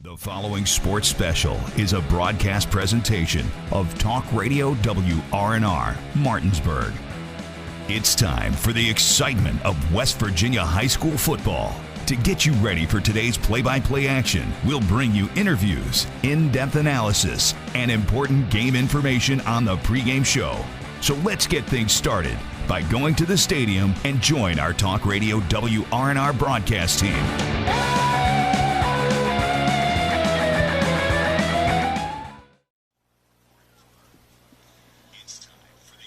The following sports special is a broadcast presentation of Talk Radio WRNR, Martinsburg. It's time for the excitement of West Virginia high school football. To get you ready for today's play-by-play action, we'll bring you interviews, in-depth analysis, and important game information on the pregame show. So let's get things started by going to the stadium and join our Talk Radio WRNR broadcast team.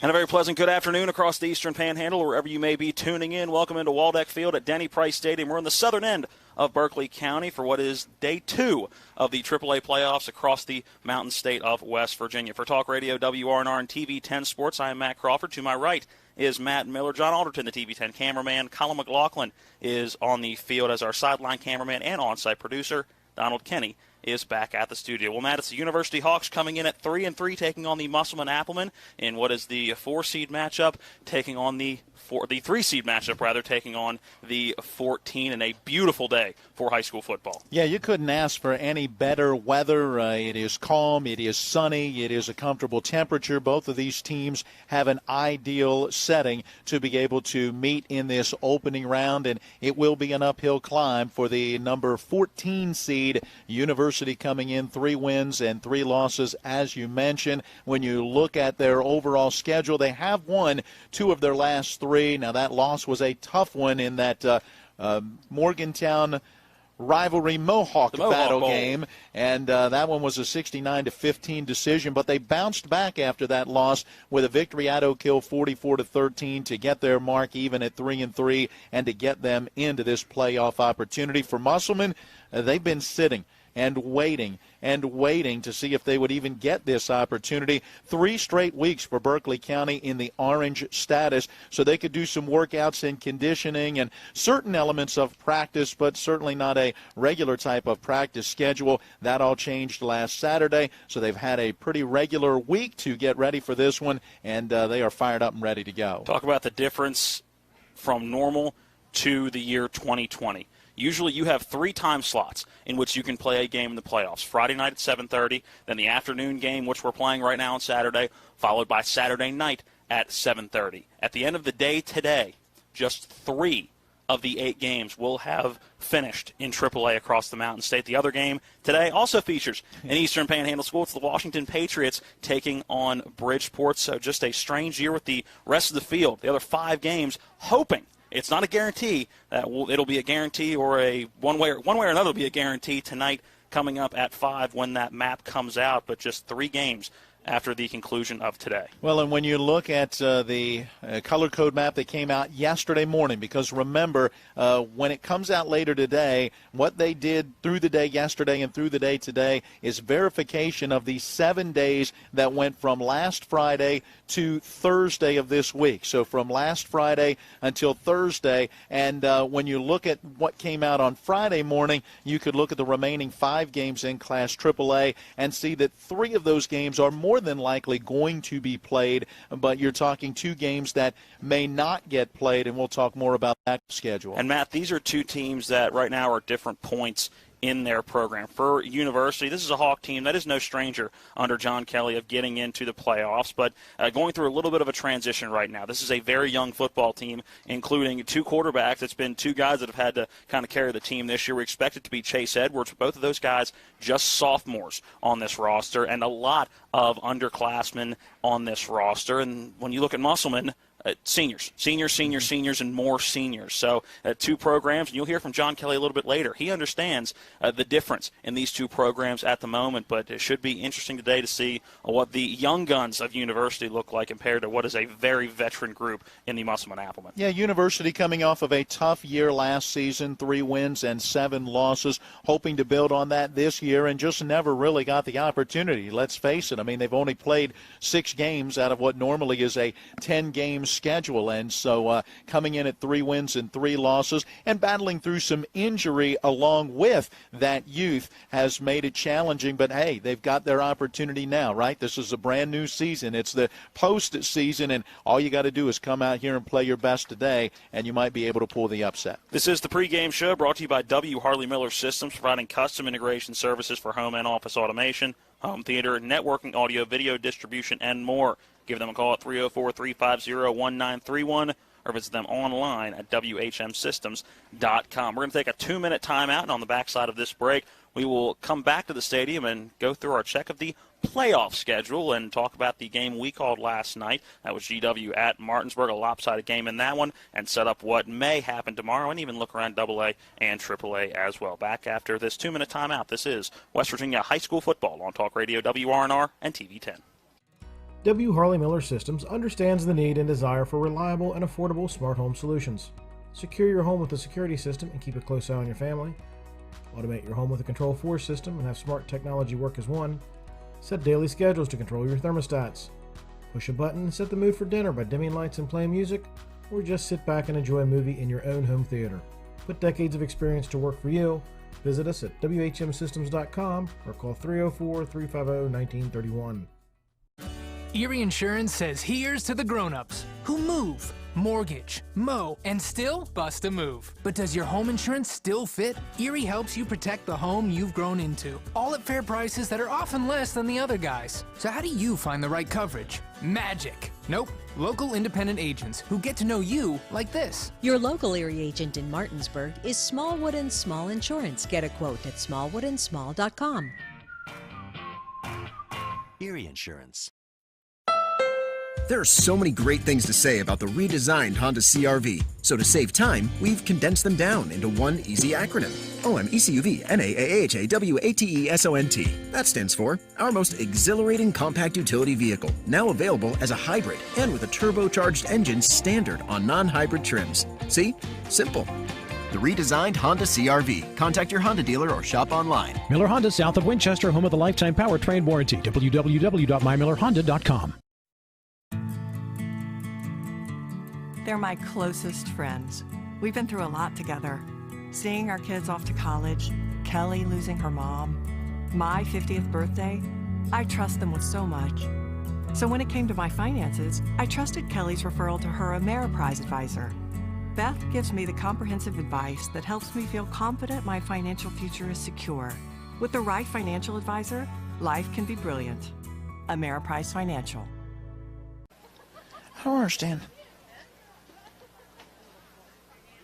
And a very pleasant good afternoon across the Eastern Panhandle, wherever you may be tuning in. Welcome into Waldeck Field at Denny Price Stadium. We're on the southern end of Berkeley County for what is day 2 of the AAA playoffs across the mountain state of West Virginia. For Talk Radio, WRNR, and TV 10 Sports, I am Matt Crawford. To my right is Matt Miller. John Alderton, the TV 10 cameraman. Colin McLaughlin is on the field as our sideline cameraman and on-site producer. Donald Kenny is back at the studio. Well, Matt, it's the University Hawks coming in at 3-3, taking on the Musselman Applemen in what is the 4-seed matchup, taking on the 3-seed matchup, rather, taking on the 14, and a beautiful day for high school football. Yeah, you couldn't ask for any better weather. It is calm, it is sunny, it is a comfortable temperature. Both of these teams have an ideal setting to be able to meet in this opening round, and it will be an uphill climb for the number 14 seed University coming in, 3 wins and 3 losses, as you mentioned. When you look at their overall schedule, they have won 2 of their last 3. Now, that loss was a tough one in that Morgantown rivalry Mohawk battle game, and that one was a 69-15 decision, but they bounced back after that loss with a victory at Oak Hill 44-13 to get their mark even at 3-3 and to get them into this playoff opportunity. For Musselman, they've been sitting and waiting to see if they would even get this opportunity. 3 straight weeks for Berkeley County in the orange status, so they could do some workouts and conditioning and certain elements of practice, but certainly not a regular type of practice schedule. That all changed last Saturday, so they've had a pretty regular week to get ready for this one, and they are fired up and ready to go. Talk about the difference from normal to the year 2020. Usually you have 3 time slots in which you can play a game in the playoffs. Friday night at 7:30, then the afternoon game, which we're playing right now on Saturday, followed by Saturday night at 7:30. At the end of the day today, just 3 of the 8 games will have finished in AAA across the Mountain State. The other game today also features an Eastern Panhandle school. It's the Washington Patriots taking on Bridgeport. So just a strange year with the rest of the field. The other 5 games, hoping. It's not a guarantee that it'll be a guarantee or a one way or another will be a guarantee tonight coming up at 5 when that map comes out, but just 3 games after the conclusion of today. Well, and when you look at the color code map that came out yesterday morning, because remember, when it comes out later today, what they did through the day yesterday and through the day today is verification of the 7 days that went from last Friday to Thursday of this week. So from last Friday until Thursday, and when you look at what came out on Friday morning, you could look at the remaining 5 games in Class AAA and see that 3 of those games are more than likely going to be played, but you're talking 2 games that may not get played, and we'll talk more about that schedule. And, Matt, these are 2 teams that right now are at different points in their program. For University, this is a Hawk team that is no stranger under John Kelly of getting into the playoffs, but going through a little bit of a transition right now. This is a very young football team, including 2 quarterbacks. It's been 2 guys that have had to kind of carry the team this year. We expect it to be Chase Edwards. Both of those guys just sophomores on this roster, and a lot of underclassmen on this roster. And when you look at Musselman, seniors, and more seniors. So 2 programs, and you'll hear from John Kelly a little bit later. He understands the difference in these 2 programs at the moment, but it should be interesting today to see what the young guns of University look like compared to what is a very veteran group in the Musselman Applemen. Yeah, University coming off of a tough year last season, 3 wins and 7 losses, hoping to build on that this year and just never really got the opportunity. Let's face it, I mean, they've only played 6 games out of what normally is a 10-game schedule. And so coming in at 3 wins and 3 losses and battling through some injury along with that youth has made it challenging. But, hey, they've got their opportunity now, right? This is a brand new season. It's the postseason, and all you got to do is come out here and play your best today, and you might be able to pull the upset. This is the pregame show brought to you by W. Harley Miller Systems, providing custom integration services for home and office automation, home theater, networking, audio, video distribution, and more. Give them a call at 304-350-1931 or visit them online at WHMsystems.com. We're going to take a 2-minute timeout, and on the backside of this break, we will come back to the stadium and go through our check of the playoff schedule and talk about the game we called last night. That was GW at Martinsburg, a lopsided game in that one, and set up what may happen tomorrow and even look around AA and AAA as well. Back after this 2-minute timeout, this is West Virginia High School Football on Talk Radio WRNR and TV 10. W. Harley Miller Systems understands the need and desire for reliable and affordable smart home solutions. Secure your home with a security system and keep a close eye on your family. Automate your home with a Control4 system and have smart technology work as one. Set daily schedules to control your thermostats. Push a button and set the mood for dinner by dimming lights and playing music, or just sit back and enjoy a movie in your own home theater. Put decades of experience to work for you. Visit us at WHMsystems.com or call 304-350-1931. Erie Insurance says here's to the grown-ups who move, mortgage, mow, and still bust a move. But does your home insurance still fit? Erie helps you protect the home you've grown into, all at fair prices that are often less than the other guys. So how do you find the right coverage? Magic. Nope. Local independent agents who get to know you like this. Your local Erie agent in Martinsburg is Smallwood & Small Insurance. Get a quote at smallwoodandsmall.com. Erie Insurance. There are so many great things to say about the redesigned Honda CR-V. So to save time, we've condensed them down into one easy acronym. OMECUV-NAAHAWATESONT. That stands for our most exhilarating compact utility vehicle, now available as a hybrid and with a turbocharged engine standard on non-hybrid trims. See? Simple. The redesigned Honda CR-V. Contact your Honda dealer or shop online. Miller Honda, south of Winchester, home of the lifetime powertrain warranty. www.mymillerhonda.com. They're my closest friends. We've been through a lot together. Seeing our kids off to college, Kelly losing her mom, my 50th birthday. I trust them with so much. So when it came to my finances, I trusted Kelly's referral to her Ameriprise advisor. Beth gives me the comprehensive advice that helps me feel confident my financial future is secure. With the right financial advisor, life can be brilliant. Ameriprise Financial. I don't understand.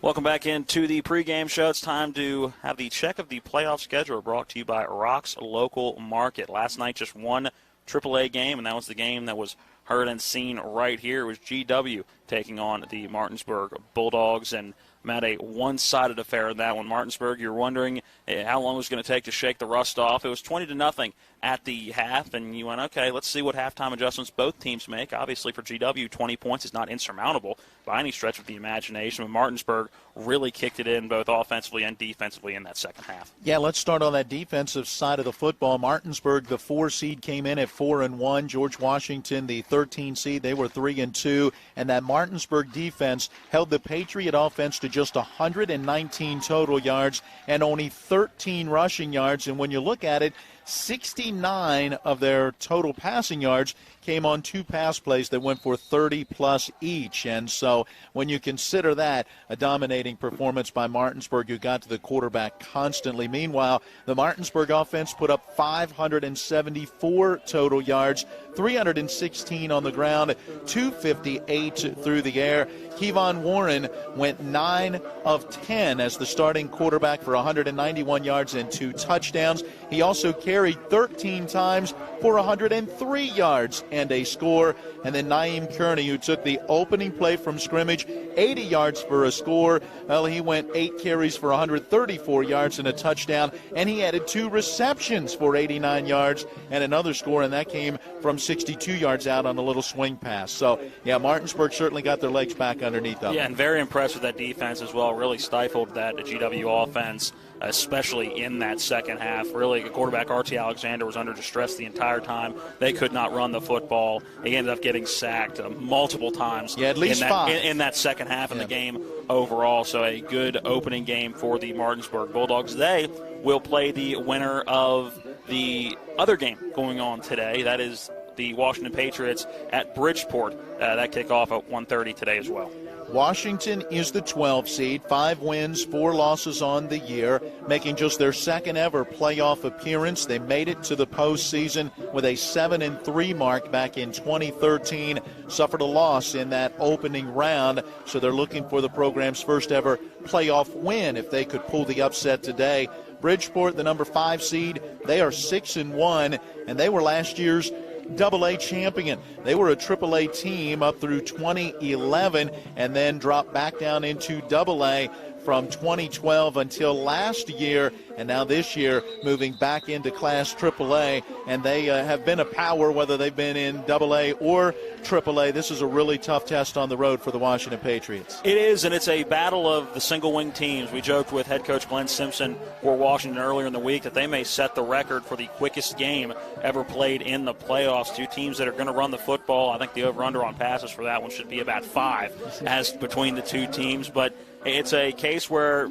Welcome back into the pregame show. It's time to have the check of the playoff schedule brought to you by Rock's Local Market. Last night, just one AAA game, and that was the game that was heard and seen right here. It was GW taking on the Martinsburg Bulldogs, and Matt, a one-sided affair in that one. Martinsburg, you're wondering how long it was going to take to shake the rust off. It was 20-0 at the half, and you went, okay, let's see what halftime adjustments both teams make. Obviously, for GW, 20 points is not insurmountable by any stretch of the imagination, but Martinsburg really kicked it in both offensively and defensively in that second half. Yeah, let's start on that defensive side of the football. Martinsburg, the 4 seed, came in at 4-1. George Washington, the 13 seed, they were 3-2, and that Martinsburg defense held the Patriot offense to just 119 total yards and only 13 rushing yards. And when you look at it, 69 of their total passing yards came on 2 pass plays that went for 30-plus each. And so when you consider that, a dominating performance by Martinsburg, who got to the quarterback constantly. Meanwhile, the Martinsburg offense put up 574 total yards, 316 on the ground, 258 through the air. Kevon Warren went 9 of 10 as the starting quarterback for 191 yards and 2 touchdowns. He also carried 13 times for 103 yards and a score. And then Naeem Kearney, who took the opening play from scrimmage, 80 yards for a score. Well, he went 8 carries for 134 yards and a touchdown, and he added 2 receptions for 89 yards and another score, and that came from 62 yards out on a little swing pass. So, yeah, Martinsburg certainly got their legs back underneath them. Yeah, and very impressed with that defense as well. Really stifled that GW offense. especially in that second half. Really, quarterback R.T. Alexander was under distress the entire time. They could not run the football. He ended up getting sacked multiple times at least in that second half in the game overall. So a good opening game for the Martinsburg Bulldogs. They will play the winner of the other game going on today. That is the Washington Patriots at Bridgeport. That kickoff at 1:30 today as well. Washington is the 12 seed, 5 wins, 4 losses on the year, making just their second ever playoff appearance. They made it to the postseason with a 7-3 mark back in 2013, suffered a loss in that opening round, so they're looking for the program's first ever playoff win if they could pull the upset today. Bridgeport, the number 5 seed, they are 6-1, and they were last year's AA champion. They were a AAA team up through 2011 and then dropped back down into AA from 2012 until last year, and now this year moving back into Class AAA, and they have been a power whether they've been in AA or AAA. This is a really tough test on the road for the Washington Patriots. It is, and it's a battle of the single-wing teams. We joked with head coach Glenn Simpson for Washington earlier in the week that they may set the record for the quickest game ever played in the playoffs. 2 teams that are going to run the football. I think the over-under on passes for that one should be about 5 as between the 2 teams, but it's a case where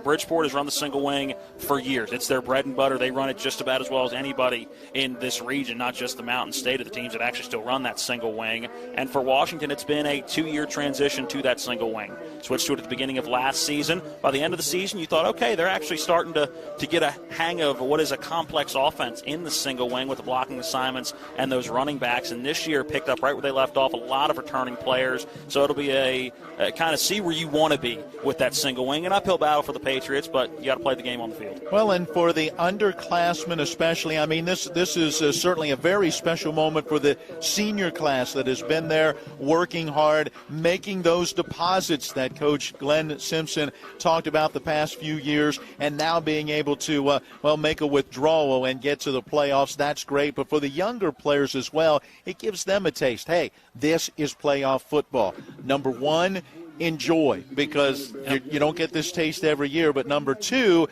Bridgeport has run the single wing for years. It's their bread and butter. They run it just about as well as anybody in this region, not just the Mountain State of the teams that actually still run that single wing. And for Washington, it's been a 2-year transition to that single wing. Switched to it at the beginning of last season. By the end of the season, you thought, okay, they're actually starting to get a hang of what is a complex offense in the single wing with the blocking assignments and those running backs. And this year picked up right where they left off, a lot of returning players. So it'll be a kind of see where you want to be with that single wing. An uphill battle for the Patriots, but you got to play the game on the field. Well, and for the underclassmen especially, I mean, this is certainly a very special moment for the senior class that has been there working hard, making those deposits that Coach Glenn Simpson talked about the past few years, and now being able to, make a withdrawal and get to the playoffs. That's great. But for the younger players as well, it gives them a taste. Hey, this is playoff football. Number 1, enjoy, because you don't get this taste every year. But number 2,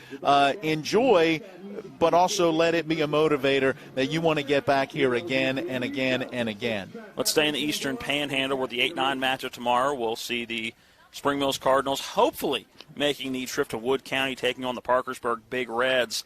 enjoy, but also let it be a motivator that you want to get back here again and again and again. Let's stay in the Eastern Panhandle where the 8-9 matchup tomorrow. We'll see the Spring Mills Cardinals hopefully making the trip to Wood County, taking on the Parkersburg Big Reds.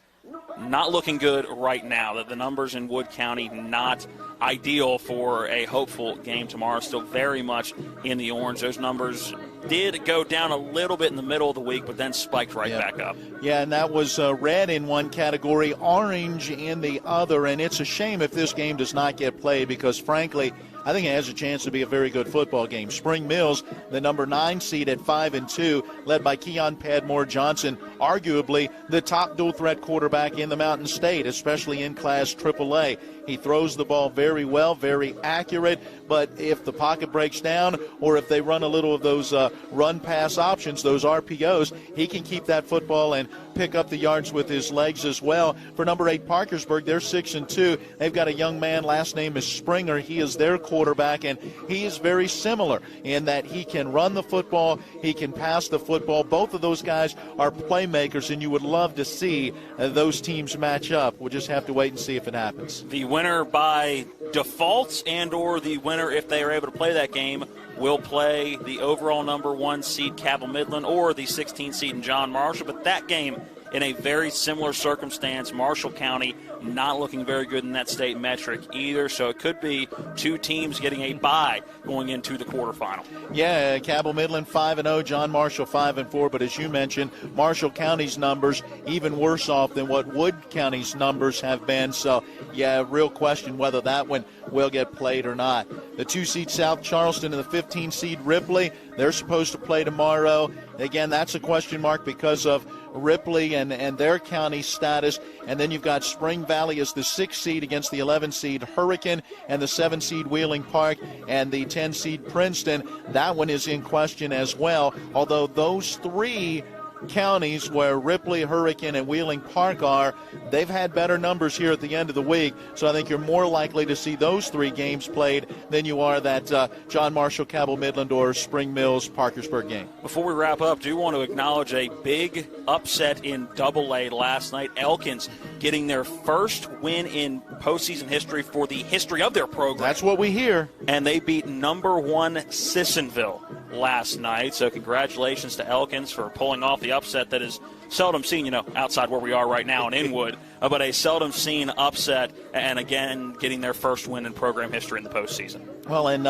Not looking good right now. The numbers in Wood County not ideal for a hopeful game tomorrow. Still very much in the orange. Those numbers did go down a little bit in the middle of the week, but then spiked right back up. Yeah, and that was red in one category, orange in the other. And it's a shame if this game does not get played because, frankly, I think it has a chance to be a very good football game. Spring Mills, the number 9 seed at 5-2, led by Keon Padmore Johnson, arguably the top dual threat quarterback in the Mountain State, especially in Class AAA. He throws the ball very well, very accurate, but if the pocket breaks down or if they run a little of those run-pass options, those RPOs, he can keep that football and pick up the yards with his legs as well. For number 8 Parkersburg, they're 6-2. They've got a young man, last name is Springer. He is their quarterback, and he is very similar in that he can run the football, he can pass the football. Both of those guys are playmakers, and you would love to see those teams match up. We'll just have to wait and see if it happens. The winner by default and or the winner, if they are able to play that game, will play the overall number 1 seed Cabell Midland or the 16 seed in John Marshall. But that game in a very similar circumstance, Marshall County not looking very good in that state metric either, so it could be 2 teams getting a bye going into the quarterfinal. Yeah, Cabell Midland 5-0, John Marshall 5-4, but as you mentioned, Marshall County's numbers even worse off than what Wood County's numbers have been, so yeah, real question whether that one will get played or not. The 2 seed South Charleston and the 15 seed Ripley, they're supposed to play tomorrow. Again, that's a question mark because of Ripley and their county status. And then you've got Spring Valley as the 6 seed against the 11 seed Hurricane and the 7 seed Wheeling Park and the 10 seed Princeton. That one is in question as well, although those 3 counties where Ripley, Hurricane, and Wheeling Park are, they've had better numbers here at the end of the week. So I think you're more likely to see those 3 games played than you are that John Marshall, Cabell Midland, or Spring Mills, Parkersburg game. Before we wrap up, do want to acknowledge a big upset in Double-A last night. Elkins getting their first win in postseason history for the history of their program. That's what we hear. And they beat number 1 Sissonville last night. So congratulations to Elkins for pulling off the upset that is seldom seen, outside where we are right now in Inwood, but a seldom seen upset, and again getting their first win in program history in the postseason. Well, and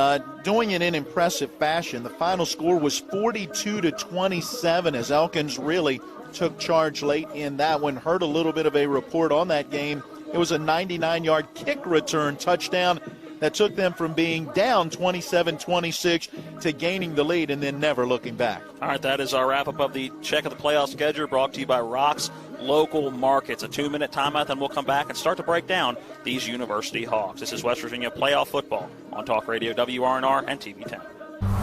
doing it in impressive fashion. The final score was 42-27 as Elkins really took charge late in that one. Heard a little bit of a report on that game. It was a 99-yard kick return touchdown that took them from being down 27-26 to gaining the lead and then never looking back. All right, that is our wrap-up of the Check of the Playoff schedule brought to you by Rock's Local Markets. A 2-minute timeout, then we'll come back and start to break down these University Hawks. This is West Virginia Playoff Football on Talk Radio WRNR and TV 10.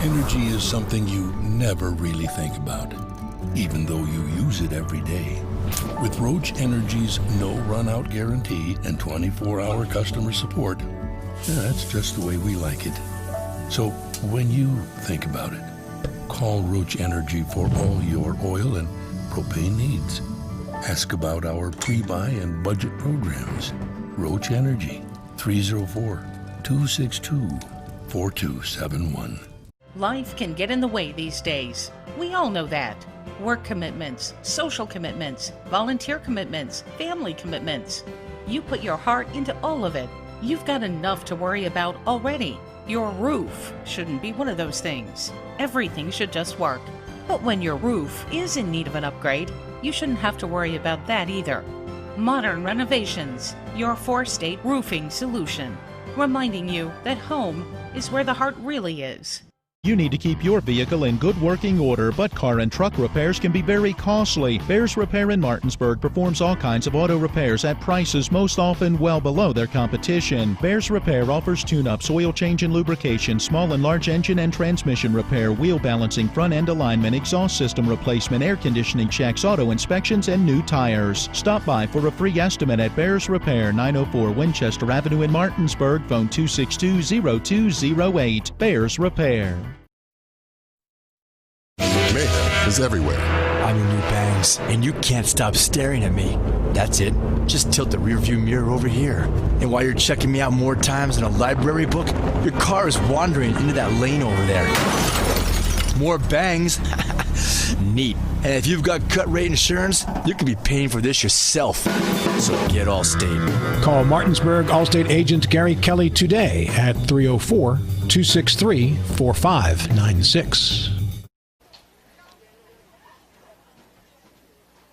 Energy is something you never really think about, even though you use it every day. With Roach Energy's no run-out guarantee and 24-hour customer support, that's just the way we like it. So when you think about it, call Roach Energy for all your oil and propane needs. Ask about our pre-buy and budget programs. Roach Energy, 304-262-4271. Life can get in the way these days. We all know that. Work commitments, social commitments, volunteer commitments, family commitments. You put your heart into all of it. You've got enough to worry about already. Your roof shouldn't be one of those things. Everything should just work. But when your roof is in need of an upgrade, you shouldn't have to worry about that either. Modern Renovations, your 4-state roofing solution. Reminding you that home is where the heart really is. You need to keep your vehicle in good working order, but car and truck repairs can be very costly. Bears Repair in Martinsburg performs all kinds of auto repairs at prices most often well below their competition. Bears Repair offers tune-ups, oil change and lubrication, small and large engine and transmission repair, wheel balancing, front-end alignment, exhaust system replacement, air conditioning checks, auto inspections, and new tires. Stop by for a free estimate at Bears Repair, 904 Winchester Avenue in Martinsburg, phone 262-0208. Bears Repair. Mayhem is everywhere. I'm your new bangs, and you can't stop staring at me. That's it. Just tilt the rearview mirror over here. And while you're checking me out more times than a library book, your car is wandering into that lane over there. More bangs? Neat. And if you've got cut rate insurance, you could be paying for this yourself. So get Allstate. Call Martinsburg Allstate agent Gary Kelly today at 304-263-4596.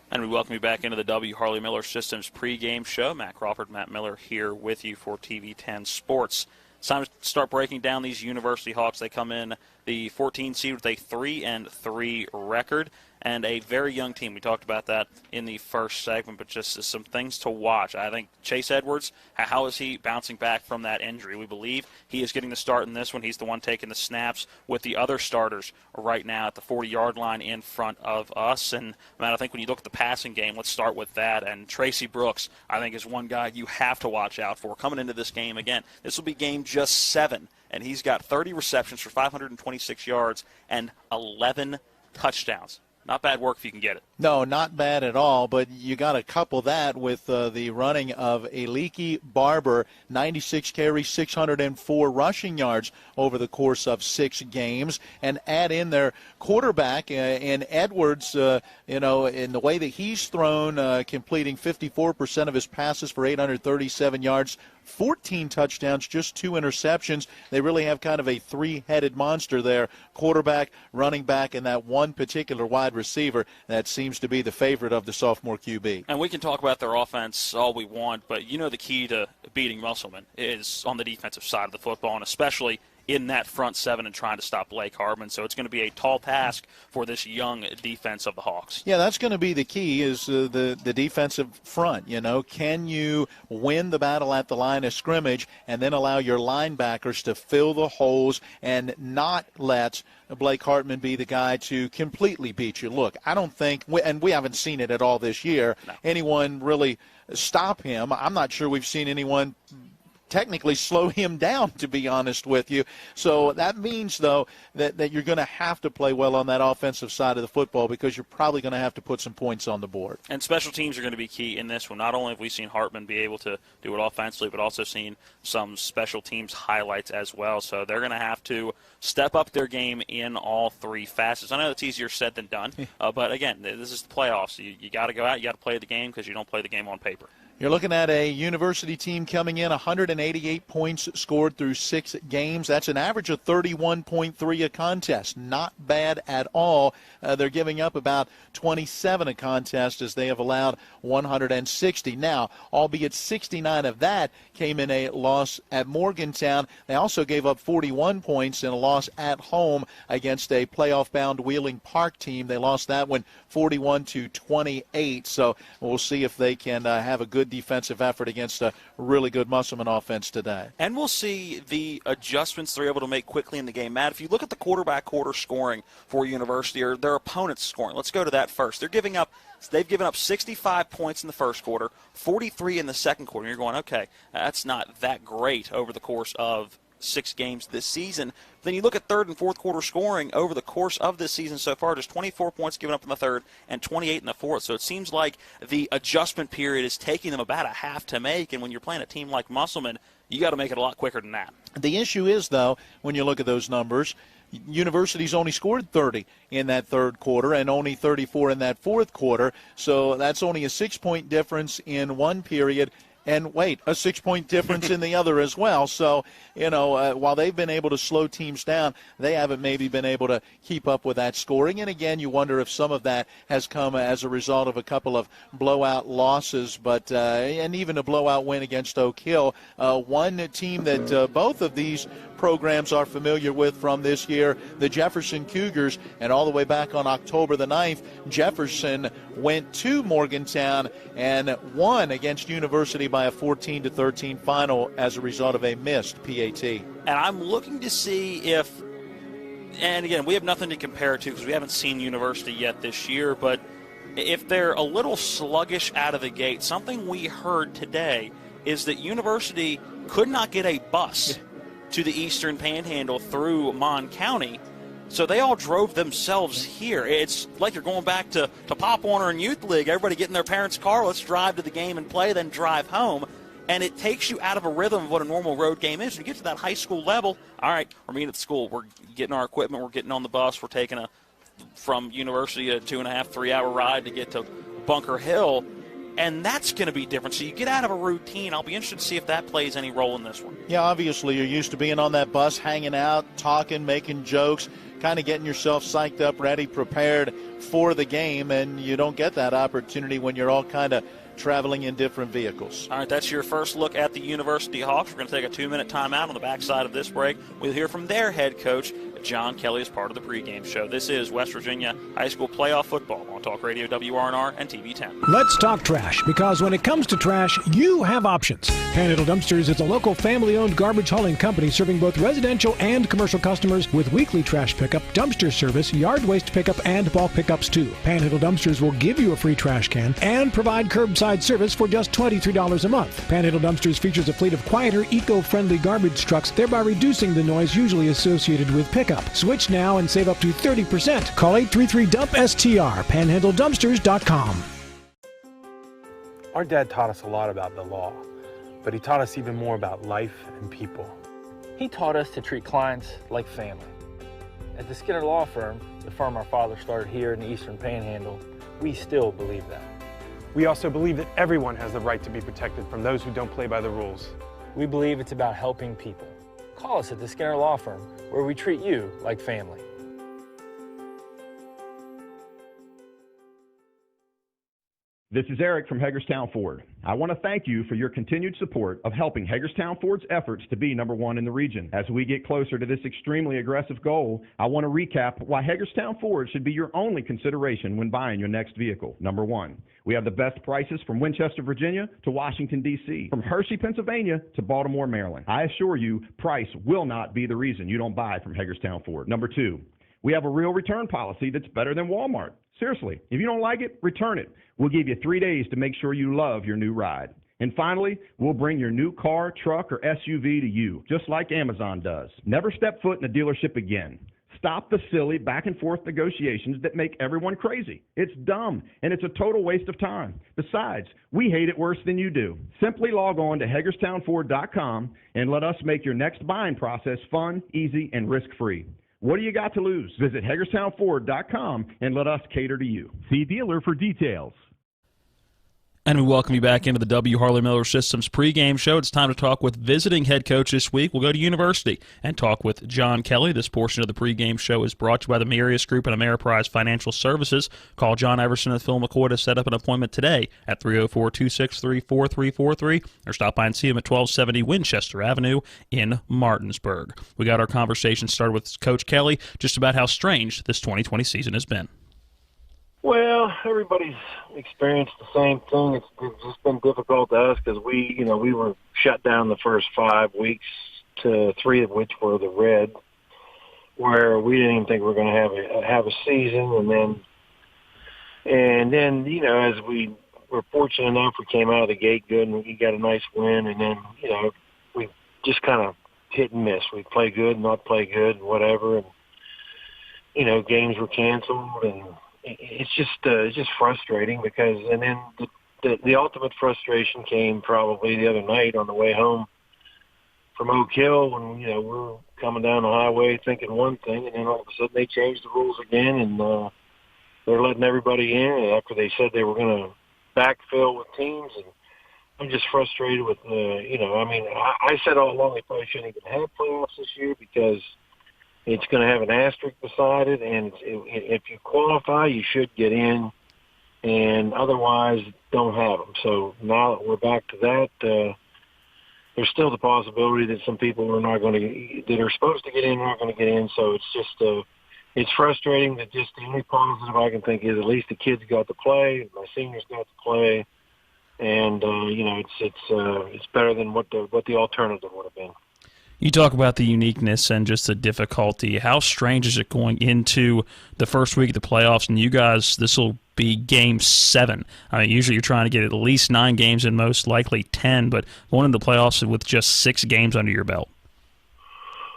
And we welcome you back into the W. Harley Miller Systems pregame show. Matt Crawford, Matt Miller here with you for TV 10 Sports. It's time to start breaking down these University Hawks. They come in the 14 seed with a 3-3 record and a very young team. We talked about that in the first segment, but just some things to watch. I think Chase Edwards, how is he bouncing back from that injury? We believe he is getting the start in this one. He's the one taking the snaps with the other starters right now at the 40-yard line in front of us. And, Matt, I think when you look at the passing game, let's start with that. And Tracy Brooks, I think, is one guy you have to watch out for coming into this game. Again, this will be game just 7, and he's got 30 receptions for 526 yards and 11 touchdowns. Not bad work if you can get it. No, not bad at all, but you got to couple that with the running of Aliki Barber, 96 carries, 604 rushing yards over the course of 6 games, and add in their quarterback in Edwards, in the way that he's thrown, completing 54% of his passes for 837 yards, 14 touchdowns, just 2 interceptions. They really have kind of a 3-headed monster there, quarterback, running back, and that one particular wide receiver that seems to be the favorite of the sophomore QB. And we can talk about their offense all we want, but the key to beating Musselman is on the defensive side of the football, and especially in that front seven and trying to stop Blake Hartman. So it's going to be a tall task for this young defense of the Hawks. Yeah, that's going to be the key is the defensive front. Can you win the battle at the line of scrimmage and then allow your linebackers to fill the holes and not let Blake Hartman be the guy to completely beat you? Look, I don't think, and we haven't seen it at all this year, anyone really stop him. I'm not sure we've seen anyone technically slow him down, to be honest with you. So that means, though, that you're going to have to play well on that offensive side of the football because you're probably going to have to put some points on the board. And special teams are going to be key in this one. Not only have we seen Hartman be able to do it offensively, but also seen some special teams highlights as well. So they're going to have to step up their game in all three facets. I know it's easier said than done, but, again, this is the playoffs. You got to go out, you got to play the game because you don't play the game on paper. You're looking at a University team coming in 188 points scored through 6 games. That's an average of 31.3 a contest. Not bad at all. They're giving up about 27 a contest as they have allowed 160. Now, albeit 69 of that came in a loss at Morgantown. They also gave up 41 points in a loss at home against a playoff-bound Wheeling Park team. They lost that one 41-28. So we'll see if they can have a good defensive effort against a really good Musselman offense today. And we'll see the adjustments they're able to make quickly in the game. Matt, if you look at the quarter-by-quarter scoring for University or their opponent's scoring, let's go to that first. They've given up 65 points in the first quarter, 43 in the second quarter. You're going, okay, that's not that great over the course of 6 games this season. Then you look at third and fourth quarter scoring over the course of this season so far. Just 24 points given up in the third and 28 in the fourth. So it seems like the adjustment period is taking them about a half to make. And when you're playing a team like Musselman, you got to make it a lot quicker than that. The issue is, though, when you look at those numbers, University's only scored 30 in that third quarter and only 34 in that fourth quarter. So that's only a 6-point difference in one period. And wait, a 6-point difference in the other as well. So, while they've been able to slow teams down, they haven't maybe been able to keep up with that scoring. And again, you wonder if some of that has come as a result of a couple of blowout losses, but and even a blowout win against Oak Hill. One team that both of these programs are familiar with from this year, the Jefferson Cougars, and all the way back on October the 9th, Jefferson went to Morgantown and won against University by a 14-13 final as a result of a missed PAT. And I'm looking to see if, and again, we have nothing to compare it to because we haven't seen University yet this year, but if they're a little sluggish out of the gate, something we heard today is that University could not get a bus to the Eastern Panhandle through Mon County, so they all drove themselves here. It's like you're going back to Pop Warner and Youth League. Everybody get in their parents' car, let's drive to the game and play, then drive home. And it takes you out of a rhythm of what a normal road game is. When you get to that high school level, all right, we're meeting at the school, we're getting our equipment, we're getting on the bus, we're taking from University a 2.5, 3-hour ride to get to Bunker Hill. And that's going to be different. So you get out of a routine. I'll be interested to see if that plays any role in this one. Yeah, obviously you're used to being on that bus, hanging out, talking, making jokes, kind of getting yourself psyched up, ready, prepared for the game, and you don't get that opportunity when you're all kind of traveling in different vehicles. All right, that's your first look at the University Hawks. We're going to take a 2-minute timeout on the backside of this break. We'll hear from their head coach, John Kelly, as part of the pregame show. This is West Virginia High School Playoff Football on Talk Radio WRNR and TV 10. Let's talk trash, because when it comes to trash, you have options. Panhandle Dumpsters is a local family-owned garbage hauling company serving both residential and commercial customers with weekly trash pickup, dumpster service, yard waste pickup, and bulk pickups too. Panhandle Dumpsters will give you a free trash can and provide curbside service for just $23 a month. Panhandle Dumpsters features a fleet of quieter, eco-friendly garbage trucks, thereby reducing the noise usually associated with pickup. Switch now and save up to 30%. Call 833-DUMP-STR, panhandledumpsters.com. Our dad taught us a lot about the law, but he taught us even more about life and people. He taught us to treat clients like family. At the Skinner Law Firm, the firm our father started here in the Eastern Panhandle, we still believe that. We also believe that everyone has the right to be protected from those who don't play by the rules. We believe it's about helping people. Call us at the Skinner Law Firm, where we treat you like family. This is Eric from Hagerstown Ford. I want to thank you for your continued support of helping Hagerstown Ford's efforts to be number one in the region. As we get closer to this extremely aggressive goal, I want to recap why Hagerstown Ford should be your only consideration when buying your next vehicle. Number one, we have the best prices from Winchester, Virginia to Washington, D.C., from Hershey, Pennsylvania to Baltimore, Maryland. I assure you, price will not be the reason you don't buy from Hagerstown Ford. Number two, we have a real return policy that's better than Walmart. Seriously, if you don't like it, return it. We'll give you 3 days to make sure you love your new ride. And finally, we'll bring your new car, truck, or SUV to you, just like Amazon does. Never step foot in a dealership again. Stop the silly back and forth negotiations that make everyone crazy. It's dumb, and it's a total waste of time. Besides, we hate it worse than you do. Simply log on to HagerstownFord.com and let us make your next buying process fun, easy, and risk-free. What do you got to lose? Visit HagerstownFord.com and let us cater to you. See dealer for details. And we welcome you back into the W. Harley Miller Systems pregame show. It's time to talk with visiting head coach this week. We'll go to University and talk with John Kelly. This portion of the pregame show is brought to you by the Marius Group and Ameriprise Financial Services. Call John Everson and Phil McCoy to set up an appointment today at 304-263-4343 or stop by and see him at 1270 Winchester Avenue in Martinsburg. We got our conversation started with Coach Kelly just about how strange this 2020 season has been. Well, everybody's experienced the same thing. It's just been difficult to us because we were shut down the first 5 weeks, to 3 of which were the red, where we didn't even think we were going to have a season. And then as we were fortunate enough, we came out of the gate good and we got a nice win. And then we just kind of hit and miss. We play good, not play good, whatever. And games were canceled and. It's just frustrating because, and then the ultimate frustration came probably the other night on the way home from Oak Hill when, we're coming down the highway thinking one thing, and then all of a sudden they changed the rules again, and they're letting everybody in after they said they were going to backfill with teams. And I'm just frustrated with, I said all along they probably shouldn't even have playoffs this year because it's going to have an asterisk beside it, and if you qualify, you should get in, and otherwise don't have them. So now that we're back to that, there's still the possibility that some people are not going to, that are supposed to get in, aren't going to get in. So it's just, it's frustrating that just the only positive I can think is at least the kids got to play, my seniors got to play, and it's better than what the alternative would have been. You talk about the uniqueness and just the difficulty. How strange is it going into the first week of the playoffs, and you guys, this will be Game 7. I mean, usually you're trying to get at least 9 games and most likely 10, but going into the playoffs with just 6 games under your belt.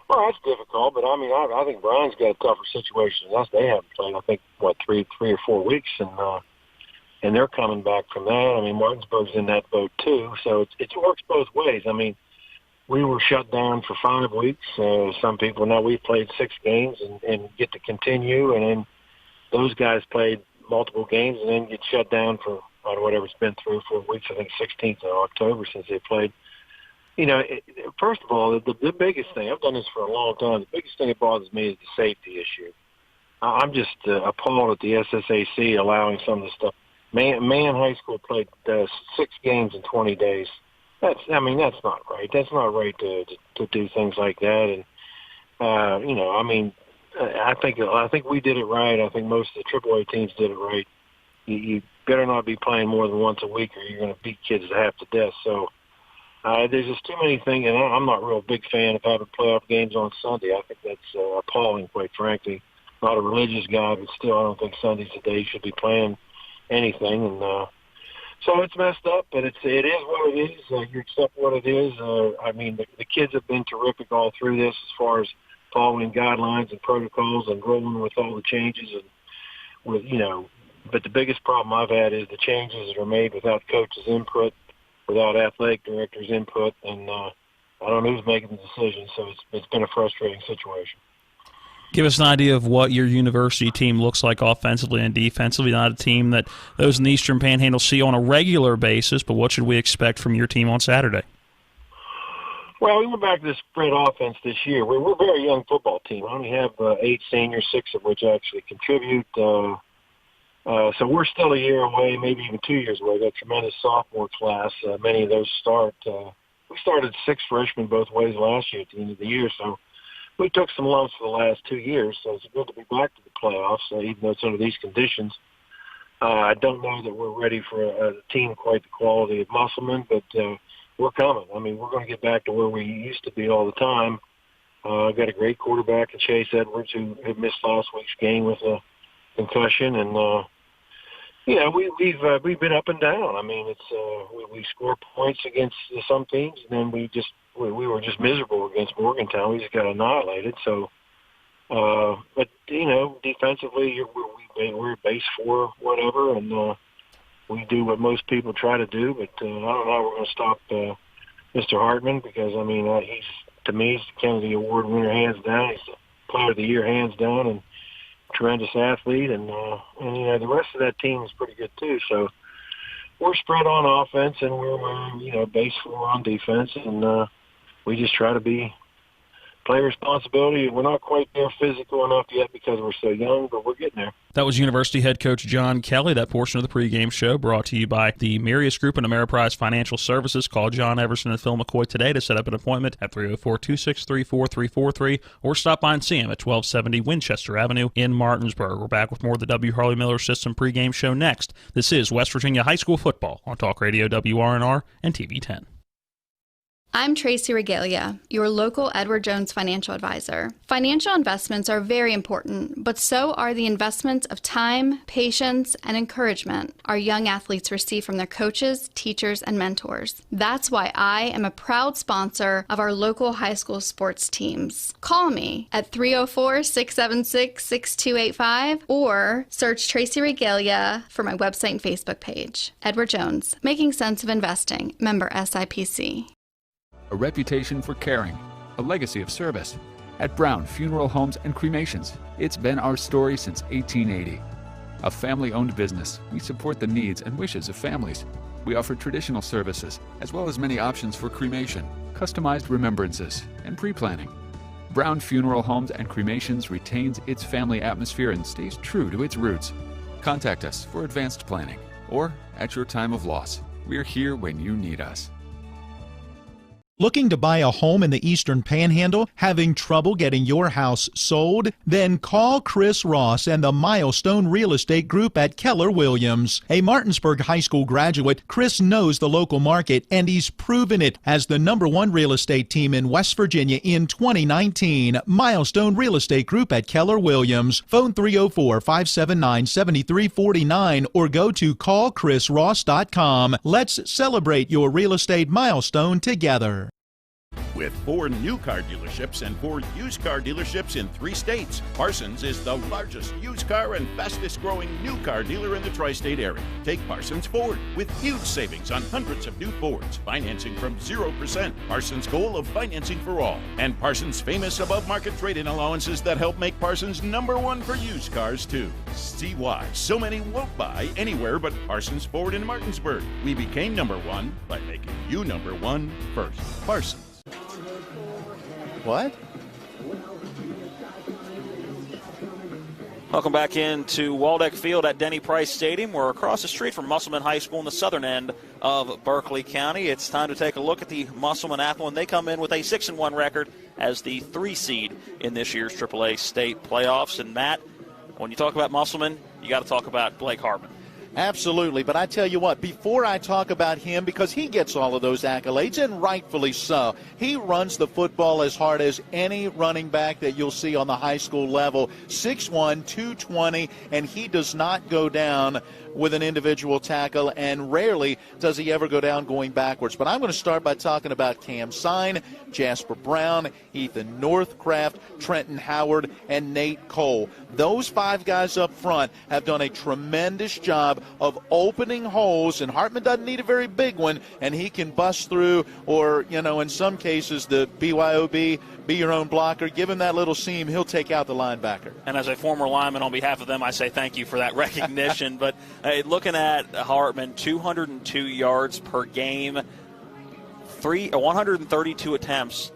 Well, that's difficult, but I think Brian's got a tougher situation than us. They haven't played, I think, 3 or 4 weeks, and they're coming back from that. I mean, Martinsburg's in that boat too, so it works both ways. I mean, we were shut down for 5 weeks. Some people, now we've played 6 games and get to continue, and then those guys played multiple games and then get shut down for whatever it's been 3 or 4 weeks. I think 16th of October since they played. First of all, the biggest thing, I've done this for a long time, the biggest thing that bothers me is the safety issue. I'm just appalled at the SSAC allowing some of the stuff. Man High School played 6 games in 20 days. That's not right. That's not right to do things like that. And I think we did it right. I think most of the AAA teams did it right. You better not be playing more than once a week, or you're going to beat kids half to death. So there's just too many things, and I'm not a real big fan of having playoff games on Sunday. I think that's appalling, quite frankly. Not a religious guy, but still, I don't think Sundays today should be playing anything. And so it's messed up, but it is what it is. You accept what it is. The kids have been terrific all through this as far as following guidelines and protocols and rolling with all the changes. But the biggest problem I've had is the changes that are made without coaches' input, without athletic directors' input, and I don't know who's making the decisions. So it's been a frustrating situation. Give us an idea of what your University team looks like offensively and defensively. Not a team that those in the Eastern Panhandle see on a regular basis, but what should we expect from your team on Saturday? Well, we went back to the spread offense this year. We're a very young football team. I only have 8 seniors, 6 of which actually contribute. So we're still a year away, maybe even 2 years away. That tremendous sophomore class, many of those start. We started 6 freshmen both ways last year at the end of the year, so we took some lumps for the last 2 years. So it's good to be back to the playoffs, even though it's under these conditions. I don't know that we're ready for a team quite the quality of Musselman, but we're coming. I mean, we're going to get back to where we used to be all the time. Got a great quarterback in Chase Edwards, who had missed last week's game with a concussion, and we've been up and down. I mean, it's we score points against some teams, and then we were just miserable against Morgantown. We just got annihilated. So, but defensively, we're base 4, whatever, and we do what most people try to do. But I don't know how we're going to stop Mr. Hartman, because I mean to me he's the Kennedy Award winner hands down. He's the Player of the Year hands down, and tremendous athlete, and the rest of that team is pretty good too. So we're spread on offense, and we're base 4 on defense, and we just try to play responsibility. We're not quite there physical enough yet because we're so young, but we're getting there. That was University head coach John Kelly. That portion of the pregame show brought to you by the Marius Group and Ameriprise Financial Services. Call John Everson and Phil McCoy today to set up an appointment at 304-263-4343 or stop by and see him at 1270 Winchester Avenue in Martinsburg. We're back with more of the W. Harley Miller System pregame show next. This is West Virginia High School football on Talk Radio WRNR and TV 10. I'm Tracy Regalia, your local Edward Jones financial advisor. Financial investments are very important, but so are the investments of time, patience, and encouragement our young athletes receive from their coaches, teachers, and mentors. That's why I am a proud sponsor of our local high school sports teams. Call me at 304-676-6285 or search Tracy Regalia for my website and Facebook page. Edward Jones, Making Sense of Investing, member SIPC. A reputation for caring, a legacy of service. At Brown Funeral Homes and Cremations, it's been our story since 1880. A family-owned business, we support the needs and wishes of families. We offer traditional services, as well as many options for cremation, customized remembrances, and pre-planning. Brown Funeral Homes and Cremations retains its family atmosphere and stays true to its roots. Contact us for advanced planning, or at your time of loss. We're here when you need us. Looking to buy a home in the Eastern Panhandle? Having trouble getting your house sold? Then call Chris Ross and the Milestone Real Estate Group at Keller Williams. A Martinsburg High School graduate, Chris knows the local market, and he's proven it as the #1 real estate team in West Virginia in 2019. Milestone Real Estate Group at Keller Williams. Phone 304-579-7349 or go to callchrisross.com. Let's celebrate your real estate milestone together. With 4 new car dealerships and 4 used car dealerships in 3 states, Parsons is the largest used car and fastest growing new car dealer in the tri-state area. Take Parsons Ford with huge savings on hundreds of new Fords, financing from 0%. Parsons' goal of financing for all, and Parsons' famous above-market trade-in allowances that help make Parsons #1 for used cars too. See why so many won't buy anywhere but Parsons Ford in Martinsburg. We became #1 by making you #1 first. Parsons. What? Welcome back into Waldeck Field at Denny Price Stadium. We're across the street from Musselman High School in the southern end of Berkeley County. It's time to take a look at the Musselman Applemen. They come in with a 6-1 record as the 3 seed in this year's AAA state playoffs. And Matt, when you talk about Musselman, you got to talk about Blake Hartman. Absolutely, but I tell you what, before I talk about him, because he gets all of those accolades, and rightfully so, he runs the football as hard as any running back that you'll see on the high school level. 6'1", 220, and he does not go down with an individual tackle, and rarely does he ever go down going backwards. But I'm going to start by talking about Cam Sine, Jasper Brown, Ethan Northcraft, Trenton Howard, and Nate Cole. Those 5 guys up front have done a tremendous job of opening holes, and Hartman doesn't need a very big one, and he can bust through, or, in some cases, the BYOB, be your own blocker, give him that little seam, he'll take out the linebacker. And as a former lineman, on behalf of them, I say thank you for that recognition. But looking at Hartman, 202 yards per game, 132 attempts,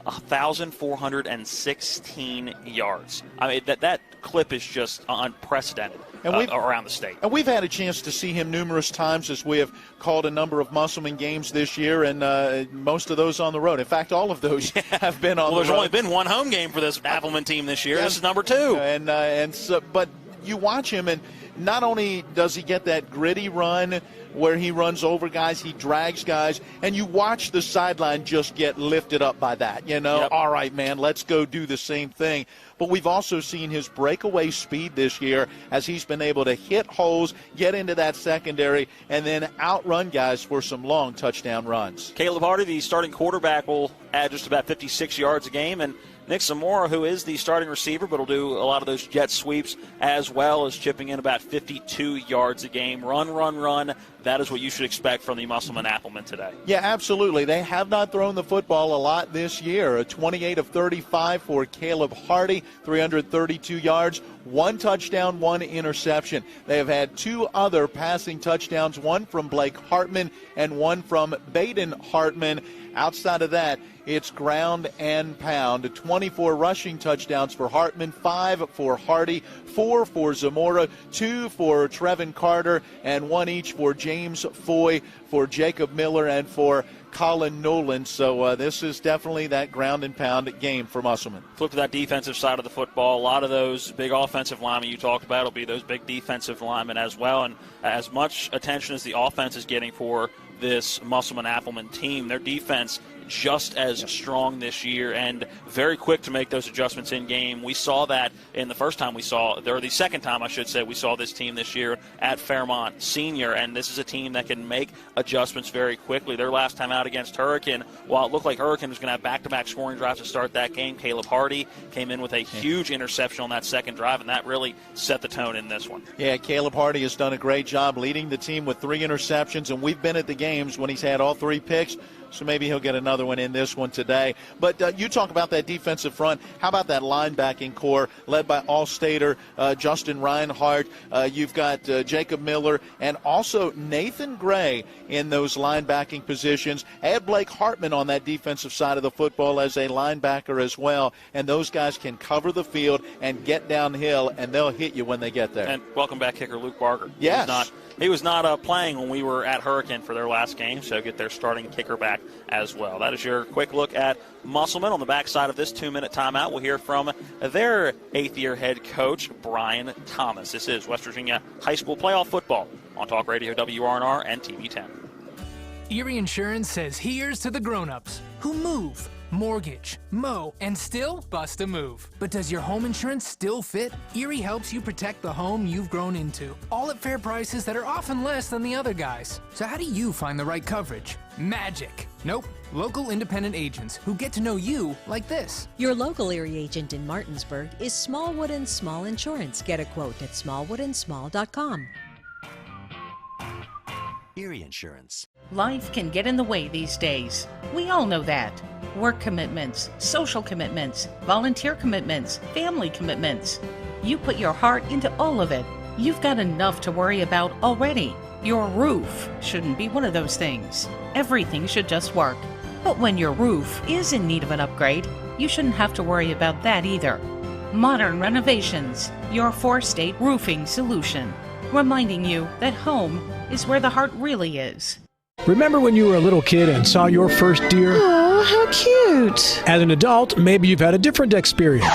1,416 yards. I mean, that clip is just unprecedented around the state. And we've had a chance to see him numerous times as we have called a number of Musselman games this year, and most of those on the road. In fact, all of those have been on the road. There's only been one home game for this Applemen team this year. This is number 2. But you watch him, and not only does he get that gritty run where he runs over guys, he drags guys, and you watch the sideline just get lifted up by that. All right, man, let's go do the same thing. But we've also seen his breakaway speed this year as he's been able to hit holes, get into that secondary, and then outrun guys for some long touchdown runs. Caleb Hardy, the starting quarterback, will add just about 56 yards a game, and Nick Zamora, who is the starting receiver, but will do a lot of those jet sweeps as well, as chipping in about 52 yards a game. Run. That is what you should expect from the Musselman Applemen today. Yeah, absolutely. They have not thrown the football a lot this year. 28 of 35 for Caleb Hardy, 332 yards, 1 touchdown, 1 interception. They have had 2 other passing touchdowns, one from Blake Hartman and one from Baden Hartman. Outside of that, it's ground and pound. 24 rushing touchdowns for Hartman, 5 for Hardy, 4 for Zamora, 2 for Trevin Carter, and 1 each for James Foy, for Jacob Miller, and for Colin Nolan. So this is definitely that ground and pound game for Musselman. Flip to that defensive side of the football. A lot of those big offensive linemen you talked about will be those big defensive linemen as well. And as much attention as the offense is getting for this Musselman Applemen team, their defense just as strong this year and very quick to make those adjustments in game. We saw that in the second time I should say we saw this team this year at Fairmont Senior, and this is a team that can make adjustments very quickly. Their last time out against Hurricane, while it looked like Hurricane was going to have back-to-back scoring drives to start that game, Caleb Hardy came in with a huge interception on that second drive, and that really set the tone in this one. Yeah, Caleb Hardy has done a great job leading the team with 3 interceptions, and we've been at the games when he's had all 3 picks. So maybe he'll get another one in this one today. But you talk about that defensive front. How about that linebacking core led by All-Stater Justin Reinhardt? You've got Jacob Miller and also Nathan Gray in those linebacking positions. Add Blake Hartman on that defensive side of the football as a linebacker as well. And those guys can cover the field and get downhill, and they'll hit you when they get there. And welcome back kicker Luke Barker. Yes. He was not playing when we were at Hurricane for their last game, so get their starting kicker back as well. That is your quick look at Musselman. On the backside of this 2-minute timeout, we'll hear from their 8th-year head coach, Brian Thomas. This is West Virginia High School Playoff Football on Talk Radio WRNR and TV 10. Erie Insurance says here's to the grown-ups who move, mortgage, mow, and still bust a move. But does your home insurance still fit? Erie helps you protect the home you've grown into, all at fair prices that are often less than the other guys. So how do you find the right coverage? Magic. Nope. Local independent agents who get to know you like this. Your local Erie agent in Martinsburg is Smallwood & Small Insurance. Get a quote at smallwoodandsmall.com. Erie Insurance. Life can get in the way these days. We all know that. Work commitments, social commitments, volunteer commitments, family commitments. You put your heart into all of it. You've got enough to worry about already. Your roof shouldn't be one of those things. Everything should just work. But when your roof is in need of an upgrade, you shouldn't have to worry about that either. Modern Renovations, your 4-state roofing solution. Reminding you that home is where the heart really is. Remember when you were a little kid and saw your first deer? Oh, how cute. As an adult, maybe you've had a different experience.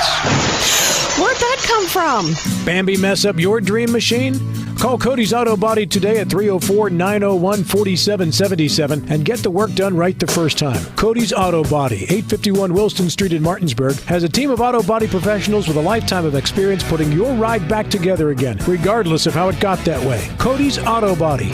Where'd that come from? Bambi mess up your dream machine? Call Cody's Auto Body today at 304-901-4777 and get the work done right the first time. Cody's Auto Body, 851 Wilson Street in Martinsburg, has a team of auto body professionals with a lifetime of experience putting your ride back together again, regardless of how it got that way. Cody's Auto Body.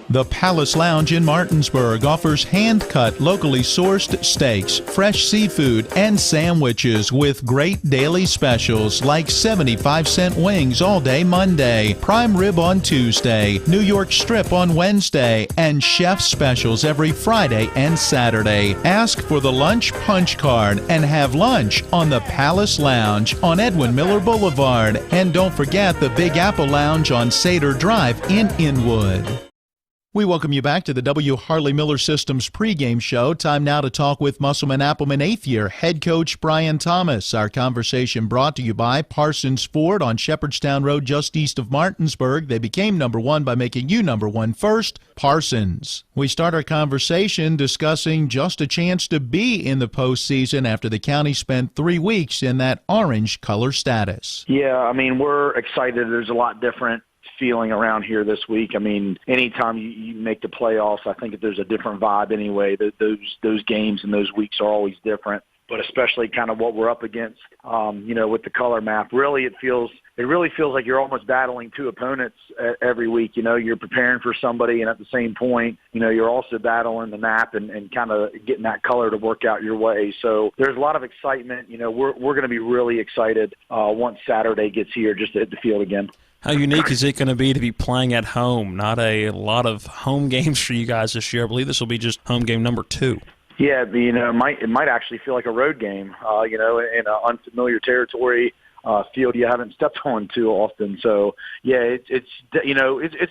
The Palace Lounge in Martinsburg offers hand-cut, locally sourced steaks, fresh seafood, and sandwiches with great daily specials like 75-cent wings all day Monday, prime rib on Tuesday, New York strip on Wednesday, and chef specials every Friday and Saturday. Ask for the lunch punch card and have lunch on the Palace Lounge on Edwin Miller Boulevard. And don't forget the Big Apple Lounge on Sater Drive in Inwood. We welcome you back to the W. Harley Miller Systems pregame show. Time now to talk with Musselman Applemen 8th year head coach Brian Thomas. Our conversation brought to you by Parsons Ford on Shepherdstown Road just east of Martinsburg. They became number one by making you number one first, Parsons. We start our conversation discussing just a chance to be in the postseason after the county spent 3 weeks in that orange color status. Yeah, I mean, we're excited. There's a lot different feeling around here this week. I mean, anytime you make the playoffs, I think that there's a different vibe anyway. Those games and those weeks are always different, but especially kind of what we're up against, with the color map. Really, it really feels like you're almost battling two opponents every week. You're preparing for somebody, and at the same point, you're also battling the map and kind of getting that color to work out your way. So there's a lot of excitement. We're going to be really excited once Saturday gets here just to hit the field again. How unique is it going to be playing at home? Not a lot of home games for you guys this year. I believe this will be just home game number 2. Yeah, it might actually feel like a road game, in an unfamiliar territory, field you haven't stepped on too often. So yeah, it's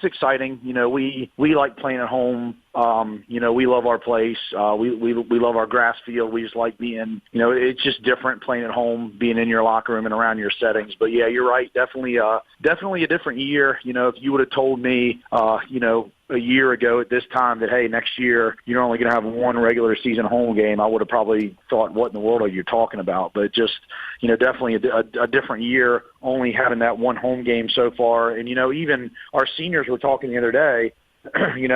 exciting. We like playing at home. We love our place. We love our grass field. We just like being, it's just different playing at home, being in your locker room and around your settings. But yeah, you're right. Definitely a different year. If you would have told me, a year ago at this time that, hey, next year you're only going to have one regular season home game, I would have probably thought, what in the world are you talking about? But just, definitely a different year, only having that one home game so far. And, even our seniors were talking the other day,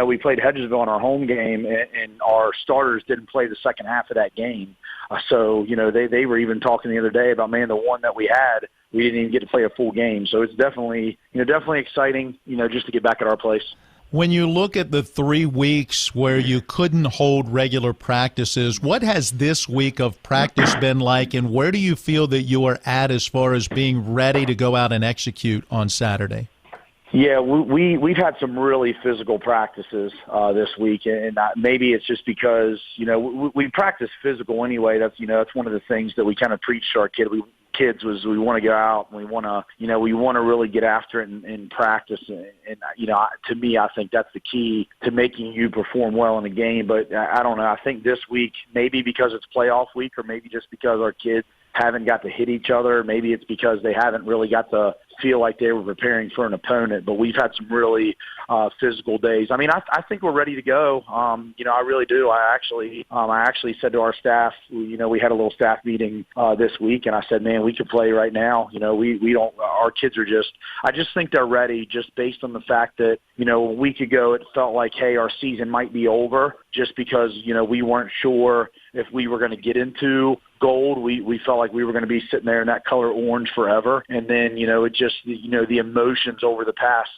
we played Hedgesville in our home game, and our starters didn't play the second half of that game. So, they were even talking the other day about, man, the one that we had, we didn't even get to play a full game. So it's definitely exciting, just to get back at our place. When you look at the 3 weeks where you couldn't hold regular practices, what has this week of practice been like, and where do you feel that you are at as far as being ready to go out and execute on Saturday? Yeah, we've had some really physical practices this week, and maybe it's just because we practice physical anyway. That's one of the things that we kind of preach to our kids was we want to go out and we want to really get after it and practice. And to me, I think that's the key to making you perform well in a game. But I don't know. I think this week, maybe because it's playoff week, or maybe just because our kids haven't got to hit each other. Maybe it's because they haven't really got to feel like they were preparing for an opponent. But we've had some really physical days. I mean, I think we're ready to go. I really do. I actually said to our staff, we had a little staff meeting this week, and I said, man, we could play right now. We don't. Our kids are just. I just think they're ready, just based on the fact that a week ago it felt like, hey, our season might be over, just because we weren't sure if we were going to get into gold. We felt like we were going to be sitting there in that color orange forever, and then it just the emotions over the past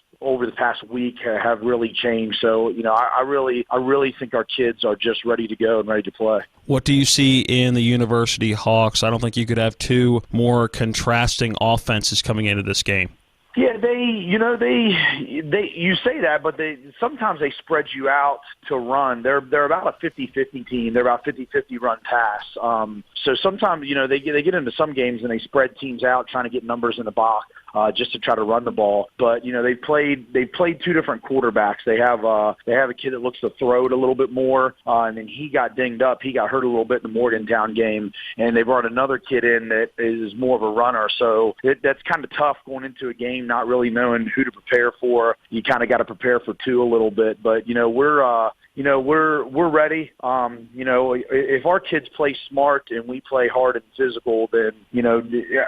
week have really changed. So I really think our kids are just ready to go and ready to play. What do you see in the University Hawks? I don't think you could have two more contrasting offenses coming into this game. Yeah, you say that, but sometimes they spread you out to run. They're about a 50-50 team. They're about 50-50 run pass. So sometimes, they get into some games and they spread teams out trying to get numbers in the box. Just to try to run the ball. But they played two different quarterbacks. They have a kid that looks to throw it a little bit more, and then he got dinged up. He got hurt a little bit in the Morgantown game, and they brought another kid in that is more of a runner. So that's kind of tough going into a game, not really knowing who to prepare for. You kind of got to prepare for two a little bit. But we're ready. If our kids play smart and we play hard and physical, then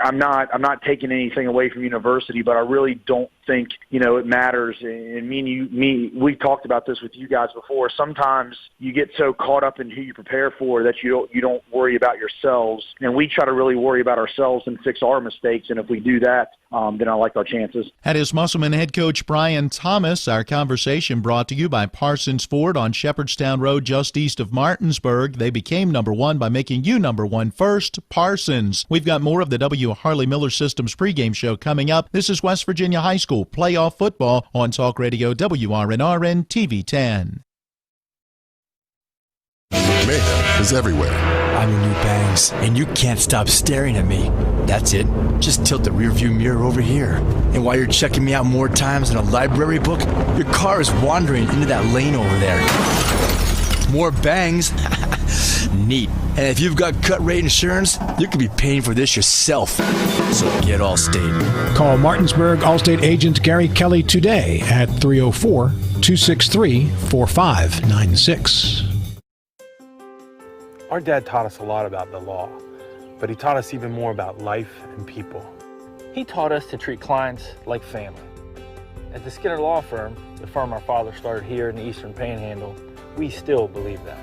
I'm not taking anything away from University, but I really don't think it matters. And we talked about this with you guys before. Sometimes you get so caught up in who you prepare for that you don't worry about yourselves, and we try to really worry about ourselves and fix our mistakes. And if we do that, then I like our chances. That is Musselman head coach Brian Thomas. Our conversation brought to you by Parsons Ford on Shepherdstown Road just east of Martinsburg. They became number one by making you number one first, Parsons. We've got more of the W. Harley Miller Systems pregame show coming up. This is West Virginia High School playoff football on Talk Radio WRNR and TV 10. Mayhem is everywhere. I'm your new bangs, and you can't stop staring at me. That's it. Just tilt the rearview mirror over here. And while you're checking me out more times than a library book, your car is wandering into that lane over there. More bangs? Neat. And if you've got cut rate insurance, you could be paying for this yourself. So get Allstate. Call Martinsburg Allstate agent Gary Kelly today at 304-263-4596. Our dad taught us a lot about the law, but he taught us even more about life and people. He taught us to treat clients like family. At the Skinner Law Firm, the firm our father started here in the Eastern Panhandle, we still believe that.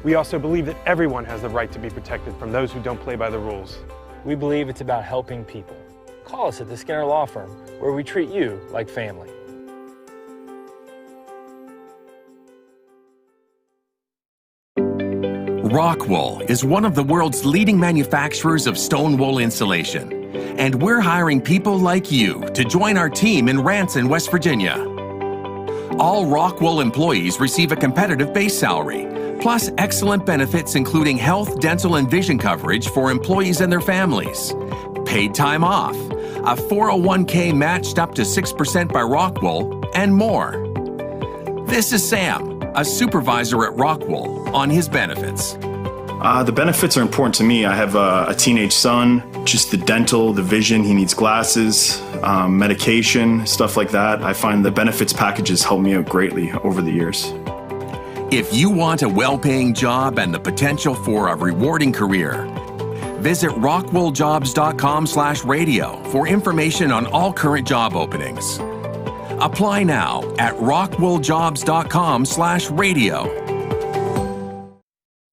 We also believe that everyone has the right to be protected from those who don't play by the rules. We believe it's about helping people. Call us at the Skinner Law Firm, where we treat you like family. Rockwool is one of the world's leading manufacturers of stone wool insulation, and we're hiring people like you to join our team in Ranson, West Virginia. All Rockwool employees receive a competitive base salary, plus excellent benefits including health, dental, and vision coverage for employees and their families, paid time off, a 401k matched up to 6% by Rockwool, and more. This is Sam, a supervisor at Rockwool, on his benefits. The benefits are important to me. I have a teenage son, just the dental, the vision, he needs glasses, medication, stuff like that. I find the benefits packages help me out greatly over the years. If you want a well-paying job and the potential for a rewarding career, visit rockwooljobs.com/radio for information on all current job openings. Apply now at rockwooljobs.com/radio.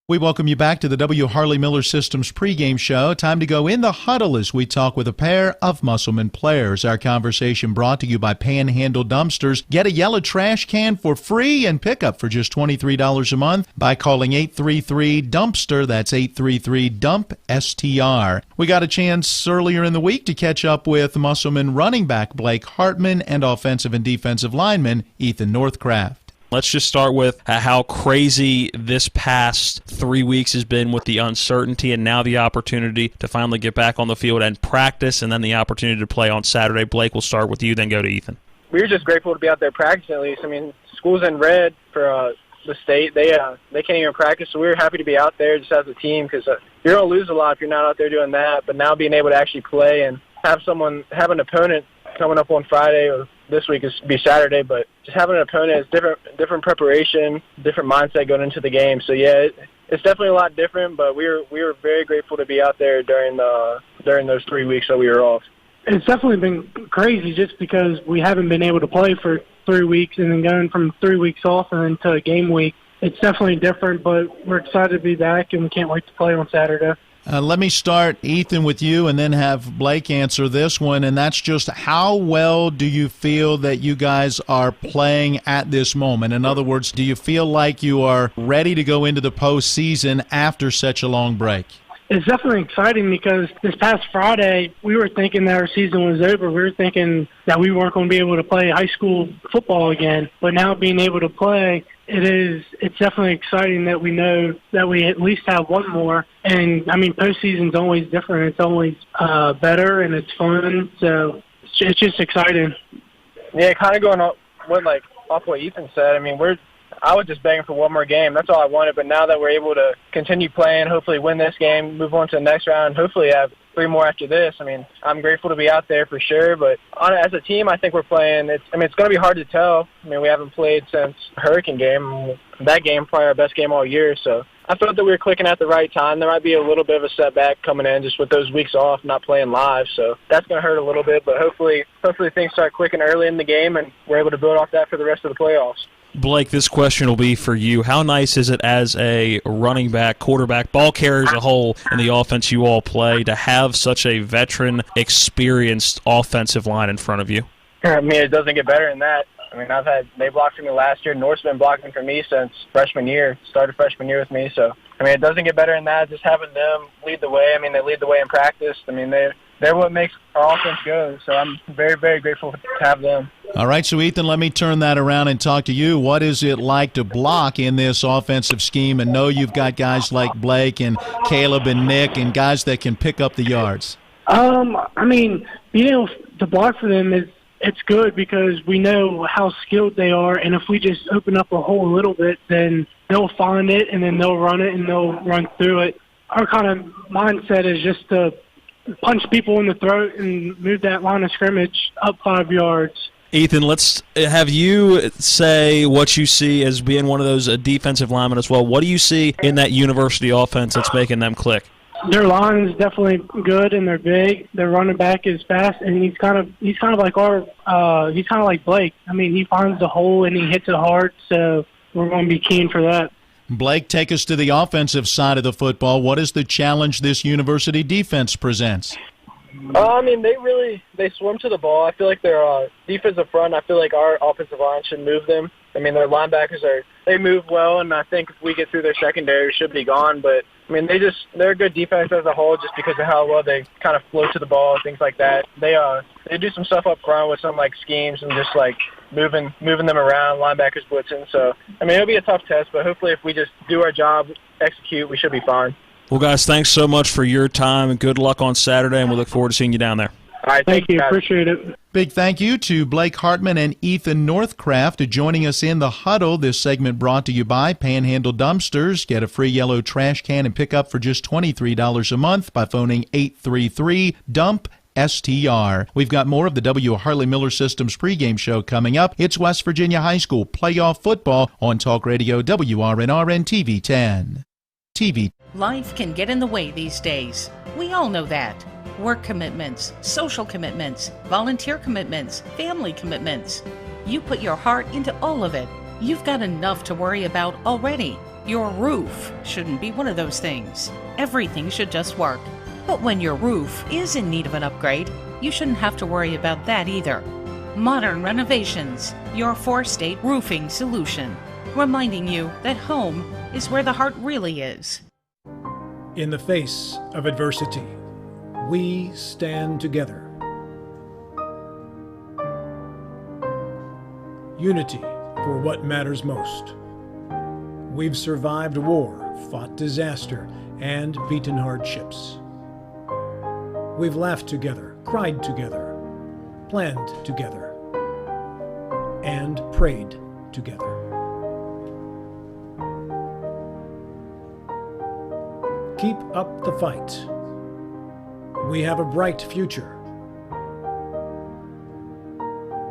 We welcome you back to the W. Harley Miller Systems pregame show. Time to go in the huddle as we talk with a pair of Musselman players. Our conversation brought to you by Panhandle Dumpsters. Get a yellow trash can for free and pick up for just $23 a month by calling 833-DUMPSTER. That's 833-DUMP-STR. We got a chance earlier in the week to catch up with Musselman running back Blake Hartman and offensive and defensive lineman Ethan Northcraft. Let's just start with how crazy this past 3 weeks has been with the uncertainty and now the opportunity to finally get back on the field and practice, and then the opportunity to play on Saturday. Blake, we'll start with you, then go to Ethan. We were just grateful to be out there practicing at least. I mean, school's in red for the state. They can't even practice, so we were happy to be out there just as a team because you're going to lose a lot if you're not out there doing that. But now being able to actually play and have an opponent coming up on Friday, or this week is be Saturday, but just having an opponent is different preparation, different mindset going into the game. So yeah, it's definitely a lot different, but we were very grateful to be out there during those 3 weeks that we were off. It's definitely been crazy just because we haven't been able to play for 3 weeks, and then going from 3 weeks off and then to a game week. It's definitely different, but we're excited to be back, and we can't wait to play on Saturday. Let me start, Ethan, with you and then have Blake answer this one, and that's just how well do you feel that you guys are playing at this moment? In other words, do you feel like you are ready to go into the postseason after such a long break? It's definitely exciting because this past Friday, we were thinking that our season was over. We were thinking that we weren't going to be able to play high school football again. But now being able to play, it's definitely exciting that we know that we at least have one more. And, I mean, postseason's always different. It's always better, and it's fun. So it's just exciting. Yeah, kind of going off what Ethan said. I mean, I was just begging for one more game. That's all I wanted. But now that we're able to continue playing, hopefully win this game, move on to the next round, hopefully have 3 more after this. I mean, I'm grateful to be out there for sure. But as a team, I think we're playing. It's going to be hard to tell. I mean, we haven't played since Hurricane game. That game, probably our best game all year. So I felt that we were clicking at the right time. There might be a little bit of a setback coming in just with those weeks off, not playing live. So that's going to hurt a little bit. But hopefully things start clicking early in the game, and we're able to build off that for the rest of the playoffs. Blake, this question will be for you. How nice is it as a running back, quarterback, ball carrier as a whole in the offense you all play to have such a veteran, experienced offensive line in front of you? I mean, it doesn't get better than that. I mean, they blocked for me last year. North's been blocking for me since freshman year, started freshman year with me. So, I mean, it doesn't get better than that. Just having them lead the way. I mean, they lead the way in practice. I mean, they're what makes our offense go. So I'm very, very grateful to have them. All right, so Ethan, let me turn that around and talk to you. What is it like to block in this offensive scheme and know you've got guys like Blake and Caleb and Nick and guys that can pick up the yards? I mean, being able to block for them it's good because we know how skilled they are, and if we just open up a hole a little bit, then they'll find it, and then they'll run it, and they'll run through it. Our kind of mindset is just to punch people in the throat and move that line of scrimmage up 5 yards. Ethan, let's have you say what you see as being one of those defensive linemen as well. What do you see in that university offense that's making them click? Their line is definitely good, and they're big. Their running back is fast, and he's kind of like he's kind of like Blake. I mean, he finds the hole and he hits it hard, so we're going to be keen for that. Blake, take us to the offensive side of the football. What is the challenge this university defense presents? I mean, they swim to the ball. I feel like their defensive front, I feel like our offensive line should move them. I mean, their linebackers they move well, and I think if we get through their secondary, we should be gone. But I mean, they're a good defense as a whole, just because of how well they kind of float to the ball, things like that. They do some stuff up front with some like schemes and just like moving them around, linebackers blitzing. So I mean, it'll be a tough test, but hopefully, if we just do our job, execute, we should be fine. Well, guys, thanks so much for your time, and good luck on Saturday, and we look forward to seeing you down there. All right, thank you. Guys. Appreciate it. Big thank you to Blake Hartman and Ethan Northcraft joining us in the huddle. This segment brought to you by Panhandle Dumpsters. Get a free yellow trash can and pick up for just $23 a month by phoning 833-DUMP-STR. We've got more of the W. Harley Miller Systems pregame show coming up. It's West Virginia High School playoff football on Talk Radio WRNR and TV 10. Life can get in the way these days. We all know that. Work commitments, social commitments, volunteer commitments, family commitments. You put your heart into all of it. You've got enough to worry about already. Your roof shouldn't be one of those things. Everything should just work. But when your roof is in need of an upgrade, you shouldn't have to worry about that either. Modern Renovations, your 4-state roofing solution. Reminding you that home is where the heart really is. In the face of adversity, we stand together. Unity for what matters most. We've survived war, fought disaster, and beaten hardships. We've laughed together, cried together, planned together, and prayed together. Keep up the fight. We have a bright future.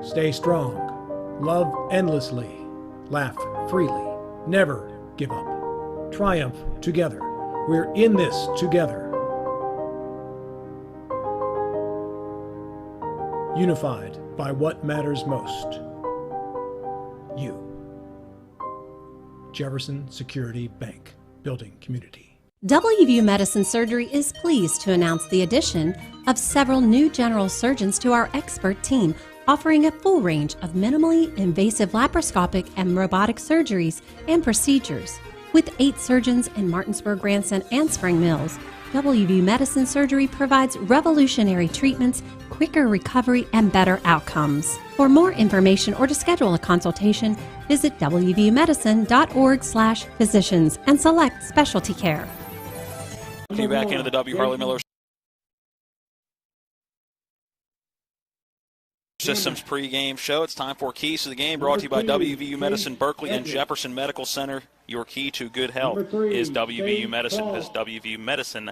Stay strong, love endlessly, laugh freely, never give up. Triumph together. We're in this together. Unified by what matters most. You. Jefferson Security Bank, building community. WVU Medicine Surgery is pleased to announce the addition of several new general surgeons to our expert team, offering a full range of minimally invasive laparoscopic and robotic surgeries and procedures. With 8 surgeons in Martinsburg, Granson, and Spring Mills, WVU Medicine Surgery provides revolutionary treatments, quicker recovery, and better outcomes. For more information or to schedule a consultation, visit wvumedicine.org/physicians and select specialty care. You back into the W. Harley Miller Systems pregame show. It's time for Keys to the Game, brought to you by WVU Medicine Berkeley and Jefferson Medical Center. Your key to good health is WVU Medicine. Visit WVUmedicine.org.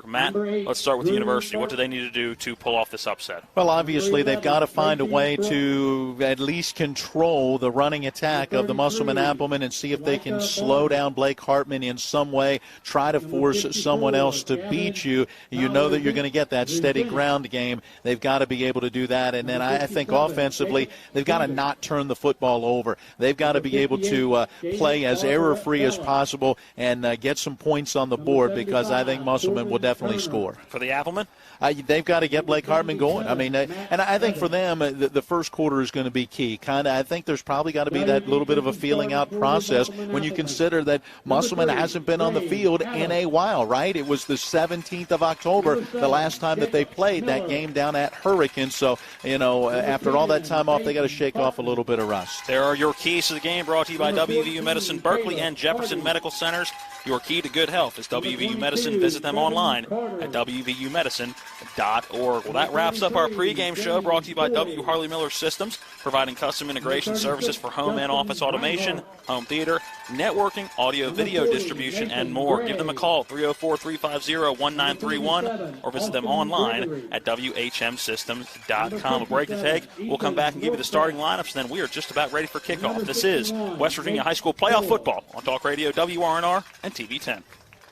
Matt, let's start with the university. What do they need to do to pull off this upset? Well, obviously, they've got to find a way to at least control the running attack of the Musselman Applemen and see if they can slow down Blake Hartman in some way, try to force someone else to beat you. You know that you're going to get that steady ground game. They've got to be able to do that. And then I think offensively, they've got to not turn the football over. They've got to be able to play as error-free as possible and get some points on the board, because I think Musselman will definitely score. For the Applemen? They've got to get Blake Hartman going. I mean, and I think for them, the first quarter is going to be key. I think there's probably got to be that little bit of a feeling out process when you consider that Musselman hasn't been on the field in a while, right? It was the 17th of October, the last time that they played that game down at Hurricane. So, after all that time off, they got to shake off a little bit of rust. There are your keys to the game, brought to you by WVU Medicine Berkeley and Jefferson Medical Centers. Your key to good health is WVU Medicine. Visit them online at WVUmedicine.org. Well, that wraps up our pregame show, brought to you by W. Harley Miller Systems, providing custom integration services for home and office automation, home theater, networking, audio, video distribution, and more. Give them a call, 304-350-1931, or visit them online at WHMsystems.com. A break to take. We'll come back and give you the starting lineups, and then we are just about ready for kickoff. This is West Virginia High School playoff football on Talk Radio, WRNR, and TV 10.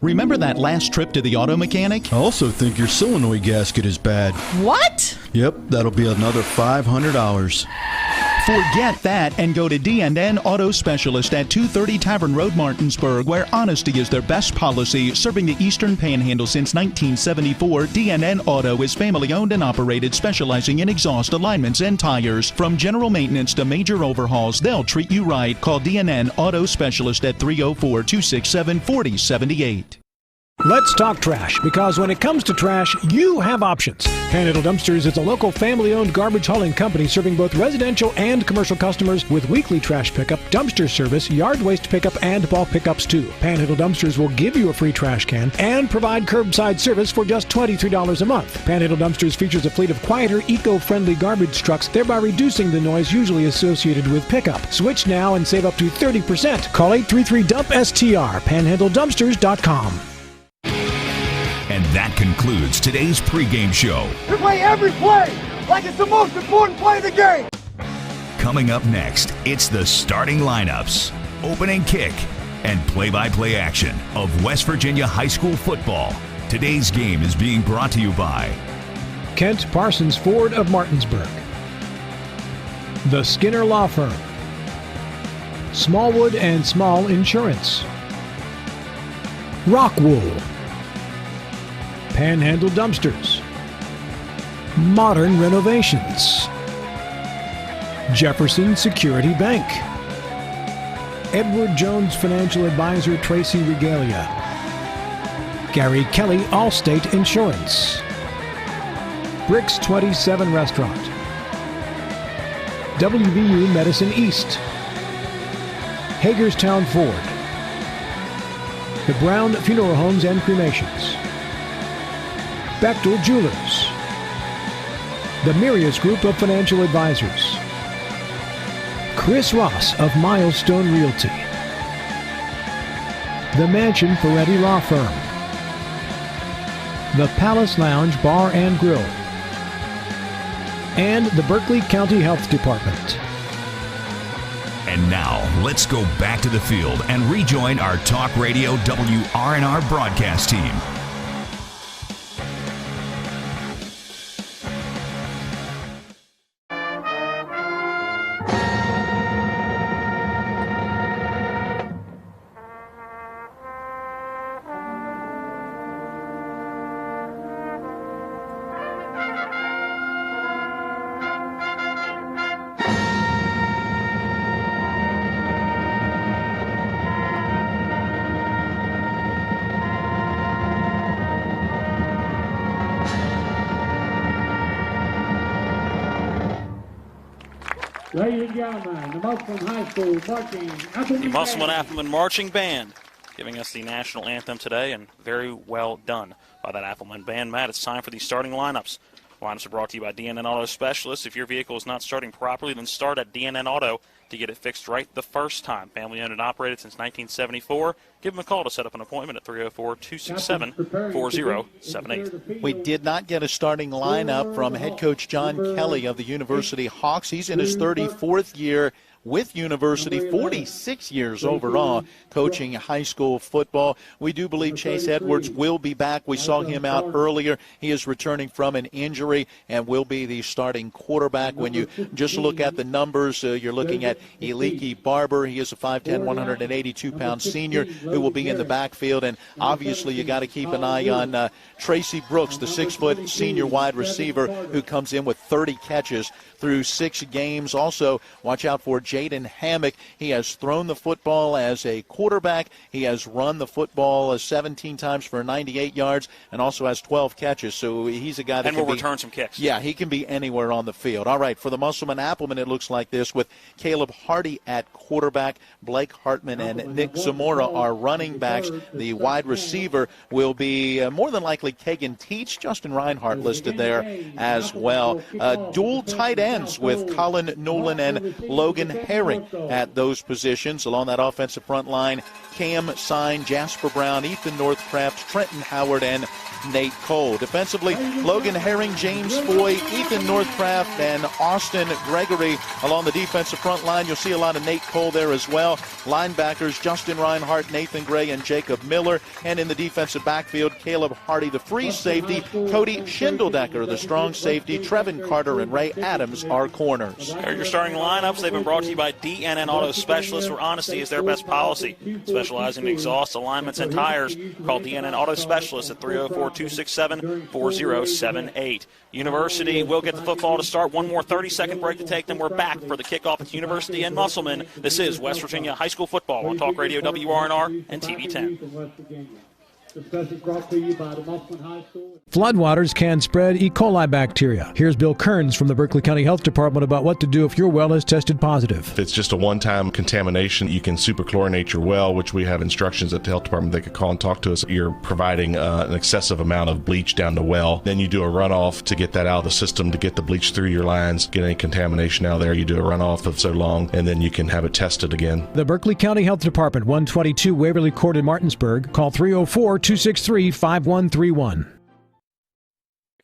Remember that last trip to the auto mechanic? I also think your solenoid gasket is bad. What? Yep, that'll be another $500. Forget that and go to D&N Auto Specialist at 230 Tavern Road, Martinsburg, where honesty is their best policy. Serving the Eastern Panhandle since 1974, D&N Auto is family-owned and operated, specializing in exhaust alignments and tires. From general maintenance to major overhauls, they'll treat you right. Call D&N Auto Specialist at 304-267-4078. Let's talk trash, because when it comes to trash, you have options. Panhandle Dumpsters is a local family-owned garbage hauling company serving both residential and commercial customers with weekly trash pickup, dumpster service, yard waste pickup, and bulk pickups too. Panhandle Dumpsters will give you a free trash can and provide curbside service for just $23 a month. Panhandle Dumpsters features a fleet of quieter, eco-friendly garbage trucks, thereby reducing the noise usually associated with pickup. Switch now and save up to 30%. Call 833-DUMP-STR, panhandledumpsters.com. And that concludes today's pregame show. We play every play like it's the most important play of the game. Coming up next, it's the starting lineups, opening kick, and play-by-play action of West Virginia high school football. Today's game is being brought to you by Kent Parsons Ford of Martinsburg, The Skinner Law Firm, Smallwood and Small Insurance, Rockwool, Panhandle Dumpsters, Modern Renovations, Jefferson Security Bank, Edward Jones Financial Advisor Tracy Regalia, Gary Kelly Allstate Insurance, Bricks 27 Restaurant, WVU Medicine East, Hagerstown Ford, the Brown Funeral Homes and Cremations, Bechtel Jewelers, the Mirius Group of Financial Advisors, Chris Ross of Milestone Realty, the Mansion Ferretti Law Firm, the Palace Lounge Bar and Grill, and the Berkeley County Health Department. And now, let's go back to the field and rejoin our Talk Radio WRNR broadcast team. Ladies and gentlemen, the Musselman High School marching Applemen. The Musselman Applemen Marching Band giving us the national anthem today, and very well done by that Applemen Band. Matt, it's time for the starting lineups. Lineups are brought to you by D&N Auto Specialists. If your vehicle is not starting properly, then start at D&N Auto to get it fixed right the first time. Family owned and operated since 1974. Give them a call to set up an appointment at 304-267-4078. We did not get a starting lineup from head coach John Kelly of the University Hawks. He's in his 34th year with University, 46 years overall coaching high school football. We do believe Chase Edwards will be back. We saw him out earlier. He is returning from an injury and will be the starting quarterback. When you just look at the numbers, you're looking at Eliki Barber. He is a 5'10", 182-pound senior who will be in the backfield. And obviously you got to keep an eye on Tracy Brooks, the 6-foot senior wide receiver who comes in with 30 catches through 6 games. Also, watch out for Jaden Hammock. He has thrown the football as a quarterback. He has run the football 17 times for 98 yards and also has 12 catches. So he's a guy that will return some kicks. Yeah, he can be anywhere on the field. All right, for the Musselman Applemen, it looks like this with Caleb Hardy at quarterback. Blake Hartman and Nick Zamora are running backs. The wide receiver will be more than likely Kagan Teach. Justin Reinhardt listed there as well. Dual tight ends with Colin Nolan and Logan Herring at those positions. Along that offensive front line, Cam Sine, Jasper Brown, Ethan Northcraft, Trenton Howard, and Nate Cole. Defensively, Logan Herring, James Foy, Ethan Northcraft, and Austin Gregory. Along the defensive front line, you'll see a lot of Nate Cole there as well. Linebackers, Justin Reinhardt, Nathan Gray, and Jacob Miller. And in the defensive backfield, Caleb Hardy, the free safety, Cody Schindeldecker, the strong safety, Trevin Carter, and Ray Adams are corners. There are your starting lineups. They've been brought to you by DNN Auto Specialists, where honesty is their best policy. Specializing in exhaust, alignments, and tires. Call DNN Auto Specialists at 304-267-4078. University will get the football to start. One more 30-second break to take, then we're back for the kickoff at University and Musselman. This is West Virginia High School Football on Talk Radio WRNR and TV 10. Especially brought to you by the Musselman High School. Floodwaters can spread E. coli bacteria. Here's Bill Kearns from the Berkeley County Health Department about what to do if your well is tested positive. If it's just a one-time contamination, you can superchlorinate your well, which we have instructions at the health department. They could call and talk to us. You're providing an excessive amount of bleach down the well. Then you do a runoff to get that out of the system, to get the bleach through your lines, get any contamination out of there. You do a runoff of so long, and then you can have it tested again. The Berkeley County Health Department, 122 Waverly Court in Martinsburg. Call 304-263-5131.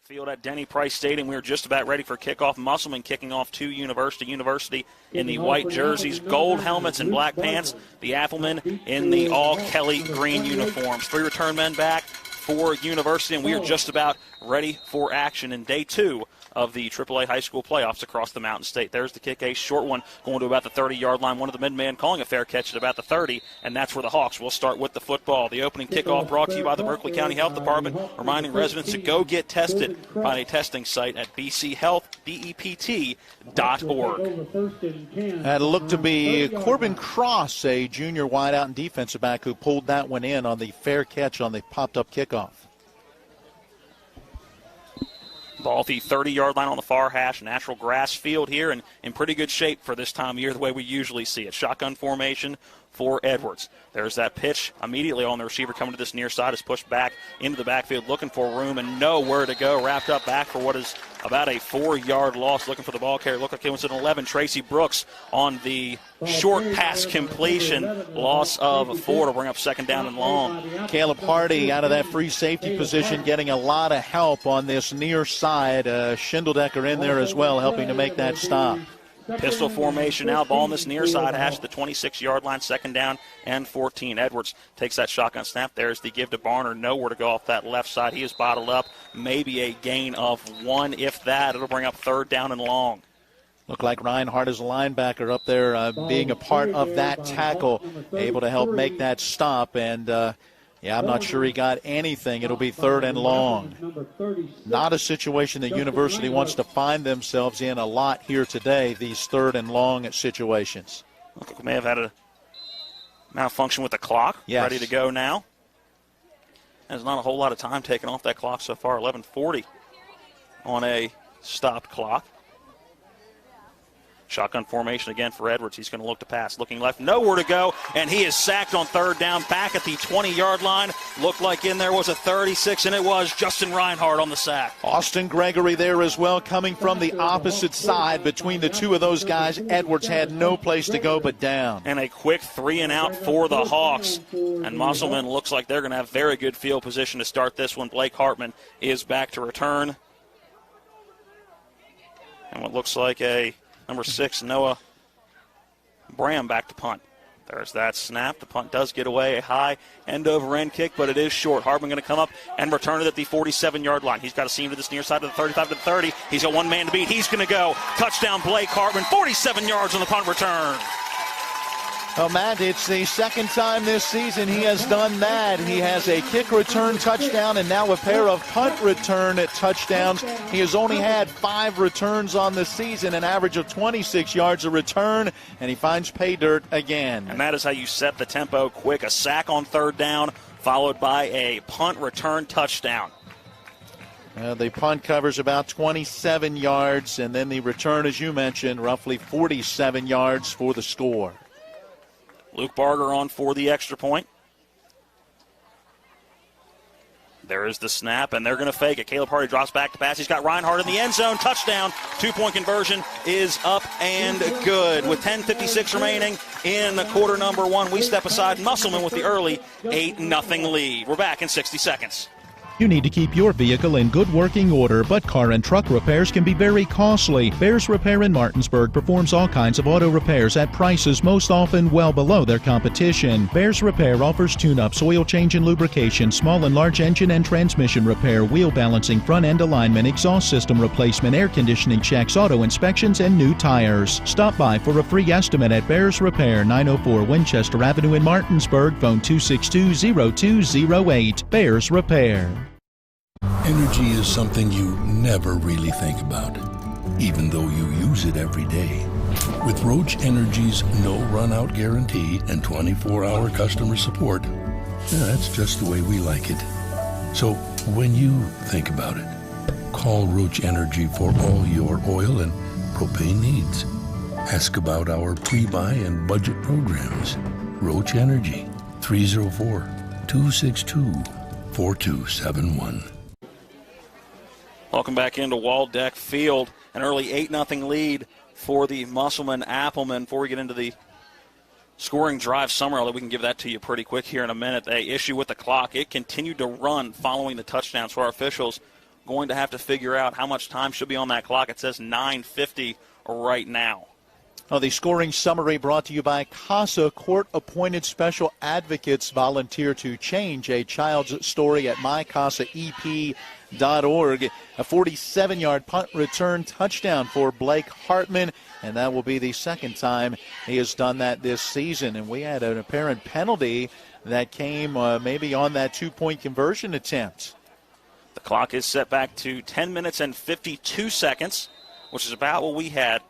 Field at Denny Price Stadium. We're just about ready for kickoff. Musselman kicking off to University. University in the white jerseys, gold helmets, and black pants. The Applemen in the all-Kelly green uniforms. 3 return men back for University, and we are just about ready for action in day 2 of the AAA high school playoffs across the Mountain State. There's the kick, a short one going to about the 30-yard line. One of the mid-men calling a fair catch at about the 30, and that's where the Hawks will start with the football. The opening kickoff brought to you by the Berkeley County Health Department, reminding residents to go get tested. Find a testing site at bchealth.org. That looked to be Corbin Cross, a junior wideout and defensive back, who pulled that one in on the fair catch on the popped-up kickoff. Ball at the 30-yard line on the far hash, natural grass field here, and in pretty good shape for this time of year the way we usually see it. Shotgun formation for Edwards. There's that pitch immediately on the receiver coming to this near side, is pushed back into the backfield, looking for room and nowhere to go. Wrapped up back for what is about a 4-yard loss, looking for the ball carrier. Looked like it was an 11. Tracy Brooks on the short pass completion. Loss of 4 to bring up second down and long. Caleb Hardy out of that free safety position, getting a lot of help on this near side. Schindeldecker in there as well, helping to make that stop. Pistol formation now, ball on this near side hash, the 26-yard line, second down and 14. Edwards takes that shotgun snap. There's the give to Barner. Nowhere to go off that left side. He is bottled up. Maybe a gain of 1, if that. It'll bring up third down and long. Look like Reinhardt is a linebacker up there being a part of that tackle, able to help make that stop. And, yeah, I'm not sure he got anything. It'll be third and long. Not a situation that University wants to find themselves in a lot here today, these third and long situations. Look like we may have had a malfunction with the clock. Yes. Ready to go now. There's not a whole lot of time taken off that clock so far. 11:40 on a stopped clock. Shotgun formation again for Edwards. He's going to look to pass. Looking left, nowhere to go, and he is sacked on third down back at the 20-yard line. Looked like in there was a 36, and it was Justin Reinhardt on the sack. Austin Gregory there as well, coming from the opposite side. Between the two of those guys, Edwards had no place to go but down. And a quick 3-and-out for the Hawks. And Musselman looks like they're going to have very good field position to start this one. Blake Hartman is back to return. And what looks like a number 6, Noah Bram back to punt. There's that snap. The punt does get away. A high end-over-end kick, but it is short. Hardman going to come up and return it at the 47-yard line. He's got to seam to this near side of the 35 to the 30. He's got one man to beat. He's going to go. Touchdown, Blake Hardman. 47 yards on the punt return. Well, Matt, it's the second time this season he has done that. He has a kick return touchdown and now a pair of punt return touchdowns. He has only had 5 returns on the season, an average of 26 yards a return, and he finds pay dirt again. And that is how you set the tempo quick. A sack on third down, followed by a punt return touchdown. The punt covers about 27 yards, and then the return, as you mentioned, roughly 47 yards for the score. Luke Barger on for the extra point. There is the snap, and they're going to fake it. Caleb Hardy drops back to pass. He's got Reinhardt in the end zone. Touchdown. 2-point conversion is up and good. With 10:56 remaining in quarter number 1, we step aside. Musselman with the early 8-0 lead. We're back in 60 seconds. You need to keep your vehicle in good working order, but car and truck repairs can be very costly. Bears Repair in Martinsburg performs all kinds of auto repairs at prices most often well below their competition. Bears Repair offers tune-ups, oil change and lubrication, small and large engine and transmission repair, wheel balancing, front-end alignment, exhaust system replacement, air conditioning checks, auto inspections, and new tires. Stop by for a free estimate at Bears Repair, 904 Winchester Avenue in Martinsburg, phone 262-0208. Bears Repair. Energy is something you never really think about, even though you use it every day. With Roach Energy's no run-out guarantee and 24-hour customer support, that's just the way we like it. So when you think about it, call Roach Energy for all your oil and propane needs. Ask about our pre-buy and budget programs. Roach Energy, 304-262-4271. Welcome back into Waldeck Field. An early 8-0 lead for the Musselman Applemen. Before we get into the scoring drive summary, although we can give that to you pretty quick here in a minute. A issue with the clock. It continued to run following the touchdown, so our officials going to have to figure out how much time should be on that clock. It says 9:50 right now. The scoring summary brought to you by CASA. Court-appointed special advocates volunteer to change a child's story at mycasaep.org. A 47-yard punt return touchdown for Blake Hartman, and that will be the second time he has done that this season. And we had an apparent penalty that came maybe on that 2-point conversion attempt. The clock is set back to 10 minutes and 52 seconds, which is about what we had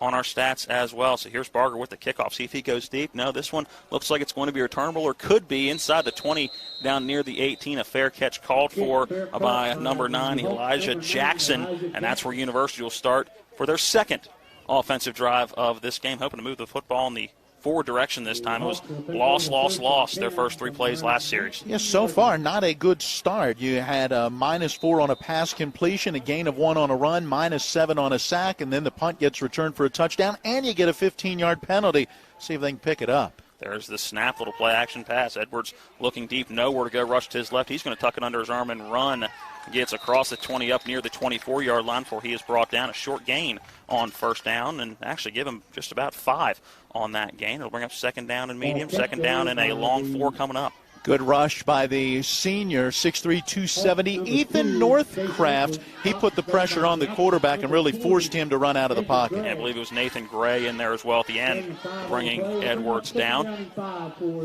on our stats as well. So here's Barger with the kickoff. See if he goes deep. No, this one looks like it's going to be returnable, or could be inside the 20 down near the 18. A fair catch called for by number 9, Elijah Jackson, and that's where University will start for their second offensive drive of this game, hoping to move the football in the forward direction this time. It was loss, their first 3 plays last series. Yes, so far, not a good start. You had a -4 on a pass completion, a gain of 1 on a run, -7 on a sack, and then the punt gets returned for a touchdown, and you get a 15-yard penalty. See if they can pick it up. There's the snap, little play action pass. Edwards looking deep, nowhere to go, rush to his left. He's going to tuck it under his arm and run. Gets across the 20 up near the 24-yard line before he is brought down. A short gain on first down, and actually give him just about 5 on that gain. It'll bring up second down and medium, second down and a long 4 coming up. Good rush by the senior, 6'3", 270, Ethan Northcraft. He put the pressure on the quarterback and really forced him to run out of the pocket. Yeah, I believe it was Nathan Gray in there as well at the end, bringing Edwards down.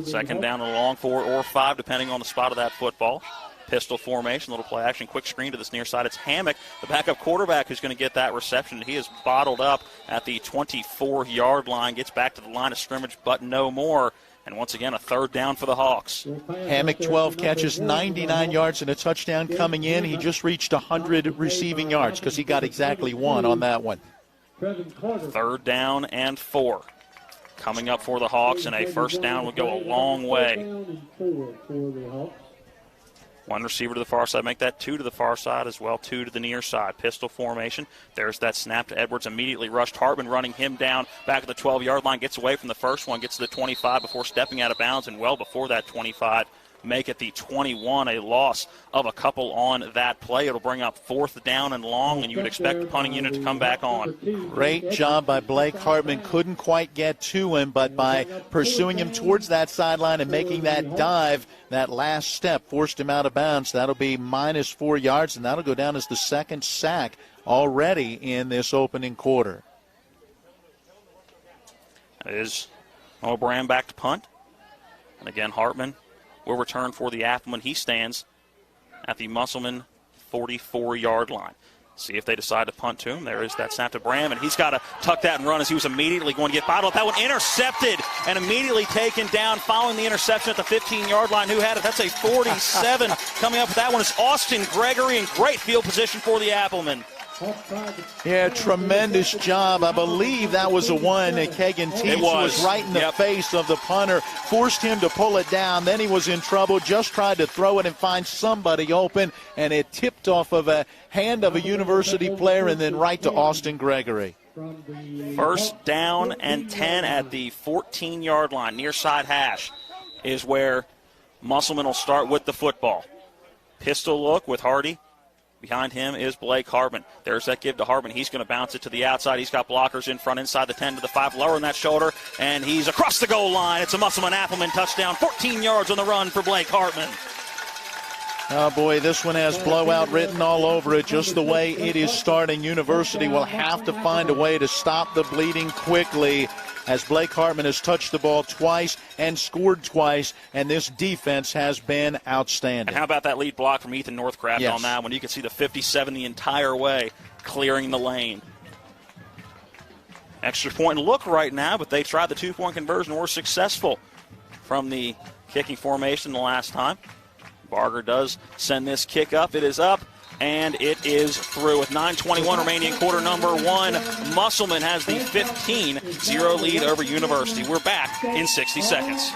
Second down and a long 4 or 5, depending on the spot of that football. Pistol formation, little play action, quick screen to this near side. It's Hammock, the backup quarterback, who's going to get that reception. He is bottled up at the 24-yard line, gets back to the line of scrimmage, but no more. And once again, a third down for the Hawks. Hammock, 12 catches, 99 yards, and a touchdown coming in. He just reached 100 receiving yards because he got exactly 1 on that one. Third down and 4. Coming up for the Hawks, and a first down would go a long way. 1 receiver to the far side, make that 2 to the far side as well, 2 to the near side. Pistol formation. There's that snap to Edwards, immediately rushed. Hartman running him down back at the 12-yard line, gets away from the first one, gets to the 25 before stepping out of bounds, and well before that 25 make it the 21, a loss of a couple on that play. It'll bring up 4th down and long, and you would expect the punting unit to come back on. Great job by Blake Hartman. Couldn't quite get to him, but by pursuing him towards that sideline and making that dive, that last step forced him out of bounds. That'll be -4 yards, and that'll go down as the second sack already in this opening quarter. It is O'Brien back to punt. And again, Hartman will return for the Applemen. He stands at the Musselman 44-yard line. See if they decide to punt to him. There is that snap to Bram, and he's got to tuck that and run as he was immediately going to get bottled. That one intercepted and immediately taken down following the interception at the 15-yard line. Who had it? That's a 47. Coming up with that one is Austin Gregory, in great field position for the Applemen. Yeah, tremendous job. I believe that was a one. Kagan Teets was right in the face of the punter, forced him to pull it down. Then he was in trouble, just tried to throw it and find somebody open, and it tipped off of a hand of a University player and then right to Austin Gregory. 1st down and 10 at the 14-yard line. Near side hash is where Musselman will start with the football. Pistol look with Hardy. Behind him is Blake Hartman. There's that give to Hartman. He's going to bounce it to the outside. He's got blockers in front, inside the 10 to the 5, lowering that shoulder, and he's across the goal line. It's a Musselman Applemen touchdown. 14 yards on the run for Blake Hartman. Oh, boy, this one has blowout written all over it, just the way it is starting. University will have to find a way to stop the bleeding quickly, as Blake Hartman has touched the ball twice and scored twice, and this defense has been outstanding. And how about that lead block from Ethan Northcraft on that one? You can see the 57 the entire way clearing the lane. Extra point look right now, but they tried the 2-point conversion, were successful from the kicking formation the last time. Barger does send this kick up. It is up, and it is through with 9:21 remaining in quarter number 1. Musselman has the 15-0 lead over University. We're back in 60 seconds.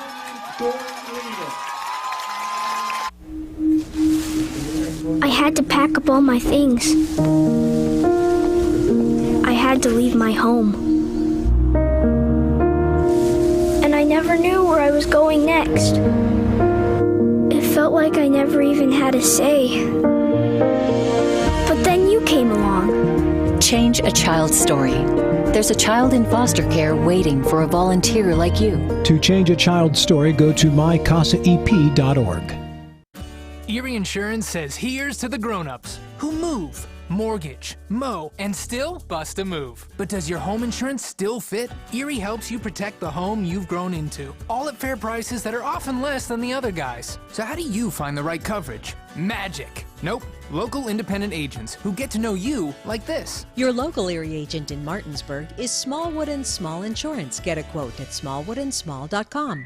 I had to pack up all my things. I had to leave my home. And I never knew where I was going next. It felt like I never even had a say. But then you came along. Change a child's story. There's a child in foster care waiting for a volunteer like you. To change a child's story, go to mycasaep.org. Erie Insurance says here's to the grown-ups who move, mortgage, mow, and still bust a move. But does your home insurance still fit? Erie helps you protect the home you've grown into, all at fair prices that are often less than the other guys. So how do you find the right coverage? Magic. Nope. Local independent agents who get to know you like this. Your local Erie agent in Martinsburg is Smallwood & Small Insurance. Get a quote at smallwoodandsmall.com.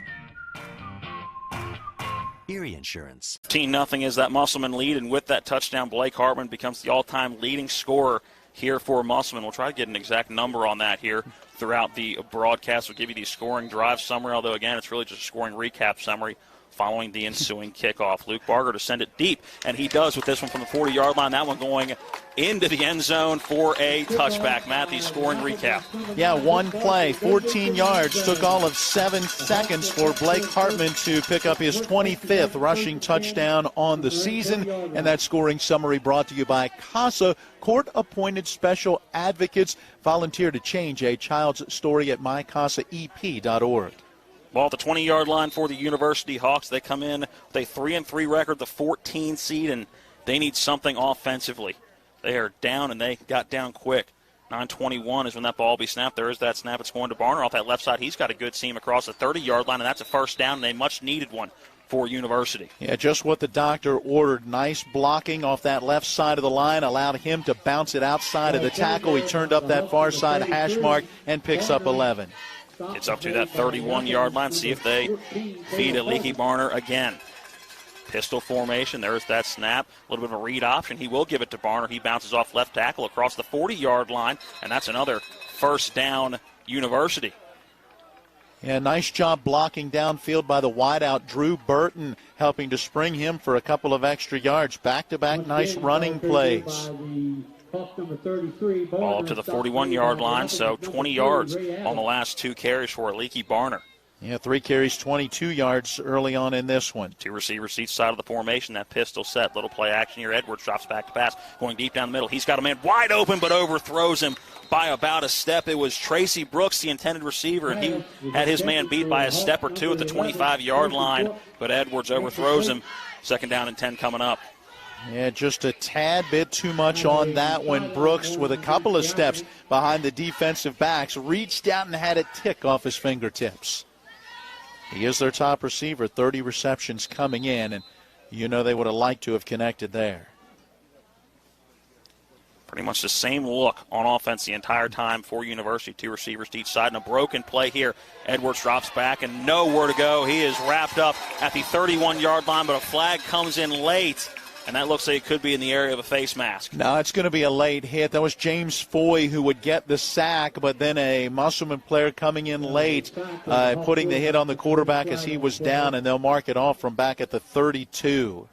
Erie Insurance. 15-0 is that Musselman lead, and with that touchdown, Blake Hartman becomes the all-time leading scorer here for Musselman. We'll try to get an exact number on that here throughout the broadcast. We'll give you the scoring drive summary, although, again, it's really just a scoring recap summary following the ensuing kickoff. Luke Barger to send it deep, and he does with this one from the 40-yard line. That one going into the end zone for a touchback. Matt, the scoring recap. Yeah, one play, 14 yards. Took all of 7 seconds for Blake Hartman to pick up his 25th rushing touchdown on the season. And that scoring summary brought to you by CASA, court-appointed special advocates. Volunteer to change a child's story at mycasaep.org. Well, at the 20-yard line for the University Hawks, they come in with a 3-3 record, the 14 seed, and they need something offensively. They are down, and they got down quick. 9:21 is when that ball will be snapped. There is that snap. It's going to Barner off that left side. He's got a good seam across the 30-yard line, and that's a first down, and a much-needed one for University. Yeah, just what the doctor ordered. Nice blocking off that left side of the line, allowed him to bounce it outside of the tackle. He turned up that far side hash mark and picks up 11. Gets up to that 31-yard line. See if they feed a Leaky Barner again. Pistol formation. There's that snap. A little bit of a read option. He will give it to Barner. He bounces off left tackle across the 40-yard line, and that's another first down University. Yeah, nice job blocking downfield by the wideout, Drew Burton, helping to spring him for a couple of extra yards. Back-to-back nice running plays. Ball up to the 41-yard line, so 20 yards on the last 2 carries for Leaky Barner. Yeah, 3 carries, 22 yards early on in this one. 2 receivers each side of the formation, that pistol set. Little play action here. Edwards drops back to pass, going deep down the middle. He's got a man wide open, but overthrows him by about a step. It was Tracy Brooks, the intended receiver, and he had his man beat by a step or two at the 25-yard line, but Edwards overthrows him. 2nd down and 10 coming up. Yeah, just a tad bit too much on that one. Brooks, with a couple of steps behind the defensive backs, reached out and had it tick off his fingertips. He is their top receiver, 30 receptions coming in, and you know they would have liked to have connected there. Pretty much the same look on offense the entire time for University. 2 receivers to each side, and a broken play here. Edwards drops back and nowhere to go. He is wrapped up at the 31-yard line, but a flag comes in late, and that looks like it could be in the area of a face mask. No, it's going to be a late hit. That was James Foy who would get the sack, but then a Musselman player coming in late, putting the hit on the quarterback as he was down, and they'll mark it off from back at the 32.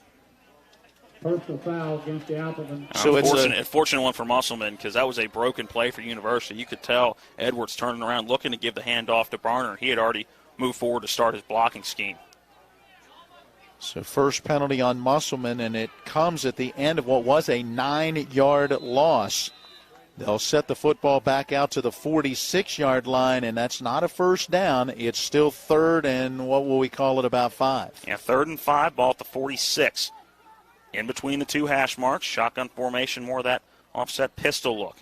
Personal foul against the Applemen. So it's a fortunate one for Musselman, because that was a broken play for University. You could tell Edwards turning around looking to give the handoff to Barner. He had already moved forward to start his blocking scheme. So first penalty on Musselman, and it comes at the end of what was a 9-yard loss. They'll set the football back out to the 46-yard line, and that's not a first down. It's still 3rd and what will we call it, about 5. Yeah, 3rd and 5, ball at the 46. In between the 2 hash marks, shotgun formation, more of that offset pistol look.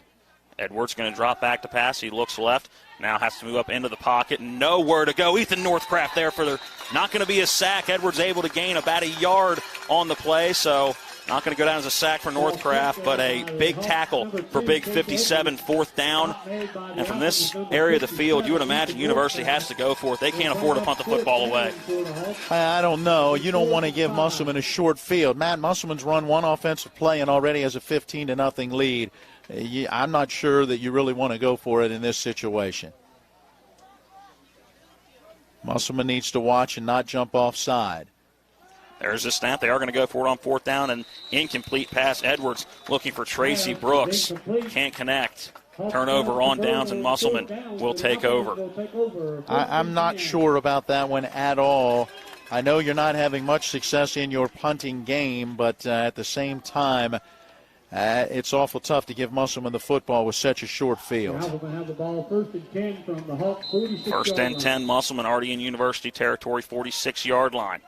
Edwards going to drop back to pass. He looks left. Now has to move up into the pocket. Nowhere to go. Ethan Northcraft there for the not going to be a sack. Edwards able to gain about a yard on the play, so not going to go down as a sack for Northcraft, but a big tackle for Big 57, 4th down. And from this area of the field, you would imagine University has to go for it. They can't afford to punt the football away. I don't know. You don't want to give Musselman a short field. Matt Musselman's run one offensive play and already has a 15-0 lead. I'm not sure that you really want to go for it in this situation. Musselman needs to watch and not jump offside. There's the snap. They are going to go for it on 4th down. And incomplete pass. Edwards looking for Tracy Brooks. Can't connect. Turnover on downs, and Musselman will take over. I'm not sure about that one at all. I know you're not having much success in your punting game, but at the same time, it's awful tough to give Musselman the football with such a short field. 1st and 10, Musselman already in University territory, 46-yard line.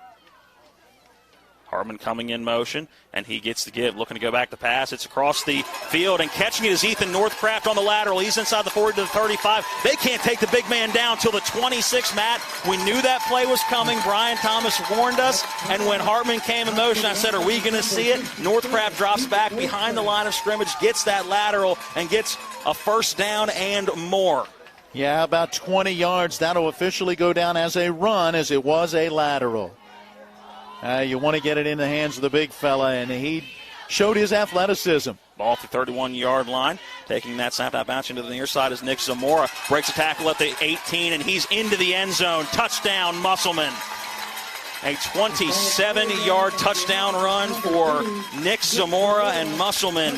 Hartman coming in motion, and he gets the give, looking to go back to pass. It's across the field, and catching it is Ethan Northcraft on the lateral. He's inside the 40 to the 35. They can't take the big man down till the 26, Matt. We knew that play was coming. Brian Thomas warned us, and when Hartman came in motion, I said, are we going to see it? Northcraft drops back behind the line of scrimmage, gets that lateral, and gets a 1st down and more. Yeah, about 20 yards. That'll officially go down as a run, as it was a lateral. You want to get it in the hands of the big fella, and he showed his athleticism. Ball at the 31-yard line. Taking that snap, that bounce into the near side is Nick Zamora. Breaks a tackle at the 18, and he's into the end zone. Touchdown, Musselman. A 27-yard touchdown run for Nick Zamora, and Musselman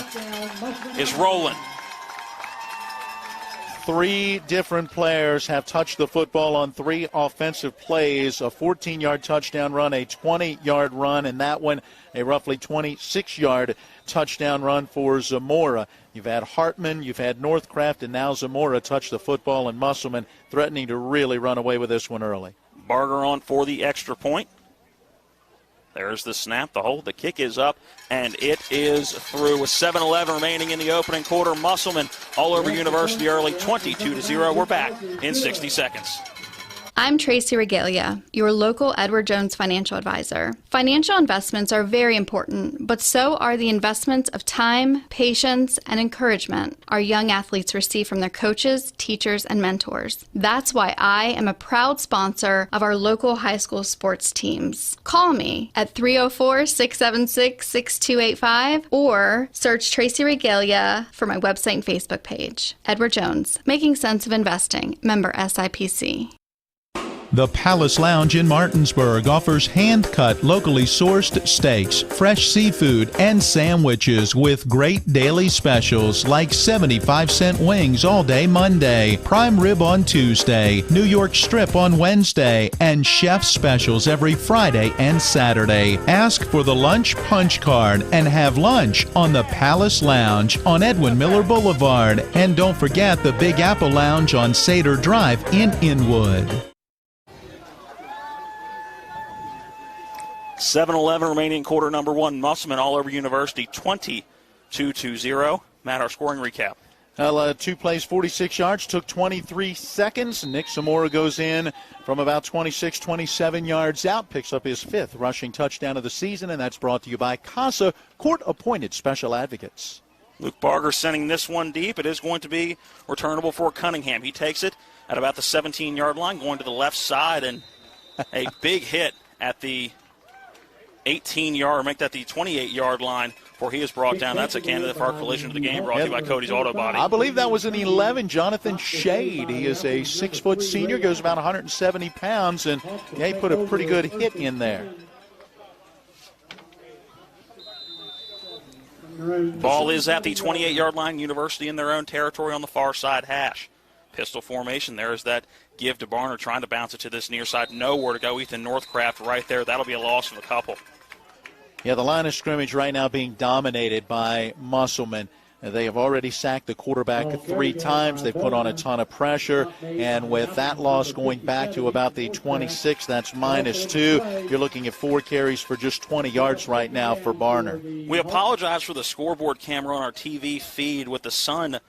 is rolling. 3 different players have touched the football on 3 offensive plays, a 14-yard touchdown run, a 20-yard run, and that one a roughly 26-yard touchdown run for Zamora. You've had Hartman, you've had Northcraft, and now Zamora touched the football, and Musselman threatening to really run away with this one early. Barger on for the extra point. There's the snap, the hold, the kick is up, and it is through with 7:11 remaining in the opening quarter. Musselman all over University early, 22-0. We're back in 60 seconds. I'm Tracy Regalia, your local Edward Jones financial advisor. Financial investments are very important, but so are the investments of time, patience, and encouragement our young athletes receive from their coaches, teachers, and mentors. That's why I am a proud sponsor of our local high school sports teams. Call me at 304-676-6285 or search Tracy Regalia for my website and Facebook page. Edward Jones, Making Sense of Investing, member SIPC. The Palace Lounge in Martinsburg offers hand-cut, locally sourced steaks, fresh seafood, and sandwiches with great daily specials like 75-cent wings all day Monday, prime rib on Tuesday, New York strip on Wednesday, and chef specials every Friday and Saturday. Ask for the lunch punch card and have lunch on the Palace Lounge on Edwin Miller Boulevard. And don't forget the Big Apple Lounge on Sater Drive in Inwood. 7:11 remaining quarter number one. Musselman all over University 22-0. Matt, our scoring recap. Well, 2 plays, 46 yards, took 23 seconds. Nick Zamora goes in from about 26, 27 yards out, picks up his 5th rushing touchdown of the season, and that's brought to you by CASA, court-appointed special advocates. Luke Barger sending this one deep. It is going to be returnable for Cunningham. He takes it at about the 17-yard line, going to the left side, and a big hit at the 18-yard, make that the 28-yard line before he is brought down. That's a candidate for our collision of the game, brought to you by Cody's Auto Body. I believe that was an 11, Jonathan Shade. He is a 6-foot senior, goes about 170 pounds, and yeah, he put a pretty good hit in there. Ball is at the 28-yard line. University in their own territory on the far side hash. Pistol formation. There is that give to Barner, trying to bounce it to this near side. Nowhere to go. Ethan Northcraft right there. That'll be a loss of a couple. Yeah, the line of scrimmage right now being dominated by Musselman. They have already sacked the quarterback 3 times. They've put on a ton of pressure. And with that loss going back to about the 26, that's -2. You're looking at 4 carries for just 20 yards right now for Barner. We apologize for the scoreboard camera on our TV feed with the sun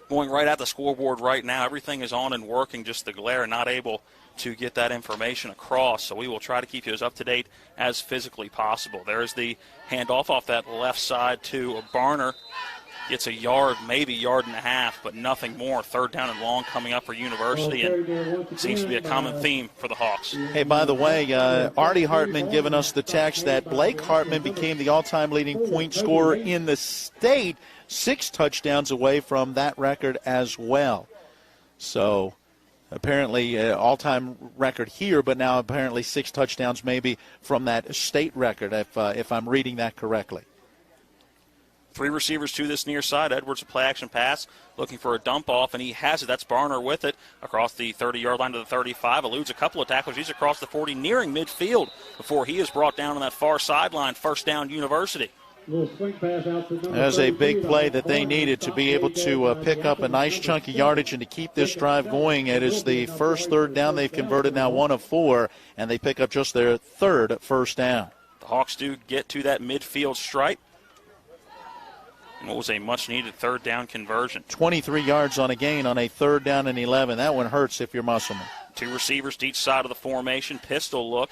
going right at the scoreboard right now. Everything is on and working, just the glare, not able to get that information across. So we will try to keep you as up to date as physically possible. There's the handoff off that left side to Barner. Gets a yard, maybe yard and a half, but nothing more. 3rd down and long coming up for University, and it seems to be a common theme for the Hawks. Hey, by the way, Artie Hartman giving us the text that Blake Hartman became the all-time leading point scorer in the state, 6 touchdowns away from that record as well. So apparently all-time record here, but now apparently 6 touchdowns maybe from that state record, if I'm reading that correctly. 3 receivers to this near side. Edwards, a play-action pass, looking for a dump-off, and he has it. That's Barner with it across the 30-yard line to the 35. Eludes a couple of tackles. He's across the 40, nearing midfield before he is brought down on that far sideline. 1st down, University. That's a big play that they needed to be able to pick up a nice chunk of yardage and to keep this drive going. It is the first 3rd down they've converted now 1 of 4, and they pick up just their 3rd first down. The Hawks do get to that midfield stripe. And what was a much-needed 3rd down conversion. 23 yards on a gain on a 3rd down and 11. That one hurts if you're Musselman. 2 receivers to each side of the formation. Pistol look.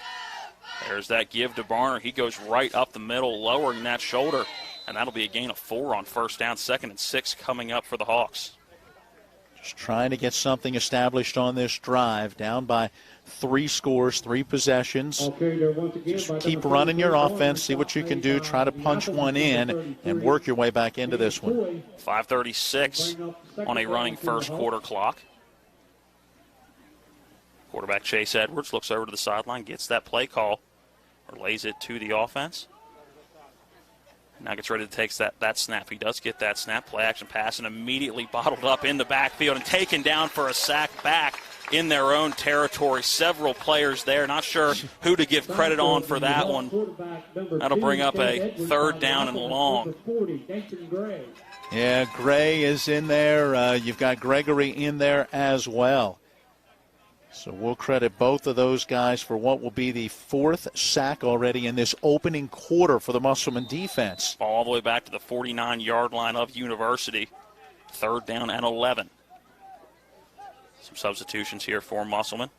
There's that give to Barner. He goes right up the middle, lowering that shoulder. And that'll be a gain of 4 on 1st down. 2nd and 6 coming up for the Hawks. Just trying to get something established on this drive. Down by 3 scores, 3 possessions. Just keep running your offense, see what you can do, try to punch one in, and work your way back into this one. 5:36 on a running first quarter clock. Quarterback Chase Edwards looks over to the sideline, gets that play call, relays it to the offense. Now gets ready to take that snap. He does get that snap, play action pass, and immediately bottled up in the backfield and taken down for a sack back in their own territory. Several players there. Not sure who to give credit on for that one. That'll bring up a 3rd down and long. Yeah, Gray is in there. You've got Gregory in there as well. So we'll credit both of those guys for what will be the 4th sack already in this opening quarter for the Musselman defense. All the way back to the 49-yard line of University. 3rd down and 11. Some substitutions here for Musselman.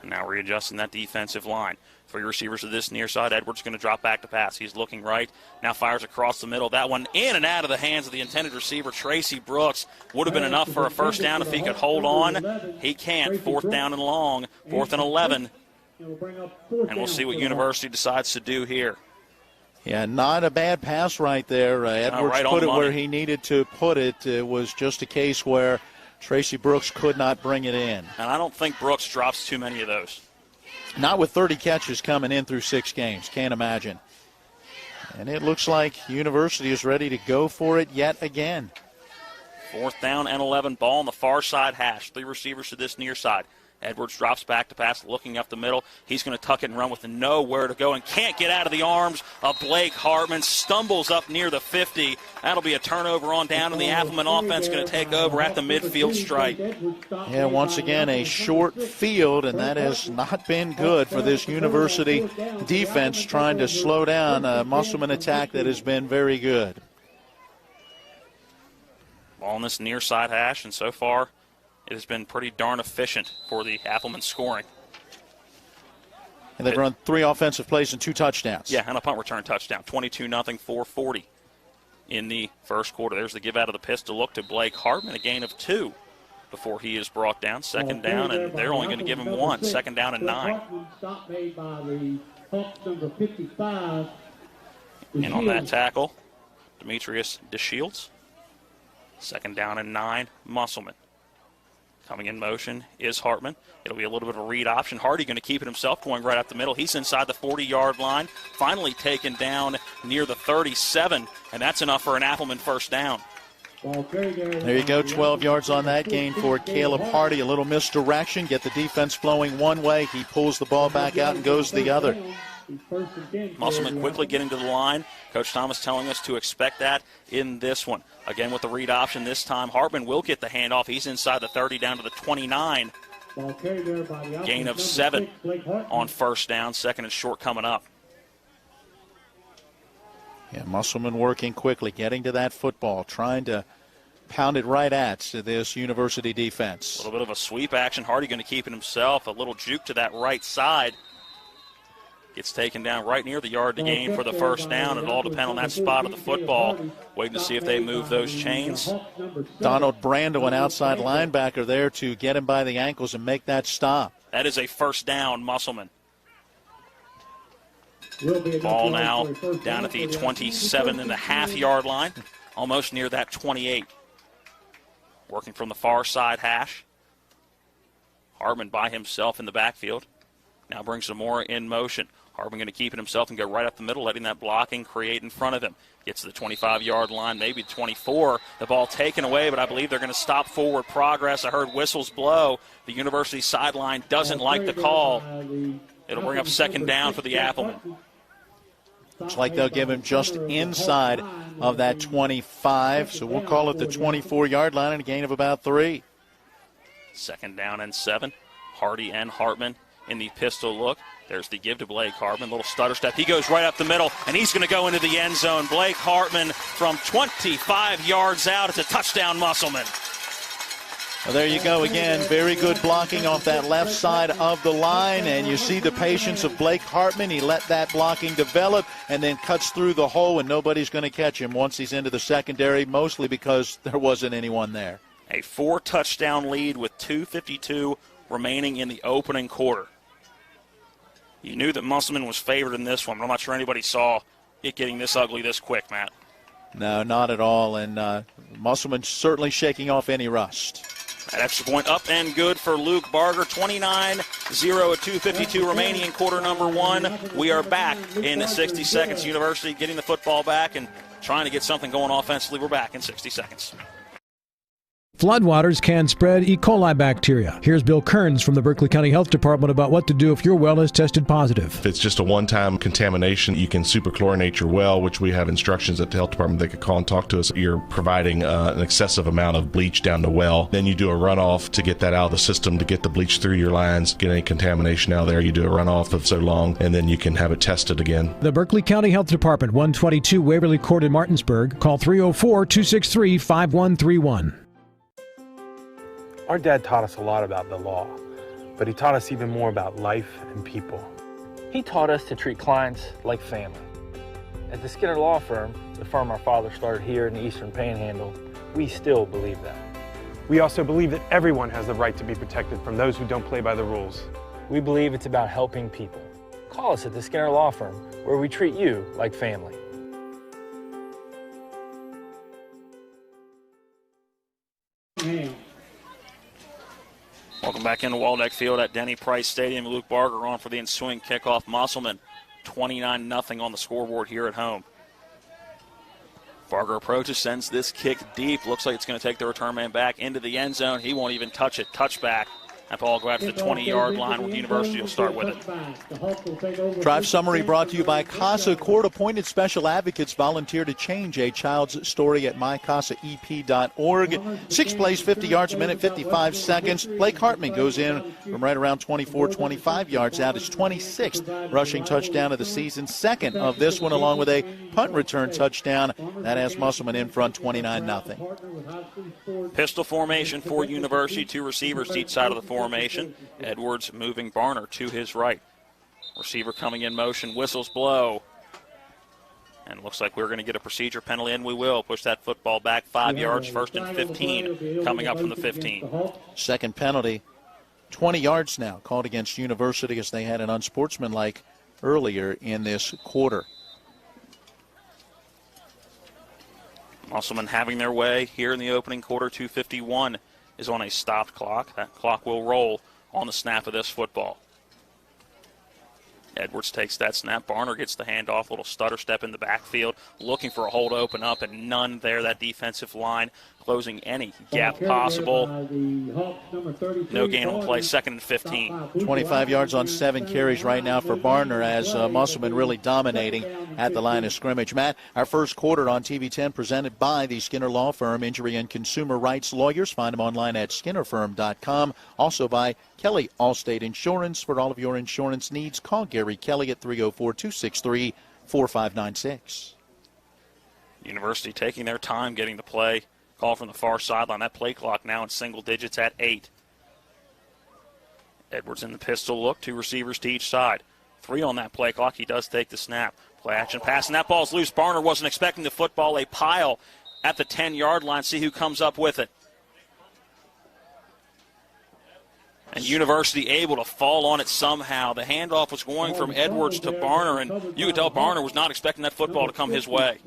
And now readjusting that defensive line. 3 receivers to this near side. Edwards going to drop back to pass. He's looking right. Now fires across the middle. That one in and out of the hands of the intended receiver, Tracy Brooks. Would have been enough for a 1st down if he could hold on. He can't. 4th down and long. 4th and 11. And we'll see what University decides to do here. Yeah, not a bad pass right there. Edwards put it where he needed to put it. It was just a case where Tracy Brooks could not bring it in. And I don't think Brooks drops too many of those. Not with 30 catches coming in through 6 games. Can't imagine. And it looks like University is ready to go for it yet again. 4th down and 11, ball on the far side hash. 3 receivers to this near side. Edwards drops back to pass, looking up the middle. He's going to tuck it and run with nowhere to go and can't get out of the arms of Blake Hartman. Stumbles up near the 50. That'll be a turnover on down, and the Applemen offense going to take over at the midfield stripe. Yeah, once again, a short field, and that has not been good for this University defense, trying to slow down a Musselman attack that has been very good. Ball on this near side hash, and so far it has been pretty darn efficient for the Applemen scoring. And they've run 3 offensive plays and 2 touchdowns. Yeah, and a punt return touchdown. 22-0, 4:40 in the first quarter. There's the give out of the pistol look to Blake Hartman, a gain of 2 before he is brought down. 2nd down, and they're only going to give him 1. 2nd down and 9. Stop made by the Hawks number 55. And on that tackle, Demetrius DeShields. 2nd down and 9, Musselman. Coming in motion is Hartman. It'll be a little bit of a read option. Hardy going to keep it himself, going right up the middle. He's inside the 40-yard line. Finally taken down near the 37, and that's enough for an Appleman 1st down. There you go, 12 yards on that gain for Caleb Hardy. A little misdirection, get the defense flowing one way. He pulls the ball back out and goes the other. Musselman quickly getting to the line. Coach Thomas telling us to expect that in this one. Again with the read option this time. Hartman will get the handoff. He's inside the 30 down to the 29. Gain of 7 on 1st down. 2nd and short coming up. Yeah, Musselman working quickly, getting to that football, trying to pound it right at this University defense. A little bit of a sweep action. Hardy going to keep it himself. A little juke to that right side. Gets taken down right near the yard to gain for the 1st down. It'll all depend on that spot of the football. Waiting to see if they move those chains. Donald Brando, an outside linebacker there to get him by the ankles and make that stop. That is a 1st down, Musselman. Ball now down at the 27.5-yard line, almost near that 28. Working from the far side hash. Hartman by himself in the backfield. Now brings some more in motion. Hartman going to keep it himself and go right up the middle, letting that blocking create in front of him. Gets to the 25-yard line, maybe 24. The ball taken away, but I believe they're going to stop forward progress. I heard whistles blow. The University sideline doesn't like the call. It'll bring up 2nd down for the Applemen. Looks like they'll give him just inside of that 25, so we'll call it the 24-yard line and a gain of about 3. 2nd down and 7. Hardy and Hartman in the pistol look. There's the give to Blake Hartman. Little stutter step. He goes right up the middle, and he's going to go into the end zone. Blake Hartman from 25 yards out. It's a touchdown, Musselman. Well, there you go again. Very good blocking off that left side of the line, and you see the patience of Blake Hartman. He let that blocking develop and then cuts through the hole, and nobody's going to catch him once he's into the secondary, mostly because there wasn't anyone there. A 4-touchdown lead with 2:52 remaining in the opening quarter. You knew that Musselman was favored in this one, but I'm not sure anybody saw it getting this ugly this quick, Matt. No, not at all, and Musselman certainly shaking off any rust. That extra point up and good for Luke Barger. 29-0 at 2:52 remaining in quarter number 1. We are back in 60 seconds. University getting the football back and trying to get something going offensively. We're back in 60 seconds. Floodwaters can spread E. coli bacteria. Here's Bill Kearns from the Berkeley County Health Department about what to do if your well is tested positive. If it's just a one-time contamination, you can superchlorinate your well, which we have instructions at the health department. They could call and talk to us. You're providing an excessive amount of bleach down the well. Then you do a runoff to get that out of the system, to get the bleach through your lines, get any contamination out of there. You do a runoff of so long, and then you can have it tested again. The Berkeley County Health Department, 122 Waverly Court in Martinsburg. Call 304-263-5131. Our dad taught us a lot about the law, but he taught us even more about life and people. He taught us to treat clients like family. At the Skinner Law Firm, the firm our father started here in the Eastern Panhandle, we still believe that. We also believe that everyone has the right to be protected from those who don't play by the rules. We believe it's about helping people. Call us at the Skinner Law Firm, where we treat you like family. Welcome back into Waldeck Field at Denny Price Stadium. Luke Barger on for the ensuing kickoff. Musselman 29-0 on the scoreboard here at home. Barger approaches, sends this kick deep. Looks like it's going to take the return man back into the end zone. He won't even touch it. Touchback. That ball go out to the 20-yard line where University will start with it. Drive summary brought to you by CASA. Court-appointed special advocates volunteer to change a child's story at mycasaep.org. Sixth place, 50 yards a minute, 55 seconds. Blake Hartman goes in from right around 24, 25 yards out. His 26th rushing touchdown of the season. Second of this one, along with a punt return touchdown. That has Musselman in front, 29-0. Pistol formation for University. Two receivers to each side of the formation. Edwards moving Barner to his right. Receiver coming in motion, whistles blow. And looks like we're going to get a procedure penalty, and we will. Push that football back 5 yards, 1st and 15, coming up from the 15. Second penalty, 20 yards now, called against University as they had an unsportsmanlike earlier in this quarter. Musselman having their way here in the opening quarter. 2:51 is on a stopped clock. That clock will roll on the snap of this football. Edwards takes that snap. Barner gets the handoff. Little stutter step in the backfield, looking for a hole to open up, and none there. That defensive line closing any gap possible. No gain on play. 2nd and 15. 25 yards on 7 carries right now for Barner as Musselman really dominating at the line of scrimmage. Matt, our first quarter on TV 10 presented by the Skinner Law Firm, injury and consumer rights lawyers. Find them online at skinnerfirm.com. Also by Kelly Allstate Insurance. For all of your insurance needs, call Gary Kelly at 304-263-4596. University taking their time getting the play. Call from the far sideline. That play clock now in single digits at 8. Edwards in the pistol look. 2 receivers to each side. 3 on that play clock. He does take the snap. Play action pass, and that ball's loose. Barner wasn't expecting the football. A pile at the 10-yard line. See who comes up with it. And University able to fall on it somehow. The handoff was going from Edwards to Barner, and you could tell Barner was not expecting that football to come his way.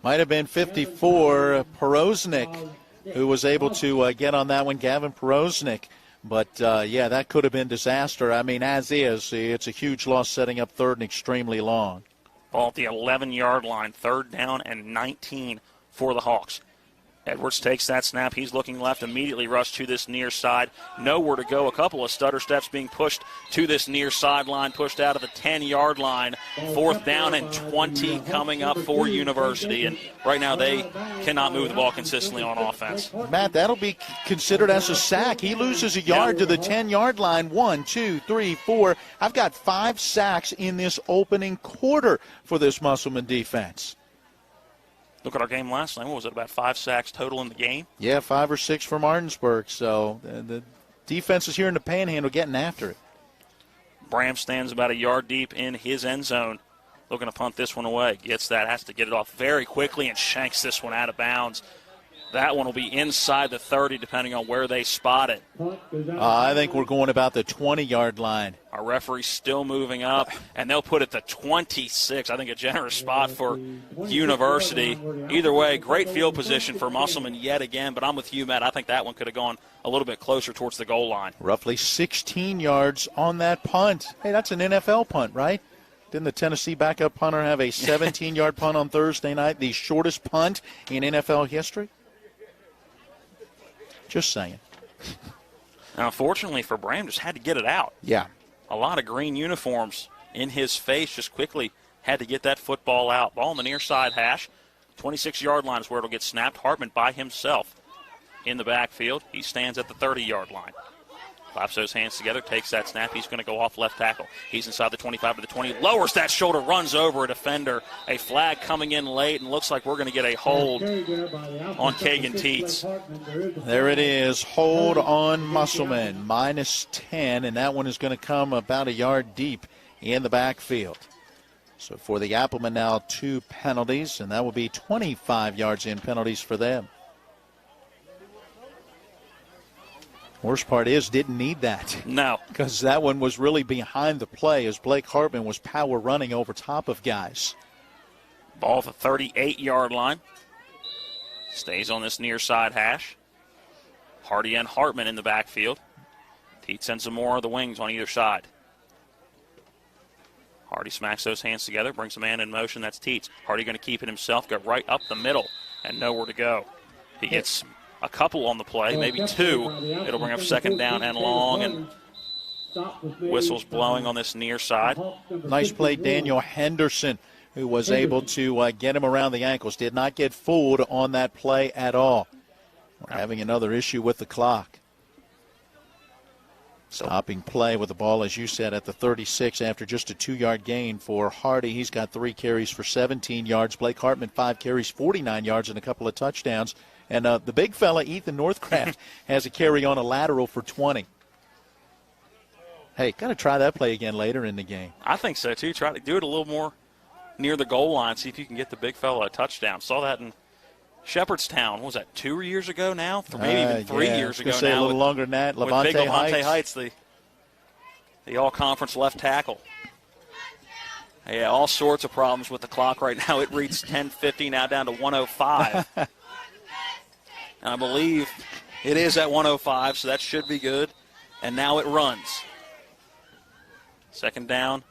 Might have been 54, Porosnik, who was able to get on that one, Gavin Porosnik. But, yeah, that could have been disaster. I mean, as is, it's a huge loss setting up 3rd and extremely long. Ball at the 11-yard line, 3rd down and 19 for the Hawks. Edwards takes that snap. He's looking left, immediately rushed to this near side. Nowhere to go. A couple of stutter steps being pushed to this near sideline, pushed out of the 10-yard line. 4th down and 20 coming up for University. And right now they cannot move the ball consistently on offense. Matt, that'll be considered as a sack. He loses a yard to the 10-yard line. 1, 2, 3, 4. I've got 5 sacks in this opening quarter for this Musselman defense. Look at our game last night. What was it, about 5 sacks total in the game? Yeah, 5 or 6 for Martinsburg. So the defense is here in the Panhandle getting after it. Bram stands about a yard deep in his end zone. Looking to punt this one away. Gets that, has to get it off very quickly and shanks this one out of bounds. That one will be inside the 30 depending on where they spot it. I think we're going about the 20-yard line. Our referee's still moving up, and they'll put it to 26. I think a generous spot for University. Either way, great field position for Musselman yet again, but I'm with you, Matt. I think that one could have gone a little bit closer towards the goal line. Roughly 16 yards on that punt. Hey, that's an NFL punt, right? Didn't the Tennessee backup punter have a 17-yard punt on Thursday night, the shortest punt in NFL history? Just saying. Now, fortunately for Bram, just had to get it out. Yeah. A lot of green uniforms in his face, just quickly had to get that football out. Ball on the near side hash. 26-yard line is where it'll get snapped. Hartman by himself in the backfield. He stands at the 30-yard line. Claps those hands together, takes that snap. He's going to go off left tackle. He's inside the 25 to the 20. Lowers that shoulder, runs over a defender. A flag coming in late, and looks like we're going to get a hold on Kagan Teets. There it is. Hold on Musselman. -10, and that one is going to come about a yard deep in the backfield. So for the Applemen now, 2 penalties, and that will be 25 yards in penalties for them. Worst part is, didn't need that. No. Because that one was really behind the play as Blake Hartman was power running over top of guys. Ball at the 38-yard line. Stays on this near side hash. Hardy and Hartman in the backfield. Teets sends some more of the wings on either side. Hardy smacks those hands together, brings a man in motion. That's Teets. Hardy going to keep it himself, go right up the middle, and nowhere to go. He gets a couple on the play, maybe two. It'll bring up second down and long, and whistles blowing on this near side. Nice play, Daniel Henderson, who was able to get him around the ankles. Did not get fooled on that play at all. We're having another issue with the clock. Stopping play with the ball, as you said, at the 36 after just a 2-yard gain for Hardy. He's got 3 carries for 17 yards. Blake Hartman, 5 carries, 49 yards, and a couple of touchdowns. And the big fella, Ethan Northcraft, has a carry on a lateral for 20. Hey, got to try that play again later in the game. I think so, too. Try to do it a little more near the goal line, see if you can get the big fella a touchdown. Saw that in Shepherdstown. What was that, 2 years ago now? Maybe even 3 years ago now. A little longer than that. With big Levante Heights, the all-conference left tackle. Yeah, all sorts of problems with the clock right now. It reads 10:50, now down to 1:05. And I believe it is at 1:05, so that should be good. And now it runs. Second down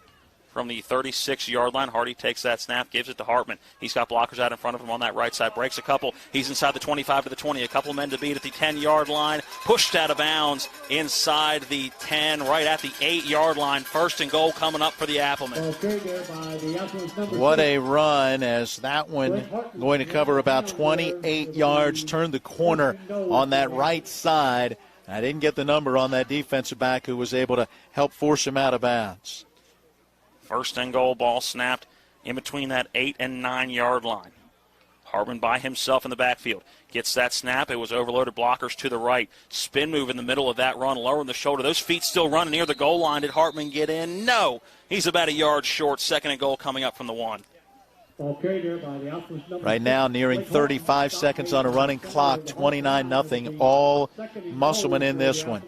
from the 36-yard line. Hardy takes that snap, gives it to Hartman. He's got blockers out in front of him on that right side. Breaks a couple. He's inside the 25 to the 20. A couple men to beat at the 10-yard line. Pushed out of bounds inside the 10, right at the 8-yard line. First and goal coming up for the Applemen. What a run, as that one going to cover about 28 yards. Turned the corner on that right side. I didn't get the number on that defensive back who was able to help force him out of bounds. First and goal, ball snapped in between that 8 and 9-yard line. Hartman by himself in the backfield. Gets that snap. It was overloaded blockers to the right. Spin move in the middle of that run, lowering the shoulder. Those feet still running near the goal line. Did Hartman get in? No. He's about a yard short. Second and goal coming up from the 1. Right now, nearing 35 seconds on a running clock, 29-0. All Musselman in this one.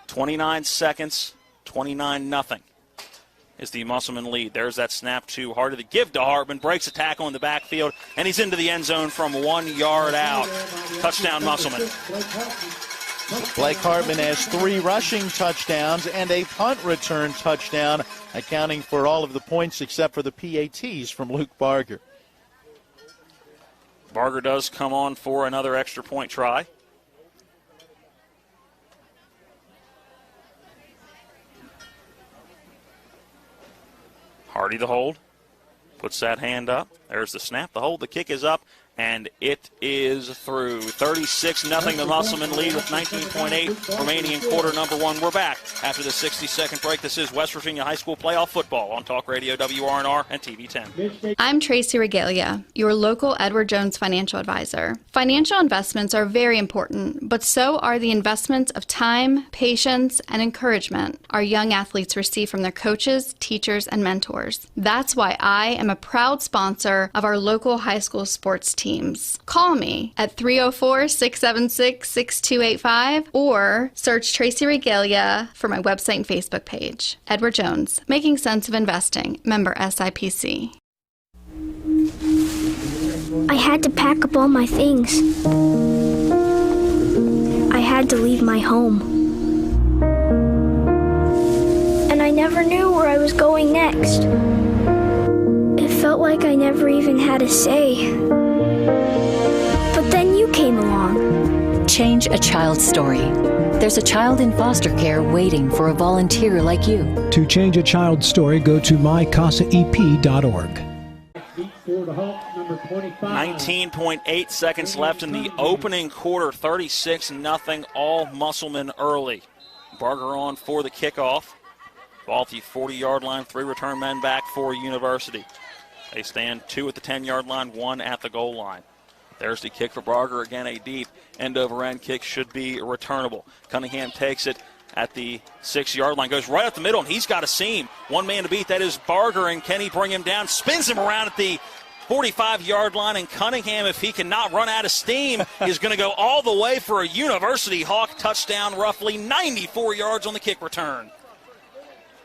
29 seconds, 29-0. Is the Musselman lead. There's that snap to Hardy to give to Hartman. Breaks a tackle in the backfield, and he's into the end zone from 1 yard out. Touchdown, Musselman. Blake Hartman has 3 rushing touchdowns and a punt return touchdown, accounting for all of the points except for the PATs from Luke Barger. Barger does come on for another extra point try. Hardy the hold, puts that hand up. There's the snap, the hold, the kick is up, and it is through. 36-0, the Musselman lead with 19.8 remaining in quarter number 1. We're back after the 60-second break. This is West Virginia High School Playoff Football on Talk Radio WRNR and TV 10. I'm Tracy Regalia, your local Edward Jones financial advisor. Financial investments are very important, but so are the investments of time, patience, and encouragement our young athletes receive from their coaches, teachers, and mentors. That's why I am a proud sponsor of our local high school sports teams. Call me at 304-676-6285 or search Tracy Regalia for my website and Facebook page. Edward Jones, Making Sense of Investing, member SIPC. I had to pack up all my things. I had to leave my home. And I never knew where I was going next. It felt like I never even had a say. But then you came along. Change a child's story. There's a child in foster care waiting for a volunteer like you. To change a child's story, go to mycasaep.org. 19.8 seconds left in the opening quarter. 36-0, all Musselman early. Barger on for the kickoff. Ball at the 40-yard line. 3 return men back for University. They stand 2 at the 10-yard line, 1 at the goal line. There's the kick for Barger. Again, a deep end-over-end kick should be returnable. Cunningham takes it at the 6-yard line, goes right up the middle, and he's got a seam. One man to beat, that is Barger, and can he bring him down? Spins him around at the 45-yard line, and Cunningham, if he cannot run out of steam, is going to go all the way for a University Hawk touchdown, roughly 94 yards on the kick return.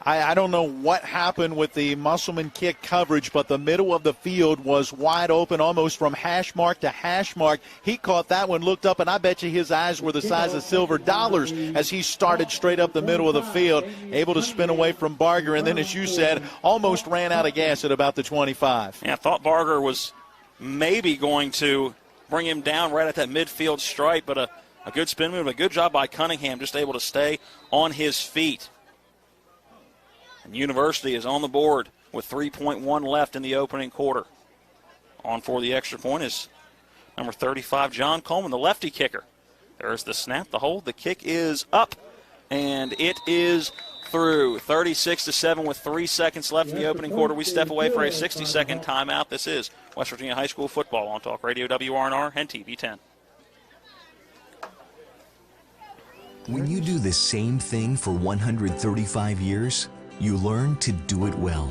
I don't know what happened with the Musselman kick coverage, but the middle of the field was wide open, almost from hash mark to hash mark. He caught that one, looked up, and I bet you his eyes were the size of silver dollars as he started straight up the middle of the field, able to spin away from Barger, and then, as you said, almost ran out of gas at about the 25. Yeah, I thought Barger was maybe going to bring him down right at that midfield stripe, but a good spin move, a good job by Cunningham, just able to stay on his feet. And University is on the board with 3.1 left in the opening quarter. On for the extra point is number 35, John Coleman, the lefty kicker. There's the snap, the hold, the kick is up, and it is through. 36-7 with 3 seconds left in the opening quarter. We step away for a 60-second timeout. This is West Virginia High School football on Talk Radio WRNR and TV 10. When you do the same thing for 135 years, you learn to do it well.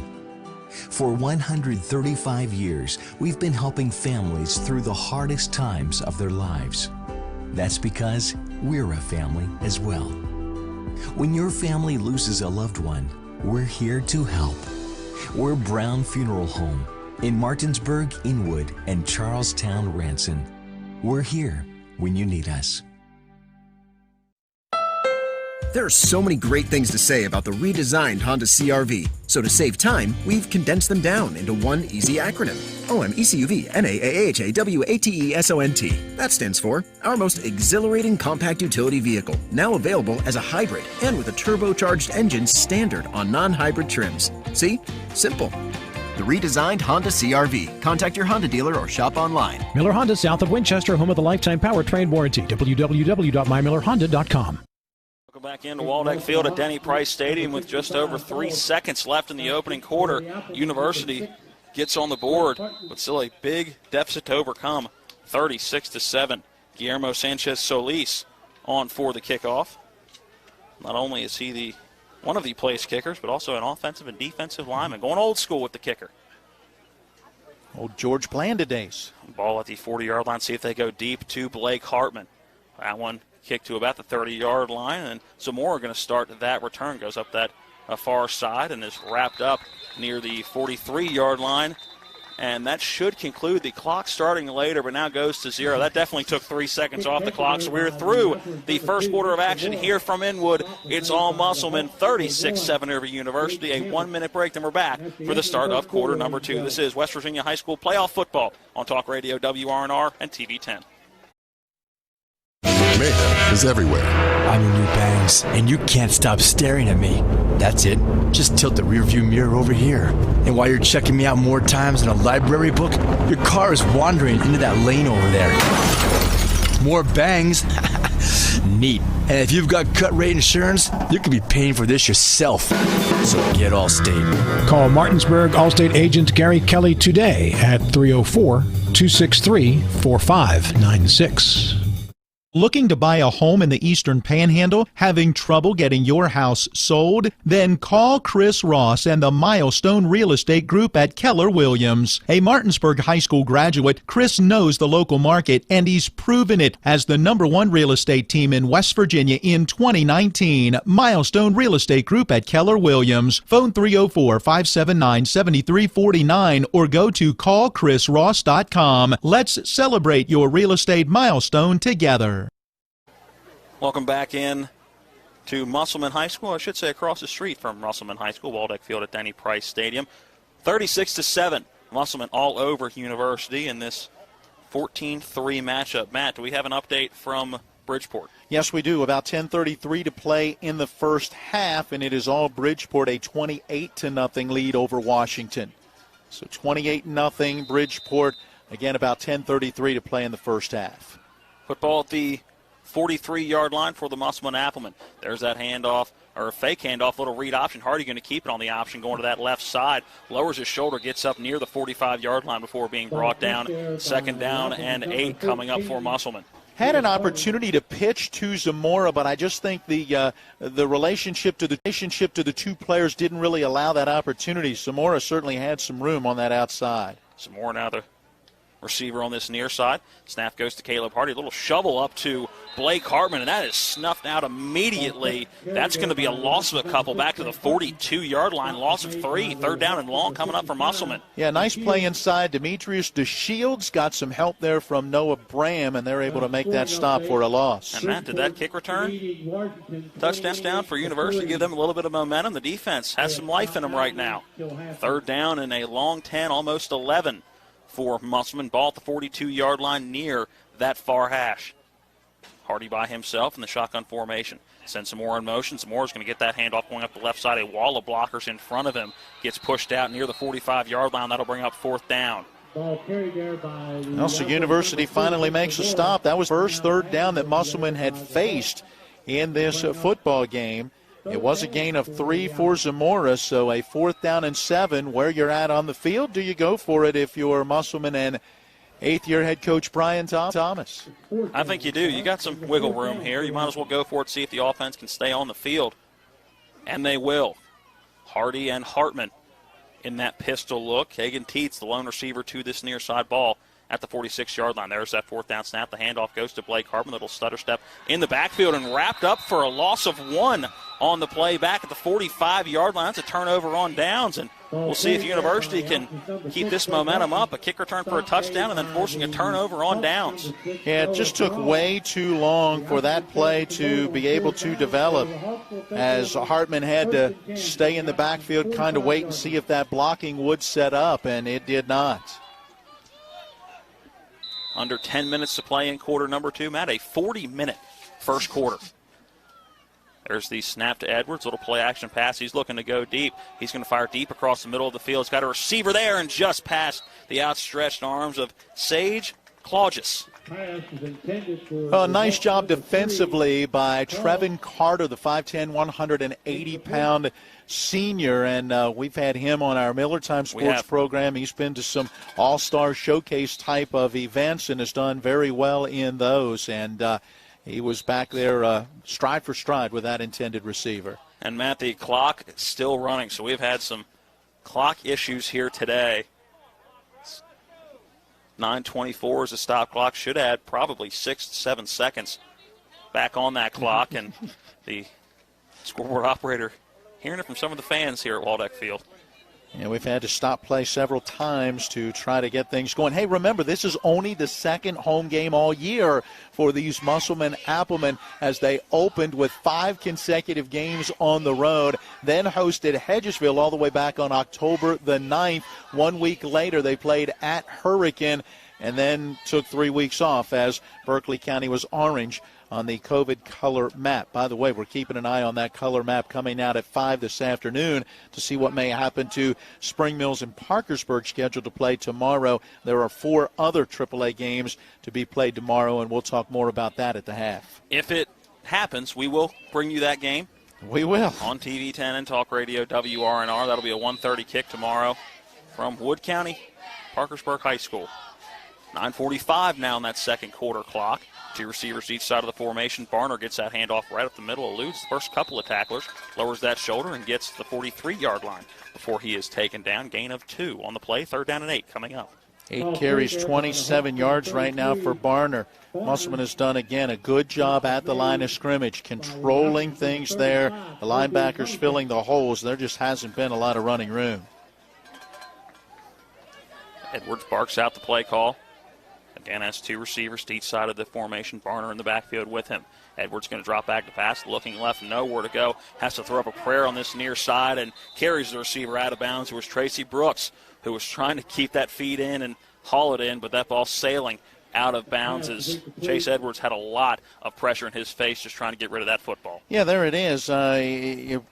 For 135 years, we've been helping families through the hardest times of their lives. That's because we're a family as well. When your family loses a loved one, we're here to help. We're Brown Funeral Home in Martinsburg, Inwood, and Charlestown, Ranson. We're here when you need us. There are so many great things to say about the redesigned Honda CR-V. So to save time, we've condensed them down into one easy acronym. OMECUV-NAAHAWATESONT. That stands for our most exhilarating compact utility vehicle. Now available as a hybrid and with a turbocharged engine standard on non-hybrid trims. See? Simple. The redesigned Honda CR-V. Contact your Honda dealer or shop online. Miller Honda, south of Winchester, home of the lifetime powertrain warranty. www.mymillerhonda.com. Welcome back into Waldeck Field at Denny Price Stadium with just over 3 seconds left in the opening quarter. University gets on the board, but still a big deficit to overcome, 36-7. Guillermo Sanchez Solis on for the kickoff. Not only is he one of the place kickers, but also an offensive and defensive lineman, going old school with the kicker. Old George Blanda days. Ball at the 40-yard line, see if they go deep to Blake Hartman. That one kicked to about the 30-yard line, and Zamora are going to start that return. Goes up that far side and is wrapped up near the 43-yard line. And that should conclude the clock starting later, but now goes to 0. That definitely took 3 seconds off the clock, so we're through the first quarter of action here from Inwood. It's all Musselman, 36-7 over University. A 1-minute break, then we're back for the start of quarter number 2. This is West Virginia High School playoff football on Talk Radio WRNR and TV 10. Mayhem is everywhere. I'm your new bangs, and you can't stop staring at me. That's it. Just tilt the rearview mirror over here. And while you're checking me out more times than a library book, your car is wandering into that lane over there. More bangs? Neat. And if you've got cut rate insurance, you could be paying for this yourself. So get Allstate. Call Martinsburg Allstate agent Gary Kelly today at 304-263-4596. Looking to buy a home in the Eastern Panhandle? Having trouble getting your house sold? Then call Chris Ross and the Milestone Real Estate Group at Keller Williams. A Martinsburg High School graduate, Chris knows the local market, and he's proven it as the #1 real estate team in West Virginia in 2019. Milestone Real Estate Group at Keller Williams. Phone 304-579-7349 or go to callchrisross.com. Let's celebrate your real estate milestone together. Welcome back in to Musselman High School. I should say across the street from Musselman High School, Waldeck Field at Denny Price Stadium. 36-7, Musselman all over University in this 14-3 matchup. Matt, do we have an update from Bridgeport? Yes, we do. About 10:33 to play in the first half, and it is all Bridgeport, a 28-0 lead over Washington. So 28-0 Bridgeport. Again, about 10:33 to play in the first half. Football at the 43-yard line for the Musselman Applemen. There's that handoff, or a fake handoff, little read option. Hardy going to keep it on the option, going to that left side. Lowers his shoulder, gets up near the 45-yard line before being brought down. Second down and 8 coming up for Musselman. Had an opportunity to pitch to Zamora, but I just think the relationship to the two players didn't really allow that opportunity. Zamora certainly had some room on that outside. Zamora now the receiver on this near side. Snap goes to Caleb Hardy. A little shovel up to Blake Hartman, and that is snuffed out immediately. That's going to be a loss of a couple back to the 42-yard line. Loss of 3. Third down and long coming up for Musselman. Yeah, nice play inside. Demetrius DeShields got some help there from Noah Bram, and they're able to make that stop for a loss. And Matt, did that kick return touchdown for University give them a little bit of momentum? The defense has some life in them right now. Third down and a long 10, almost 11 for Musselman. Ball at the 42-yard line near that far hash. Hardy by himself in the shotgun formation. Sends Zamora in motion. Zamora's going to get that handoff going up the left side. A wall of blockers in front of him. Gets pushed out near the 45-yard line. That'll bring up fourth down. Also, University finally makes a stop. That was the first third down that Musselman had faced in this football game. It was a gain of 3 for Zamora, so a 4th down and 7. Where you're at on the field, do you go for it if you're Musselman and 8th-year head coach Brian Thomas? I think you do. You got some wiggle room here. You might as well go for it, see if the offense can stay on the field. And they will. Hardy and Hartman in that pistol look. Hagan Teets, the lone receiver to this near side ball at the 46-yard line. There's that 4th down snap. The handoff goes to Blake Hartman. Little stutter step in the backfield and wrapped up for a loss of 1 on the play back at the 45-yard line. That's a turnover on downs, and we'll see if University can keep this momentum up. A kick return for a touchdown and then forcing a turnover on downs. Yeah, it just took way too long for that play to be able to develop, as Hartman had to stay in the backfield, kind of wait and see if that blocking would set up, and it did not. Under 10 minutes to play in quarter number 2. Matt, a 40-minute first quarter. There's the snap to Edwards. Little play action pass. He's looking to go deep. He's going to fire deep across the middle of the field. He's got a receiver there and just past the outstretched arms of Sage Claudius. Well, nice job defensively by Trevin Carter, the 5'10", 180-pound senior, and we've had him on our Miller Time Sports program. He's been to some all-star showcase type of events and has done very well in those, and he was back there stride for stride with that intended receiver. And, Matt, the clock is still running, so we've had some clock issues here today. 9:24 is a stop clock. Should add probably 6 to 7 seconds back on that clock. And the scoreboard operator hearing it from some of the fans here at Waldeck Field. Yeah, we've had to stop play several times to try to get things going. Hey, remember, this is only the second home game all year for these Musselman Applemen, as they opened with 5 consecutive games on the road, then hosted Hedgesville all the way back on October the 9th. 1 week later, they played at Hurricane and then took 3 weeks off as Berkeley County was orange on the COVID color map. By the way, we're keeping an eye on that color map coming out at 5 this afternoon to see what may happen to Spring Mills and Parkersburg, scheduled to play tomorrow. There are 4 other AAA games to be played tomorrow, and we'll talk more about that at the half. If it happens, we will bring you that game. We will. On TV 10 and Talk Radio WRNR. That'll be a 1:30 kick tomorrow from Wood County, Parkersburg High School. 9:45 now on that second quarter clock. 2 receivers each side of the formation. Barner gets that handoff right up the middle, eludes the first couple of tacklers, lowers that shoulder, and gets to the 43-yard line before he is taken down. Gain of 2 on the play. 3rd down and 8 coming up. 8 carries, 27 yards right now for Barner. Musselman has done, again, a good job at the line of scrimmage, controlling things there. The linebackers filling the holes. There just hasn't been a lot of running room. Edwards barks out the play call. Again, has 2 receivers to each side of the formation. Barner in the backfield with him. Edwards going to drop back to pass, looking left, nowhere to go. Has to throw up a prayer on this near side and carries the receiver out of bounds. It was Tracy Brooks who was trying to keep that feed in and haul it in, but that ball sailing out of bounds as Chase Edwards had a lot of pressure in his face just trying to get rid of that football. Yeah, there it is. It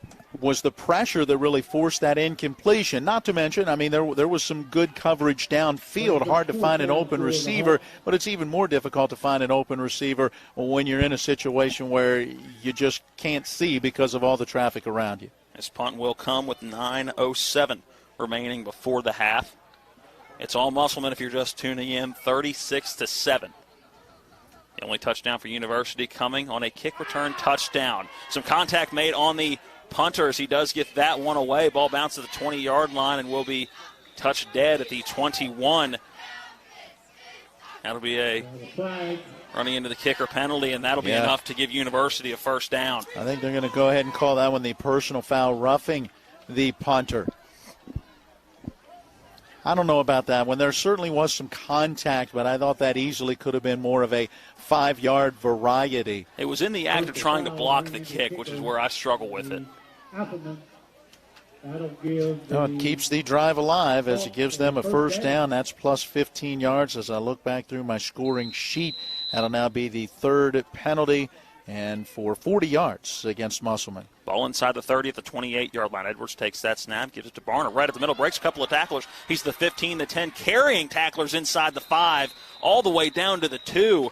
was the pressure that really forced that incompletion. Not to mention, I mean, there was some good coverage downfield. Hard to find an open receiver, but it's even more difficult to find an open receiver when you're in a situation where you just can't see because of all the traffic around you. This punt will come with 9:07 remaining before the half. It's all Musselman if you're just tuning in, 36-7. The only touchdown for University coming on a kick return touchdown. Some contact made on the punter as he does get that one away. Ball bounces to the 20-yard line and will be touched dead at the 21. That'll be a running into the kicker penalty, and that'll be enough to give University a first down. I think they're going to go ahead and call that one the personal foul, roughing the punter. I don't know about that one. There certainly was some contact, but I thought that easily could have been more of a 5-yard variety. It was in the act of trying to block the kick, which is where I struggle with it. It keeps the drive alive as it gives them a first down. That's plus 15 yards as I look back through my scoring sheet. That'll now be the third penalty, and for 40 yards against Musselman. Ball inside the 30 at the 28-yard line. Edwards takes that snap, gives it to Barner right at the middle, breaks a couple of tacklers. He's the 15, the 10, carrying tacklers inside the 5, all the way down to the 2.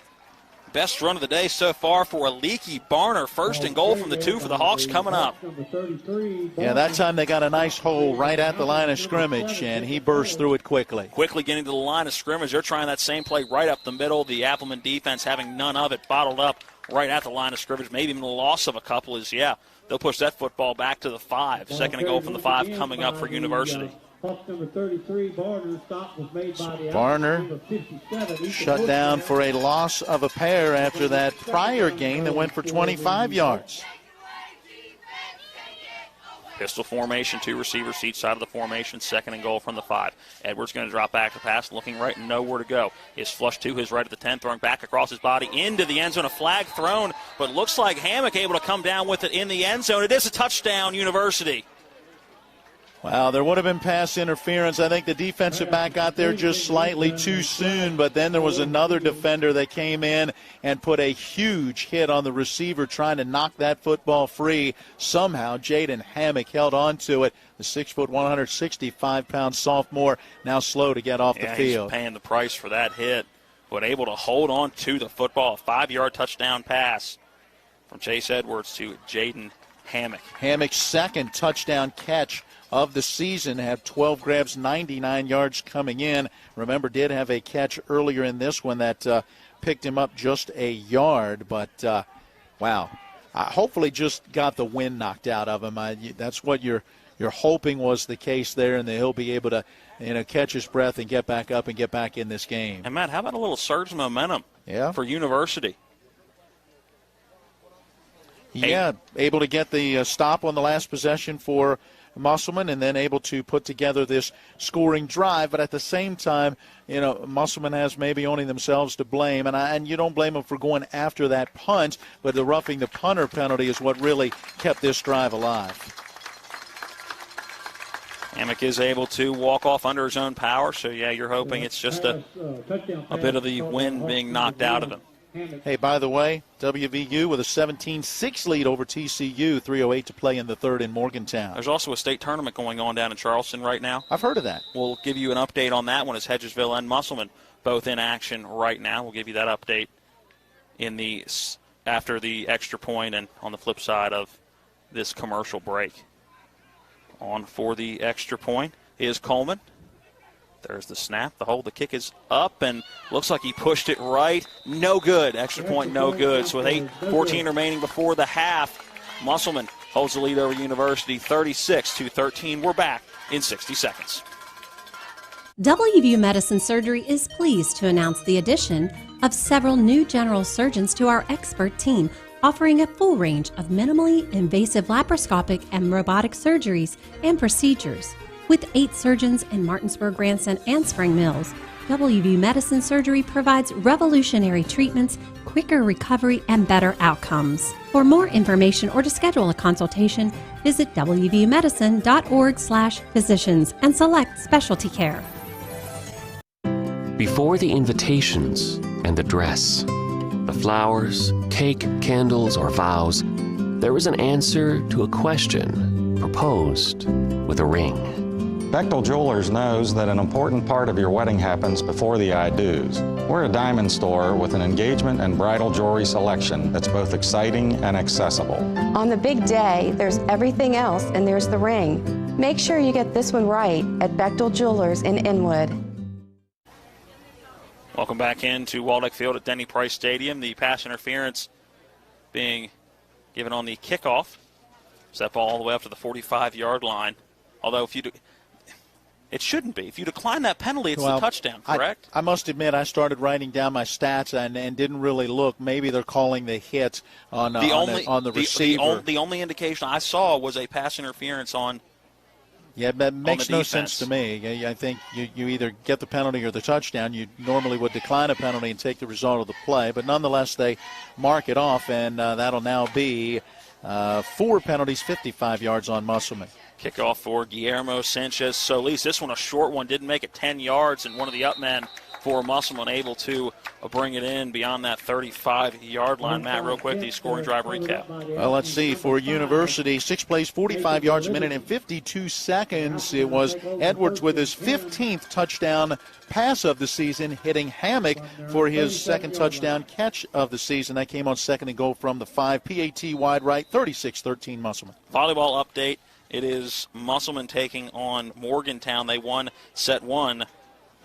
Best run of the day so far for a leaky Barner. First and goal from the 2 for the Hawks coming up. Yeah, that time they got a nice hole right at the line of scrimmage, and he burst through it quickly. Quickly getting to the line of scrimmage. They're trying that same play right up the middle. The Applemen defense having none of it, bottled up right at the line of scrimmage. Maybe even the loss of a couple is, they'll push that football back to the 5. Second and goal from the 5 coming up for University. Number 33, Barner, stop was made by the Barner shut down for a loss of a pair after that prior game that went for 25 yards. Pistol formation, 2 receivers each side of the formation, second and goal from the 5. Edwards going to drop back to pass, looking right and nowhere to go. His flush to his right at the 10, throwing back across his body into the end zone. A flag thrown, but looks like Hammock able to come down with it in the end zone. It is a touchdown, University. Wow, there would have been pass interference. I think the defensive back got there just slightly too soon, but then there was another defender that came in and put a huge hit on the receiver trying to knock that football free. Somehow, Jaden Hammock held on to it. The 6', 165-pound sophomore now slow to get off the field. He's paying the price for that hit, but able to hold on to the football. A 5-yard touchdown pass from Chase Edwards to Jaden Hammock. Hammock's second touchdown catch of the season, had 12 grabs, 99 yards coming in. Remember, did have a catch earlier in this one that picked him up just a yard, but wow. Hopefully just got the wind knocked out of him. That's what you're hoping was the case there, and that he'll be able to catch his breath and get back up and get back in this game. And, Matt, how about a little surge momentum for University? Yeah, able to get the stop on the last possession for Musselman, and then able to put together this scoring drive. But at the same time, Musselman has maybe only themselves to blame, and you don't blame them for going after that punt, but the roughing the punter penalty is what really kept this drive alive. Hammock is able to walk off under his own power, so you're hoping it's just a bit of the wind being knocked out of him. Hey, by the way, WVU with a 17-6 lead over TCU, 3:08 to play in the third in Morgantown. There's also a state tournament going on down in Charleston right now. I've heard of that. We'll give you an update on that one as Hedgesville and Musselman both in action right now. We'll give you that update after the extra point and on the flip side of this commercial break. On for the extra point is Coleman. There's the snap, the hold, the kick is up, and looks like he pushed it right. No good. Extra point, no good. So with 8:14 remaining before the half, Musselman holds the lead over University 36-13. We're back in 60 seconds. WVU Medicine Surgery is pleased to announce the addition of several new general surgeons to our expert team, offering a full range of minimally invasive laparoscopic and robotic surgeries and procedures. With 8 surgeons in Martinsburg, Ranson, and Spring Mills, WVU Medicine Surgery provides revolutionary treatments, quicker recovery, and better outcomes. For more information or to schedule a consultation, visit wvumedicine.org/physicians and select specialty care. Before the invitations and the dress, the flowers, cake, candles, or vows, there was an answer to a question proposed with a ring. Bechtel Jewelers knows that an important part of your wedding happens before the I-dos. We're a diamond store with an engagement and bridal jewelry selection that's both exciting and accessible. On the big day, there's everything else, and there's the ring. Make sure you get this one right at Bechtel Jewelers in Inwood. Welcome back into Waldeck Field at Denny Price Stadium. The pass interference being given on the kickoff. Set ball all the way up to the 45-yard line. Although It shouldn't be. If you decline that penalty, it's the touchdown, correct? I must admit, I started writing down my stats and didn't really look. Maybe they're calling the hit on the receiver. The only indication I saw was a pass interference on. Yeah, that makes no sense to me. I think you either get the penalty or the touchdown. You normally would decline a penalty and take the result of the play. But nonetheless, they mark it off, and that'll now be 4 penalties, 55 yards on Musselman. Kickoff for Guillermo Sanchez Solis. This one a short one, didn't make it 10 yards, and one of the upmen for Musselman able to bring it in beyond that 35-yard line. Matt, real quick, the scoring drive recap. Well, let's see. For University, 6 plays, 45 yards a minute and 52 seconds. It was Edwards with his 15th touchdown pass of the season, hitting Hammock for his 2nd touchdown catch of the season. That came on 2nd and goal from the 5. PAT wide right, 36-13 Musselman. Volleyball update. It is Musselman taking on Morgantown. They won set 1,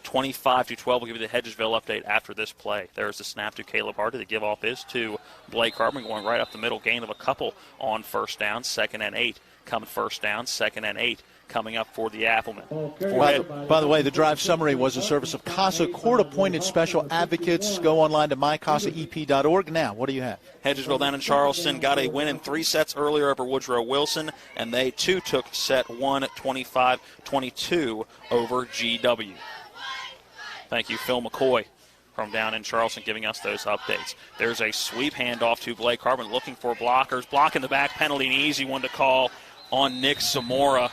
25-12. We'll give you the Hedgesville update after this play. There's the snap to Caleb Hardy. The give-off is to Blake Hartman, going right up the middle. Gain of a couple on first down. 2nd and 8 coming first down. 2nd and 8 coming up for the Applemen. By the way, the drive summary was a service of CASA court-appointed special advocates. Go online to mycasaep.org. Now, what do you have? Hedgesville down in Charleston got a win in 3 sets earlier over Woodrow Wilson, and they too took set 1 25-22 over GW. Thank you, Phil McCoy from down in Charleston, giving us those updates. There's a sweep handoff to Blake Hartman, looking for blockers. Block in the back, penalty, an easy one to call on Nick Zamora,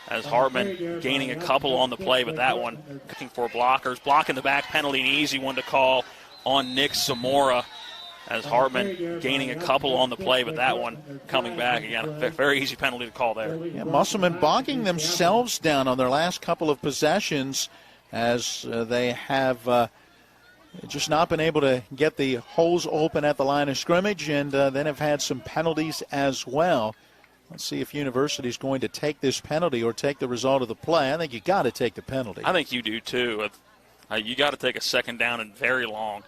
as Hartman gaining a couple on the play, but that one looking for blockers. Block in the back, penalty, an easy one to call on Nick Zamora, as Hartman gaining a couple on the play, but that one coming back again. A very easy penalty to call there. Yeah, Musselman bogging themselves down on their last couple of possessions, as they have just not been able to get the holes open at the line of scrimmage, and then have had some penalties as well. Let's see if University's going to take this penalty or take the result of the play. I think you got to take the penalty. I think you do too. You got to take a 2nd down and very long,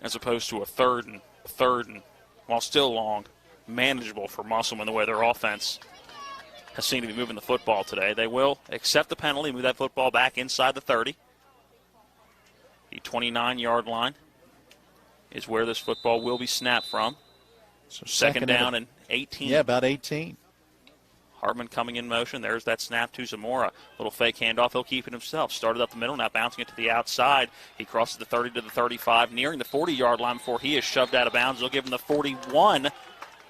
as opposed to a third and while still long, manageable for Musselman the way their offense has seemed to be moving the football today. They will accept the penalty, move that football back inside the 30. The 29-yard line is where this football will be snapped from. So 2nd down and 18. Yeah, about 18. Hartman coming in motion. There's that snap to Zamora. Little fake handoff. He'll keep it himself. Started up the middle, now bouncing it to the outside. He crosses the 30 to the 35, nearing the 40-yard line before he is shoved out of bounds. They'll give him the 41.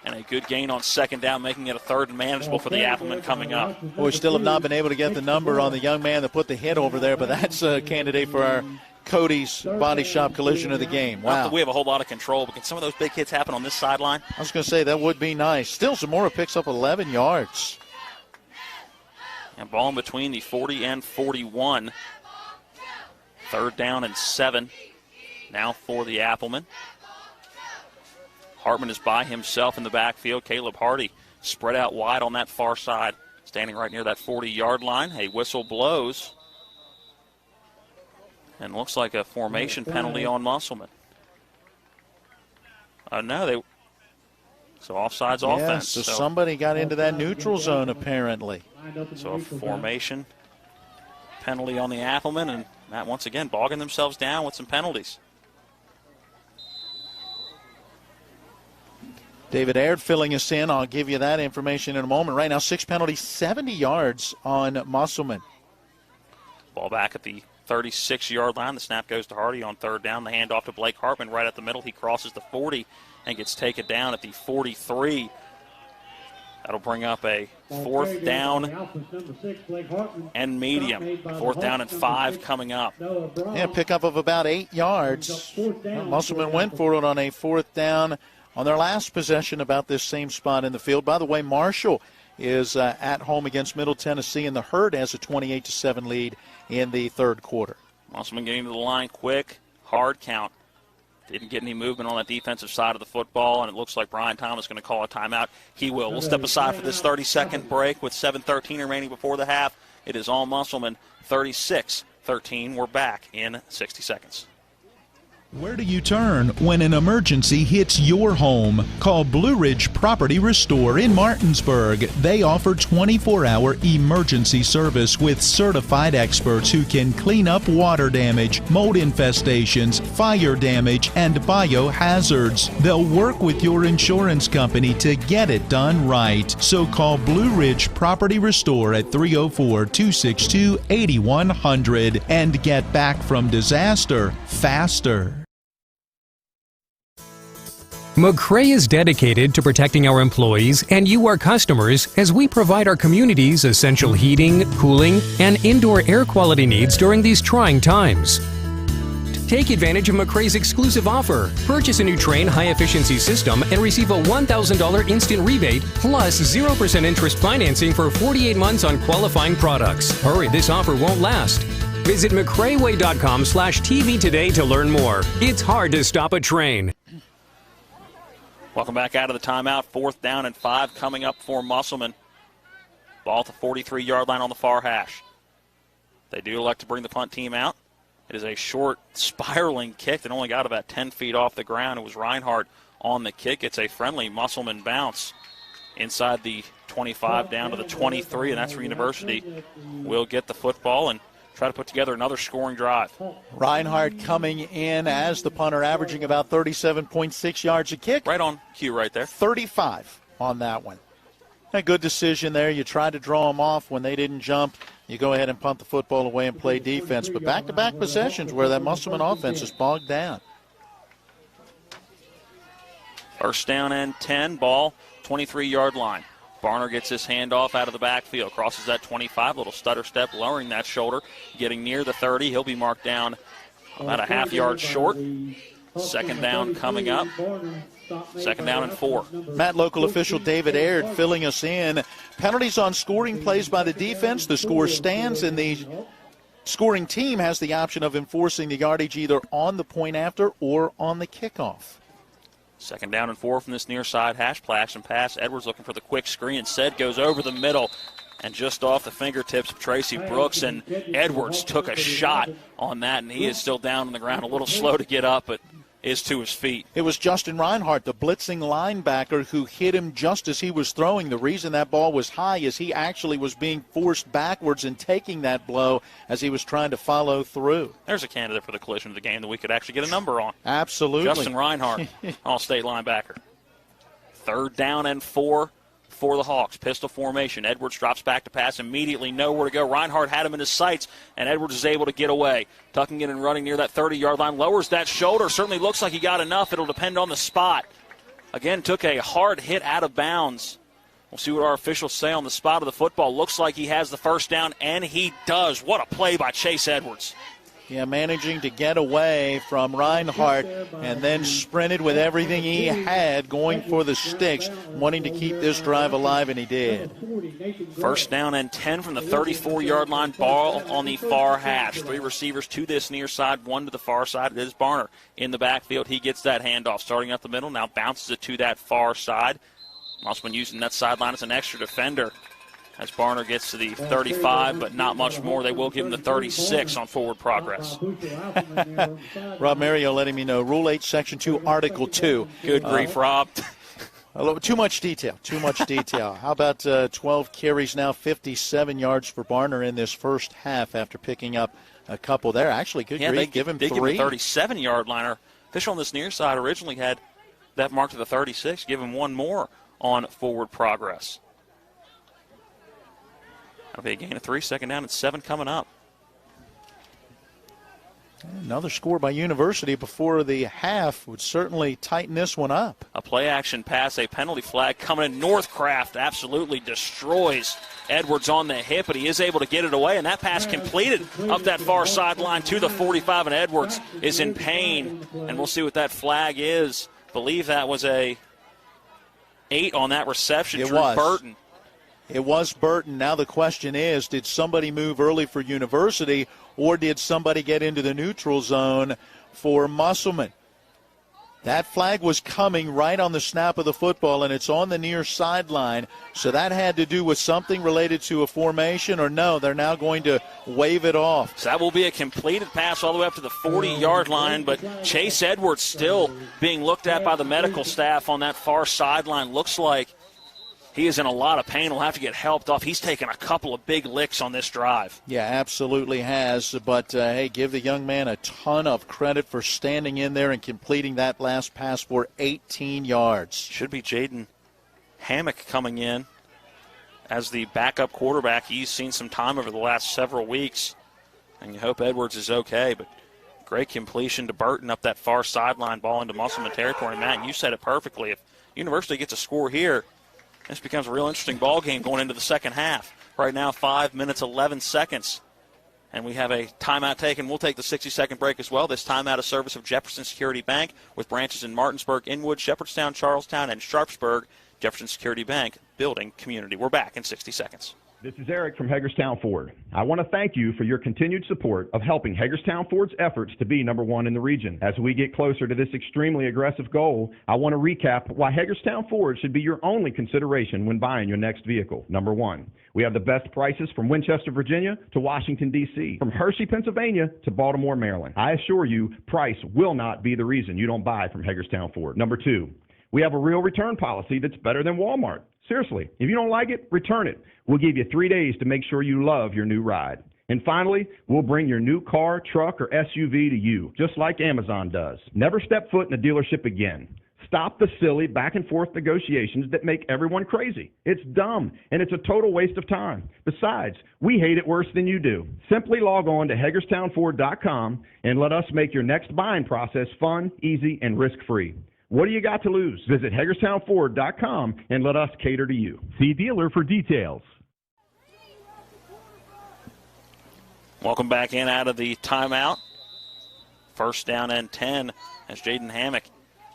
And a good gain on 2nd down, making it a 3rd and manageable for the Applemen coming up. Well, we still have not been able to get the number on the young man that put the hit over there, but that's a candidate for our Cody's Body Shop collision of the game. Wow. Not that we have a whole lot of control, but can some of those big hits happen on this sideline? I was going to say that would be nice. Still, Zamora picks up 11 yards. And ball in between the 40 and 41. 3rd down and 7 now for the Applemen. Hartman is by himself in the backfield. Caleb Hardy spread out wide on that far side, standing right near that 40-yard line. A whistle blows. And looks like a formation penalty on Musselman. So offsides offense. So somebody got into that neutral zone apparently. So a formation penalty on the Applemen, and Matt once again bogging themselves down with some penalties. David Aird filling us in. I'll give you that information in a moment. Right now, 6 penalties, 70 yards on Musselman. Ball back at the 36-yard line. The snap goes to Hardy on 3rd down. The handoff to Blake Hartman right at the middle. He crosses the 40 and gets taken down at the 43. That'll bring up a 4th down and medium. 4th down and 5 coming up. Yeah, pickup of about 8 yards. Musselman went for it on a 4th down on their last possession, about this same spot in the field. By the way, Marshall is at home against Middle Tennessee, and the Herd has a 28-7 lead in the 3rd quarter. Musselman getting to the line quick, hard count. Didn't get any movement on that defensive side of the football, and it looks like Brian Thomas is going to call a timeout. He will. We'll step aside for this 30-second break with 7:13 remaining before the half. It is all Musselman, 36-13. We're back in 60 seconds. Where do you turn when an emergency hits your home? Call Blue Ridge Property Restore in Martinsburg. They offer 24-hour emergency service with certified experts who can clean up water damage, mold infestations, fire damage, and biohazards. They'll work with your insurance company to get it done right. So call Blue Ridge Property Restore at 304-262-8100 and get back from disaster faster. McCrae is dedicated to protecting our employees and you, our customers, as we provide our communities essential heating, cooling, and indoor air quality needs during these trying times. Take advantage of McCrae's exclusive offer. Purchase a new Trane high-efficiency system and receive a $1,000 instant rebate plus 0% interest financing for 48 months on qualifying products. Hurry, this offer won't last. Visit McCraeWay.com/TV today to learn more. It's hard to stop a Trane. Welcome back out of the timeout. 4th down and 5 coming up for Musselman. Ball at the 43-yard line on the far hash. They do elect to bring the punt team out. It is a short, spiraling kick that only got about 10 feet off the ground. It was Reinhardt on the kick. It's a friendly Musselman bounce inside the 25 down to the 23, and that's where University will get the football and try to put together another scoring drive. Reinhardt coming in as the punter, averaging about 37.6 yards a kick. Right on cue right there. 35 on that one. A good decision there. You tried to draw them off when they didn't jump. You go ahead and punt the football away and play defense. But back-to-back possessions where that Musselman offense is bogged down. 1st down and 10, ball 23-yard line. Barner gets his handoff out of the backfield, crosses that 25, little stutter step, lowering that shoulder, getting near the 30. He'll be marked down about a half yard short. 2nd down coming up. 2nd down and 4. Matt, local official David Aird filling us in. Penalties on scoring plays by the defense. The score stands, and the scoring team has the option of enforcing the yardage either on the point after or on the kickoff. 2nd down and 4 from this near side hash. Plash and pass. Edwards looking for the quick screen. Instead goes over the middle and just off the fingertips of Tracy Brooks. And Edwards took a shot on that, and he is still down on the ground. A little slow to get up, but is to his feet. It was Justin Reinhardt, the blitzing linebacker, who hit him just as he was throwing. The reason that ball was high is he actually was being forced backwards and taking that blow as he was trying to follow through. There's a candidate for the collision of the game that we could actually get a number on. Absolutely. Justin Reinhardt, All-State linebacker. 3rd down and 4 for the Hawks. Pistol formation. Edwards drops back to pass, immediately nowhere to go. Reinhardt had him in his sights, and Edwards is able to get away. Tucking it and running near that 30-yard line. Lowers that shoulder. Certainly looks like he got enough. It'll depend on the spot. Again, took a hard hit out of bounds. We'll see what our officials say on the spot of the football. Looks like he has the 1st down, and he does. What a play by Chase Edwards. Yeah, managing to get away from Reinhardt and then sprinted with everything he had, going for the sticks, wanting to keep this drive alive, and he did. 1st down and 10 from the 34-yard line. Ball on the far hash. 3 receivers to this near side, 1 to the far side. It is Barner in the backfield. He gets that handoff starting up the middle, now bounces it to that far side. Musselman using that sideline as an extra defender as Barner gets to the 35, but not much more. They will give him the 36 on forward progress. Rob Mario letting me know, Rule 8, Section 2, Article 2. Good grief, Rob. Too much detail. How about 12 carries now, 57 yards for Barner in this first half after picking up a couple there. Actually, good grief, give him 3. They give him a 37-yard liner. Official on this near side originally had that marked to the 36. Give him 1 more on forward progress. That'll be a gain of 3, 2nd down and 7 coming up. Another score by University before the half would certainly tighten this one up. A play-action pass, a penalty flag coming in. Northcraft absolutely destroys Edwards on the hip, but he is able to get it away, and that pass completed up that far sideline to the 45, and Edwards is in pain, and we'll see what that flag is. Believe that was a 8 on that reception. It Drew was. Burton. It was Burton. Now the question is, did somebody move early for University, or did somebody get into the neutral zone for Musselman? That flag was coming right on the snap of the football, and it's on the near sideline. So that had to do with something related to a formation, or no, they're now going to wave it off. So that will be a completed pass all the way up to the 40-yard line, but Chase Edwards still being looked at by the medical staff on that far sideline. Looks like he is in a lot of pain. Will have to get helped off. He's taken a couple of big licks on this drive. Yeah, absolutely has. But, hey, give the young man a ton of credit for standing in there and completing that last pass for 18 yards. Should be Jaden Hammock coming in as the backup quarterback. He's seen some time over the last several weeks, and you hope Edwards is okay. But great completion to Burton up that far sideline, ball into Musselman territory. Matt, you said it perfectly. If University gets a score here, this becomes a real interesting ball game going into the second half. Right now, 5 minutes, 11 seconds. And we have a timeout taken. We'll take the 60-second break as well. This timeout is service of Jefferson Security Bank with branches in Martinsburg, Inwood, Shepherdstown, Charlestown, and Sharpsburg. Jefferson Security Bank, building community. We're back in 60 seconds. This is Eric from Hagerstown Ford. I want to thank you for your continued support of helping Hagerstown Ford's efforts to be #1 in the region. As we get closer to this extremely aggressive goal, I want to recap why Hagerstown Ford should be your only consideration when buying your next vehicle. Number 1, we have the best prices from Winchester, Virginia to Washington, D.C., from Hershey, Pennsylvania to Baltimore, Maryland. I assure you, price will not be the reason you don't buy from Hagerstown Ford. Number 2, we have a real return policy that's better than Walmart. Seriously, if you don't like it, return it. We'll give you 3 days to make sure you love your new ride. And finally, we'll bring your new car, truck, or SUV to you, just like Amazon does. Never step foot in a dealership again. Stop the silly back-and-forth negotiations that make everyone crazy. It's dumb, and it's a total waste of time. Besides, we hate it worse than you do. Simply log on to HagerstownFord.com and let us make your next buying process fun, easy, and risk-free. What do you got to lose? Visit HagerstownFord.com and let us cater to you. See dealer for details. Welcome back in out of the timeout. First down and 10 as Jaden Hammock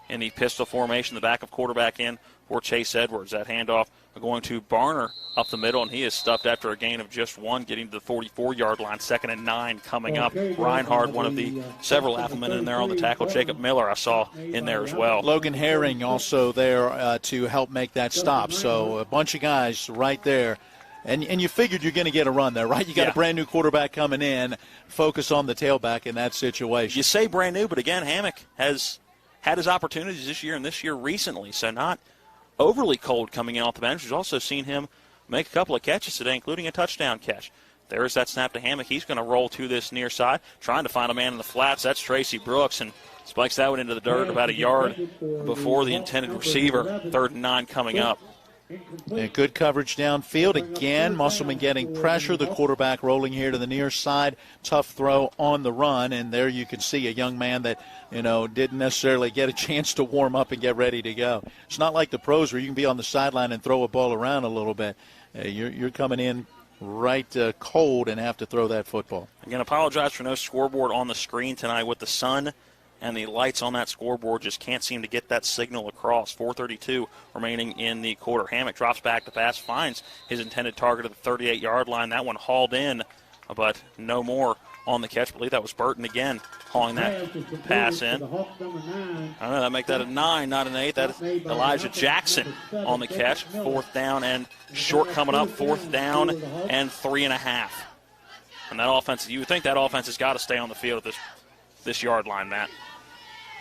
in the pistol formation, the backup quarterback in for Chase Edwards. That handoff going to Barner up the middle, and he is stuffed after a gain of just 1, getting to the 44-yard line. 2nd and 9 coming up. Reinhardt, one of the several Applemen in there on the tackle. Jacob Miller I saw in there as well. Logan Herring also there to help make that stop. So a bunch of guys right there. And you figured you're going to get a run there, right? You got a brand-new quarterback coming in. Focus on the tailback in that situation. You say brand new, but again, Hammock has had his opportunities this year and this year recently, so not overly cold coming in off the bench. We've also seen him make a couple of catches today, including a touchdown catch. There's that snap to Hammock. He's going to roll to this near side, trying to find a man in the flats. That's Tracy Brooks, and spikes that one into the dirt about a yard before the intended receiver. 3rd and 9 coming up. And good coverage downfield. Again, Musselman getting pressure. The quarterback rolling here to the near side. Tough throw on the run. And there you can see a young man that, didn't necessarily get a chance to warm up and get ready to go. It's not like the pros where you can be on the sideline and throw a ball around a little bit. You're coming in right cold and have to throw that football. Again, apologize for no scoreboard on the screen tonight with the sun. And the lights on that scoreboard just can't seem to get that signal across. 4:32 remaining in the quarter. Hammock drops back to pass, finds his intended target at the 38-yard line. That one hauled in, but no more on the catch. I believe that was Burton again hauling that pass in. I don't know, that make that a 9, not an 8. That's Elijah Jackson on the catch. 4th down and short coming up. 4th down and 3.5. And that offense, you would think that offense has got to stay on the field at this yard line, Matt.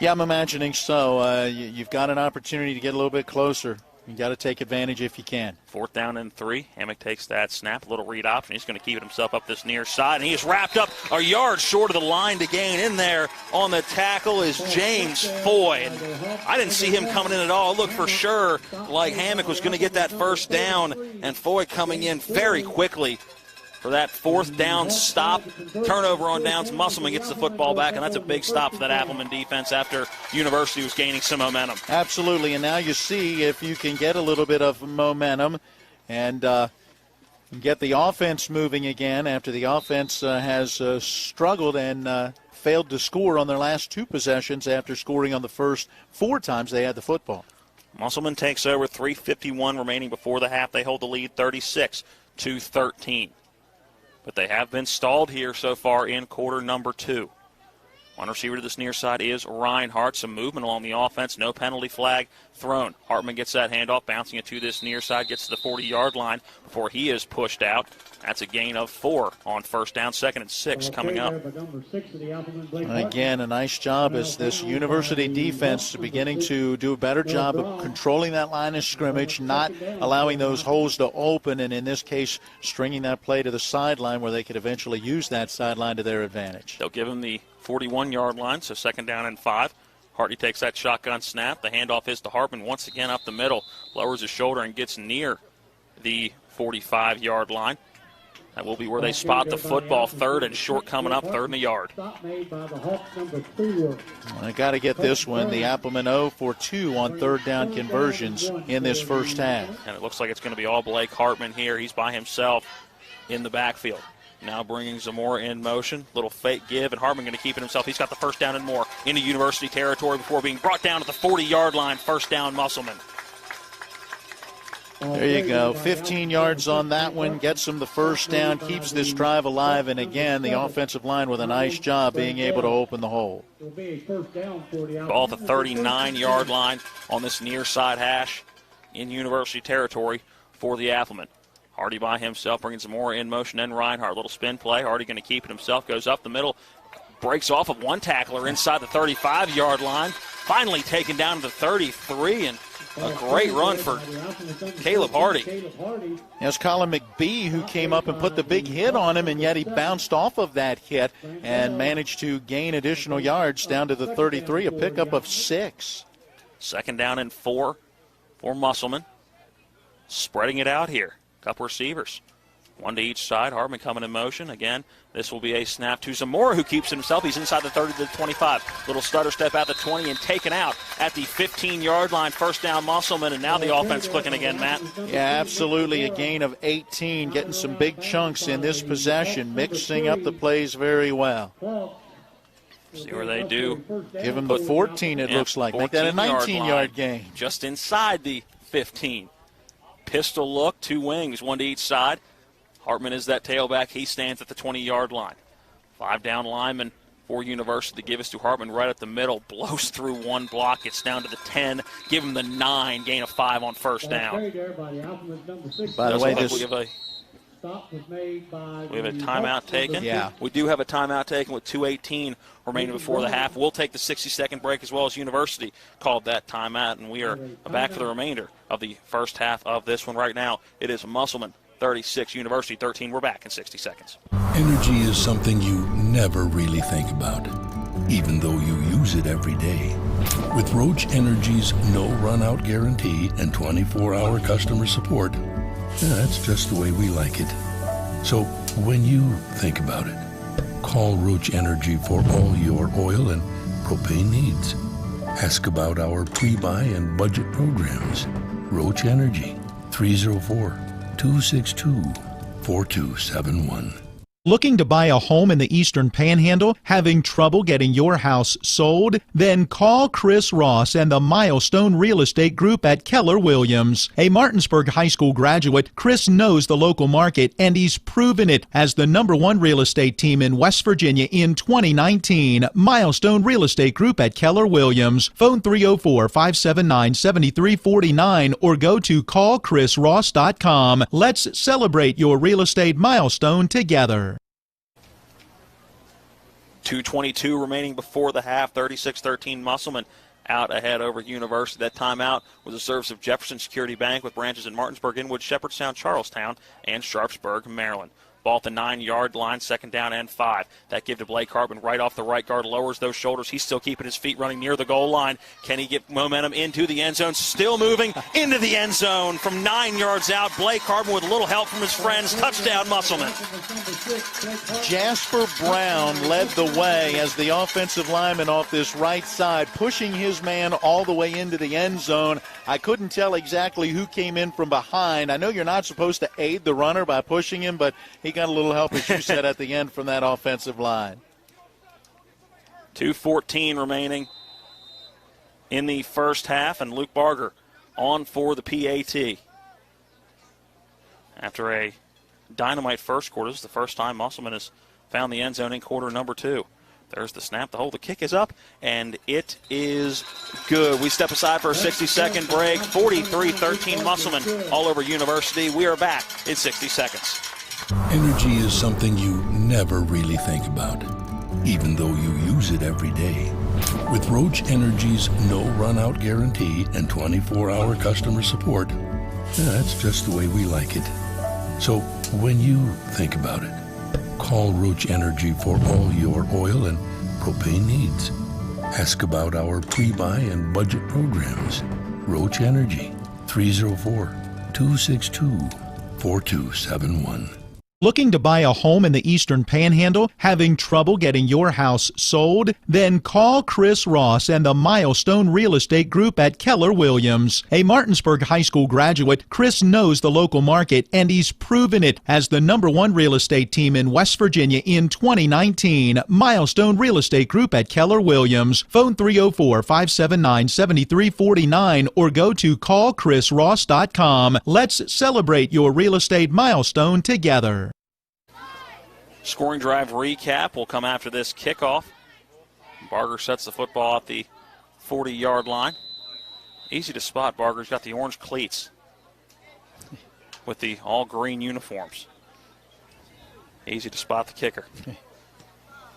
Yeah, I'm imagining so. You've got an opportunity to get a little bit closer. You've got to take advantage if you can. 4th down and 3. Hammock takes that snap, little read option. He's going to keep it himself up this near side, and he is wrapped up a yard short of the line to gain. In there on the tackle is James Foy. And I didn't see him coming in at all. It looked for sure like Hammock was going to get that first down, and Foy coming in very quickly for that 4th down stop. Turnover on downs. Musselman gets the football back, and that's a big stop for that Appleman defense after University was gaining some momentum. Absolutely, and now you see if you can get a little bit of momentum and get the offense moving again after the offense has struggled and failed to score on their last 2 possessions after scoring on the first 4 times they had the football. Musselman takes over, 3:51 remaining before the half. They hold the lead 36-13. But they have been stalled here so far in quarter number 2. One receiver to this near side is Reinhardt. Some movement along the offense. No penalty flag thrown. Hartman gets that handoff, bouncing it to this near side, gets to the 40-yard line before he is pushed out. That's a gain of 4 on first down, 2nd and 6 coming up. Again, a nice job as this University defense beginning to do a better job of controlling that line of scrimmage, not allowing those holes to open, and in this case, stringing that play to the sideline where they could eventually use that sideline to their advantage. They'll give him the 41-yard line, so 2nd down and 5. Hardy takes that shotgun snap. The handoff is to Hartman once again up the middle. Lowers his shoulder and gets near the 45-yard line. That will be where they spot the football. 3rd and short coming up, 3rd and a yard. I got to get this one. The Applemen 0 for 2 on 3rd down conversions in this first half. And it looks like it's going to be all Blake Hartman here. He's by himself in the backfield. Now bringing Zamora in motion. Little fake give, and Hartman going to keep it himself. He's got the 1st down and more into University territory before being brought down at the 40-yard line. 1st down, Musselman. There you go. 15 yards on that one. Gets him the 1st down. Keeps this drive alive. And again, the offensive line with a nice job being able to open the hole. Ball at the 39-yard line on this near side hash in University territory for the Applemen. Hardy by himself, bringing some more in motion, and Reinhardt. Little spin play. Hardy going to keep it himself. Goes up the middle. Breaks off of one tackler inside the 35-yard line. Finally taken down to the 33, and a great run for Caleb Hardy. It's Colin McBee who came up and put the big hit on him, and yet he bounced off of that hit and managed to gain additional yards down to the 33, a pickup of 6. 2nd down and 4 for Musselman. Spreading it out here. Couple receivers. 1 to each side. Hartman coming in motion. Again, this will be a snap to Zamora, who keeps it himself. He's inside the 30 to the 25. Little stutter step out the 20 and taken out at the 15-yard line. 1st down, Musselman, and now the offense clicking again, Matt. Yeah, absolutely. A gain of 18, getting some big chunks in this possession, mixing up the plays very well. See where they do. Give him the 14, it looks like. Make that a 19-yard gain. Just inside the 15. Pistol look, 2 wings, 1 to each side. Hartman is that tailback. He stands at the 20-yard line. 5 down lineman for University. Give us to Hartman right at the middle. Blows through one block. Gets down to the 10. Give him the 9. Gain of 5 on 1st down. By the way, we have a timeout taken. Yeah. We do have a timeout taken with 2:18 remaining before the half. We'll take the 60-second break as well as University called that timeout, and we are back for the remainder of the first half of this one. Right now, it is Musselman 36, University 13. We're back in 60 seconds. Energy is something you never really think about, even though you use it every day. With Roach Energy's no run-out guarantee and 24-hour customer support, that's just the way we like it. So when you think about it, call Roach Energy for all your oil and propane needs. Ask about our pre-buy and budget programs. Roach Energy, 304-262-4271. Looking to buy a home in the Eastern Panhandle? Having trouble getting your house sold? Then call Chris Ross and the Milestone Real Estate Group at Keller Williams. A Martinsburg High School graduate, Chris knows the local market, and he's proven it as the #1 real estate team in West Virginia in 2019. Milestone Real Estate Group at Keller Williams. Phone 304-579-7349 or go to callchrisross.com. Let's celebrate your real estate milestone together. 2:22 remaining before the half. 36-13 Musselman out ahead over University. That timeout was a service of Jefferson Security Bank with branches in Martinsburg, Inwood, Shepherdstown, Charlestown, and Sharpsburg, Maryland. Ball at the 9-yard line, 2nd down and 5. That give to Blake Hartman right off the right guard, lowers those shoulders. He's still keeping his feet running near the goal line. Can he get momentum into the end zone? Still moving into the end zone from 9 yards out. Blake Hartman with a little help from his friends. Touchdown, Musselman. Jasper Brown led the way as the offensive lineman off this right side, pushing his man all the way into the end zone. I couldn't tell exactly who came in from behind. I know you're not supposed to aid the runner by pushing him, but he got a little help, as you said, at the end from that offensive line. 2:14 remaining in the first half, and Luke Barger on for the PAT. After a dynamite first quarter, this is the first time Musselman has found the end zone in quarter number 2. There's the snap, the hold, the kick is up, and it is good. We step aside for a 60-second break. 43-13 Musselman all over University. We are back in 60 seconds. Energy is something you never really think about, even though you use it every day. With Roach Energy's no run-out guarantee and 24-hour customer support, that's just the way we like it. So when you think about it, call Roach Energy for all your oil and propane needs. Ask about our pre-buy and budget programs. Roach Energy, 304-262-4271. Looking to buy a home in the Eastern Panhandle? Having trouble getting your house sold? Then call Chris Ross and the Milestone Real Estate Group at Keller Williams. A Martinsburg High School graduate, Chris knows the local market, and he's proven it as the #1 real estate team in West Virginia in 2019. Milestone Real Estate Group at Keller Williams. Phone 304-579-7349 or go to callchrisross.com. Let's celebrate your real estate milestone together. Scoring drive recap will come after this kickoff. Barger sets the football at the 40-yard line. Easy to spot. Barger's got the orange cleats with the all-green uniforms. Easy to spot the kicker.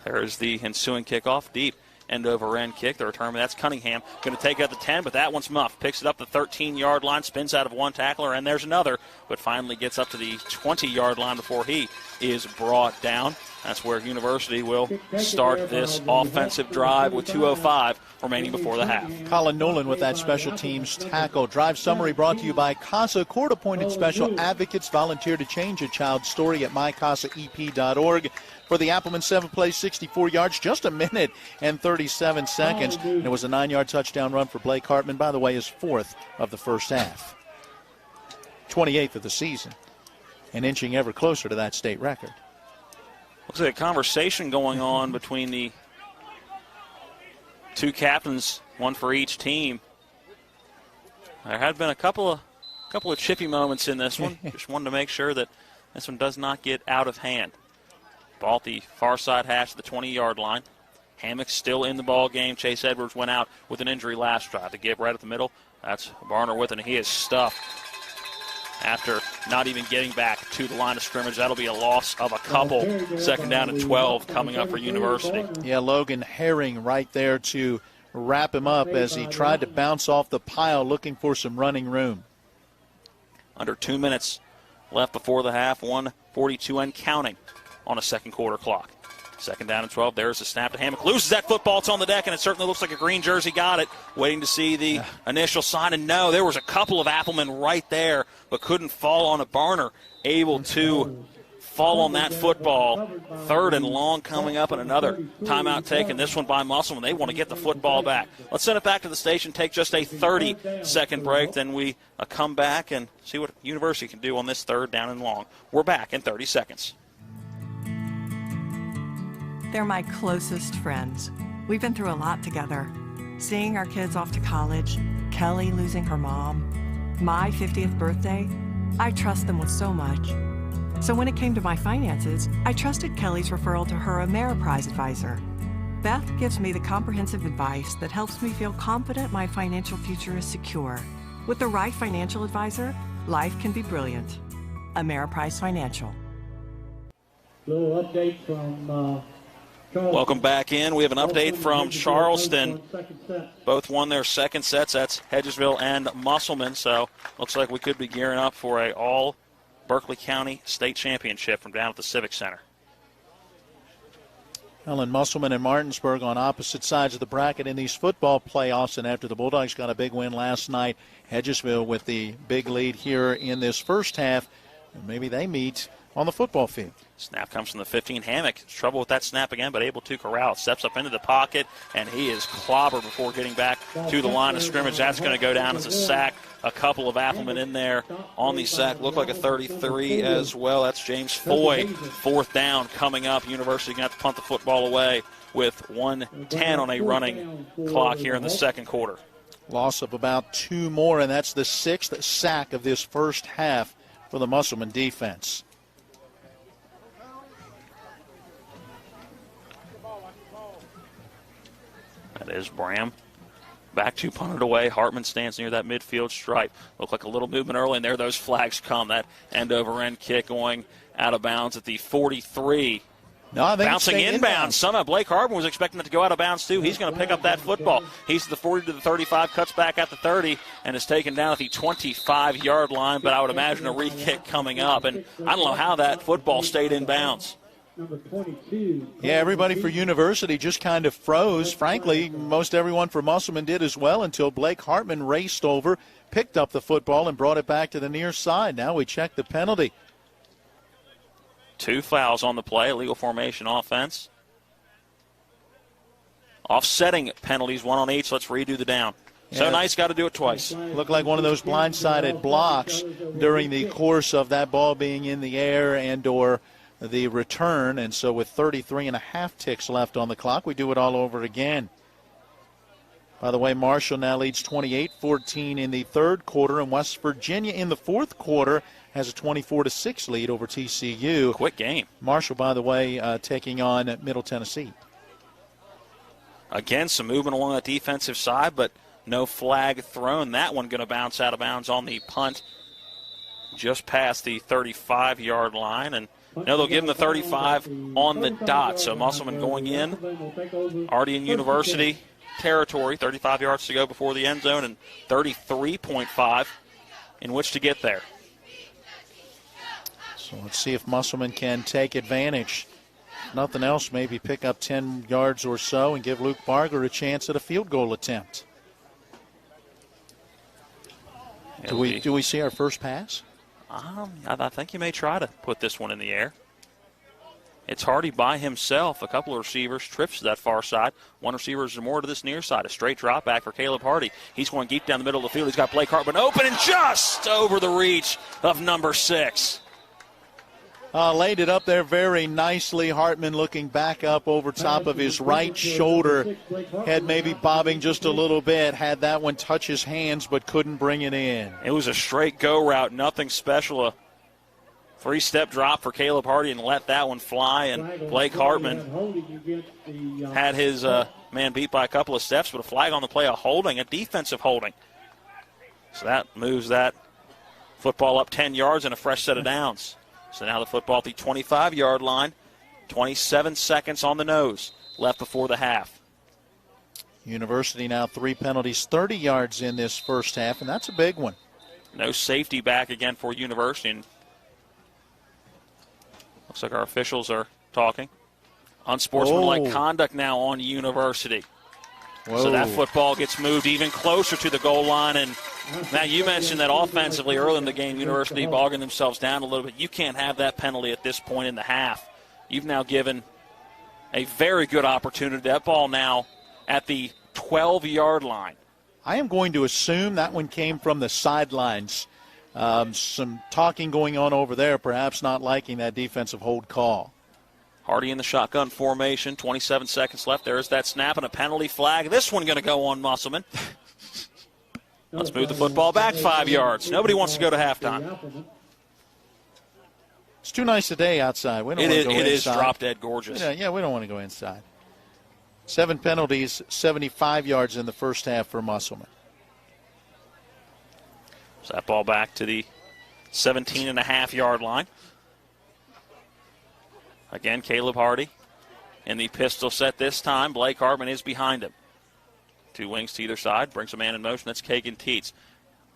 There is the ensuing kickoff. Deep end-over-end kick. The return, that's Cunningham. Going to take it at the 10, but that one's muffed. Picks it up the 13-yard line, spins out of one tackler, and there's another, but finally gets up to the 20-yard line before he is brought down. That's where University will start this offensive drive with 2:05 remaining before the half. Colin Nolan with that special teams tackle. Drive summary brought to you by CASA. Court-appointed special advocates volunteer to change a child's story at mycasaep.org. For the Applemen, 7 plays, 64 yards, just a minute and 37 seconds. And it was a 9-yard touchdown run for Blake Hartman, by the way, his 4th of the first half. 28th of the season, and inching ever closer to that state record. Looks like a conversation going on between the two captains, one for each team. There had been a couple of chippy moments in this one. Just wanted to make sure that this one does not get out of hand. Ball at the far side hash of the 20-yard line. Hammock still in the ball game. Chase Edwards went out with an injury last drive. To give right at the middle, that's Barner with it, and he is stuffed after not even getting back to the line of scrimmage. That'll be a loss of a couple. 2nd down and 12 coming up for University. Yeah, Logan Herring right there to wrap him up as he tried to bounce off the pile looking for some running room. Under 2 minutes left before the half, 1:42 and counting on a second quarter clock. 2nd down and 12. There's the snap to Hammock. Loses that football. It's on the deck, and it certainly looks like a green jersey got it. Waiting to see the initial sign. And no, there was a couple of Applemen right there, but couldn't fall on a Barner. Able to fall on that football. 3rd and long coming up, and another timeout taken. This one by Musselman. They want to get the football back. Let's send it back to the station, take just a 30-second break. Then we come back and see what University can do on this 3rd down and long. We're back in 30 seconds. They're my closest friends. We've been through a lot together. Seeing our kids off to college, Kelly losing her mom, my 50th birthday. I trust them with so much. So when it came to my finances, I trusted Kelly's referral to her Ameriprise advisor. Beth gives me the comprehensive advice that helps me feel confident my financial future is secure. With the right financial advisor, life can be brilliant. Ameriprise Financial. Little update from Welcome back in. We have an update from Charleston. Both won their second sets. That's Hedgesville and Musselman. So looks like we could be gearing up for a all Berkeley County State Championship from down at the Civic Center. Well, and Musselman and Martinsburg on opposite sides of the bracket in these football playoffs. And after the Bulldogs got a big win last night, Hedgesville with the big lead here in this first half. Maybe they meet on the football field. Snap comes from the 15. Hammock, trouble with that snap again, but able to corral. Steps up into the pocket, and he is clobbered before getting back to the line of scrimmage. That's going to go down as a sack. A couple of Applemen in there on the sack. Look like a 33 as well. That's James Foy. 4th down coming up. University going to have to punt the football away with 1:10 on a running clock here in the second quarter. Loss of about 2 more, and that's the 6th sack of this first half for the Musselman defense. That is Bram. Back to punt it away. Hartman stands near that midfield stripe. Looked like a little movement early, and there those flags come. That end-over-end kick going out of bounds at the 43. No, I think bouncing inbound. Somehow Blake Hartman was expecting it to go out of bounds, too. He's going to pick up that football. He's the 40 to the 35, cuts back at the 30, and is taken down at the 25-yard line, but I would imagine a re-kick coming up. And I don't know how that football stayed in bounds. Yeah, everybody for University just kind of froze. Frankly, most everyone for Musselman did as well until Blake Hartman raced over, picked up the football, and brought it back to the near side. Now we check the penalty. 2 fouls on the play, illegal formation offense. Offsetting penalties, 1 on each. So let's redo the down. So nice, got to do it twice. Looked like one of those blindsided blocks during the course of that ball being in the air and or the return. And so with 33 and a half ticks left on the clock, we do it all over again. By the way, Marshall now leads 28-14 in the third quarter, and West Virginia in the fourth quarter has a 24-6 lead over TCU. Quick game. Marshall, by the way, taking on Middle Tennessee. Again, some movement along that defensive side, but no flag thrown. That one going to bounce out of bounds on the punt just past the 35-yard line. And they'll give him the 35 on the dot. So Musselman going in, already in University territory, 35 yards to go before the end zone, and 33.5 in which to get there. So let's see if Musselman can take advantage. Nothing else, maybe pick up 10 yards or so and give Luke Barger a chance at a field goal attempt. Do we see our first pass? I think you may try to put this one in the air. It's Hardy by himself. A couple of receivers trips to that far side. One receiver is more to this near side. A straight drop back for Caleb Hardy. He's going deep down the middle of the field. He's got Blake Hartman open and just over the reach of number 6. Laid it up there very nicely. Hartman looking back up over top of his right shoulder. Head maybe bobbing just a little bit. Had that one touch his hands but couldn't bring it in. It was a straight go route, nothing special. A 3-step drop for Caleb Hardy and let that one fly. And Blake Hartman had his man beat by a couple of steps, but a flag on the play, a defensive holding. So that moves that football up 10 yards and a fresh set of downs. So now the football at the 25-yard line, 27 seconds on the nose left before the half. University now 3 penalties, 30 yards in this first half, and that's a big one. No safety back again for University. And looks like our officials are talking. Unsportsmanlike conduct now on University. Whoa. So that football gets moved even closer to the goal line. And now you mentioned that offensively early in the game, University bogging themselves down a little bit. You can't have that penalty at this point in the half. You've now given a very good opportunity. That ball now at the 12-yard line. I am going to assume that one came from the sidelines. Some talking going on over there, perhaps not liking that defensive hold call. Hardy in the shotgun formation, 27 seconds left. There's that snap and a penalty flag. This one going to go on Musselman. Let's move the football back 5 yards. Nobody wants to go to halftime. It's too nice today outside. We don't want to go inside. It is drop dead gorgeous. Yeah, we don't want to go inside. 7 penalties, 75 yards in the first half for Musselman. So that ball back to the 17.5-yard line. Again, Caleb Hardy in the pistol set this time. Blake Hartman is behind him. 2 wings to either side. Brings a man in motion. That's Kagan Teets.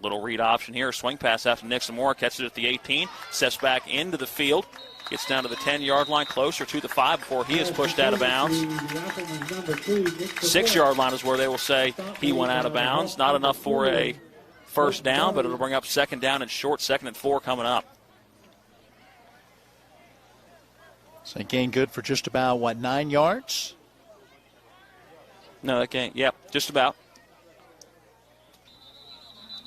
Little read option here. Swing pass after Nixon Moore. Catches it at the 18. Steps back into the field. Gets down to the 10-yard line. Closer to the 5 before he is pushed out of bounds. 6-yard line is where they will say he went out of bounds. Not enough for a first down, but it'll bring up second down and short. 2nd and 4 coming up. So gain good for just about, 9 yards? No, that gain, yep, just about.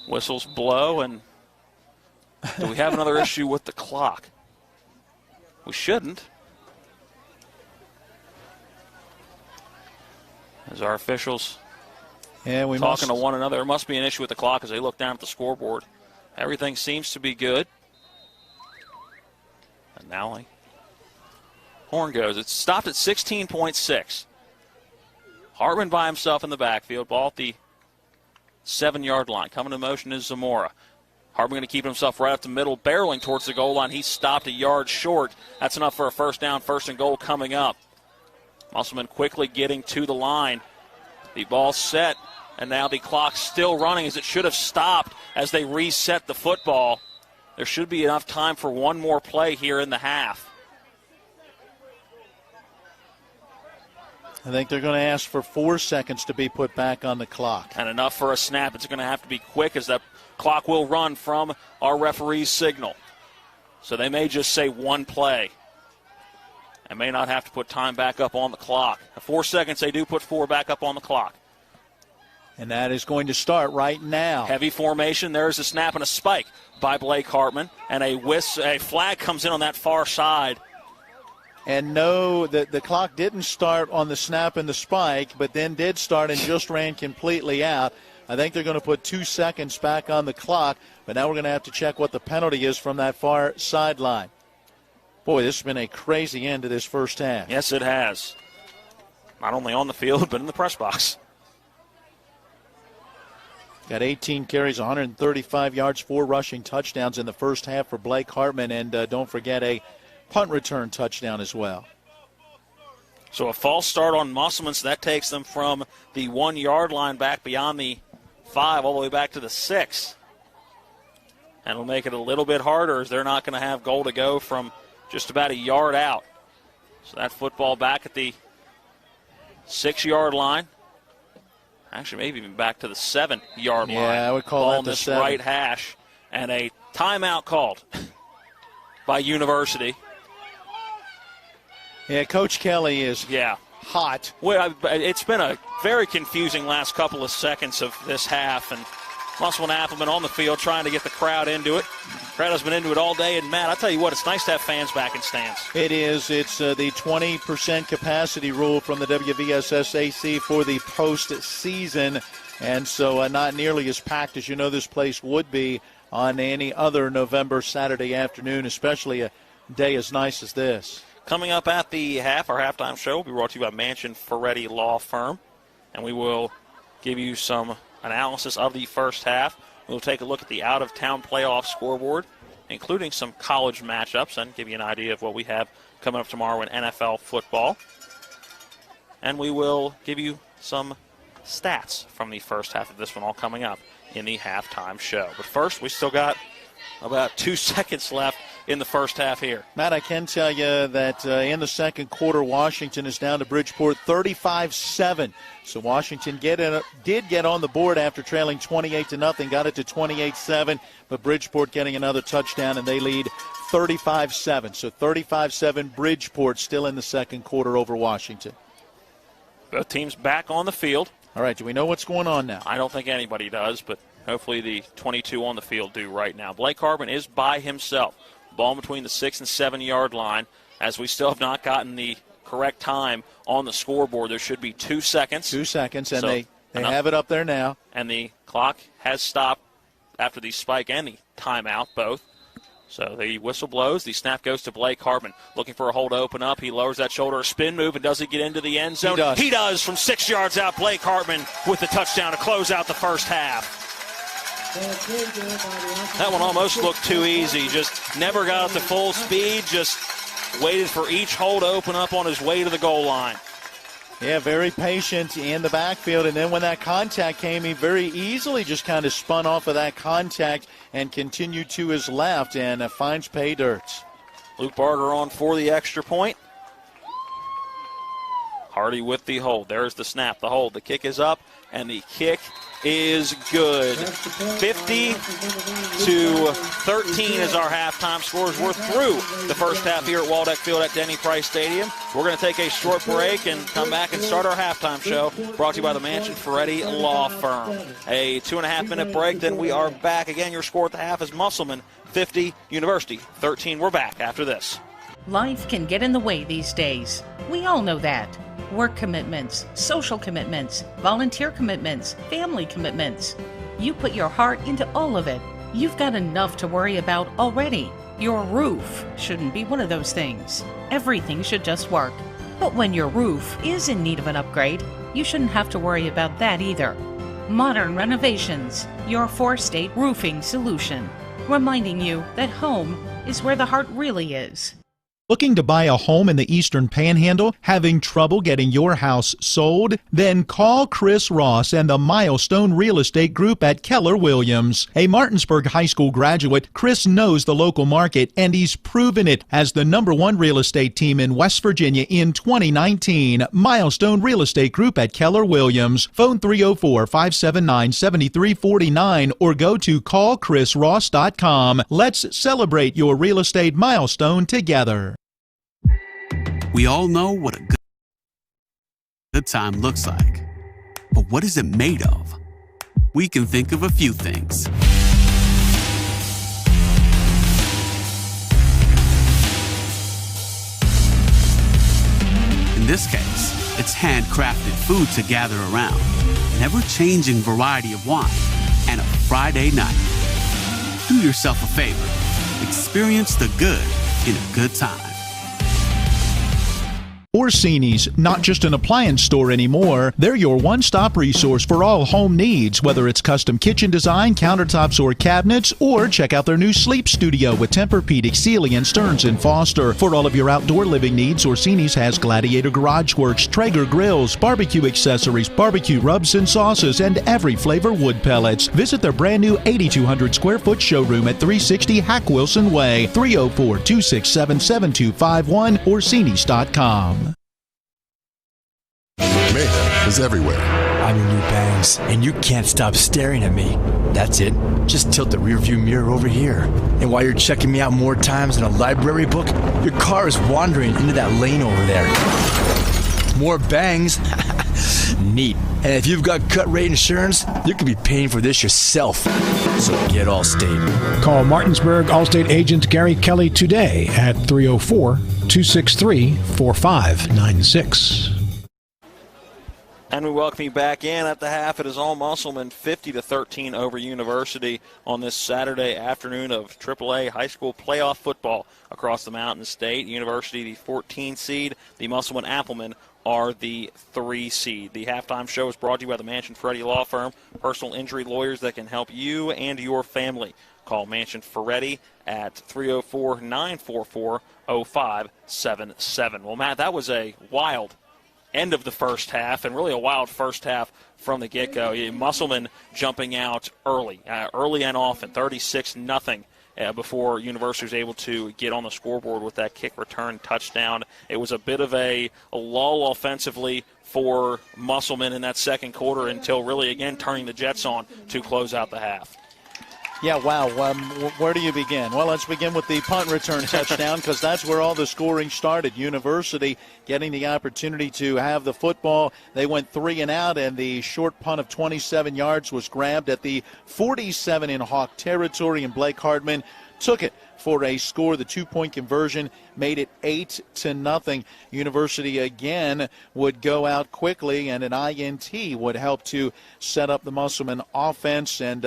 Whistles blow, and do we have another issue with the clock? We shouldn't. As our officials talking to one another, there must be an issue with the clock as they look down at the scoreboard. Everything seems to be good. And now horn goes. It's stopped at 16.6. Hartman by himself in the backfield. Ball at the 7-yard line. Coming to motion is Zamora. Hartman going to keep himself right up the middle, barreling towards the goal line. He's stopped a yard short. That's enough for a first down, 1st and goal coming up. Musselman quickly getting to the line. The ball set, and now the clock still running as it should have stopped as they reset the football. There should be enough time for one more play here in the half. I think they're going to ask for 4 seconds to be put back on the clock. And enough for a snap. It's going to have to be quick as that clock will run from our referee's signal. So they may just say one play and may not have to put time back up on the clock. At 4 seconds, they do put 4 back up on the clock. And that is going to start right now. Heavy formation. There's a snap and a spike by Blake Hartman. And a flag comes in on that far side. And no, the clock didn't start on the snap and the spike, but then did start and just ran completely out. I think they're going to put 2 seconds back on the clock, but now we're going to have to check what the penalty is from that far sideline. Boy, this has been a crazy end to this first half. Yes, it has. Not only on the field, but in the press box. Got 18 carries, 135 yards, 4 rushing touchdowns in the first half for Blake Hartman, and don't forget a punt return touchdown as well. So a false start on Musselman, so that takes them from the 1-yard line back beyond the 5 all the way back to the 6. And it'll make it a little bit harder as they're not going to have goal to go from just about a yard out. So that football back at the 6-yard line. Actually, maybe even back to the 7-yard line. Yeah, I would call that the this 7. Right hash. And a timeout called by University. Yeah, Coach Kelly is hot. Well, it's been a very confusing last couple of seconds of this half, and Musselman Applemen on the field trying to get the crowd into it. Crowd has been into it all day, and Matt, I tell you what, it's nice to have fans back in stands. It is. It's the 20% capacity rule from the WVSSAC for the postseason, and so not nearly as packed as you know this place would be on any other November Saturday afternoon, especially a day as nice as this. Coming up at the half, our halftime show will be brought to you by Mansion Ferretti Law Firm, and we will give you some analysis of the first half. We'll take a look at the out-of-town playoff scoreboard, including some college matchups, and give you an idea of what we have coming up tomorrow in NFL football. And we will give you some stats from the first half of this one, all coming up in the halftime show. But first, we still got about 2 seconds left in the first half here. Matt, I can tell you that in the second quarter, Washington is down to Bridgeport 35-7. So Washington did get on the board after trailing 28-0, got it to 28-7, but Bridgeport getting another touchdown, and they lead 35-7. So 35-7, Bridgeport still in the second quarter over Washington. Both teams back on the field. All right, do we know what's going on now? I don't think anybody does, but hopefully the 22 on the field do right now. Blake Hartman is by himself. Ball between the 6 and 7-yard line. As we still have not gotten the correct time on the scoreboard, there should be 2 seconds. 2 seconds, and so they have it up there now. And the clock has stopped after the spike and the timeout both. So the whistle blows. The snap goes to Blake Hartman. Looking for a hole to open up. He lowers that shoulder, a spin move, and does he get into the end zone? He does from 6 yards out. Blake Hartman with the touchdown to close out the first half. That one almost looked too easy. Just never got up to full speed. Just waited for each hole to open up on his way to the goal line. Yeah, very patient in the backfield. And then when that contact came, he very easily just kind of spun off of that contact and continued to his left and finds pay dirt. Luke Barger on for the extra point. Hardy with the hold. There's the snap, the hold. The kick is up, and the kick is good. 50-13 is our halftime scores. We're through the first half here at Waldeck Field at Denny Price Stadium. We're going to take a short break and come back and start our halftime show, brought to you by the Mansion Ferretti Law Firm. A 2.5-minute break, then we are back. Again, your score at the half is Musselman 50, University 13. We're back after this. Life can get in the way these days. We all know that. Work commitments, social commitments, volunteer commitments, family commitments. You put your heart into all of it. You've got enough to worry about already. Your roof shouldn't be one of those things. Everything should just work. But when your roof is in need of an upgrade, you shouldn't have to worry about that either. Modern Renovations, your four-state roofing solution, reminding you that home is where the heart really is. Looking to buy a home in the Eastern Panhandle? Having trouble getting your house sold? Then call Chris Ross and the Milestone Real Estate Group at Keller Williams. A Martinsburg High School graduate, Chris knows the local market, and he's proven it as the #1 real estate team in West Virginia in 2019. Milestone Real Estate Group at Keller Williams. Phone 304-579-7349 or go to callchrisross.com. Let's celebrate your real estate milestone together. We all know what a good time looks like. But what is it made of? We can think of a few things. In this case, it's handcrafted food to gather around, an ever-changing variety of wine, and a Friday night. Do yourself a favor. Experience the good in a good time. Orsini's, not just an appliance store anymore. They're your one-stop resource for all home needs, whether it's custom kitchen design, countertops, or cabinets, or check out their new sleep studio with Tempur-Pedic, Sealy, and Stearns & Foster. For all of your outdoor living needs, Orsini's has Gladiator Garage Works, Traeger grills, barbecue accessories, barbecue rubs and sauces, and every flavor wood pellets. Visit their brand new 8,200 square foot showroom at 360 Hack Wilson Way, 304-267-7251, Orsinis.com. Mayhem is everywhere. I'm your new bangs, and you can't stop staring at me. That's it. Just tilt the rearview mirror over here. And while you're checking me out more times than a library book, your car is wandering into that lane over there. More bangs? Neat. And if you've got cut rate insurance, you could be paying for this yourself. So get Allstate. Call Martinsburg Allstate agent Gary Kelly today at 304-263-4596. And we welcome you back in at the half. It is all Musselman 50-13 over University on this Saturday afternoon of AAA high school playoff football across the Mountain State. University, the 14 seed. The Musselman Applemen are the 3 seed. The halftime show is brought to you by the Mansion Ferretti Law Firm, personal injury lawyers that can help you and your family. Call Mansion Ferretti at 304-944-0577. Well, Matt, that was a wild end of the first half, and really a wild first half from the get-go. Musselman jumping out early and often, 36-0, before University was able to get on the scoreboard with that kick return touchdown. It was a bit of a lull offensively for Musselman in that second quarter until really, again, turning the Jets on to close out the half. Yeah, wow. Where do you begin? Well, let's begin with the punt return touchdown because that's where all the scoring started. University getting the opportunity to have the football. They went 3 and out, and the short punt of 27 yards was grabbed at the 47 in Hawk territory, and Blake Hartman took it for a score. The 2-point conversion made it 8-0. University again would go out quickly, and an INT would help to set up the Musselman offense. And,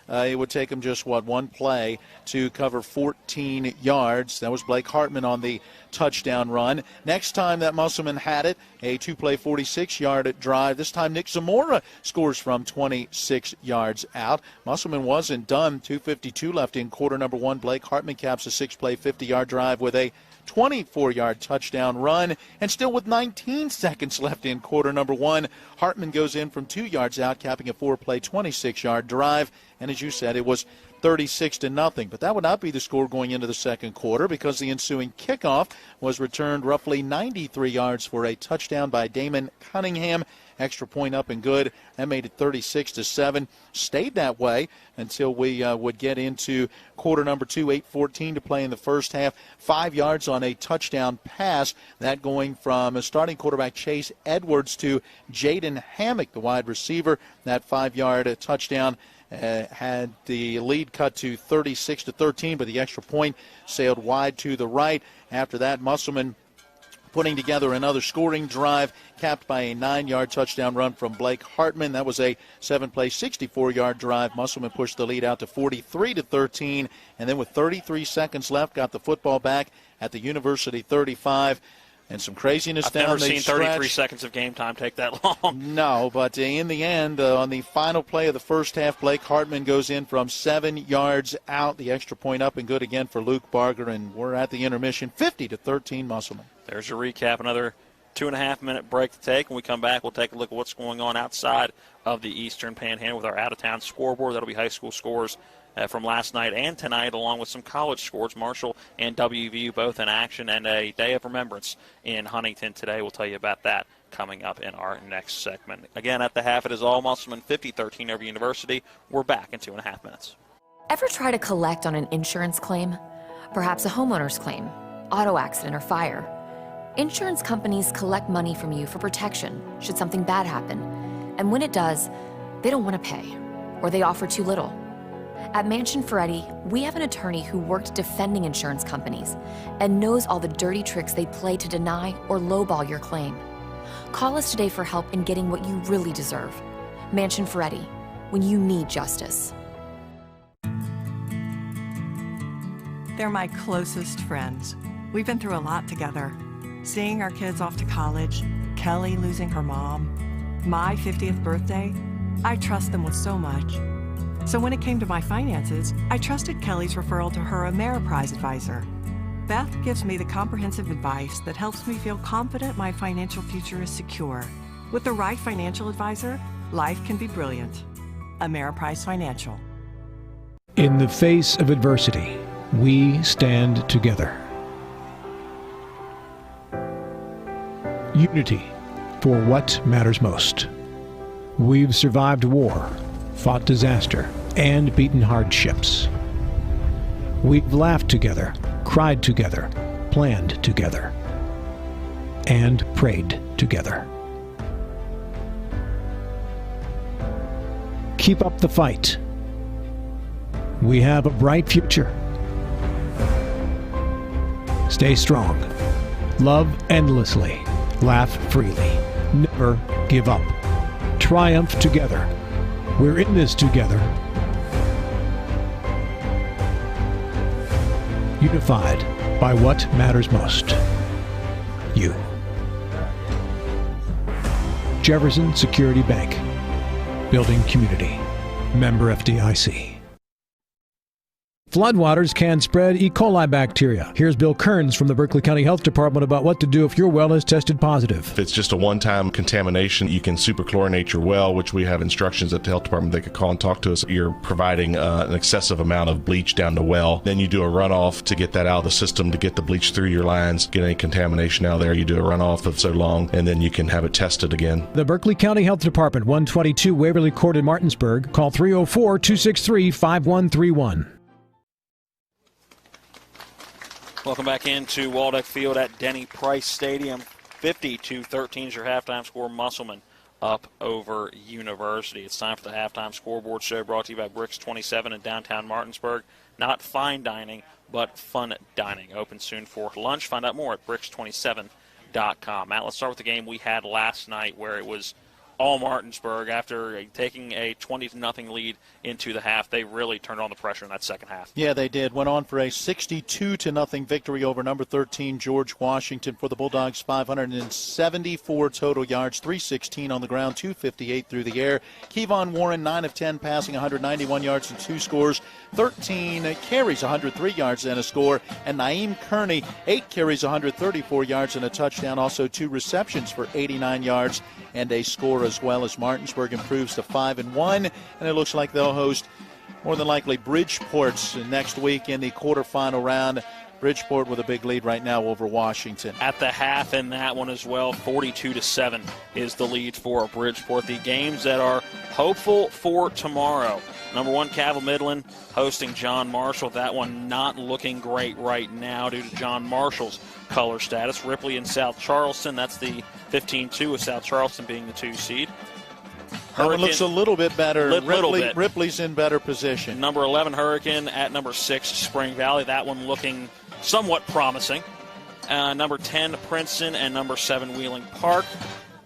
it would take them just, one play to cover 14 yards. That was Blake Hartman on the touchdown run. Next time that Musselman had it, a 2-play 46-yard drive. This time Nick Zamora scores from 26 yards out. Musselman wasn't done. 2:52 left in quarter number 1. Blake Hartman caps a 6-play 50-yard drive with a 24-yard touchdown run, and still with 19 seconds left in quarter number 1, Hartman goes in from 2 yards out, capping a 4-play 26-yard drive, and as you said, it was 36-0. But that would not be the score going into the second quarter because the ensuing kickoff was returned roughly 93 yards for a touchdown by Damon Cunningham. Extra point up and good. That made it 36-7. Stayed that way until we would get into quarter number 2, 8:14 to play in the first half. 5 yards on a touchdown pass. That going from starting quarterback Chase Edwards to Jaden Hammock, the wide receiver. That 5-yard touchdown had the lead cut to 36-13, but the extra point sailed wide to the right. After that, Musselman putting together another scoring drive, capped by a 9-yard touchdown run from Blake Hartman. That was a 7-play, 64-yard drive. Musselman pushed the lead out to 43-13, and then with 33 seconds left, got the football back at the University 35. and some craziness I've down never the seen stretch. 33 seconds of game time take that long. No, but in the end, on the final play of the first half, Blake Hartman goes in from 7 yards out. The extra point up and good again for Luke Barger, and we're at the intermission, 50-13 Musselman. There's your recap. Another 2.5-minute break to take. When we come back, we'll take a look at what's going on outside of the Eastern Panhandle with our out-of-town scoreboard. That'll be high school scores from last night and tonight, along with some college scores. Marshall and WVU both in action, and a day of remembrance in Huntington today. We'll tell you about that coming up in our next segment. Again, at the half, it is all Musselman 50-13 over University. We're back in 2.5 minutes. Ever try to collect on an insurance claim? Perhaps a homeowner's claim, auto accident, or fire? Insurance companies collect money from you for protection should something bad happen. And when it does, they don't want to pay, or they offer too little. At Mansion Ferretti, we have an attorney who worked defending insurance companies and knows all the dirty tricks they play to deny or lowball your claim. Call us today for help in getting what you really deserve. Mansion Ferretti, when you need justice. They're my closest friends. We've been through a lot together. Seeing our kids off to college, Kelly losing her mom, my 50th birthday, I trust them with so much. So when it came to my finances, I trusted Kelly's referral to her Ameriprise advisor. Beth gives me the comprehensive advice that helps me feel confident my financial future is secure. With the right financial advisor, life can be brilliant. Ameriprise Financial. In the face of adversity, we stand together. Unity for what matters most. We've survived war, fought disaster, and beaten hardships. We've laughed together, cried together, planned together, and prayed together. Keep up the fight. We have a bright future. Stay strong. Love endlessly. Laugh freely. Never give up. Triumph together. We're in this together. Unified by what matters most. You. Jefferson Security Bank. Building community. Member FDIC. Floodwaters can spread E. coli bacteria. Here's Bill Kearns from the Berkeley County Health Department about what to do if your well is tested positive. If it's just a one-time contamination, you can superchlorinate your well, which we have instructions at the health department. They could call and talk to us. You're providing an excessive amount of bleach down the well. Then you do a runoff to get that out of the system, to get the bleach through your lines, get any contamination out of there. You do a runoff of so long, and then you can have it tested again. The Berkeley County Health Department, 122 Waverly Court in Martinsburg. Call 304-263-5131. Welcome back into Waldeck Field at Denny Price Stadium. 50-13 is your halftime score. Musselman up over University. It's time for the halftime scoreboard show brought to you by Bricks 27 in downtown Martinsburg. Not fine dining, but fun dining. Open soon for lunch. Find out more at bricks27.com. Matt, let's start with the game we had last night where it was all Martinsburg. After taking a 20-0 lead into the half, they really turned on the pressure in that second half. Yeah, they did. Went on for a 62-0 victory over number 13 George Washington. For the Bulldogs, 574 total yards, 316 on the ground, 258 through the air. Kevon Warren, 9 of 10 passing, 191 yards and 2 scores, 13 carries, 103 yards and a score. And Naeem Kearney, 8 carries, 134 yards and a touchdown. Also 2 receptions for 89 yards and a score as well, as Martinsburg improves to 5-1, and it looks like they'll host more than likely Bridgeport next week in the quarterfinal round. Bridgeport with a big lead right now over Washington. At the half in that one as well, 42-7 is the lead for Bridgeport. The games that are hopeful for tomorrow. Number 1, Cavill Midland hosting John Marshall. That one not looking great right now due to John Marshall's color status. Ripley and South Charleston, that's the 15-2 with South Charleston being the 2 seed. That one looks a little bit better. Little bit. Ripley's in better position. Number 11, Hurricane at number 6, Spring Valley. That one looking somewhat promising. Number 10, Princeton, and number 7, Wheeling Park.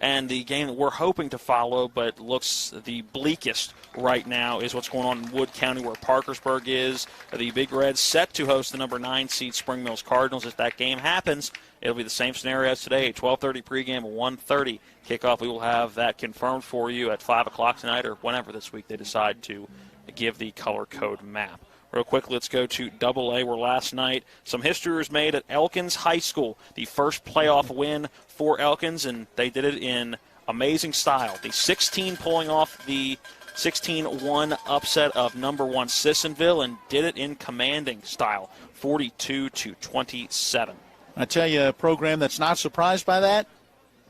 And the game that we're hoping to follow but looks the bleakest right now is what's going on in Wood County where Parkersburg is. The Big Reds set to host the number 9 seed Spring Mills Cardinals. If that game happens, it'll be the same scenario as today, a 12:30 pregame, a 1:30 kickoff. We will have that confirmed for you at 5 o'clock tonight or whenever this week they decide to give the color code map. Real quick, let's go to AA, where last night some history was made at Elkins High School. The first playoff win for Elkins, and they did it in amazing style. The 16 pulling off the 16-1 upset of number 1 Sissonville, and did it in commanding style, 42-27. I tell you, a program that's not surprised by that,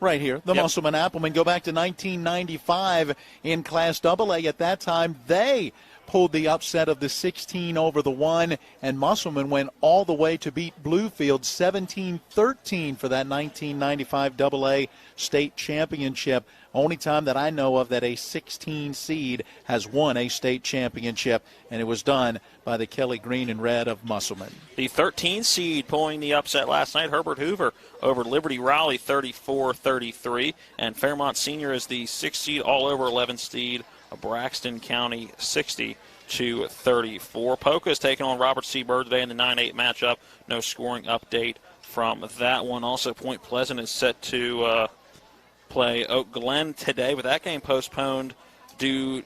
right here, the Musselman Applemen. Go back to 1995 in Class AA. At that time, they pulled the upset of the 16 over the 1, and Musselman went all the way to beat Bluefield 17-13 for that 1995 AA state championship. Only time that I know of that a 16 seed has won a state championship, and it was done by the Kelly Green and Red of Musselman. The 13 seed pulling the upset last night, Herbert Hoover over Liberty Raleigh 34-33, and Fairmont Senior is the 6 seed all over 11 seed Braxton County 60-34. Polka is taking on Robert C. Byrd today in the 9-8 matchup. No scoring update from that one. Also, Point Pleasant is set to play Oak Glen today, but that game postponed to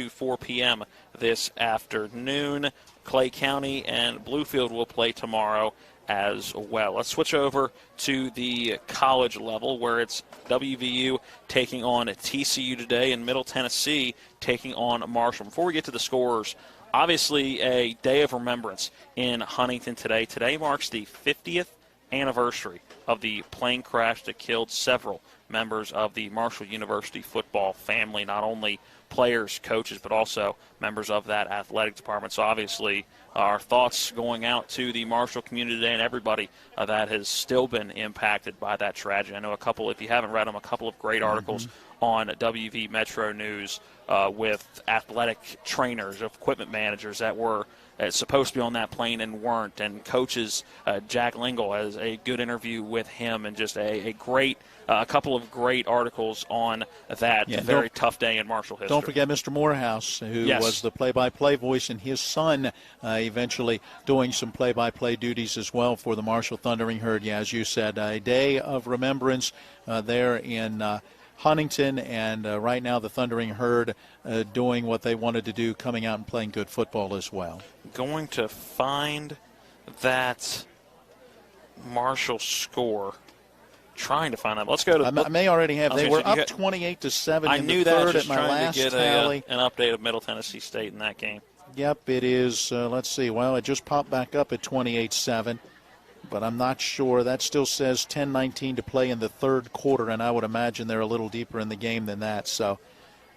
4 p.m. this afternoon. Clay County and Bluefield will play tomorrow as well. Let's switch over to the college level, where it's WVU taking on TCU today and Middle Tennessee taking on Marshall. Before we get to the scores, obviously a day of remembrance in Huntington today. Today marks the 50th anniversary of the plane crash that killed several members of the Marshall University football family, not only players, coaches, but also members of that athletic department. So obviously our thoughts going out to the Marshall community today and everybody that has still been impacted by that tragedy. I know a couple, if you haven't read them, a couple of great articles on WV Metro News with athletic trainers, equipment managers that were supposed to be on that plane and weren't, and coaches. Jack Lingle has a good interview with him, and just a couple of great articles on that very tough day in Marshall history. Don't forget Mr. Morehouse, who was the play-by-play voice, and his son eventually doing some play-by-play duties as well for the Marshall Thundering Herd. Yeah, as you said, a day of remembrance there in Huntington, and right now the Thundering Herd doing what they wanted to do, coming out and playing good football as well. Going to find that Marshall score. Trying to find that. Let's go to. I may already have. They were up 28-7 in the third at my last tally. An update of Middle Tennessee State in that game. Yep, it is. Let's see. Well, it just popped back up at 28-7, but I'm not sure. That still says 10-19 to play in the third quarter, and I would imagine they're a little deeper in the game than that. So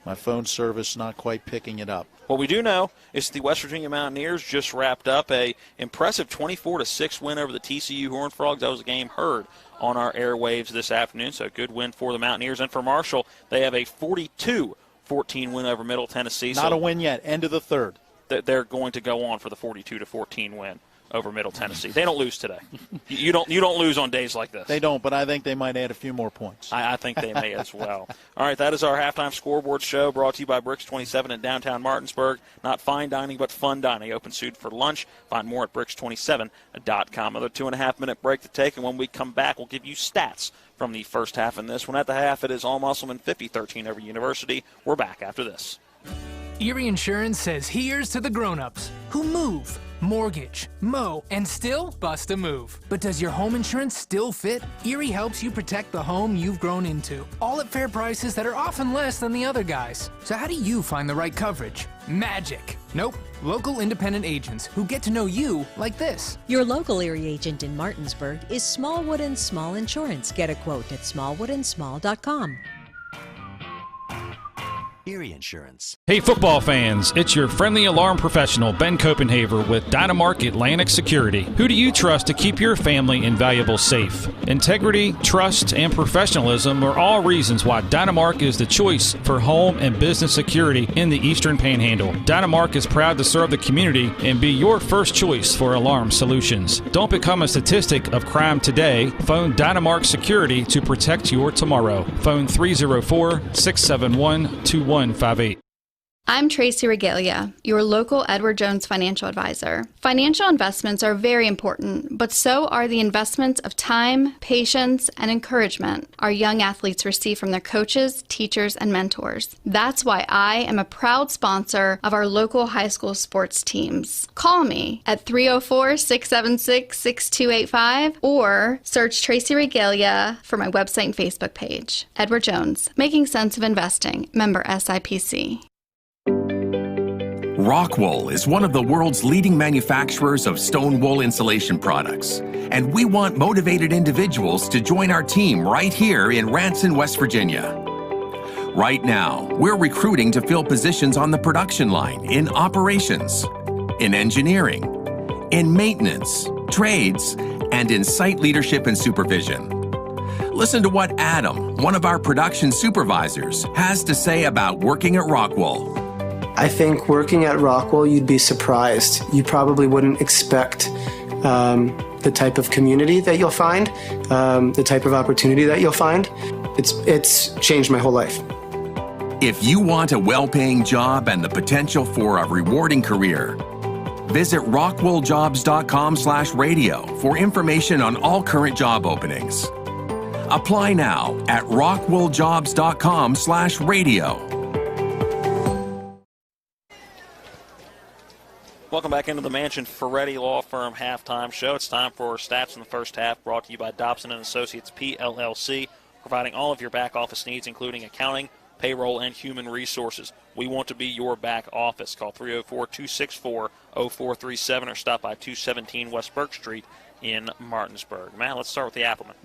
my phone service not quite picking it up. What we do know is the West Virginia Mountaineers just wrapped up a impressive 24-6 win over the TCU Horned Frogs. That was a game heard on our airwaves this afternoon, so a good win for the Mountaineers. And for Marshall, they have a 42-14 win over Middle Tennessee. Not a win yet. End of the third. They're going to go on for the 42-14 win over Middle Tennessee. They don't lose today. You don't lose on days like this. They don't, but I think they might add a few more points. I think they may as well. All right, that is our halftime scoreboard show, brought to you by Bricks 27 in downtown Martinsburg. Not fine dining, but fun dining. Open soon for lunch. Find more at bricks27.com. Another 2.5-minute break to take, and when we come back, we'll give you stats from the first half in this one. At the half, it is all Musselman 50-13 over University. We're back after this. Erie Insurance says here's to the grown-ups who move, mortgage, mow, and still bust a move. But does your home insurance still fit? Erie helps you protect the home you've grown into, all at fair prices that are often less than the other guys. So how do you find the right coverage? Magic. Nope. Local independent agents who get to know you like this. Your local Erie agent in Martinsburg is Smallwood & Small Insurance. Get a quote at smallwoodandsmall.com. Erie Insurance. Hey football fans, it's your friendly alarm professional, Ben Copenhaver with Dynamark Atlantic Security. Who do you trust to keep your family and valuables safe? Integrity, trust, and professionalism are all reasons why Dynamark is the choice for home and business security in the Eastern Panhandle. Dynamark is proud to serve the community and be your first choice for alarm solutions. Don't become a statistic of crime today. Phone Dynamark Security to protect your tomorrow. Phone 304-671-2158. I'm Tracy Regalia, your local Edward Jones financial advisor. Financial investments are very important, but so are the investments of time, patience, and encouragement our young athletes receive from their coaches, teachers, and mentors. That's why I am a proud sponsor of our local high school sports teams. Call me at 304-676-6285 or search Tracy Regalia for my website and Facebook page. Edward Jones, Making Sense of Investing, member SIPC. Rockwool is one of the world's leading manufacturers of stone wool insulation products, and we want motivated individuals to join our team right here in Ranson, West Virginia. Right now, we're recruiting to fill positions on the production line in operations, in engineering, in maintenance, trades, and in site leadership and supervision. Listen to what Adam, one of our production supervisors, has to say about working at Rockwool. I think working at Rockwool, you'd be surprised. You probably wouldn't expect the type of community that you'll find, the type of opportunity that you'll find. It's changed my whole life. If you want a well-paying job and the potential for a rewarding career, visit rockwooljobs.com/radio for information on all current job openings. Apply now at rockwooljobs.com/radio. Welcome back into the Mansion Ferretti Law Firm halftime show. It's time for stats in the first half, brought to you by Dobson & Associates PLLC, providing all of your back office needs, including accounting, payroll, and human resources. We want to be your back office. Call 304-264-0437 or stop by 217 West Burke Street in Martinsburg. Matt, let's start with the Applemen.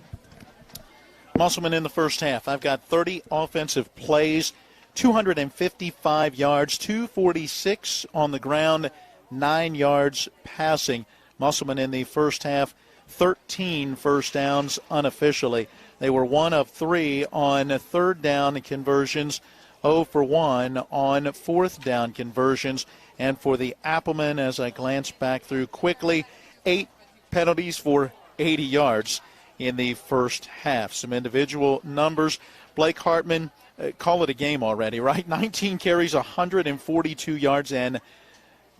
Musselman in the first half. I've got 30 offensive plays, 255 yards, 246 on the ground, 9 yards passing. Musselman in the first half, 13 first downs unofficially. They were 1 of 3 on third down conversions, 0 for 1 on fourth down conversions. And for the Applemen, as I glance back through quickly, 8 penalties for 80 yards in the first half. Some individual numbers. Blake Hartman, call it a game already, right? 19 carries, 142 yards, and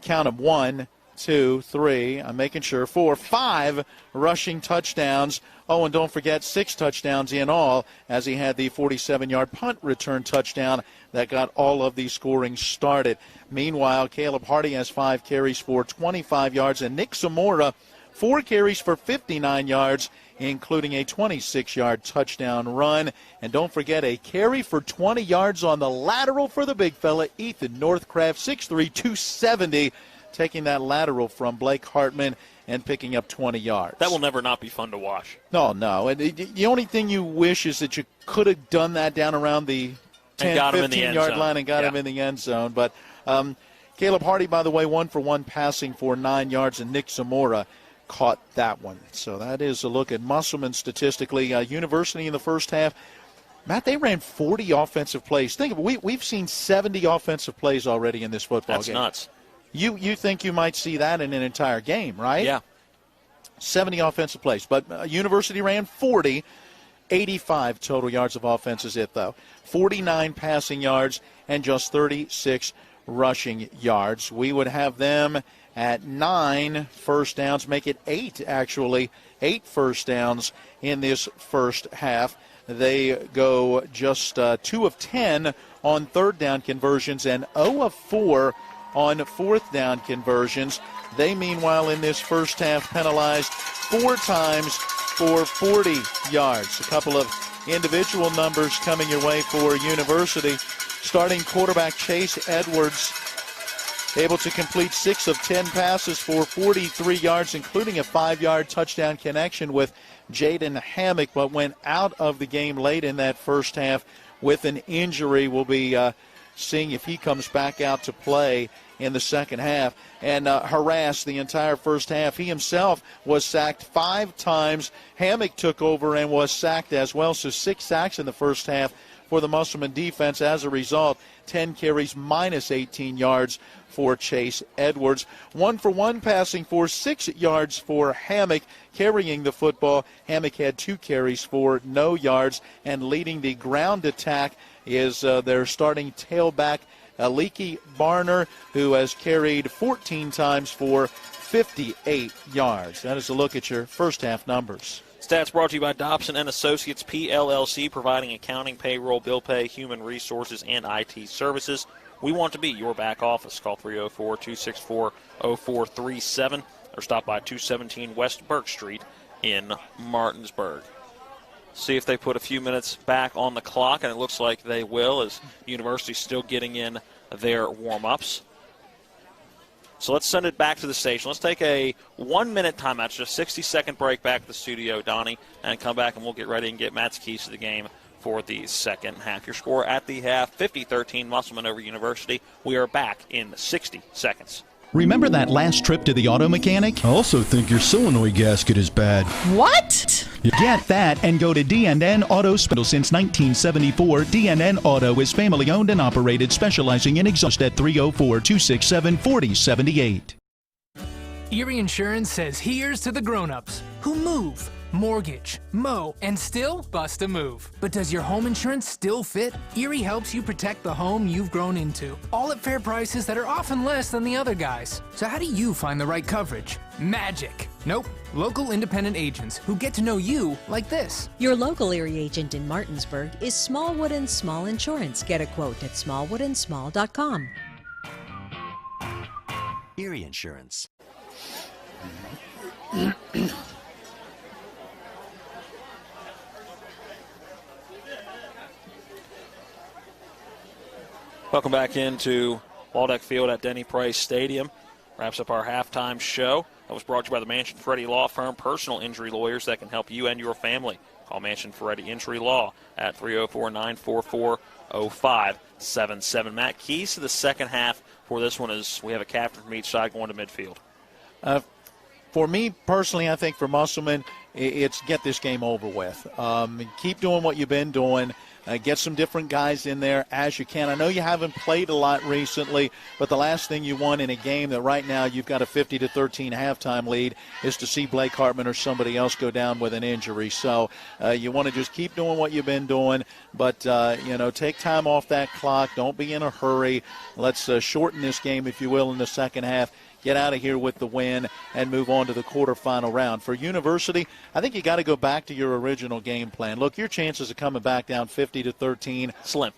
count them 1, 2, 3, I'm making sure, 4, 5 rushing touchdowns. Oh, and don't forget 6 touchdowns in all, as he had the 47-yard punt return touchdown that got all of the scoring started. Meanwhile, Caleb Hardy has 5 carries for 25 yards, and Nick Zamora 4 carries for 59 yards, including a 26-yard touchdown run. And don't forget a carry for 20 yards on the lateral for the big fella, Ethan Northcraft, 6'3", 270, taking that lateral from Blake Hartman and picking up 20 yards. That will never not be fun to watch. No. And the only thing you wish is that you could have done that down around the 10, 15-yard line and got him in the end zone. But Caleb Hardy, by the way, 1 for 1 passing for 9 yards, and Nick Zamora caught that one. So that is a look at Musselman statistically. University in the first half, Matt, they ran 40 offensive plays. Think of it, we've seen 70 offensive plays already in this football game. That's nuts. You think you might see that in an entire game, right? Yeah. 70 offensive plays. But University ran 40, 85 total yards of offense is it, though. 49 passing yards and just 36 rushing yards. We would have them at 9 first downs, make it 8 actually, 8 first downs in this first half. They go just 2 of 10 on third down conversions and 0 of 4 on fourth down conversions. They, meanwhile, in this first half penalized 4 times for 40 yards. A couple of individual numbers coming your way for University. Starting quarterback Chase Edwards able to complete 6 of 10 passes for 43 yards, including a 5-yard touchdown connection with Jaden Hammock, but went out of the game late in that first half with an injury. Will be seeing if he comes back out to play in the second half, and harassed the entire first half. He himself was sacked 5 times. Hammock took over and was sacked as well, so 6 sacks in the first half for the Musselman defense. As a result, 10 carries, minus 18 yards for Chase Edwards. 1-for-1 passing for 6 yards for Hammock. Carrying the football, Hammock had 2 carries for no yards, and leading the ground attack is their starting tailback, Aliki Barner, who has carried 14 times for 58 yards. That is a look at your first half numbers. Stats brought to you by Dobson & Associates, PLLC, providing accounting, payroll, bill pay, human resources, and IT services. We want to be your back office. Call 304-264-0437 or stop by 217 West Burke Street in Martinsburg. See if they put a few minutes back on the clock, and it looks like they will, as University's still getting in their warm-ups. So let's send it back to the station. Let's take a 1-minute timeout, just a 60-second break back to the studio, Donnie, and come back and we'll get ready and get Matt's keys to the game for the second half. Your score at the half, 50-13, Musselman over University. We are back in 60 seconds. Remember that last trip to the auto mechanic? I also think your solenoid gasket is bad. What? Get that and go to D&N Auto Special. Since 1974, D&N Auto is family owned and operated, specializing in exhaust at 304-267-4078. Erie Insurance says here's to the grown-ups who move, mortgage, mow, and still bust a move. But does your home insurance still fit? Erie helps you protect the home you've grown into, all at fair prices that are often less than the other guys. So how do you find the right coverage? Magic. Nope. Local independent agents who get to know you like this. Your local Erie agent in Martinsburg is Smallwood & Small Insurance. Get a quote at smallwoodandsmall.com. Erie Insurance. Welcome back into Waldeck Field at Denny Price Stadium. Wraps up our halftime show. That was brought to you by the Mansion Ferretti Law Firm, personal injury lawyers that can help you and your family. Call Mansion Ferretti Injury Law at 304-944-0577. Matt, keys to the second half for this one is we have a captain from each side going to midfield. For me personally, I think for Musselman, it's get this game over with. Keep doing what you've been doing. Get some different guys in there as you can. I know you haven't played a lot recently, but the last thing you want in a game that right now you've got a 50-13 halftime lead is to see Blake Hartman or somebody else go down with an injury. So you want to just keep doing what you've been doing, but, take time off that clock. Don't be in a hurry. Let's shorten this game, if you will, in the second half. Get out of here with the win and move on to the quarterfinal round. For University, I think you got to go back to your original game plan. Look, your chances of coming back down 50-13.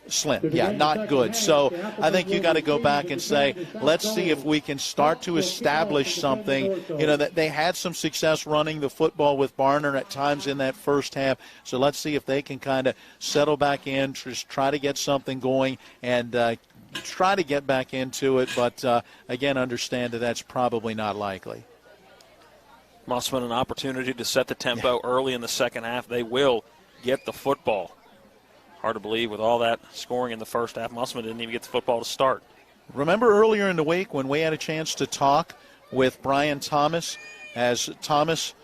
Slim. Yeah, not good. So I think you got to go back and say, let's see if we can start to establish something. That they had some success running the football with Barner at times in that first half. So let's see if they can kind of settle back in, just try to get something going and try to get back into it, but again, understand that that's probably not likely. Musselman an opportunity to set the tempo early in the second half. They will get the football. Hard to believe with all that scoring in the first half. Musselman didn't even get the football to start. Remember earlier in the week when we had a chance to talk with Brian Thomas, as Thomas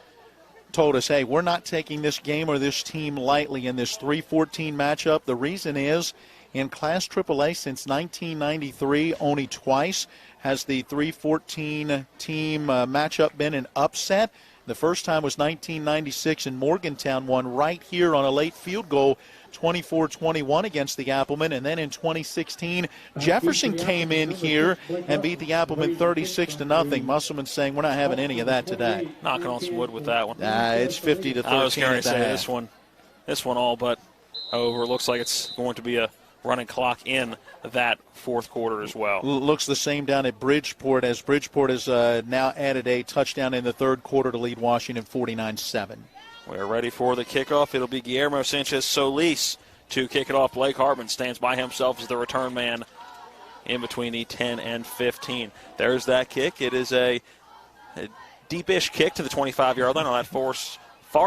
told us, hey, we're not taking this game or this team lightly in this 3-14 matchup. The reason is, in Class AAA since 1993, only twice has the 3-14 team matchup been an upset. The first time was 1996, and Morgantown won right here on a late field goal, 24-21 against the Applemen. And then in 2016, Jefferson came in here and beat the Applemen 36-0. Musselman saying we're not having any of that today. Knocking on some wood with that one. It's 50-13. I was going to say this one all but over. It looks like it's going to be a running clock in that fourth quarter as well. Looks the same down at Bridgeport, as Bridgeport has now added a touchdown in the third quarter to lead Washington 49-7. We're ready for the kickoff. It'll be Guillermo Sanchez-Solis to kick it off. Blake Hartman stands by himself as the return man in between the 10 and 15. There's that kick. It is a deep-ish kick to the 25-yard line on that far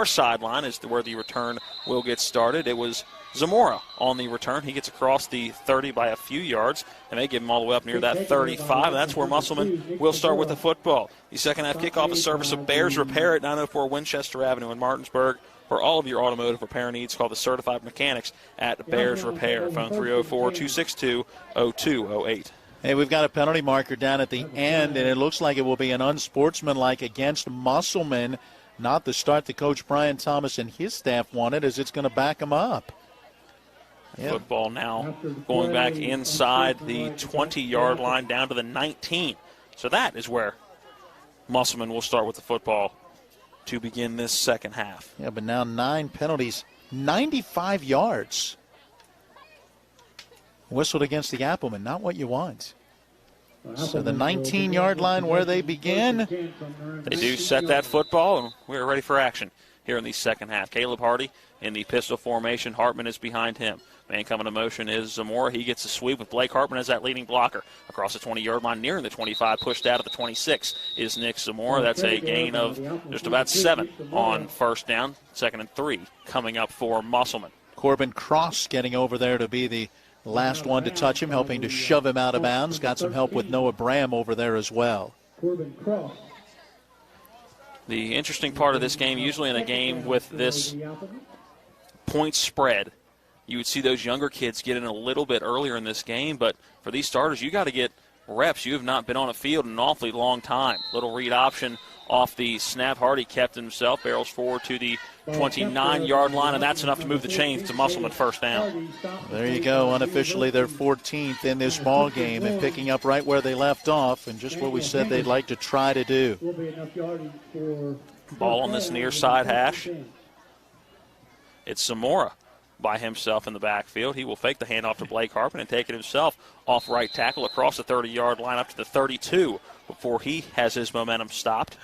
sideline is where the return will get started. It was Zamora on the return. He gets across the 30 by a few yards, and they give him all the way up near that 35. And that's where Musselman will start with the football. The second half kickoff is service of Bears Repair at 904 Winchester Avenue in Martinsburg. For all of your automotive repair needs, call the certified mechanics at Bears Repair. Phone 304-262-0208. Hey, we've got a penalty marker down at the end, and it looks like it will be an unsportsmanlike against Musselman. Not the start that Coach Brian Thomas and his staff wanted, as it's going to back them up. Yeah. Football now going back inside the 20-yard line down to the 19. So that is where Musselman will start with the football to begin this second half. Yeah, but now 9 penalties, 95 yards. Whistled against the Applemen, not what you want. So the 19-yard line where they begin. They do set that football, and we're ready for action here in the second half. Caleb Hardy in the pistol formation. Hartman is behind him. Man coming to motion is Zamora. He gets a sweep with Blake Hartman as that leading blocker. Across the 20-yard line, nearing the 25, pushed out at the 26 is Nick Zamora. That's a gain of just about 7 on first down. 2nd and 3 coming up for Musselman. Corbin Cross getting over there to be the last one to touch him, helping to shove him out of bounds. Got some help with Noah Bram over there as well. The interesting part of this game, usually in a game with this point spread, you would see those younger kids get in a little bit earlier in this game, but for these starters, you got to get reps. You have not been on a field in an awfully long time. Little read option off the snap. Hardy kept himself, barrels forward to the 29-yard line, and that's enough to move the chains to Musselman first down. There you go. Unofficially, they're 14th in this ball game and picking up right where they left off, and just what we said they'd like to try to do. Ball on this near side hash. It's Zamora by himself in the backfield. He will fake the handoff to Blake Hartman and take it himself off right tackle across the 30-yard line up to the 32 before he has his momentum stopped.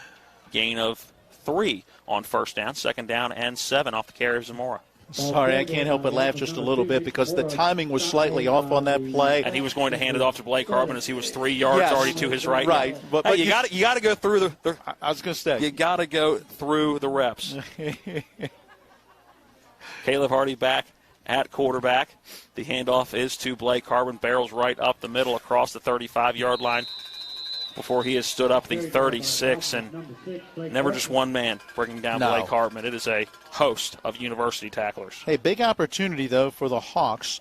Gain of 3 on first down, 2nd down and 7 off the carry of Zamora. Sorry, I can't help but laugh just a little bit because the timing was slightly off on that play. And he was going to hand it off to Blake Hartman as he was 3 yards already to his right. Right. But hey, you got to go through the I was going to say. You got to go through the reps. Caleb Hardy back at quarterback. The handoff is to Blake Hartman. Barrels right up the middle across the 35-yard line before he has stood up the 36. And never just one man bringing down Blake Hartman. It is a host of university tacklers. Hey, big opportunity, though, for the Hawks,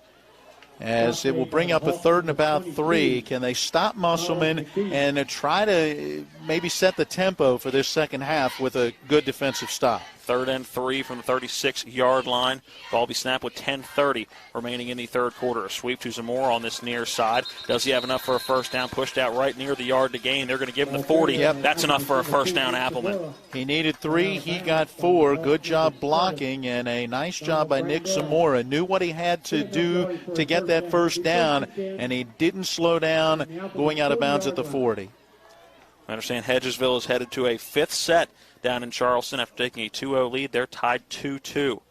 as it will bring up a 3rd and about 3. Can they stop Musselman and try to maybe set the tempo for this second half with a good defensive stop? 3rd and 3 from the 36-yard line. Ball be snapped with 10:30 remaining in the third quarter. A sweep to Zamora on this near side. Does he have enough for a first down? Pushed out right near the yard to gain. They're going to give him the 40. Yep. That's enough for a first down, Appleman. He needed 3. He got 4. Good job blocking and a nice job by Nick Zamora. Knew what he had to do to get that first down, and he didn't slow down going out of bounds at the 40. I understand Hedgesville is headed to a 5th set down in Charleston after taking a 2-0 lead. They're tied 2-2.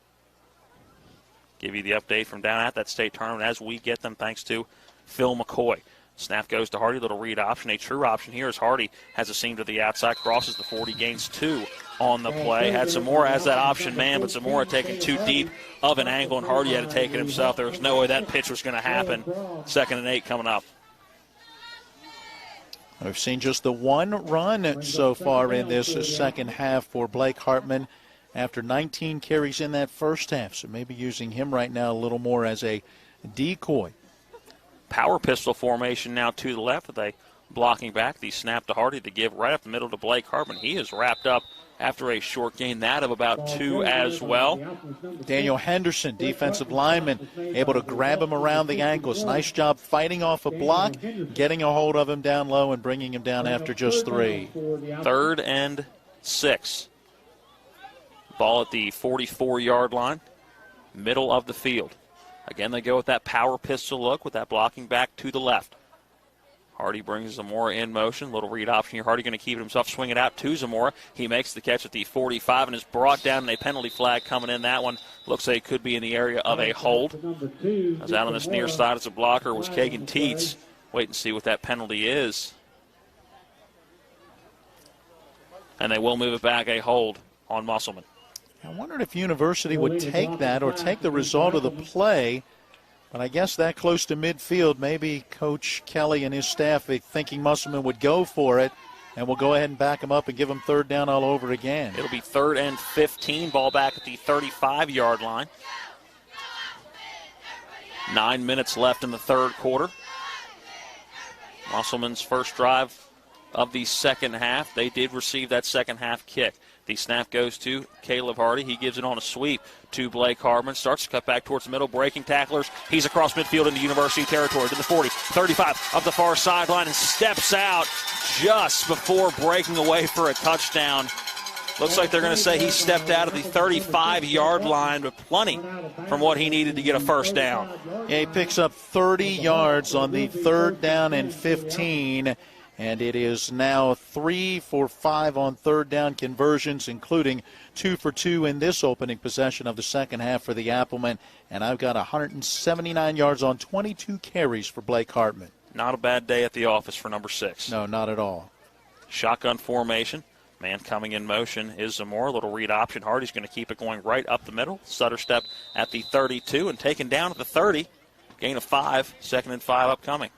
Give you the update from down at that state tournament as we get them, thanks to Phil McCoy. Snap goes to Hardy, little read option. A true option here as Hardy has a seam to the outside, crosses the 40, gains 2 on the play. Had Zamora as that option man, but Zamora taking too deep of an angle, and Hardy had to take it himself. There was no way that pitch was going to happen. 2nd and 8 coming up. We've seen just the one run so far in this second half for Blake Hartman after 19 carries in that first half. So maybe using him right now a little more as a decoy. Power pistol formation now to the left with a blocking back. The snap to Hardy to give right up the middle to Blake Hartman. He is wrapped up after a short gain, that of about 2 as well. Daniel Henderson, defensive lineman, able to grab him around the ankles. Nice job fighting off a block, getting a hold of him down low and bringing him down after just 3. 3rd and 6. Ball at the 44-yard line, middle of the field. Again, they go with that power pistol look with that blocking back to the left. Hardy brings Zamora in motion. Little read option here. Hardy going to keep it himself, swing it out to Zamora. He makes the catch at the 45 and is brought down, and a penalty flag coming in. That one looks like it could be in the area of a hold. As out on this near side as a blocker was Kagan Teets. Wait and see what that penalty is. And they will move it back, a hold on Musselman. I wondered if University would take that or take the result of the play. But I guess that close to midfield, maybe Coach Kelly and his staff are thinking Musselman would go for it, and we'll go ahead and back him up and give him third down all over again. It'll be 3rd and 15, ball back at the 35-yard line. 9 minutes left in the third quarter. Musselman's first drive of the second half. They did receive that second half kick. The snap goes to Caleb Hardy. He gives it on a sweep to Blake Hardman. Starts to cut back towards the middle, breaking tacklers. He's across midfield into University territory to the 40, 35 up the far sideline and steps out just before breaking away for a touchdown. Looks like they're going to say he stepped out of the 35-yard line, but plenty from what he needed to get a first down. Yeah, he picks up 30 yards on the 3rd down and 15. And it is now 3 for 5 on 3rd down conversions, including 2 for 2 in this opening possession of the second half for the Applemen. And I've got 179 yards on 22 carries for Blake Hartman. Not a bad day at the office for number 6. No, not at all. Shotgun formation. Man coming in motion is Zamora. Little read option. Hardy's going to keep it going right up the middle. Stutter step at the 32 and taken down at the 30. Gain of 5. 2nd and 5 upcoming.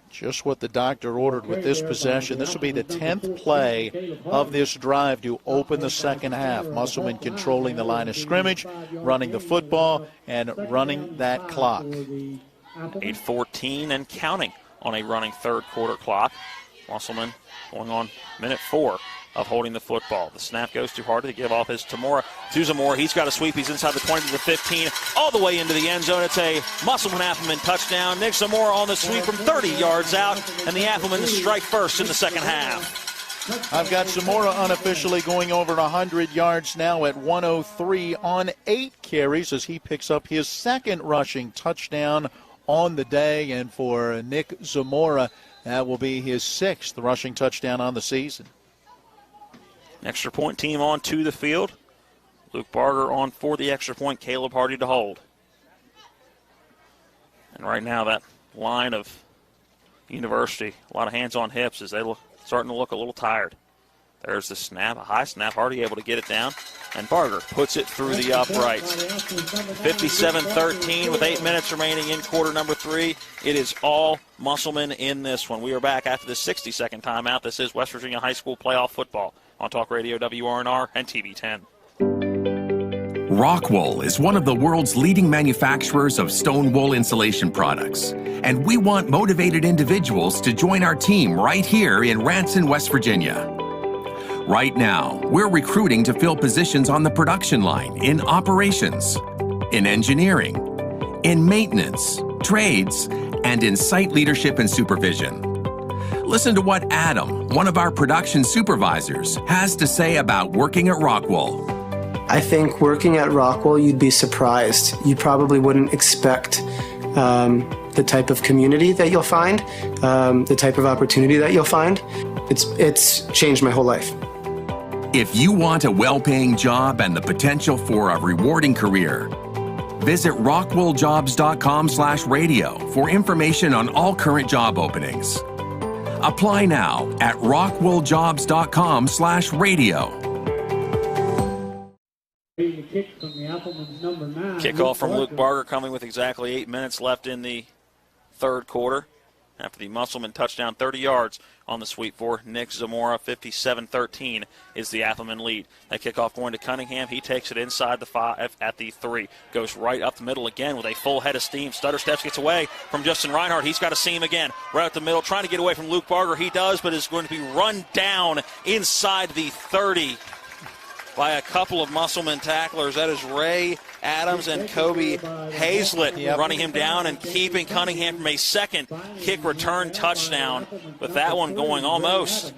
Just what the doctor ordered with this possession. This will be the 10th play of this drive to open the second half. Musselman controlling the line of scrimmage, running the football, and running that clock. 8:14 and counting on a running third quarter clock. Musselman going on minute 4 of holding the football. The snap goes too hard to give off his to Zamora. He's got a sweep. He's inside the 20 to the 15, all the way into the end zone. It's a Musselman Applemen touchdown. Nick Zamora on the sweep from 30 yards out, and the Applemen strike first in the second half. I've got Zamora unofficially going over 100 yards now at 103 on 8 carries as he picks up his 2nd rushing touchdown on the day. And for Nick Zamora, that will be his 6th rushing touchdown on the season. Extra point team on to the field. Luke Barger on for the extra point. Caleb Hardy to hold. And right now that line of University, a lot of hands on hips as they starting to look a little tired. There's the snap, a high snap. Hardy able to get it down. And Barger puts it through the uprights. 57-13 with 8 minutes remaining in quarter number 3. It is all Musselman in this one. We are back after the 60-second timeout. This is West Virginia High School playoff football on Talk Radio WRNR and TV 10. Rockwool is one of the world's leading manufacturers of stone wool insulation products, and we want motivated individuals to join our team right here in Ranson, West Virginia. Right now, we're recruiting to fill positions on the production line, in operations, in engineering, in maintenance, trades, and in site leadership and supervision. Listen to what Adam, one of our production supervisors, has to say about working at Rockwool. I think working at Rockwool, you'd be surprised. You probably wouldn't expect the type of community that you'll find, the type of opportunity that you'll find. It's changed my whole life. If you want a well-paying job and the potential for a rewarding career, visit rockwooljobs.com/radio for information on all current job openings. Apply now at rockwooljobs.com/radio. Kickoff from Luke Barger coming with exactly 8 minutes left in the third quarter. After the Musselman touchdown, 30 yards on the sweep for Nick Zamora. 57-13 is the Applemen lead. That kickoff going to Cunningham. He takes it inside the 5 at the 3. Goes right up the middle again with a full head of steam. Stutter steps, gets away from Justin Reinhardt. He's got a seam again. Right up the middle, trying to get away from Luke Barger. He does, but is going to be run down inside the 30 by a couple of Musselman tacklers. That is Ray Adams and Kobe Hazlett running him down and keeping Cunningham from a second kick return touchdown. With that one going almost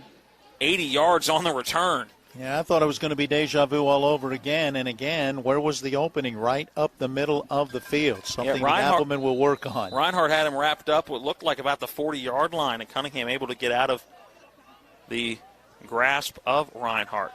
80 yards on the return. Yeah, I thought it was going to be deja vu all over again. And again, where was the opening? Right up the middle of the field. Something the Applemen will work on. Reinhardt had him wrapped up what looked like about the 40-yard line, and Cunningham able to get out of the grasp of Reinhardt.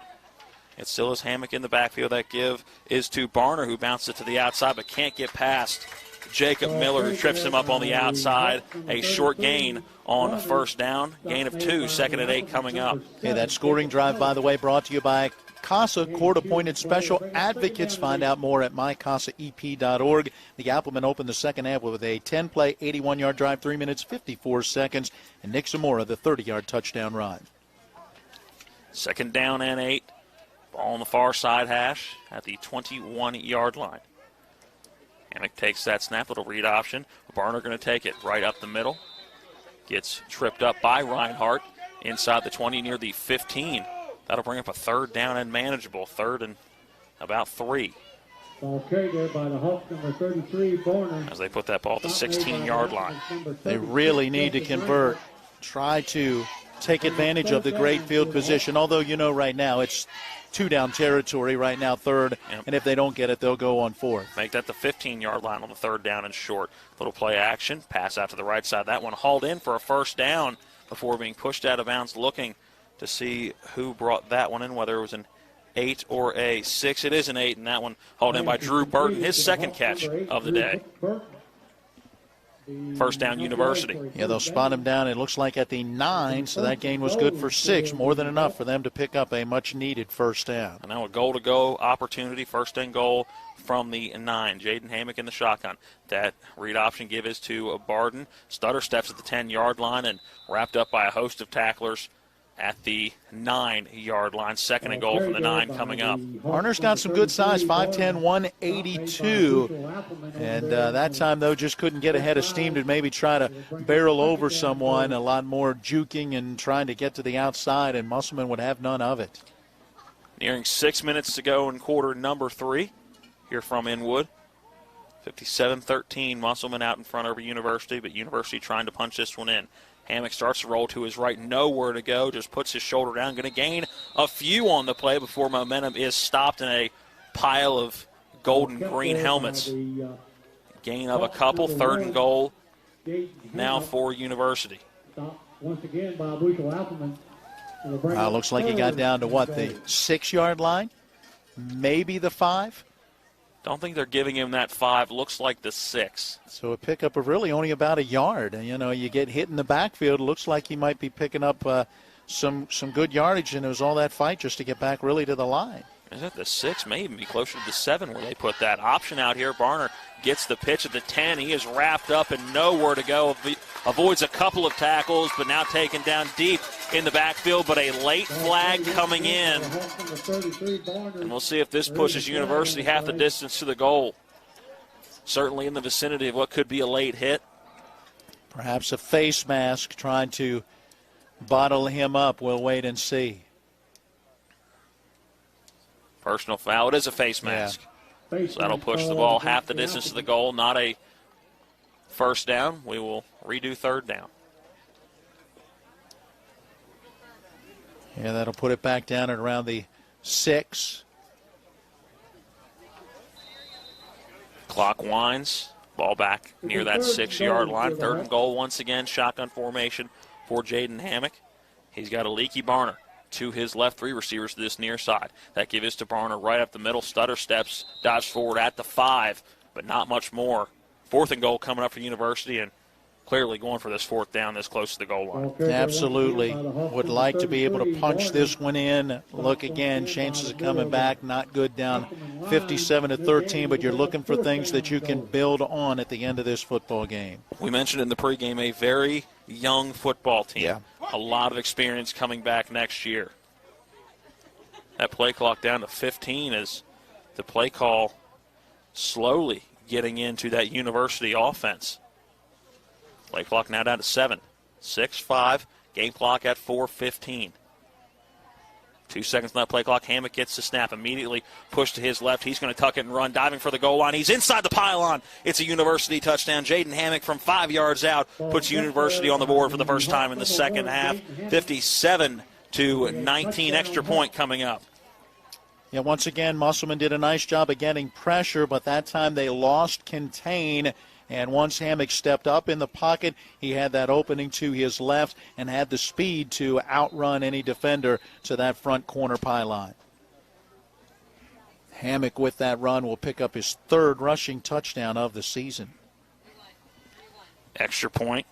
It still is Hammock in the backfield. That give is to Barner, who bounced it to the outside but can't get past Jacob Miller, who trips him up on the outside. A short gain on first down. Gain of 2, 2nd and 8 coming up. Okay, that scoring drive, by the way, brought to you by CASA, court-appointed special advocates. Find out more at mycasaep.org. The Applemen opened the second half with a 10-play, 81-yard drive, 3 minutes, 54 seconds, and Nick Zamora, the 30-yard touchdown run. Second down and 8. Ball on the far side hash at the 21-yard line. Hammock takes that snap, little read option. Barner going to take it right up the middle. Gets tripped up by Reinhardt inside the 20 near the 15. That'll bring up a third down and manageable. Third and about 3. Ball carried there by the Hawks, number 33, Barner. As they put that ball at the 16-yard line. They really need to convert. Try to take advantage of the great field position, although you know right now it's 2-down territory right now, third, and if they don't get it, they'll go on fourth. Make that the 15-yard line on the third down and short. Little play action, pass out to the right side. That one hauled in for a first down before being pushed out of bounds, looking to see who brought that one in, whether it was an 8 or a 6. It is an 8, and that one hauled in by Drew Burton, his second catch of the day. First down, University. Yeah, they'll spot him down, it looks like at the 9, so that gain was good for 6, more than enough for them to pick up a much-needed first down. And now a goal-to-go opportunity, first and goal from the 9. Jaden Hammock in the shotgun. That read option give is to Barden. Stutter steps at the 10-yard line and wrapped up by a host of tacklers at the 9-yard line. Second and goal from the 9 coming up. Barner's got some good size, 5'10", 182. And that time, though, just couldn't get ahead of steam to maybe try to barrel over someone. A lot more juking and trying to get to the outside, and Musselman would have none of it. Nearing 6 minutes to go in quarter number 3 here from Inwood. 57-13, Musselman out in front over University, but University trying to punch this one in. Hammock starts to roll to his right, nowhere to go, just puts his shoulder down, going to gain a few on the play before momentum is stopped in a pile of gold and green helmets. Gain of a couple, third and goal now for University. Once again by Musselman Applemen. Looks like he got down to what, the 6-yard line? Maybe the 5? Don't think they're giving him that 5. Looks like the 6. So a pickup of really only about a yard. And, you know, you get hit in the backfield. It looks like he might be picking up some good yardage, and it was all that fight just to get back really to the line. Is that the 6? May even be closer to the 7 where they put that option out here. Barner gets the pitch at the 10. He is wrapped up and nowhere to go. Avoids a couple of tackles, but now taken down deep in the backfield. But a late flag coming in. And we'll see if this pushes University half the distance to the goal. Certainly in the vicinity of what could be a late hit. Perhaps a face mask trying to bottle him up. We'll wait and see. Personal foul. It is a face mask. Yeah. So that'll push the ball half the distance to the goal. Not a first down. We will redo third down. Yeah, that'll put it back down at around the 6. Clock winds. Ball back near that 6-yard line. Third and goal once again. Shotgun formation for Jaden Hammock. He's got a leaky Barner to his left, 3 receivers to this near side. That give is to Barner right up the middle. Stutter steps, dives forward at the 5, but not much more. Fourth and goal coming up for University, and clearly going for this fourth down this close to the goal line. Absolutely. Would like to be able to punch this one in. Look again, chances of coming back, not good, down 57-13, but you're looking for things that you can build on at the end of this football game. We mentioned in the pregame a very young football team. Yeah. A lot of experience coming back next year. That play clock down to 15 as the play call slowly getting into that University offense. Play clock now down to 7. 6-5. Game clock at 4:15. 2 seconds on that play clock. Hammock gets the snap, immediately pushed to his left. He's going to tuck it and run, diving for the goal line. He's inside the pylon. It's a University touchdown. Jaden Hammock from 5 yards out puts University on the board for the first time in the second half. 57-19. Extra point coming up. Yeah, once again, Musselman did a nice job of getting pressure, but that time they lost contain. And once Hammock stepped up in the pocket, he had that opening to his left and had the speed to outrun any defender to that front corner pylon. Hammock with that run will pick up his 3rd rushing touchdown of the season. Extra point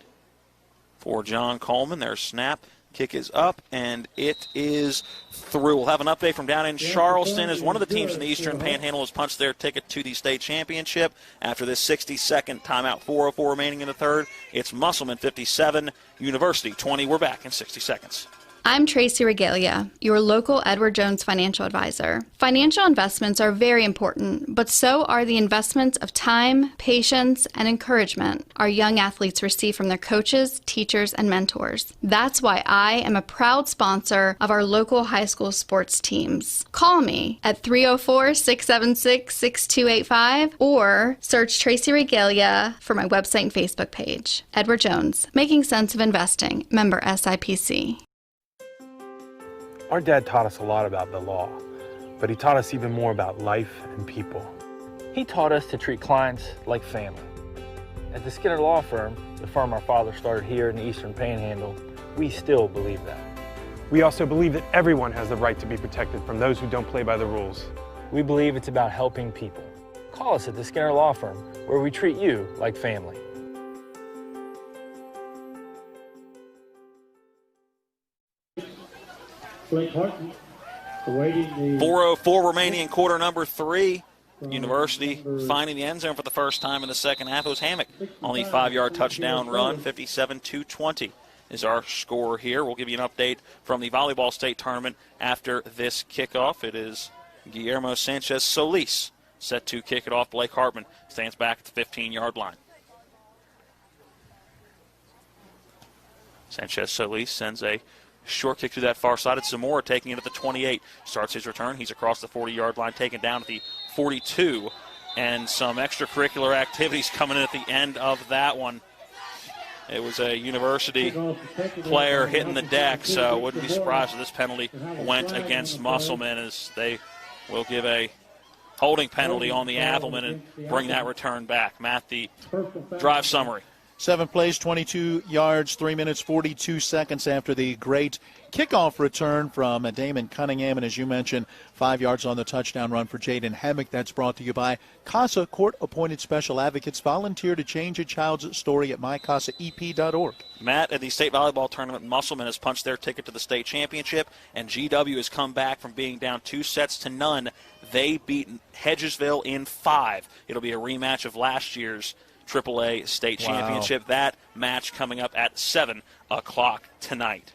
for John Coleman. There's snap. Kick is up, and it is through. We'll have an update from down in Charleston as one of the teams in the Eastern Panhandle has punched their ticket to the state championship after this 60-second timeout. 4:04 remaining in the third. It's Musselman 57, University 20. We're back in 60 seconds. I'm Tracy Regalia, your local Edward Jones financial advisor. Financial investments are very important, but so are the investments of time, patience, and encouragement our young athletes receive from their coaches, teachers, and mentors. That's why I am a proud sponsor of our local high school sports teams. Call me at 304-676-6285 or search Tracy Regalia for my website and Facebook page. Edward Jones, Making Sense of Investing, member SIPC. Our dad taught us a lot about the law, but he taught us even more about life and people. He taught us to treat clients like family. At the Skinner Law Firm, the firm our father started here in the Eastern Panhandle, we still believe that. We also believe that everyone has the right to be protected from those who don't play by the rules. We believe it's about helping people. Call us at the Skinner Law Firm, where we treat you like family. Blake Harton awaiting the 4:04 remaining in quarter number 3. University finding the end zone for the first time in the second half. It was Hammock on the 5-yard touchdown run. 57-20 is our score here. We'll give you an update from the volleyball state tournament after this kickoff. It is Guillermo Sanchez Solis set to kick it off. Blake Hartman stands back at the 15-yard line. Sanchez Solis sends a short kick to that far side. It's Zamora taking it at the 28. Starts his return. He's across the 40-yard line, taken down at the 42. And some extracurricular activities coming in at the end of that one. It was a University player hitting the deck, so wouldn't be surprised if this penalty went against Musselman, as they will give a holding penalty on the Applemen and bring that return back. Matt, the drive summary. 7 plays, 22 yards, 3 minutes, 42 seconds after the great kickoff return from Damon Cunningham. And as you mentioned, 5 yards on the touchdown run for Jaden Hammock. That's brought to you by CASA, court-appointed special advocates. Volunteer to change a child's story at mycasaep.org. Matt, at the state volleyball tournament, Musselman has punched their ticket to the state championship, and GW has come back from being down 2-0. They beat Hedgesville in 5. It'll be a rematch of last year's AAA state championship. That match coming up at 7 o'clock tonight.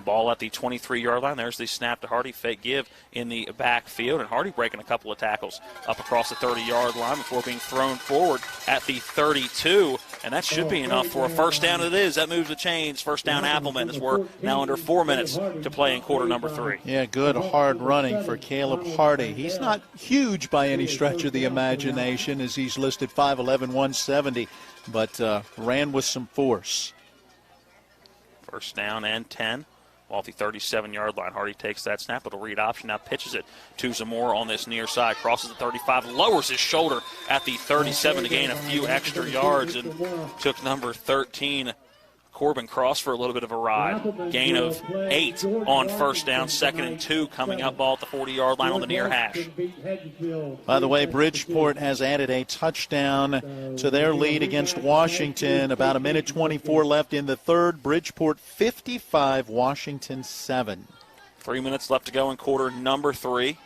Ball at the 23-yard line. There's the snap to Hardy. Fake give in the backfield. And Hardy breaking a couple of tackles up across the 30-yard line before being thrown forward at the 32. And that should be enough for a first down. It is. That moves the chains. First down Applemen, as we're now under 4 minutes to play in quarter number 3. Yeah, good hard running for Caleb Hardy. He's not huge by any stretch of the imagination, as he's listed 5'11", 170, but ran with some force. First down and 10. Off the 37-yard line. Hardy takes that snap. It'll read option. Now pitches it to Zamora on this near side. Crosses the 35. Lowers his shoulder at the 37 to gain a few extra yards. And took number 13, Corbin Cross, for a little bit of a ride. Gain of 8 on first down. 2nd and 2 coming up. Ball at the 40-yard line on the near hash. By the way, Bridgeport has added a touchdown to their lead against Washington. About a minute 24 left in the third. Bridgeport 55, Washington 7. 3 minutes left to go in quarter number 3.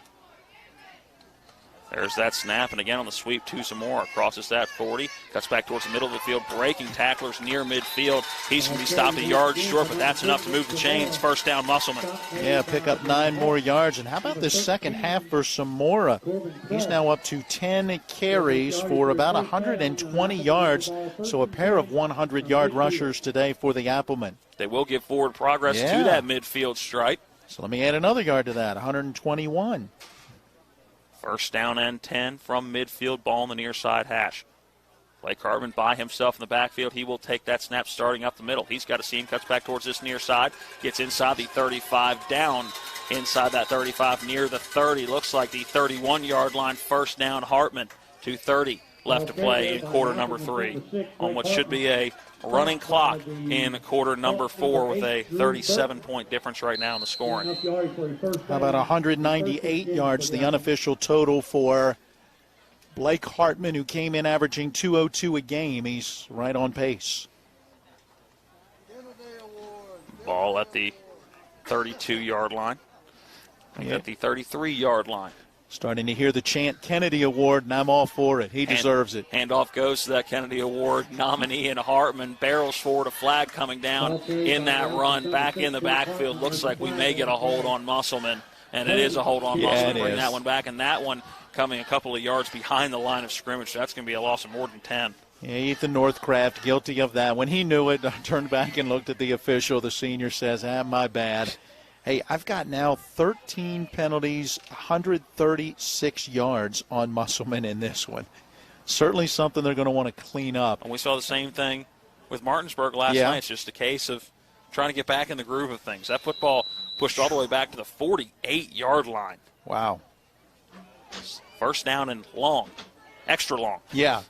There's that snap, and again on the sweep to Zamora. Crosses that 40, cuts back towards the middle of the field, breaking tacklers near midfield. He's going to be stopped a yard short, but that's enough to move the chains. First down, Musselman. Yeah, pick up 9 more yards. And how about this second half for Zamora? He's now up to 10 carries for about 120 yards, so a pair of 100-yard rushers today for the Applemen. They will give forward progress to that midfield stripe. So let me add another yard to that, 121. First down and 10 from midfield, ball on the near side hash. Blake Hartman by himself in the backfield. He will take that snap starting up the middle. He's got a seam, cuts back towards this near side, gets inside the 35, down inside that 35 near the 30. Looks like the 31-yard line. First down, Hartman to 30 left to play in quarter number 3 on what should be a running clock in quarter number 4 with a 37-point difference right now in the scoring. How about 198 yards, the unofficial total for Blake Hartman, who came in averaging 202 a game. He's right on pace. Ball at the 32-yard line. At the 33-yard line. Starting to hear the chant Kennedy Award, and I'm all for it. He deserves it. Handoff goes to that Kennedy Award nominee, and Hartman barrels forward, a flag coming down in that run. Back in the backfield, looks like we may get a hold on Musselman, and it is a hold on Musselman. Bring that one back, and that one coming a couple of yards behind the line of scrimmage. That's going to be a loss of more than 10. Yeah, Ethan Northcraft guilty of that. When he knew it, I turned back and looked at the official. The senior says, my bad. Hey, I've got now 13 penalties, 136 yards on Musselman in this one. Certainly something they're going to want to clean up. And we saw the same thing with Martinsburg last night. It's just a case of trying to get back in the groove of things. That football pushed all the way back to the 48-yard line. Wow. First down and long, extra long. Yeah.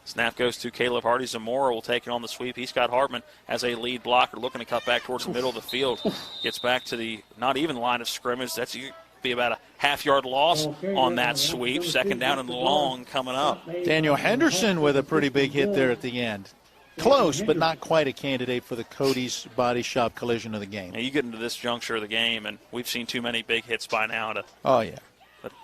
Snap goes to Caleb Hardy. Zamora will take it on the sweep. He's got Hartman as a lead blocker looking to cut back towards the middle of the field. Gets back to the not even line of scrimmage. That's be about a half-yard loss on that sweep. Second down and long coming up. Daniel Henderson with a pretty big hit there at the end. Close, but not quite a candidate for the Cody's Body Shop collision of the game. Now you get into this juncture of the game, and we've seen too many big hits by now to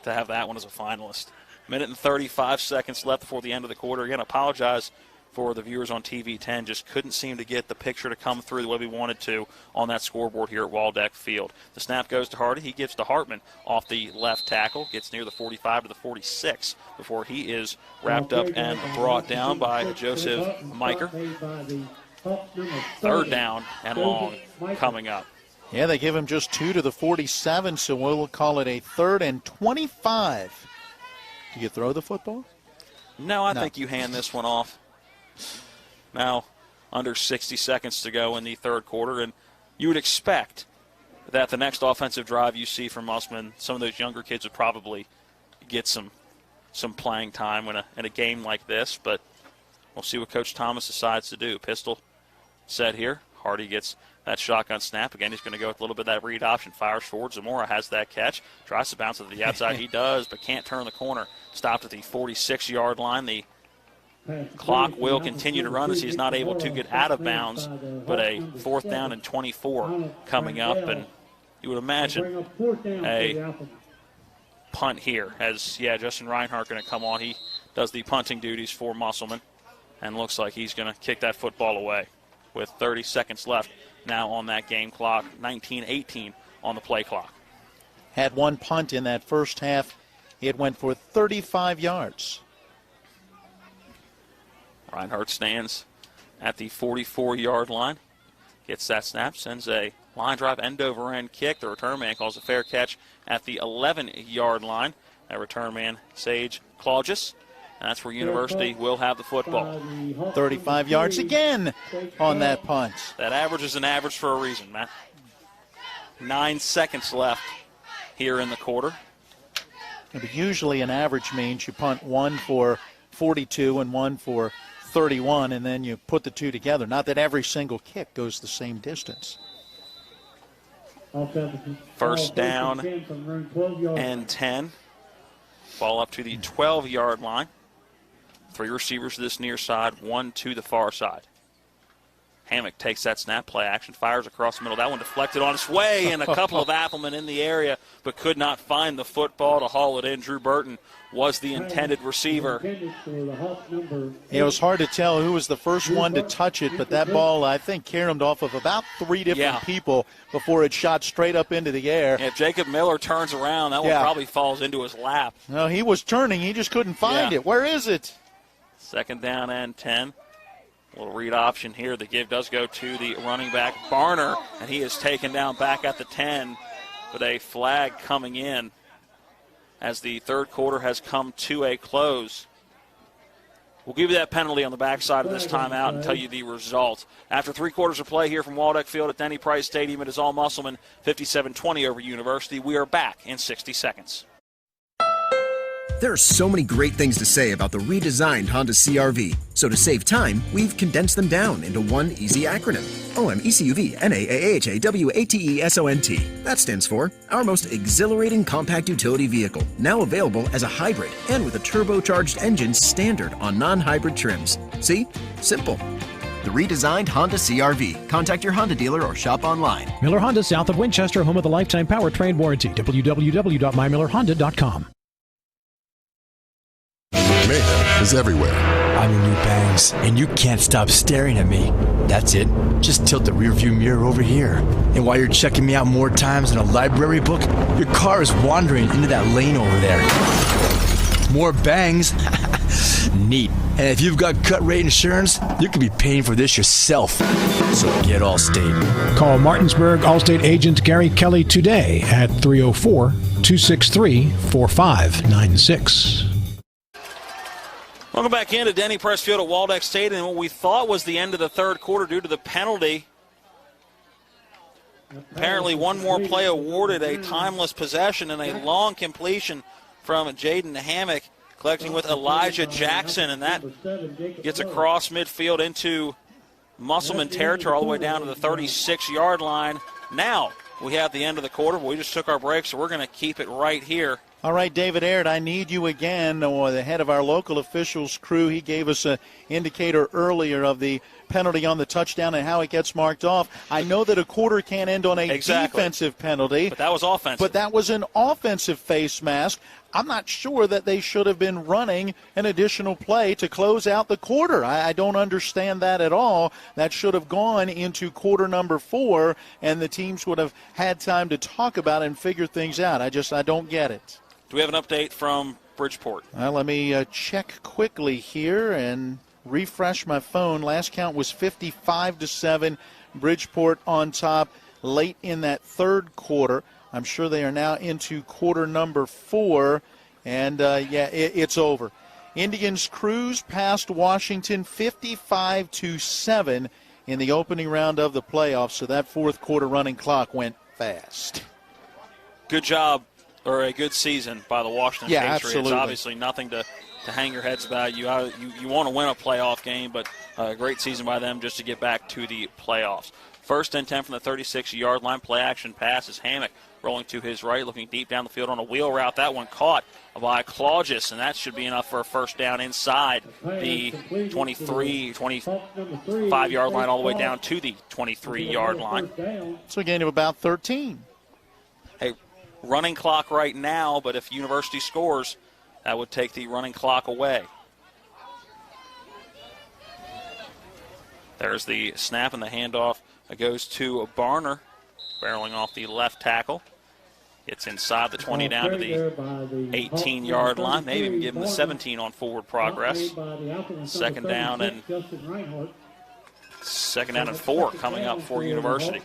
have that one as a finalist. Minute and 35 seconds left before the end of the quarter. Again, apologize for the viewers on TV 10. Just couldn't seem to get the picture to come through the way we wanted to on that scoreboard here at Waldeck Field. The snap goes to Hardy. He gives to Hartman off the left tackle. Gets near the 45 to the 46 before he is wrapped up and brought down by Joseph Miker. Third down and long coming up. Yeah, they give him just 2 to the 47, so we'll call it a 3rd and 25. Do you throw the football? No, I think you hand this one off. Now, under 60 seconds to go in the third quarter, and you would expect that the next offensive drive you see from Musselman, some of those younger kids would probably get some playing time in a game like this, but we'll see what Coach Thomas decides to do. Pistol set here. Hardy gets that shotgun snap. Again, he's going to go with a little bit of that read option. Fires forward. Zamora has that catch. Tries to bounce it to the outside. He does, but can't turn the corner. Stopped at the 46-yard line. The clock will continue to run as he's not able to get out of bounds, but a 4th down and 24 coming up. And you would imagine a punt here as, Justin Reinhardt going to come on. He does the punting duties for Musselman and looks like he's going to kick that football away with 30 seconds left now on that game clock, 19-18 on the play clock. Had one punt in that first half. It went for 35 yards. Reinhardt stands at the 44-yard line. Gets that snap, sends a line drive, end-over-end kick. The return man calls a fair catch at the 11-yard line. That return man, Sage Claudius. And that's where University will have the football. 35 yards again on that punt. That average is an average for a reason, Matt. 9 seconds left here in the quarter. But usually an average means you punt one for 42 and one for 31, and then you put the two together. Not that every single kick goes the same distance. First down and 10. Ball up to the 12-yard line. 3 receivers to this near side, 1 to the far side. Hammock takes that snap, play action, fires across the middle. That one deflected on its way, and a couple of Applemen in the area, but could not find the football to haul it in. Drew Burton was the intended receiver. It was hard to tell who was the first one to touch it, but that ball, I think, caromed off of about 3 different people before it shot straight up into the air. If Jacob Miller turns around, that one probably falls into his lap. No, he was turning. He just couldn't find it. Where is it? Second down and 10. A little read option here. The give does go to the running back, Barner, and he is taken down back at the 10 with a flag coming in as the third quarter has come to a close. We'll give you that penalty on the backside of this timeout and tell you the result. After 3 quarters of play here from Waldeck Field at Denny Price Stadium, it is all Musselman, 57-20 over University. We are back in 60 seconds. There are so many great things to say about the redesigned Honda CR-V. So to save time, we've condensed them down into one easy acronym. OMECUV-NAAHAWATESONT. That stands for our most exhilarating compact utility vehicle, now available as a hybrid and with a turbocharged engine standard on non-hybrid trims. See? Simple. The redesigned Honda CR-V. Contact your Honda dealer or shop online. Miller Honda, south of Winchester, home of the lifetime powertrain warranty. www.mymillerhonda.com. Mayhem is everywhere. I'm your new bangs, and you can't stop staring at me. That's it. Just tilt the rearview mirror over here. And while you're checking me out more times than a library book, your car is wandering into that lane over there. More bangs? Neat. And if you've got cut rate insurance, you could be paying for this yourself. So get Allstate. Call Martinsburg Allstate agent Gary Kelly today at 304-263-4596. Welcome back into Denny Press Field at Waldeck State, and what we thought was the end of the third quarter due to the penalty. Apparently one more play awarded, a timeless possession and a long completion from Jaden Hammock, collecting with Elijah Jackson, and that gets across midfield into Musselman territory all the way down to the 36-yard line. Now we have the end of the quarter, but we just took our break, so we're going to keep it right here. All right, David Aird, I need you again, or the head of our local officials crew. He gave us an indicator earlier of the penalty on the touchdown and how it gets marked off. I know that a quarter can end on a defensive penalty. But that was offensive. But that was an offensive face mask. I'm not sure that they should have been running an additional play to close out the quarter. I don't understand that at all. That should have gone into quarter number 4, and the teams would have had time to talk about it and figure things out. I don't get it. Do we have an update from Bridgeport? Let me check quickly here and refresh my phone. Last count was 55-7. Bridgeport on top late in that third quarter. I'm sure they are now into quarter number 4, and it's over. Indians cruise past Washington 55-7 in the opening round of the playoffs, so that fourth quarter running clock went fast. Good job, or a good season by the Washington Patriots. Absolutely. Obviously nothing to hang your heads about. You want to win a playoff game, but a great season by them just to get back to the playoffs. First and 10 from the 36-yard line. Play action pass is Hammock rolling to his right, looking deep down the field on a wheel route. That one caught by Claudius, and that should be enough for a first down inside the 25-yard line all the way down to the 23-yard line. So a gain of about 13. Hey, running clock right now, but if University scores, that would take the running clock away. There's the snap, and the handoff goes to Barner, barreling off the left tackle. It's inside the 20 down to the 18-yard line. Maybe even give him the 17 on forward progress. Second down and 4 coming up for University.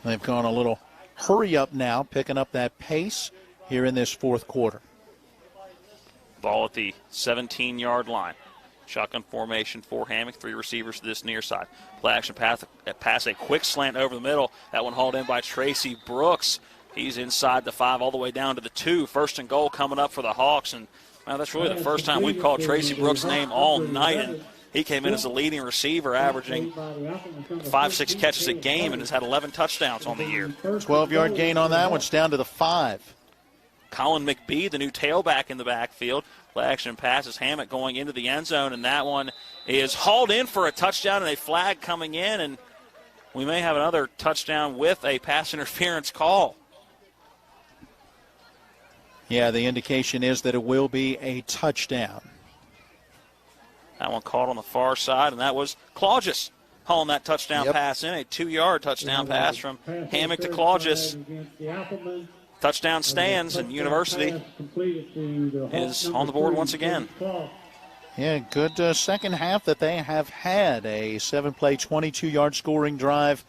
They've gone a little hurry up now, picking up that pace here in this fourth quarter. Ball at the 17-yard line. Shotgun formation for Hammock. 3 receivers to this near side. Play action pass, a quick slant over the middle. That one hauled in by Tracy Brooks. He's inside the 5 all the way down to the 2. First and goal coming up for the Hawks. And that's really the first time we've called Tracy Brooks' name all night. And he came in as a leading receiver, averaging 5-6 catches a game, and has had 11 touchdowns on the year. 12-yard gain on that one. It's down to the 5. Colin McBee, the new tailback in the backfield. Play action passes Hammock going into the end zone, and that one is hauled in for a touchdown and a flag coming in, and we may have another touchdown with a pass interference call. Yeah, the indication is that it will be a touchdown. That one caught on the far side, and that was Claudius hauling that touchdown pass in, a 2-yard touchdown pass from Hammock to Claudius. Touchdown stands, and University is on the board once again. Yeah, good second half that they have had. A 7-play, 22-yard scoring drive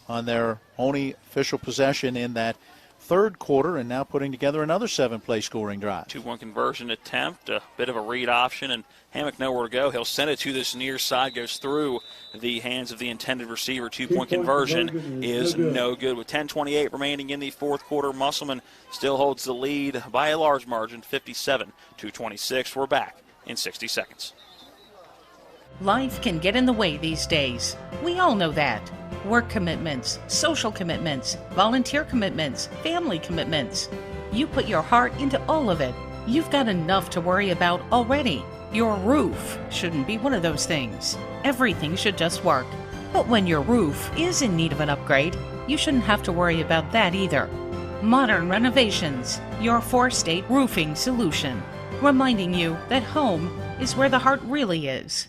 on their only official possession in that third quarter, and now putting together another 7-play scoring drive. 2-point conversion attempt, a bit of a read option, and Hammock nowhere to go. He'll send it to this near side, goes through the hands of the intended receiver. 2-point conversion is no good. With 10:28 remaining in the fourth quarter, Musselman still holds the lead by a large margin, 57-26. We're back in 60 seconds. Life can get in the way these days. We all know that. Work commitments, social commitments, volunteer commitments, family commitments. You put your heart into all of it. You've got enough to worry about already. Your roof shouldn't be one of those things. Everything should just work. But when your roof is in need of an upgrade, you shouldn't have to worry about that either. Modern Renovations, your 4-state roofing solution. Reminding you that home is where the heart really is.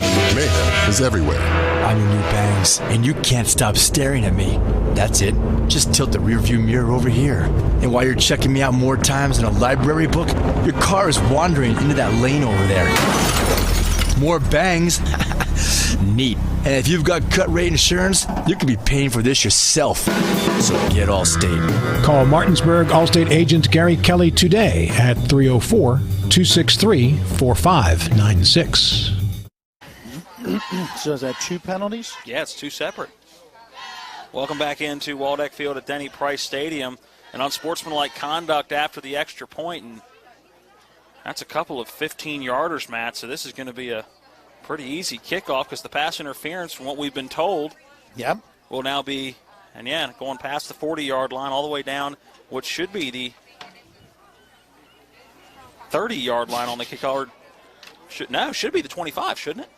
Mayhem is everywhere. I'm your new bangs, and you can't stop staring at me. That's it. Just tilt the rearview mirror over here. And while you're checking me out more times than a library book, your car is wandering into that lane over there. More bangs? Neat. And if you've got cut rate insurance, you could be paying for this yourself. So get Allstate. Call Martinsburg Allstate agent Gary Kelly today at 304-263-4596. So is that 2 penalties? Yeah, it's 2 separate. Welcome back into Waldeck Field at Denny Price Stadium. And unsportsmanlike conduct after the extra point, and that's a couple of 15-yarders, Matt. So this is going to be a pretty easy kickoff because the pass interference, from what we've been told, will now be, and going past the 40-yard line all the way down what should be the 30-yard line on the kickoff. Should be the 25, shouldn't it?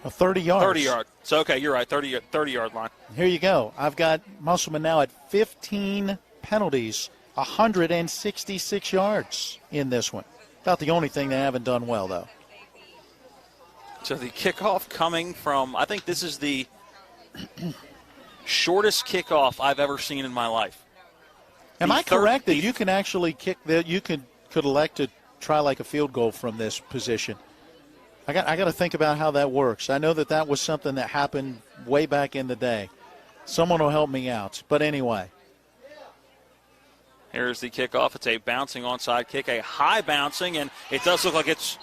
30 yards. 30 yard. So, okay, you're right, 30-yard line. Here you go. I've got Musselman now at 15 penalties, 166 yards in this one. About the only thing they haven't done well, though. So the kickoff coming from, I think this is the shortest kickoff I've ever seen in my life. Am I correct that you can actually kick that? You could elect to try like a field goal from this position? I got to think about how that works. I know that was something that happened way back in the day. Someone will help me out. But anyway. Here's the kickoff. It's a bouncing onside kick, a high bouncing, and it does look like it's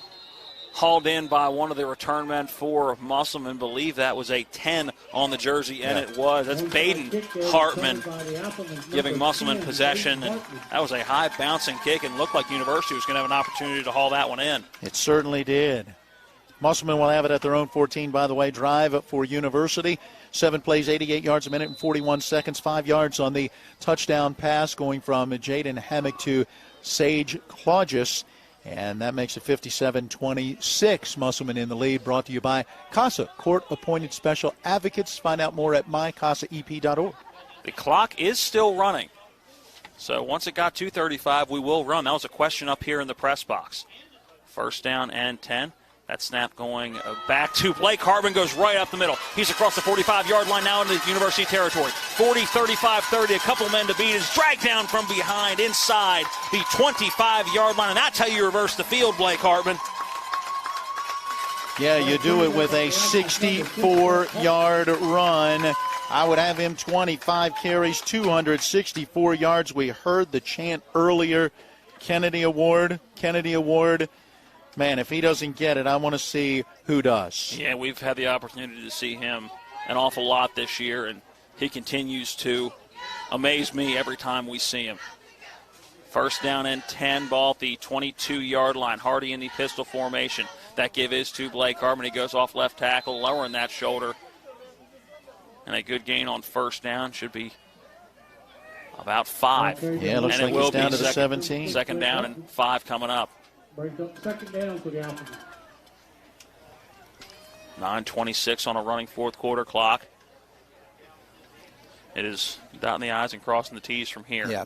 hauled in by one of the return men for Musselman. Believe that was a 10 on the jersey, and it was. That's Baden Hartman giving Musselman possession. And that was a high bouncing kick, and looked like University was going to have an opportunity to haul that one in. It certainly did. Musselman will have it at their own 14, by the way. Drive for University. 7 plays, 88 yards a minute and 41 seconds. 5 yards on the touchdown pass going from Jaden Hammock to Sage Claudius. And that makes it 57-26. Musselman in the lead, brought to you by CASA, court-appointed special advocates. Find out more at mycasaep.org. The clock is still running. So once it got to 35, we will run. That was a question up here in the press box. First down and 10. That snap going back to Blake Hartman, goes right up the middle. He's across the 45-yard line now into University territory. 40, 35, 30, a couple men to beat. Is dragged down from behind inside the 25-yard line. And that's how you reverse the field, Blake Hartman. Yeah, you do it with a 64-yard run. I would have him 25 carries, 264 yards. We heard the chant earlier. Kennedy Award. Man, if he doesn't get it, I want to see who does. Yeah, we've had the opportunity to see him an awful lot this year, and he continues to amaze me every time we see him. First down and 10, ball at the 22-yard line. Hardy in the pistol formation. That give is to Blake Hartman. He goes off left tackle, lowering that shoulder. And a good gain on first down. Should be about 5. Yeah, looks like it's down to the 17. Second down and 5 coming up. Second down for the Applemen. 9:26 on a running fourth quarter clock. It is dotting the I's and crossing the T's from here. Yeah.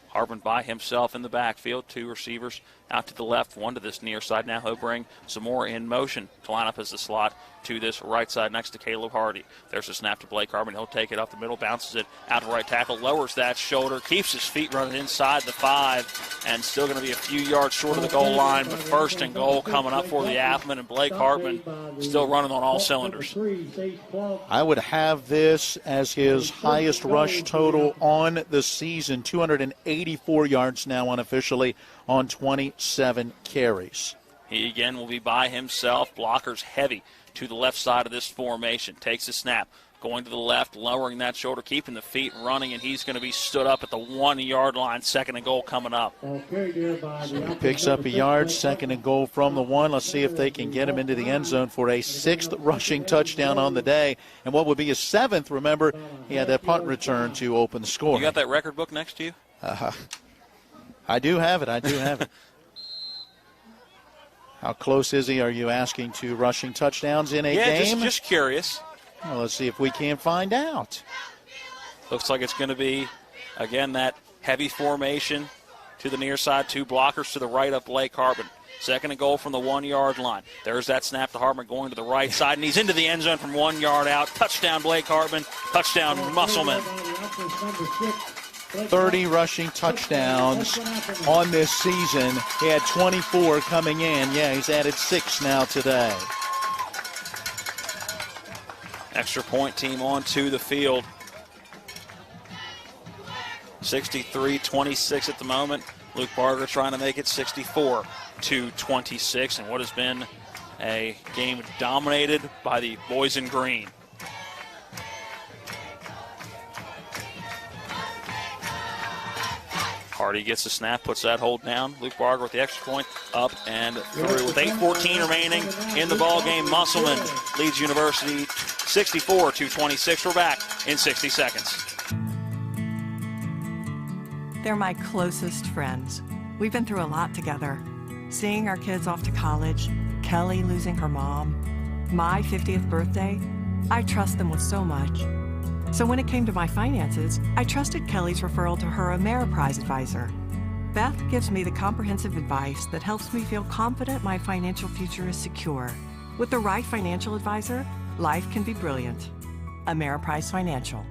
Hartman by himself in the backfield. 2 receivers out to the left, 1 to this near side. Now he'll bring some more in motion to line up as the slot to this right side next to Caleb Hardy. There's a snap to Blake Hartman. He'll take it up the middle, bounces it out to right tackle, lowers that shoulder, keeps his feet running inside the 5, and still going to be a few yards short of the goal line, but first and goal coming up for the Applemen, and Blake Hartman still running on all cylinders. I would have this as his highest rush total on the season, 284 yards now unofficially on 27 carries. He again will be by himself. Blockers heavy to the left side of this formation. Takes a snap, going to the left, lowering that shoulder, keeping the feet running, and he's going to be stood up at the 1-yard line. Second and goal coming up. So he picks up a yard, second and goal from the 1. Let's see if they can get him into the end zone for a 6th rushing touchdown on the day. And what would be his 7th, remember, he had that punt return to open the score. You got that record book next to you? I do have it. How close is he, are you asking, to rushing touchdowns in a game? Just curious. Well, let's see if we can find out. Looks like it's going to be, again, that heavy formation to the near side, 2 blockers to the right of Blake Hartman. 2nd and goal from the 1-yard line. There's that snap to Hartman going to the right side, and he's into the end zone from 1 yard out. Touchdown, Blake Hartman. Touchdown, Musselman. 30 rushing touchdowns on this season. He had 24 coming in. Yeah, he's added 6 now today. Extra point team onto the field. 63-26 at the moment. Luke Barger trying to make it 64-26 in what has been a game dominated by the boys in green. Hardy gets the snap, puts that hold down. Luke Barger with the extra point, up and through. With 8:14 remaining in the ball game, Musselman leads University 64-26. We're back in 60 seconds. They're my closest friends. We've been through a lot together. Seeing our kids off to college, Kelly losing her mom, my 50th birthday, I trust them with so much. So when it came to my finances, I trusted Kelly's referral to her Ameriprise advisor. Beth gives me the comprehensive advice that helps me feel confident my financial future is secure. With the right financial advisor, life can be brilliant. Ameriprise Financial.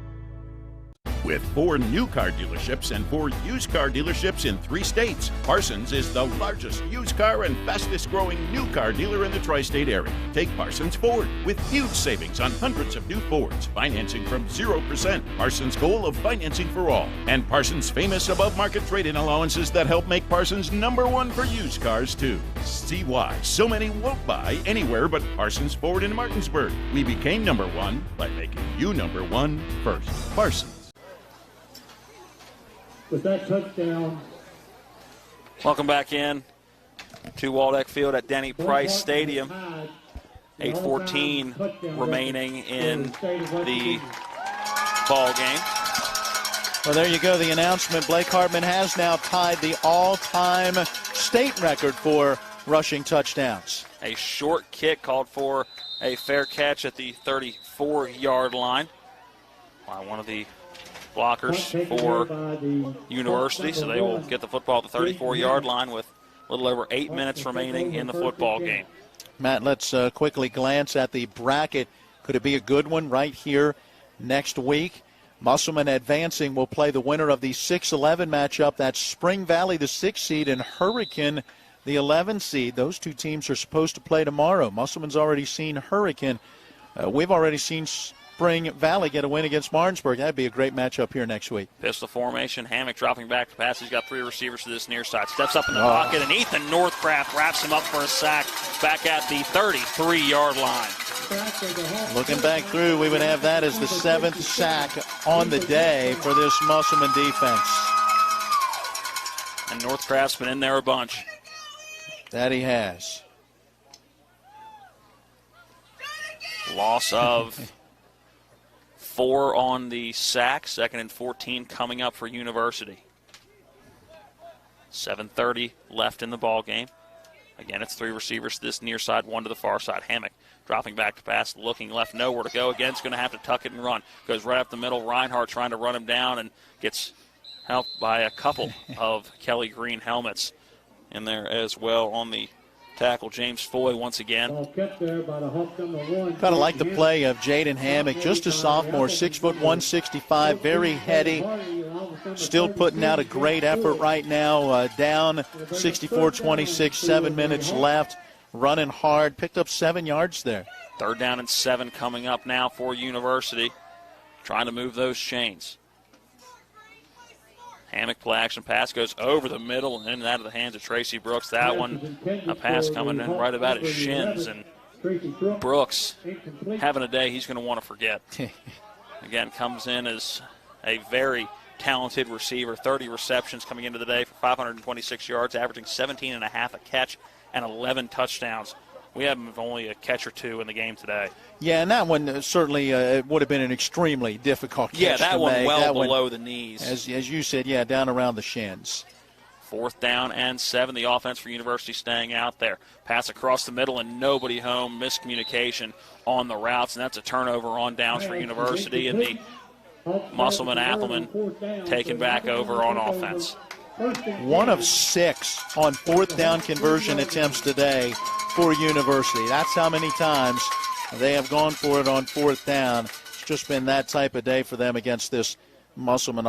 With 4 new car dealerships and 4 used car dealerships in 3 states, Parsons is the largest used car and fastest growing new car dealer in the tri-state area. Take Parsons Ford with huge savings on hundreds of new Fords, financing from 0%. Parsons' goal of financing for all. And Parsons' famous above-market trade-in allowances that help make Parsons #1 for used cars, too. See why so many won't buy anywhere but Parsons Ford in Martinsburg. We became #1 by making you #1 first. Parsons. With that touchdown. Welcome back in to Waldeck Field at Denny Price Stadium. 8:14 remaining in the ball game. Well, there you go, the announcement. Blake Hartman has now tied the all-time state record for rushing touchdowns. A short kick called for a fair catch at the 34-yard line by one of the blockers for University, so they will get the football at the 34-yard line with a little over 8 minutes remaining in the football game. Matt, let's quickly glance at the bracket. Could it be a good one right here next week? Musselman advancing will play the winner of the 6-11 matchup. That's Spring Valley, the 6 seed, and Hurricane, the 11 seed. Those 2 teams are supposed to play tomorrow. Musselman's already seen Hurricane. We've already seen Spring Valley get a win against Martinsburg. That'd be a great matchup here next week. Pistol formation. Hammock dropping back to pass. He's got 3 receivers to this near side. Steps up in the pocket, and Ethan Northcraft wraps him up for a sack back at the 33-yard line. Looking back through, we would have that as the 7th sack on the day for this Musselman defense. And Northcraft's been in there a bunch. That he has. Loss of 4 on the sack. 2nd and 14 coming up for University. 7:30 left in the ball game. Again, it's 3 receivers to this near side, 1 to the far side. Hammock dropping back to pass, looking left, nowhere to go. Again, it's going to have to tuck it and run. Goes right up the middle. Reinhardt trying to run him down and gets helped by a couple of Kelly Green helmets in there as well on the tackle. James Foy once again. Kind of like the play of Jaden Hammock, just a sophomore, 6'1", 165, very heady. Still putting out a great effort right now. Down 64-26, 7 minutes left. Running hard, picked up 7 yards there. 3rd down and 7 coming up now for University. Trying to move those chains. Hammock play action pass goes over the middle and in and out of the hands of Tracy Brooks. That one, a pass coming in right about his shins. And Brooks having a day he's going to want to forget. Again, comes in as a very talented receiver. 30 receptions coming into the day for 526 yards, averaging 17.5 a catch and 11 touchdowns. We have only a catch or 2 in the game today. Yeah, and that one certainly would have been an extremely difficult catch. Yeah, that to one make. well that below one, the knees. As you said, yeah, down around the shins. 4th down and 7. The offense for University staying out there. Pass across the middle and nobody home. Miscommunication on the routes, and that's a turnover on downs for University. And the Musselman Applemen taken back over on offense. 1 of 6 on 4th down conversion attempts today for University. That's how many times they have gone for it on 4th down. It's just been that type of day for them against this Musselman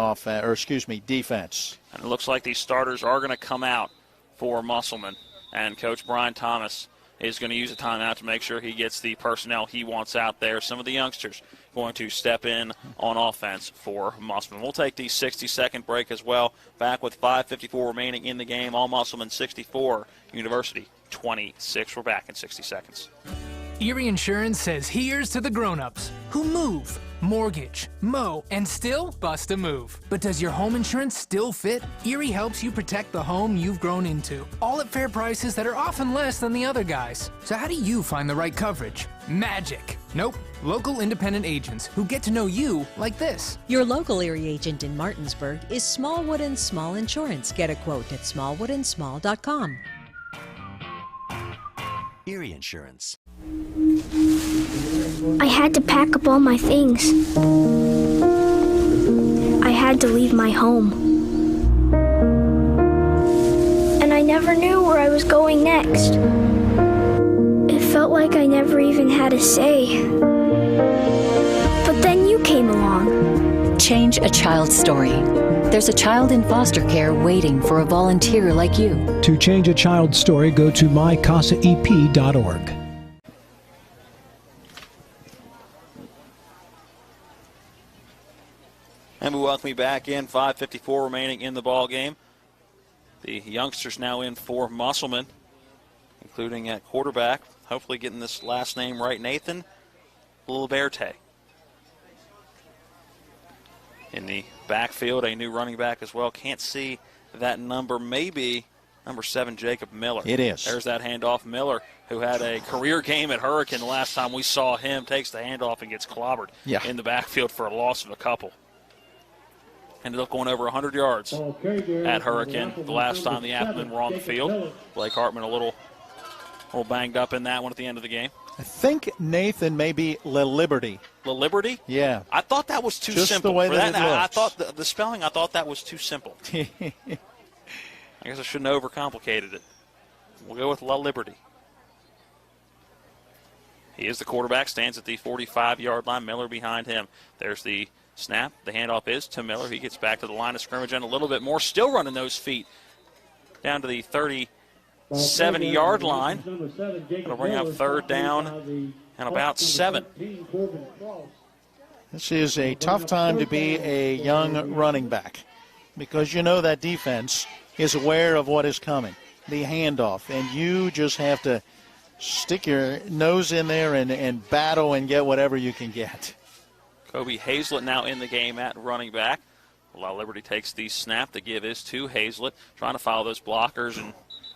defense. And it looks like these starters are going to come out for Musselman. And Coach Brian Thomas is going to use a timeout to make sure he gets the personnel he wants out there. Some of the youngsters going to step in on offense for Musselman. We'll take the 60-second break as well. Back with 5:54 remaining in the game. All Musselman 64, University 26. We're back in 60 seconds. Erie Insurance says here's to the grown-ups who move, mortgage, mow, and still bust a move. But does your home insurance still fit? Erie helps you protect the home you've grown into, all at fair prices that are often less than the other guys. So how do you find the right coverage? Magic. Nope. Local independent agents who get to know you like this. Your local Erie agent in Martinsburg is Smallwood & Small Insurance. Get a quote at smallwoodandsmall.com. Erie Insurance. I had to pack up all my things. I had to leave my home. And I never knew where I was going next. It felt like I never even had a say. But then you came along. Change a child's story. There's a child in foster care waiting for a volunteer like you. To change a child's story, go to mycasaep.org. And we welcome you back in. 5:54 remaining in the ball game. The youngsters now in for Musselman, including at quarterback. Hopefully getting this last name right, Nathan Liberte. In the backfield, a new running back as well. Can't see that number. Maybe number 7, Jacob Miller. It is. There's that handoff. Miller, who had a career game at Hurricane the last time we saw him, takes the handoff and gets clobbered in the backfield for a loss of a couple. Ended up going over 100 yards at Hurricane the last time the Applemen were on the field. Blake Hartman a little banged up in that one at the end of the game. I think Nathan may be LaLiberty. LaLiberty? Yeah. I thought that was too Just simple. the way for that it I looks. thought the spelling, I thought that was too simple. I guess I shouldn't have overcomplicated it. We'll go with LaLiberty. He is the quarterback, stands at the 45-yard line. Miller behind him. There's the snap. The handoff is to Miller. He gets back to the line of scrimmage and a little bit more. Still running those feet down to the 37-yard line. It'll bring up 3rd down and about 7. This is a tough time to be a young running back because you know that defense is aware of what is coming, the handoff, and you just have to stick your nose in there and battle and get whatever you can get. Kobe Hazlett now in the game at running back. LaLiberty takes the snap. The give is to Hazlett, trying to follow those blockers and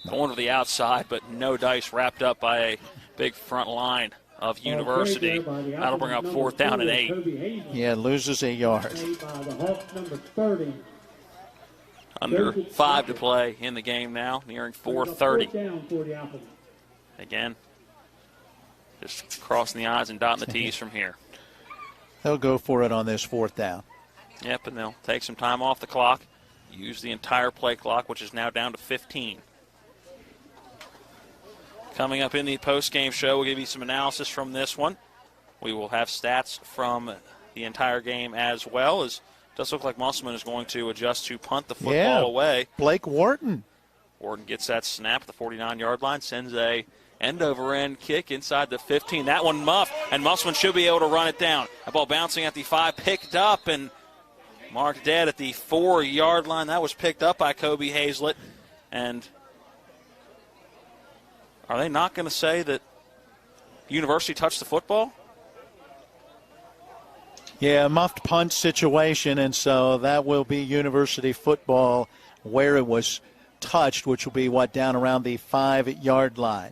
going to the outside, but no dice, wrapped up by a big front line of University. That'll bring up 4th down and 8. Yeah, loses a yard. Under 5 to play in the game now, nearing 4:30. Again, just crossing the I's and dotting the T's from here. They'll go for it on this 4th down. Yep, and they'll take some time off the clock, use the entire play clock, which is now down to 15. Coming up in the post-game show, we'll give you some analysis from this one. We will have stats from the entire game as well, as it does look like Musselman is going to adjust to punt the football away. Blake Wharton. Wharton gets that snap at the 49-yard line, sends a end-over-end kick inside the 15. That one muffed, and Musselman should be able to run it down. The ball bouncing at the 5, picked up and marked dead at the 4-yard line. That was picked up by Kobe Hazlett. And are they not going to say that University touched the football? Yeah, a muffed punt situation, and so that will be University football where it was touched, which will be, down around the 5-yard line.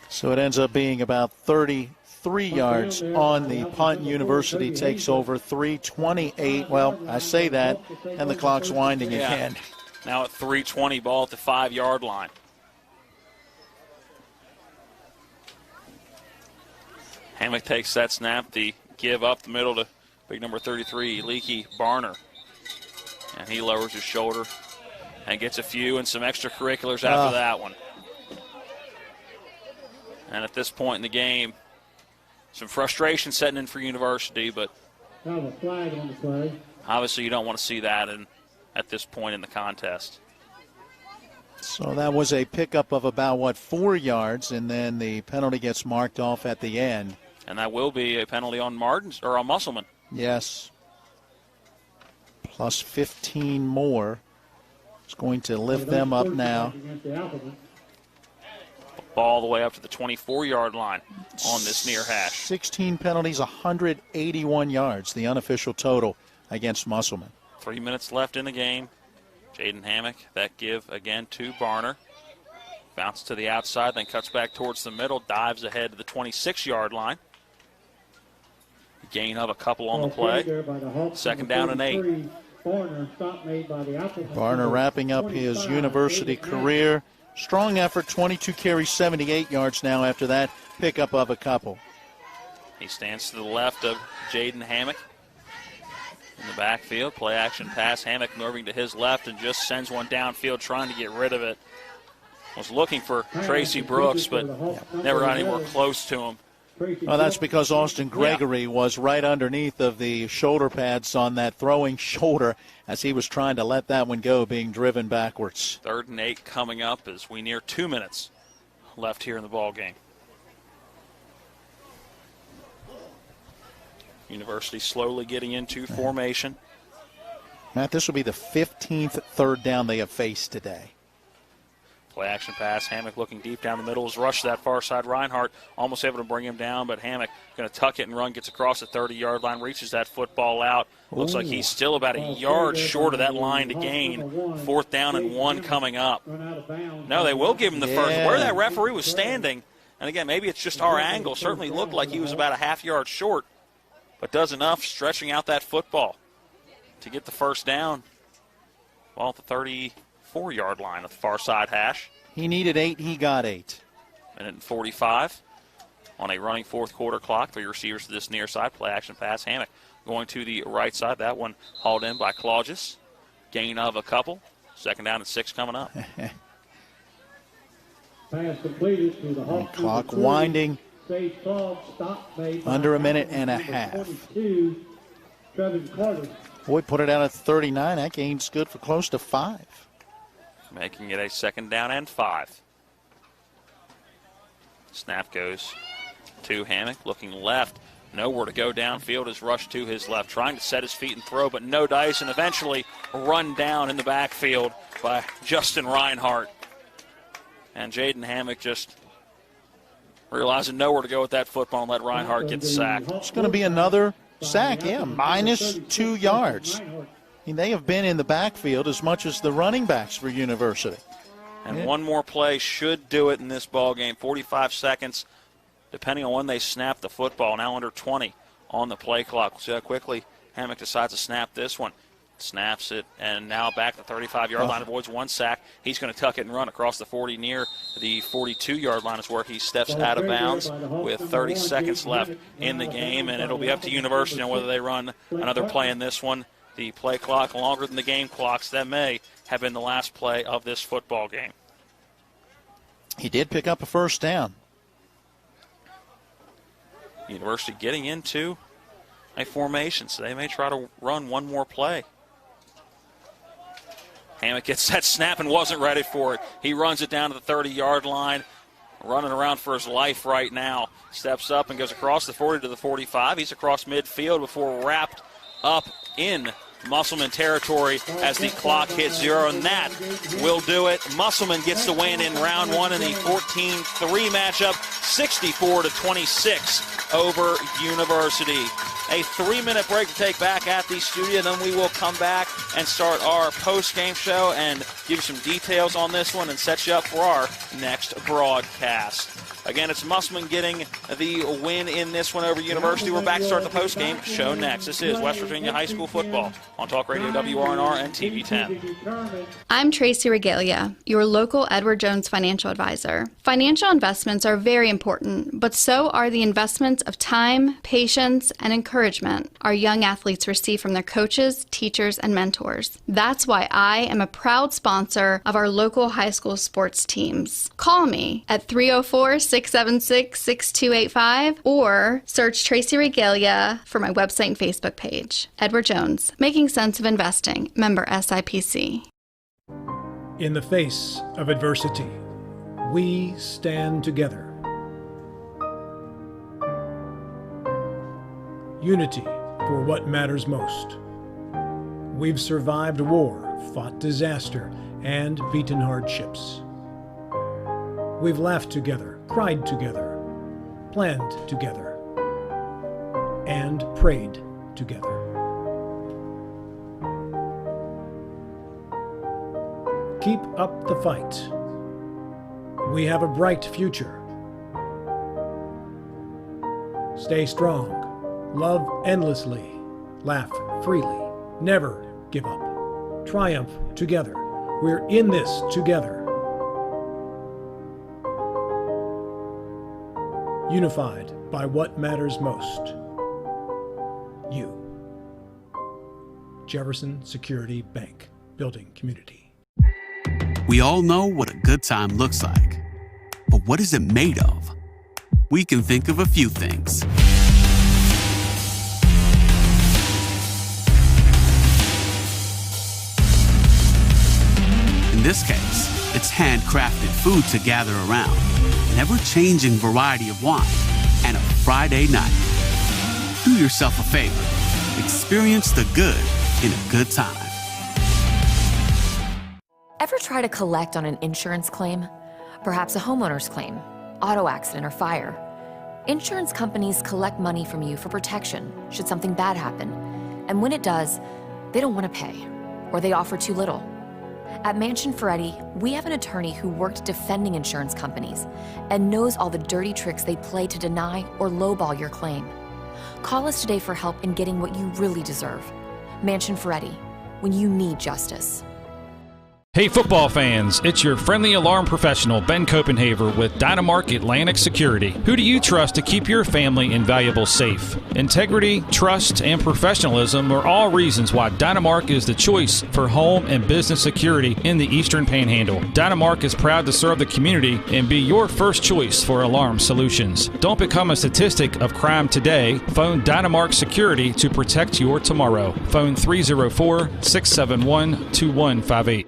So it ends up being about 33 3 yards on the punt. University takes over 3:28. Well, I say that, and the clock's winding again. Now at 3:20, ball at the 5-yard line. Hammock takes that snap, the give up the middle to big number 33, Leaky Barner. And he lowers his shoulder and gets a few and some extracurriculars after that one. And at this point in the game, some frustration setting in for University, but a flag on the play. Obviously you don't want to see that at this point in the contest. So that was a pickup of about, 4 yards, and then the penalty gets marked off at the end. And that will be a penalty on on Musselman. Yes. Plus 15 more. It's going to lift them up now. Ball the way up to the 24-yard line on this near hash. 16 penalties, 181 yards, the unofficial total against Musselman. 3 minutes left in the game. Jaden Hammock, that give again to Barner. Bounces to the outside, then cuts back towards the middle, dives ahead to the 26-yard line. Gain of a couple on the play. 2nd down and 8. Barner wrapping up his University career. Strong effort, 22 carries, 78 yards now after that pickup of a couple. He stands to the left of Jaden Hammock. In the backfield, play action pass. Hammock moving to his left and just sends one downfield trying to get rid of it. Was looking for Tracy Brooks, but never got anywhere close to him. Well, that's because Austin Gregory was right underneath of the shoulder pads on that throwing shoulder as he was trying to let that one go, being driven backwards. 3rd and 8 coming up as we near 2 minutes left here in the ball game. University slowly getting into formation. Matt, this will be the 15th 3rd down they have faced today. Play action pass. Hammock looking deep down the middle. Is rushed to that far side. Reinhardt almost able to bring him down, but Hammock going to tuck it and run. Gets across the 30-yard line. Reaches that football out. Looks like he's still about a yard short of that line to gain. 4th down and 1 coming up. No, they will give him the first. Where that referee was standing, and again, maybe it's just our angle, certainly looked like he was about a half yard short, but does enough stretching out that football to get the first down. Ball at the 34-yard line at the far side hash. He needed 8. He got 8. Minute and 45 on a running 4th quarter clock. 3 receivers to this near side. Play action pass. Hammock going to the right side. That one hauled in by Claudius. Gain of a couple. 2nd down and 6 coming up. Pass completed to the Hawks. Clock winding. Under a minute and a half. Boy, put it out at 39. That gain's good for close to 5. Making it a 2nd down and 5. Snap goes to Hammock, looking left. Nowhere to go downfield as rushed to his left, trying to set his feet and throw, but no dice, and eventually run down in the backfield by Justin Reinhardt. And Jaden Hammock just realizing nowhere to go with that football and let Reinhardt get the sack. It's going to be another sack, minus 2 yards. They have been in the backfield as much as the running backs for University. And one more play should do it in this ball game. 45 seconds, depending on when they snap the football. Now under 20 on the play clock. We'll see how quickly Hammock decides to snap this one. Snaps it, and now back to the 35-yard line. Avoids 1 sack. He's going to tuck it and run across the 40 near the 42-yard line is where he steps out of bounds with 30 seconds left in the game, and it'll be up to University on whether they run another play in this one. The play clock longer than the game clocks. That may have been the last play of this football game. He did pick up a first down. University getting into a formation, so they may try to run one more play. Hammock gets that snap and wasn't ready for it. He runs it down to the 30-yard line, running around for his life right now. Steps up and goes across the 40 to the 45. He's across midfield before wrapped up in Musselman territory as the clock hits 0, and that will do it. Musselman gets the win in round 1 in the 14-3 matchup, 64-26 over University. A 3-minute break to take back at the studio, then we will come back and start our post-game show and give you some details on this one and set you up for our next broadcast. again, it's Musselman getting the win in this one over University. We're back to start the postgame show next. This is West Virginia High School football on Talk Radio WRNR and TV 10. I'm Tracy Regalia, your local Edward Jones financial advisor. Financial investments are very important, but so are the investments of time, patience, and encouragement our young athletes receive from their coaches, teachers, and mentors. That's why I am a proud sponsor of our local high school sports teams. Call me at 304-676-6285 or search Tracy Regalia for my website and Facebook page. Edward Jones, Making Sense of Investing, member SIPC. In the face of adversity, we stand together. Unity for what matters most. We've survived war, fought disaster, and beaten hardships. We've laughed together, cried together, planned together, and prayed together. Keep up the fight. We have a bright future. Stay strong. Love endlessly, laugh freely, never give up. Triumph together. We're in this together. Unified by what matters most. You. Jefferson Security Bank, building community. We all know what a good time looks like, but what is it made of? We can think of a few things. In this case, it's handcrafted food to gather around, an ever-changing variety of wine, and a Friday night. Do yourself a favor. Experience the good in a good time. Ever try to collect on an insurance claim? Perhaps a homeowner's claim, auto accident, or fire. Insurance companies collect money from you for protection should something bad happen. And when it does, they don't want to pay, or they offer too little. At Mansion Ferretti, we have an attorney who worked defending insurance companies and knows all the dirty tricks they play to deny or lowball your claim. Call us today for help in getting what you really deserve. Mansion Ferretti, when you need justice. Hey football fans, it's your friendly alarm professional, Ben Copenhaver with Dynamark Atlantic Security. Who do you trust to keep your family and valuables safe? Integrity, trust, and professionalism are all reasons why Dynamark is the choice for home and business security in the Eastern Panhandle. Dynamark is proud to serve the community and be your first choice for alarm solutions. Don't become a statistic of crime today. Phone Dynamark Security to protect your tomorrow. Phone 304-671-2158.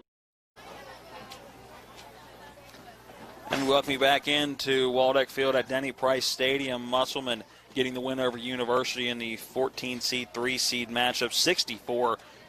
And we welcome you back into Waldeck Field at Denny Price Stadium. Musselman getting the win over University in the 14-seed, 3-seed matchup,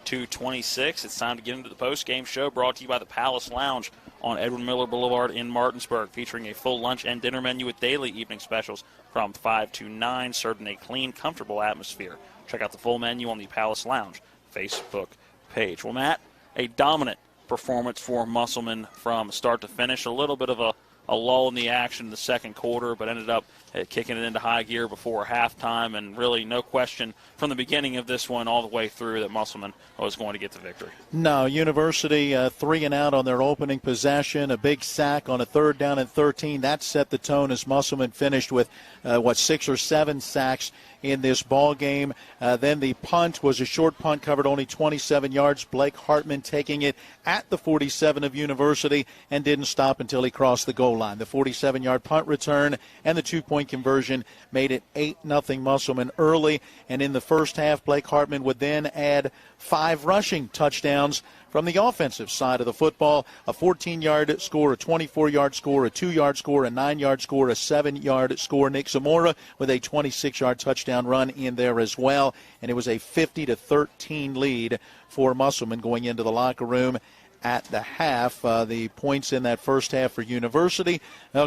64-26. It's time to get into the post-game show brought to you by the Palace Lounge on Edward Miller Boulevard in Martinsburg, featuring a full lunch and dinner menu with daily evening specials from 5 to 9, served in a clean, comfortable atmosphere. Check out the full menu on the Palace Lounge Facebook page. Well, Matt, a dominant performance for Musselman from start to finish. A little bit of a lull in the action in the second quarter, but ended up kicking it into high gear before halftime, and really no question from the beginning of this one all the way through that Musselman was going to get the victory. No, University 3 and out on their opening possession, a big sack on a 3rd down and 13. That set the tone as Musselman finished with, 6 or 7 sacks in this ball game. Then the punt was a short punt, covered only 27 yards. Blake Hartman taking it at the 47 of University and didn't stop until he crossed the goal line. The 47-yard punt return and the 2-point conversion made it 8-0 Musselman early. And in the first half, Blake Hartman would then add 5 rushing touchdowns from the offensive side of the football. A 14-yard score, a 24-yard score, a 2-yard score, a 9-yard score, a 7-yard score. Nick Zamora with a 26-yard touchdown run in there as well. And it was a 50-13 lead for Musselman going into the locker room at the half. The points in that first half for University,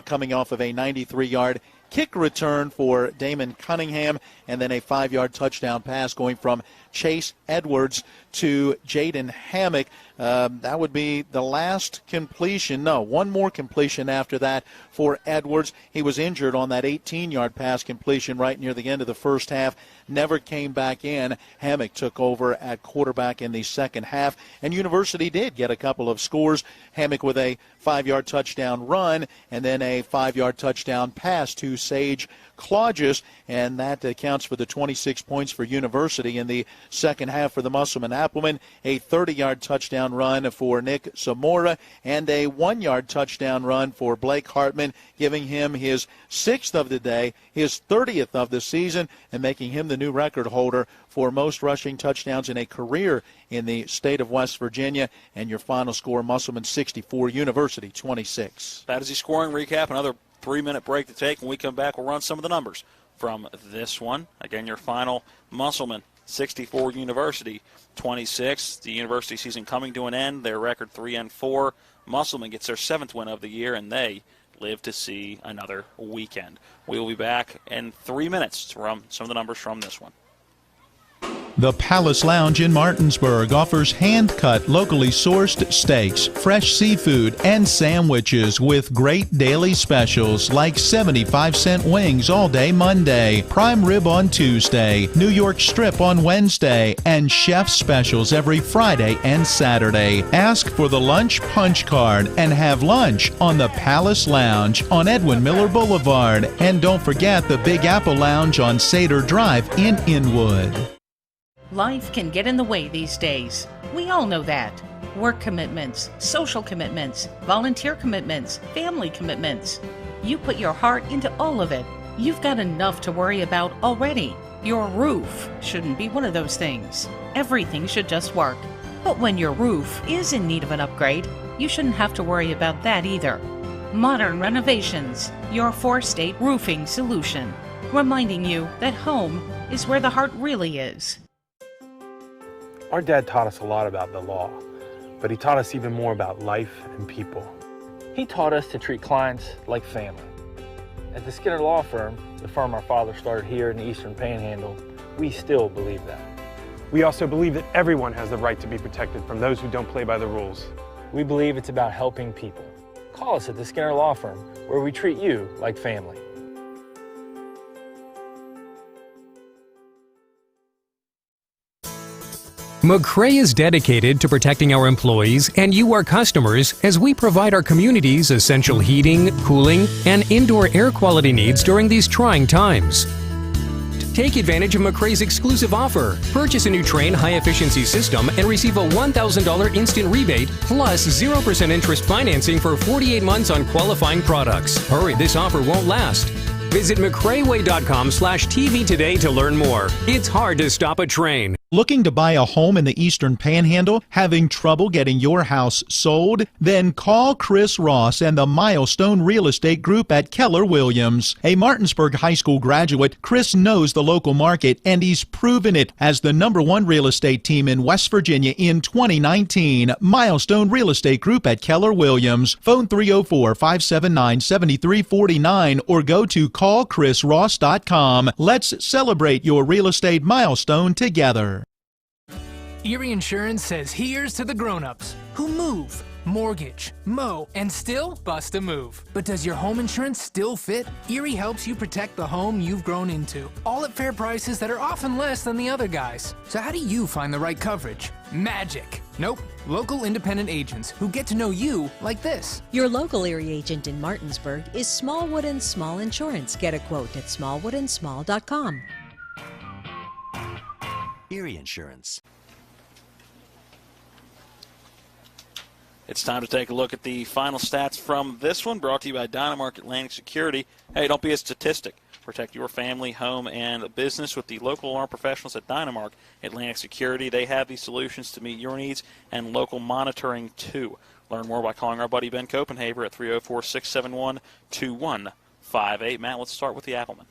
coming off of a 93-yard kick return for Damon Cunningham, and then a 5-yard touchdown pass going from Chase Edwards to Jaden Hammock. That would be the last completion. No, one more completion after that for Edwards. He was injured on that 18-yard pass completion right near the end of the first half. Never came back in. Hammock took over at quarterback in the second half, and University did get a couple of scores. Hammock with a 5-yard touchdown run, and then a 5-yard touchdown pass to Sage Claudius, and that accounts for the 26 points for University in the second half for the Musselman Applemen. A 30-yard touchdown run for Nick Zamora, and a 1-yard touchdown run for Blake Hartman, giving him his 6th of the day, his 30th of the season, and making him the new record holder for most rushing touchdowns in a career in the state of West Virginia. And your final score, Musselman 64, University 26. That is the scoring recap. Another 3-minute break to take. When we come back, we'll run some of the numbers from this one. Again, your final, Musselman 64, University 26. The University season coming to an end. Their record 3-4. Musselman gets their 7th win of the year, and they live to see another weekend. We will be back in 3 minutes to run some of the numbers from this one. The Palace Lounge in Martinsburg offers hand-cut, locally sourced steaks, fresh seafood, and sandwiches with great daily specials like 75-cent wings all day Monday, prime rib on Tuesday, New York strip on Wednesday, and chef specials every Friday and Saturday. Ask for the lunch punch card and have lunch on the Palace Lounge on Edwin Miller Boulevard. And don't forget the Big Apple Lounge on Sater Drive in Inwood. Life can get in the way these days. We all know that. Work commitments, social commitments, volunteer commitments, family commitments. You put your heart into all of it. You've got enough to worry about already. Your roof shouldn't be one of those things. Everything should just work. But when your roof is in need of an upgrade, you shouldn't have to worry about that either. Modern Renovations, your 4-state roofing solution. Reminding you that home is where the heart really is. Our dad taught us a lot about the law, but he taught us even more about life and people. He taught us to treat clients like family. At the Skinner Law Firm, the firm our father started here in the Eastern Panhandle, we still believe that. We also believe that everyone has the right to be protected from those who don't play by the rules. We believe it's about helping people. Call us at the Skinner Law Firm, where we treat you like family. McCrae is dedicated to protecting our employees and you, our customers, as we provide our communities essential heating, cooling, and indoor air quality needs during these trying times. Take advantage of McCrae's exclusive offer. Purchase a new Trane high-efficiency system and receive a $1,000 instant rebate plus 0% interest financing for 48 months on qualifying products. Hurry, this offer won't last. Visit McCraeWay.com/TV today to learn more. It's hard to stop a train. Looking to buy a home in the Eastern Panhandle? Having trouble getting your house sold? Then call Chris Ross and the Milestone Real Estate Group at Keller Williams. A Martinsburg High School graduate, Chris knows the local market, and he's proven it as the #1 real estate team in West Virginia in 2019. Milestone Real Estate Group at Keller Williams. Phone 304-579-7349 or go to callchrisross.com. Let's celebrate your real estate milestone together. Erie Insurance says here's to the grown-ups who move, mortgage, mow, and still bust a move. But does your home insurance still fit? Erie helps you protect the home you've grown into, all at fair prices that are often less than the other guys. So how do you find the right coverage? Magic. Nope. Local independent agents who get to know you like this. Your local Erie agent in Martinsburg is Smallwood & Small Insurance. Get a quote at smallwoodandsmall.com. Erie Insurance. It's time to take a look at the final stats from this one, brought to you by Dynamark Atlantic Security. Hey, don't be a statistic. Protect your family, home, and business with the local alarm professionals at Dynamark Atlantic Security. They have the solutions to meet your needs and local monitoring, too. Learn more by calling our buddy Ben Copenhaver at 304-671-2158. Matt, let's start with the Applemen.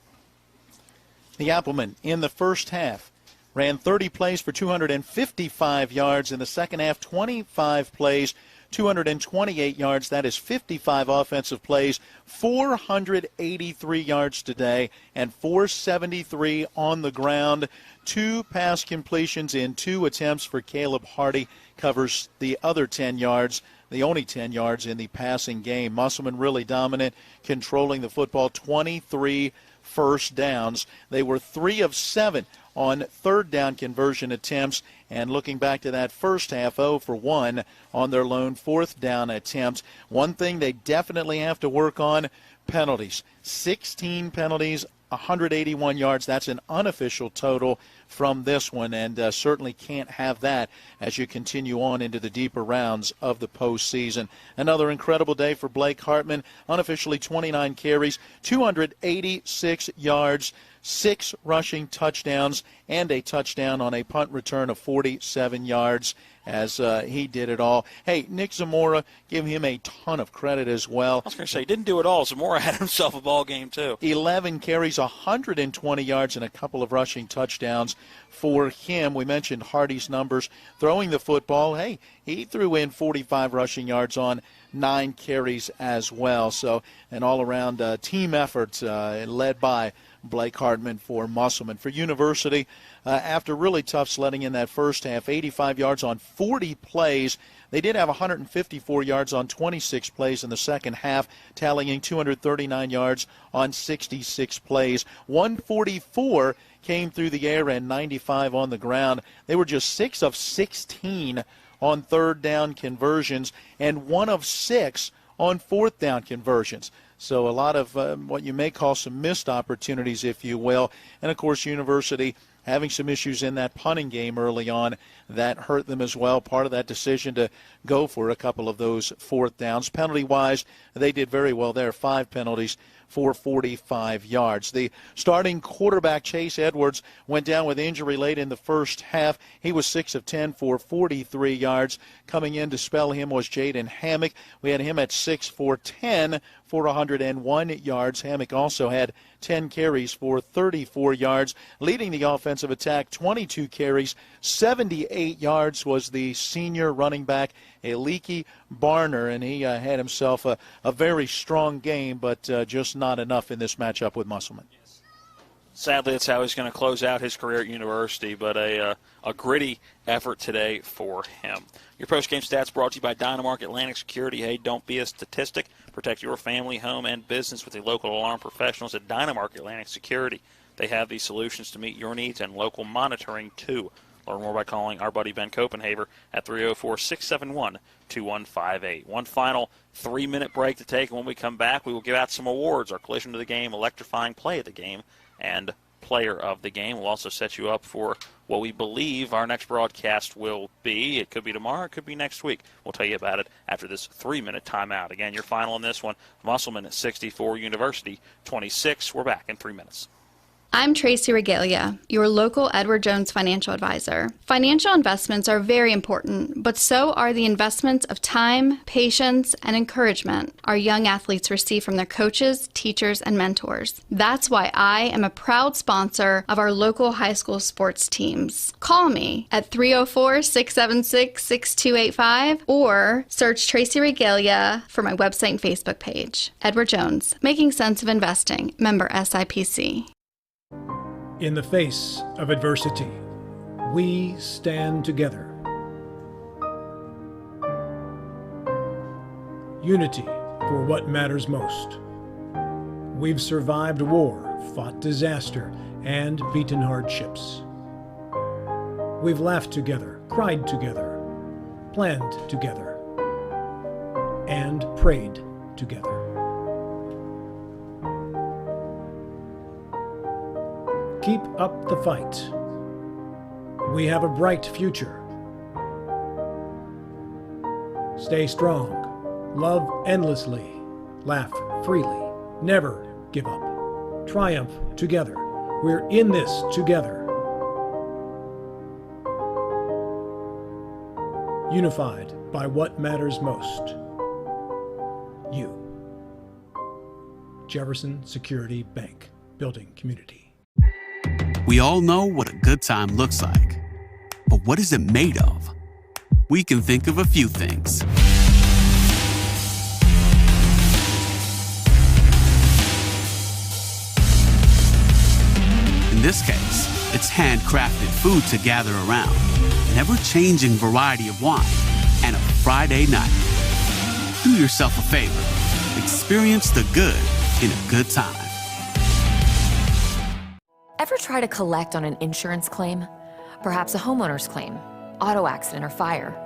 The Applemen in the first half ran 30 plays for 255 yards. In the second half, 25 plays 228 yards. That is 55 offensive plays, 483 yards today, and 473 on the ground. 2 pass completions in 2 attempts for Caleb Hardy, covers the other 10 yards. The only 10 yards in the passing game. Musselman really dominant, controlling the football, 23 first downs. They were 3 of 7 on third down conversion attempts, and looking back to that first half, 0 for 1 on their lone fourth down attempt. One thing they definitely have to work on, penalties. 16 penalties, 181 yards. That's an unofficial total from this one, and certainly can't have that as you continue on into the deeper rounds of the postseason. Another incredible day for Blake Hartman. Unofficially 29 carries, 286 yards, 6 rushing touchdowns, and a touchdown on a punt return of 47 yards as he did it all. Hey, Nick Zamora, give him a ton of credit as well. I was going to say, he didn't do it all. Zamora had himself a ball game, too. 11 carries, 120 yards, and a couple of rushing touchdowns for him. We mentioned Hardy's numbers. Throwing the football, hey, he threw in 45 rushing yards on 9 carries as well. So an all-around team effort led by Blake Hartman for Musselman. For University, after really tough sledding in that first half, 85 yards on 40 plays. They did have 154 yards on 26 plays in the second half, tallying 239 yards on 66 plays. 144 came through the air and 95 on the ground. They were just 6 of 16 on third down conversions and 1 of 6 on fourth down conversions. So a lot of what you may call some missed opportunities, if you will. And, of course, University having some issues in that punting game early on that hurt them as well. Part of that decision to go for a couple of those fourth downs. Penalty-wise, they did very well there. 5 penalties for 45 yards. The starting quarterback, Chase Edwards, went down with injury late in the first half. He was 6 of 10 for 43 yards. Coming in to spell him was Jaden Hammock. We had him at 6 for 10 for 101 yards. Hammock also had 10 carries for 34 yards. Leading the offensive attack, 22 carries, 78 yards was the senior running back, Eliki Barner, and he had himself a very strong game, but just not enough in this matchup with Musselman. Sadly, that's how he's going to close out his career at University, but a gritty effort today for him. Your post-game stats brought to you by Dynamark Atlantic Security. Hey, don't be a statistic. Protect your family, home, and business with the local alarm professionals at Dynamark Atlantic Security. They have the solutions to meet your needs and local monitoring, too. Learn more by calling our buddy Ben Copenhaver at 304-671-2158. One final 3-minute break to take, and when we come back, we will give out some awards. Our collision to the game, electrifying play of the game, and player of the game. We'll also set you up for what we believe our next broadcast will be. It could be tomorrow, it could be next week. We'll tell you about it after this 3-minute timeout. Again, your final in this one, Musselman at 64, University 26. We're back in 3 minutes. I'm Tracy Regalia, your local Edward Jones financial advisor. Financial investments are very important, but so are the investments of time, patience, and encouragement our young athletes receive from their coaches, teachers, and mentors. That's why I am a proud sponsor of our local high school sports teams. Call me at 304-676-6285 or search Tracy Regalia for my website and Facebook page. Edward Jones, Making Sense of Investing, member SIPC. In the face of adversity, we stand together. Unity for what matters most. We've survived war, fought disaster, and beaten hardships. We've laughed together, cried together, planned together, and prayed together. Keep up the fight. We have a bright future. Stay strong, love endlessly, laugh freely, never give up. Triumph together. We're in this together. Unified by what matters most. You. Jefferson Security Bank, building community. We all know what a good time looks like, but what is it made of? We can think of a few things. this case, it's handcrafted food to gather around, an ever-changing variety of wine, and a Friday night. Do yourself a favor. Experience the good in a good time. Ever try to collect on an insurance claim? Perhaps a homeowner's claim, auto accident, or fire.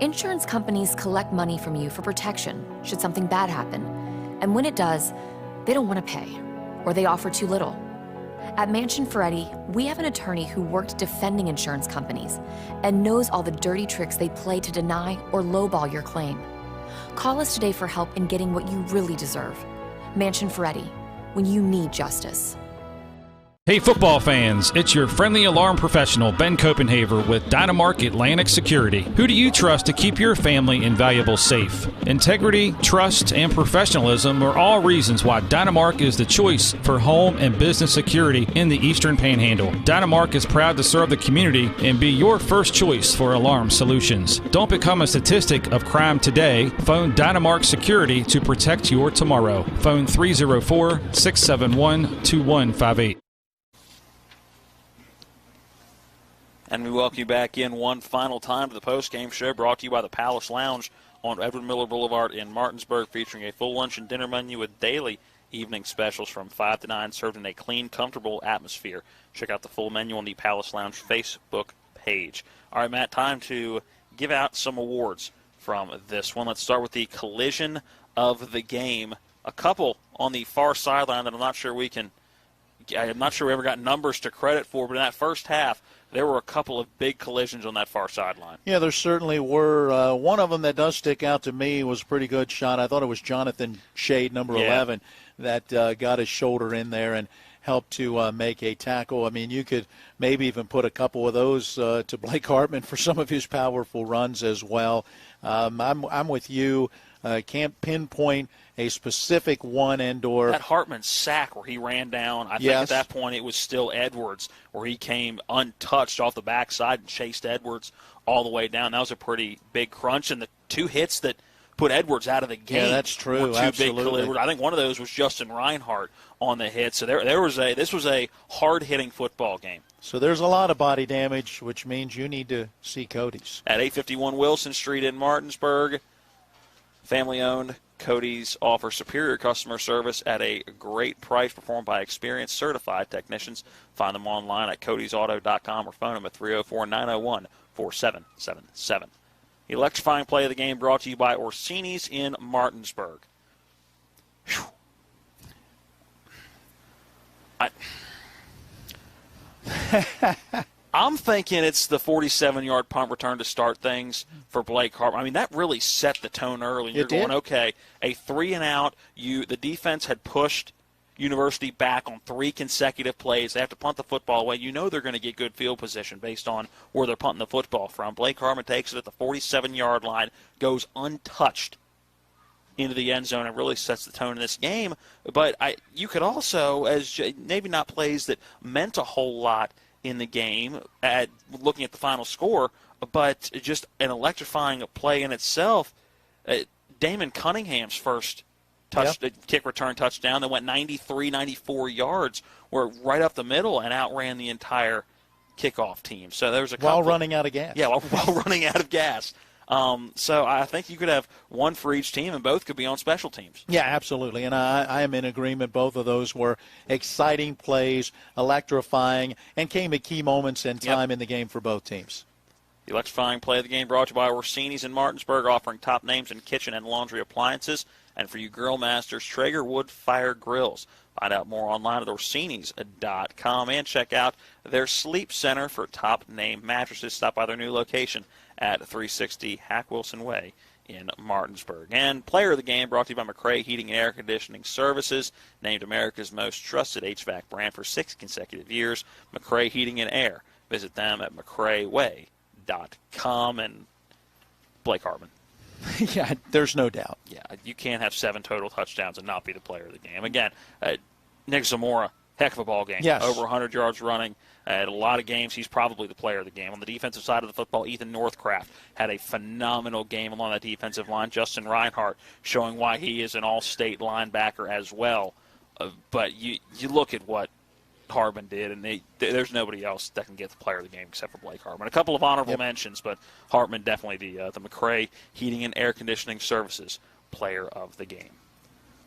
Insurance companies collect money from you for protection should something bad happen. And when it does, they don't want to pay, or they offer too little. At Mansion Ferretti, we have an attorney who worked defending insurance companies and knows all the dirty tricks they play to deny or lowball your claim. Call us today for help in getting what you really deserve. Mansion Ferretti, when you need justice. Hey football fans, it's your friendly alarm professional, Ben Copenhaver with Dynamark Atlantic Security. Who do you trust to keep your family and valuables safe? Integrity, trust, and professionalism are all reasons why Dynamark is the choice for home and business security in the Eastern Panhandle. Dynamark is proud to serve the community and be your first choice for alarm solutions. Don't become a statistic of crime today. Phone Dynamark Security to protect your tomorrow. Phone 304-671-2158. And we welcome you back in one final time to the postgame show, brought to you by the Palace Lounge on Edward Miller Boulevard in Martinsburg, featuring a full lunch and dinner menu with daily evening specials from 5 to 9, served in a clean, comfortable atmosphere. Check out the full menu on the Palace Lounge Facebook page. All right, Matt, time to give out some awards from this one. Let's start with the collision of the game. A couple on the far sideline that I'm not sure we ever got numbers to credit for, but in that first half, there were a couple of big collisions on that far sideline. Yeah, there certainly were. One of them that does stick out to me was a pretty good shot. I thought it was Jonathan Shade, number 11, that got his shoulder in there and helped to make a tackle. I mean, you could maybe even put a couple of those to Blake Hartman for some of his powerful runs as well. I'm with you. Can't pinpoint a specific one and/or that Hartman sack where he ran down. I think at that point it was still Edwards, where he came untouched off the backside and chased Edwards all the way down. That was a pretty big crunch, and the two hits that put Edwards out of the game. Yeah, that's true. Were two Absolutely. Big collisions. I think one of those was Justin Reinhart on the hit. So this was a hard-hitting football game. So there's a lot of body damage, which means you need to see Cody's. At 851 Wilson Street in Martinsburg, family-owned, Cody's offers superior customer service at a great price, performed by experienced, certified technicians. Find them online at codysauto.com or phone them at 304-901-4777. Electrifying play of the game brought to you by Orsini's in Martinsburg. I'm thinking it's the 47-yard punt return to start things for Blake Hartman. I mean, that really set the tone early. You're going, okay, a 3-and-out. The defense had pushed University back on 3 consecutive plays. They have to punt the football away. You know they're going to get good field position based on where they're punting the football from. Blake Hartman takes it at the 47-yard line, goes untouched into the end zone, and really sets the tone in this game. But you could also, as maybe not plays that meant a whole lot in the game, looking at the final score, but just an electrifying play in itself. Damon Cunningham's first kick return touchdown that went 93, 94 yards, were right up the middle and outran the entire kickoff team. So there was a couple, while running out of gas. Yeah, while running out of gas. So I think you could have one for each team, and both could be on special teams. Yeah, absolutely. And I am in agreement. Both of those were exciting plays, electrifying, and came at key moments in time in the game for both teams. The electrifying play of the game brought to you by Orsini's in Martinsburg, offering top names in kitchen and laundry appliances. And for you grill masters, Traeger Wood Fire Grills. Find out more online at Orsinis.com and check out their Sleep Center for top name mattresses. Stop by their new location at 360 Hack Wilson Way in Martinsburg. And player of the game brought to you by McCrae Heating and Air Conditioning Services, named America's most trusted HVAC brand for 6 consecutive years. McCrae Heating and Air. Visit them at McCraeWay.com. And Blake Hartman. Yeah, there's no doubt. Yeah, you can't have 7 total touchdowns and not be the player of the game. Again, Nick Zamora, heck of a ball game. Yes. Over 100 yards running. At a lot of games, he's probably the player of the game. On the defensive side of the football, Ethan Northcraft had a phenomenal game along that defensive line. Justin Reinhart showing why he is an all-state linebacker as well. But you look at what Harbin did, and there's nobody else that can get the player of the game except for Blake Hartman. A couple of honorable mentions, but Hartman definitely the McRae Heating and Air Conditioning Services player of the game.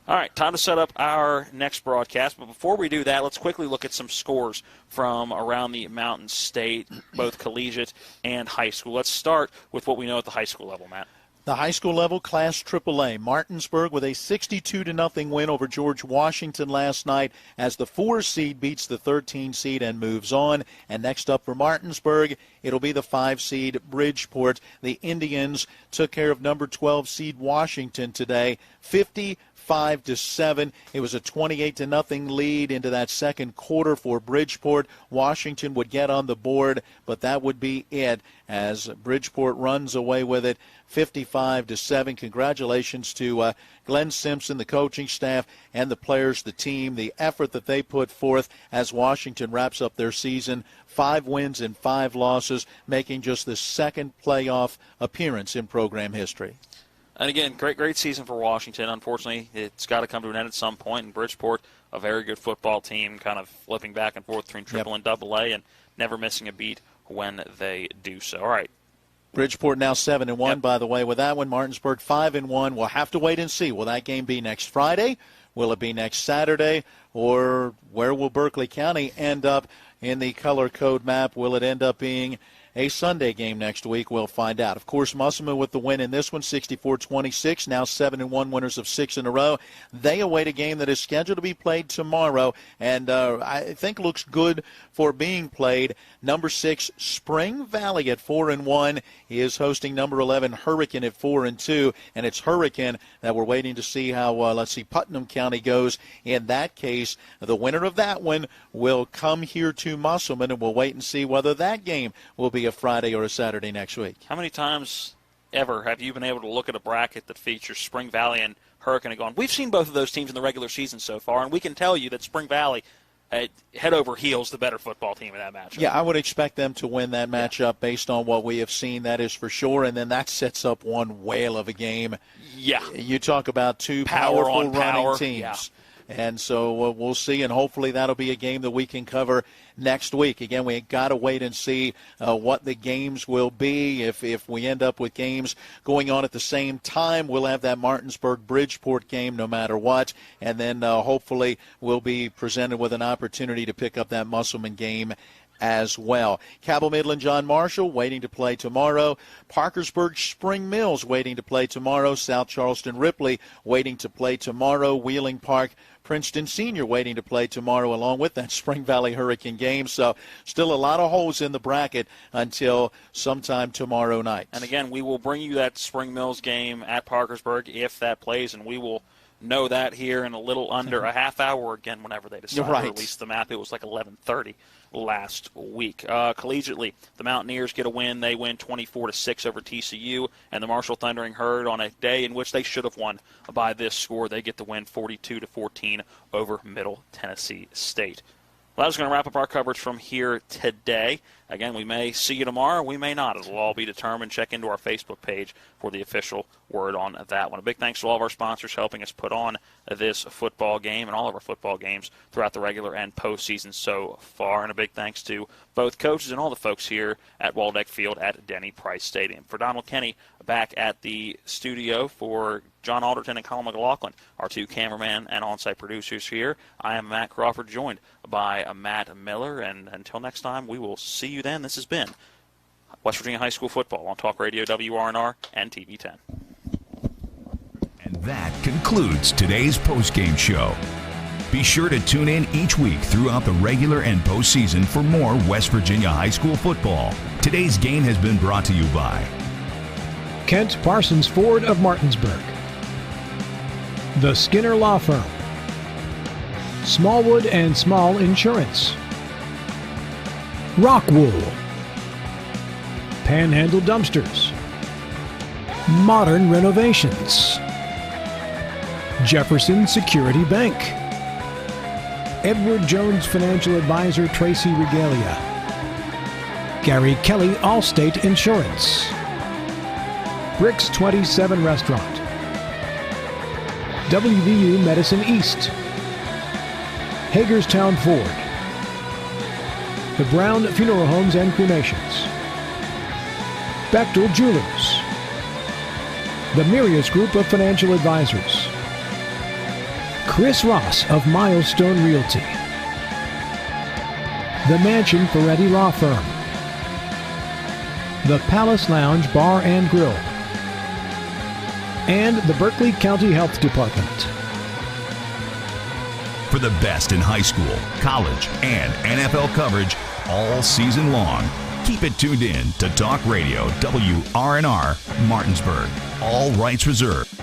All right, time to set up our next broadcast. But before we do that, let's quickly look at some scores from around the Mountain State, both collegiate and high school. Let's start with what we know at the high school level, Matt. The high school level, Class AAA, Martinsburg with a 62-0 win over George Washington last night as the 4 seed beats the 13 seed and moves on. And next up for Martinsburg, it'll be the 5 seed Bridgeport. The Indians took care of number 12 seed Washington today, 5-7. It was a 28-0 lead into that second quarter for Bridgeport. Washington would get on the board, but that would be it as Bridgeport runs away with it 55-7. Congratulations to Glenn Simpson, the coaching staff, and the players, the team, the effort that they put forth as Washington wraps up their season. 5 wins and 5 losses, making just the second playoff appearance in program history. And again, great season for Washington. Unfortunately, it's got to come to an end at some point. And Bridgeport, a very good football team, kind of flipping back and forth between Triple and Double A and never missing a beat when they do so. All right. Bridgeport now 7-1, by the way, with that one. Martinsburg 5-1. We'll have to wait and see. Will that game be next Friday? Will it be next Saturday? Or where will Berkeley County end up in the color code map? Will it end up being a Sunday game next week? We'll find out. Of course, Musselman with the win in this one, 64-26, now 7-1 winners of 6 in a row. They await a game that is scheduled to be played tomorrow, and I think looks good for being played. Number 6, Spring Valley at 4-1 is hosting number 11, Hurricane at 4-2, and it's Hurricane that we're waiting to see how, Putnam County goes. In that case, the winner of that one will come here to Musselman, and we'll wait and see whether that game will be a Friday or a Saturday next week. How many times ever have you been able to look at a bracket that features Spring Valley and Hurricane and gone, we've seen both of those teams in the regular season so far, and we can tell you that Spring Valley head over heels the better football team in that matchup. Yeah, I would expect them to win that matchup based on what we have seen, that is for sure, and then that sets up one whale of a game. Yeah. You talk about two power powerful on power running teams. Yeah. And so we'll see, and hopefully that'll be a game that we can cover next week. Again, we got to wait and see what the games will be. If we end up with games going on at the same time, we'll have that Martinsburg-Bridgeport game no matter what, and then hopefully we'll be presented with an opportunity to pick up that Musselman game as well. Cabell Midland John Marshall waiting to play tomorrow. Parkersburg Spring Mills waiting to play tomorrow. South Charleston Ripley waiting to play tomorrow. Wheeling Park Princeton Senior waiting to play tomorrow along with that Spring Valley Hurricane game. So still a lot of holes in the bracket until sometime tomorrow night. And again, we will bring you that Spring Mills game at Parkersburg if that plays, and we will know that here in a little under a half hour again whenever they decide to release the map. It was like 11:30 last week. Collegiately, the Mountaineers get a win. They win 24-6 over TCU, and the Marshall Thundering Herd on a day in which they should have won by this score. They get the win 42-14 over Middle Tennessee State. Well, that was going to wrap up our coverage from here today. Again, we may see you tomorrow. We may not. It will all be determined. Check into our Facebook page for the official word on that one. A big thanks to all of our sponsors helping us put on this football game and all of our football games throughout the regular and postseason so far. And a big thanks to both coaches and all the folks here at Waldeck Field at Denny Price Stadium. For Donald Kenny back at the studio, for John Alderton and Colin McLaughlin, our two cameramen and on-site producers here, I am Matt Crawford, joined by Matt Miller. And until next time, we will see you then. This has been West Virginia High School Football on Talk Radio WRNR and TV 10. And that concludes today's postgame show. Be sure to tune in each week throughout the regular and postseason for more West Virginia High School football. Today's game has been brought to you by Kent Parsons Ford of Martinsburg, the Skinner Law Firm, Smallwood and Small Insurance, Rockwool, Panhandle Dumpsters, Modern Renovations, Jefferson Security Bank, Edward Jones Financial Advisor Tracy Regalia, Gary Kelly Allstate Insurance, Bricks 27 Restaurant, WVU Medicine East, Hagerstown Ford, the Brown Funeral Homes and Cremations, Bechtel Jewelers, the Mirius Group of Financial Advisors, Chris Ross of Milestone Realty, the Mansion Ferretti Law Firm, the Palace Lounge Bar and Grill, and the Berkeley County Health Department. For the best in high school, college, and NFL coverage all season long, keep it tuned in to Talk Radio WRNR Martinsburg. All rights reserved.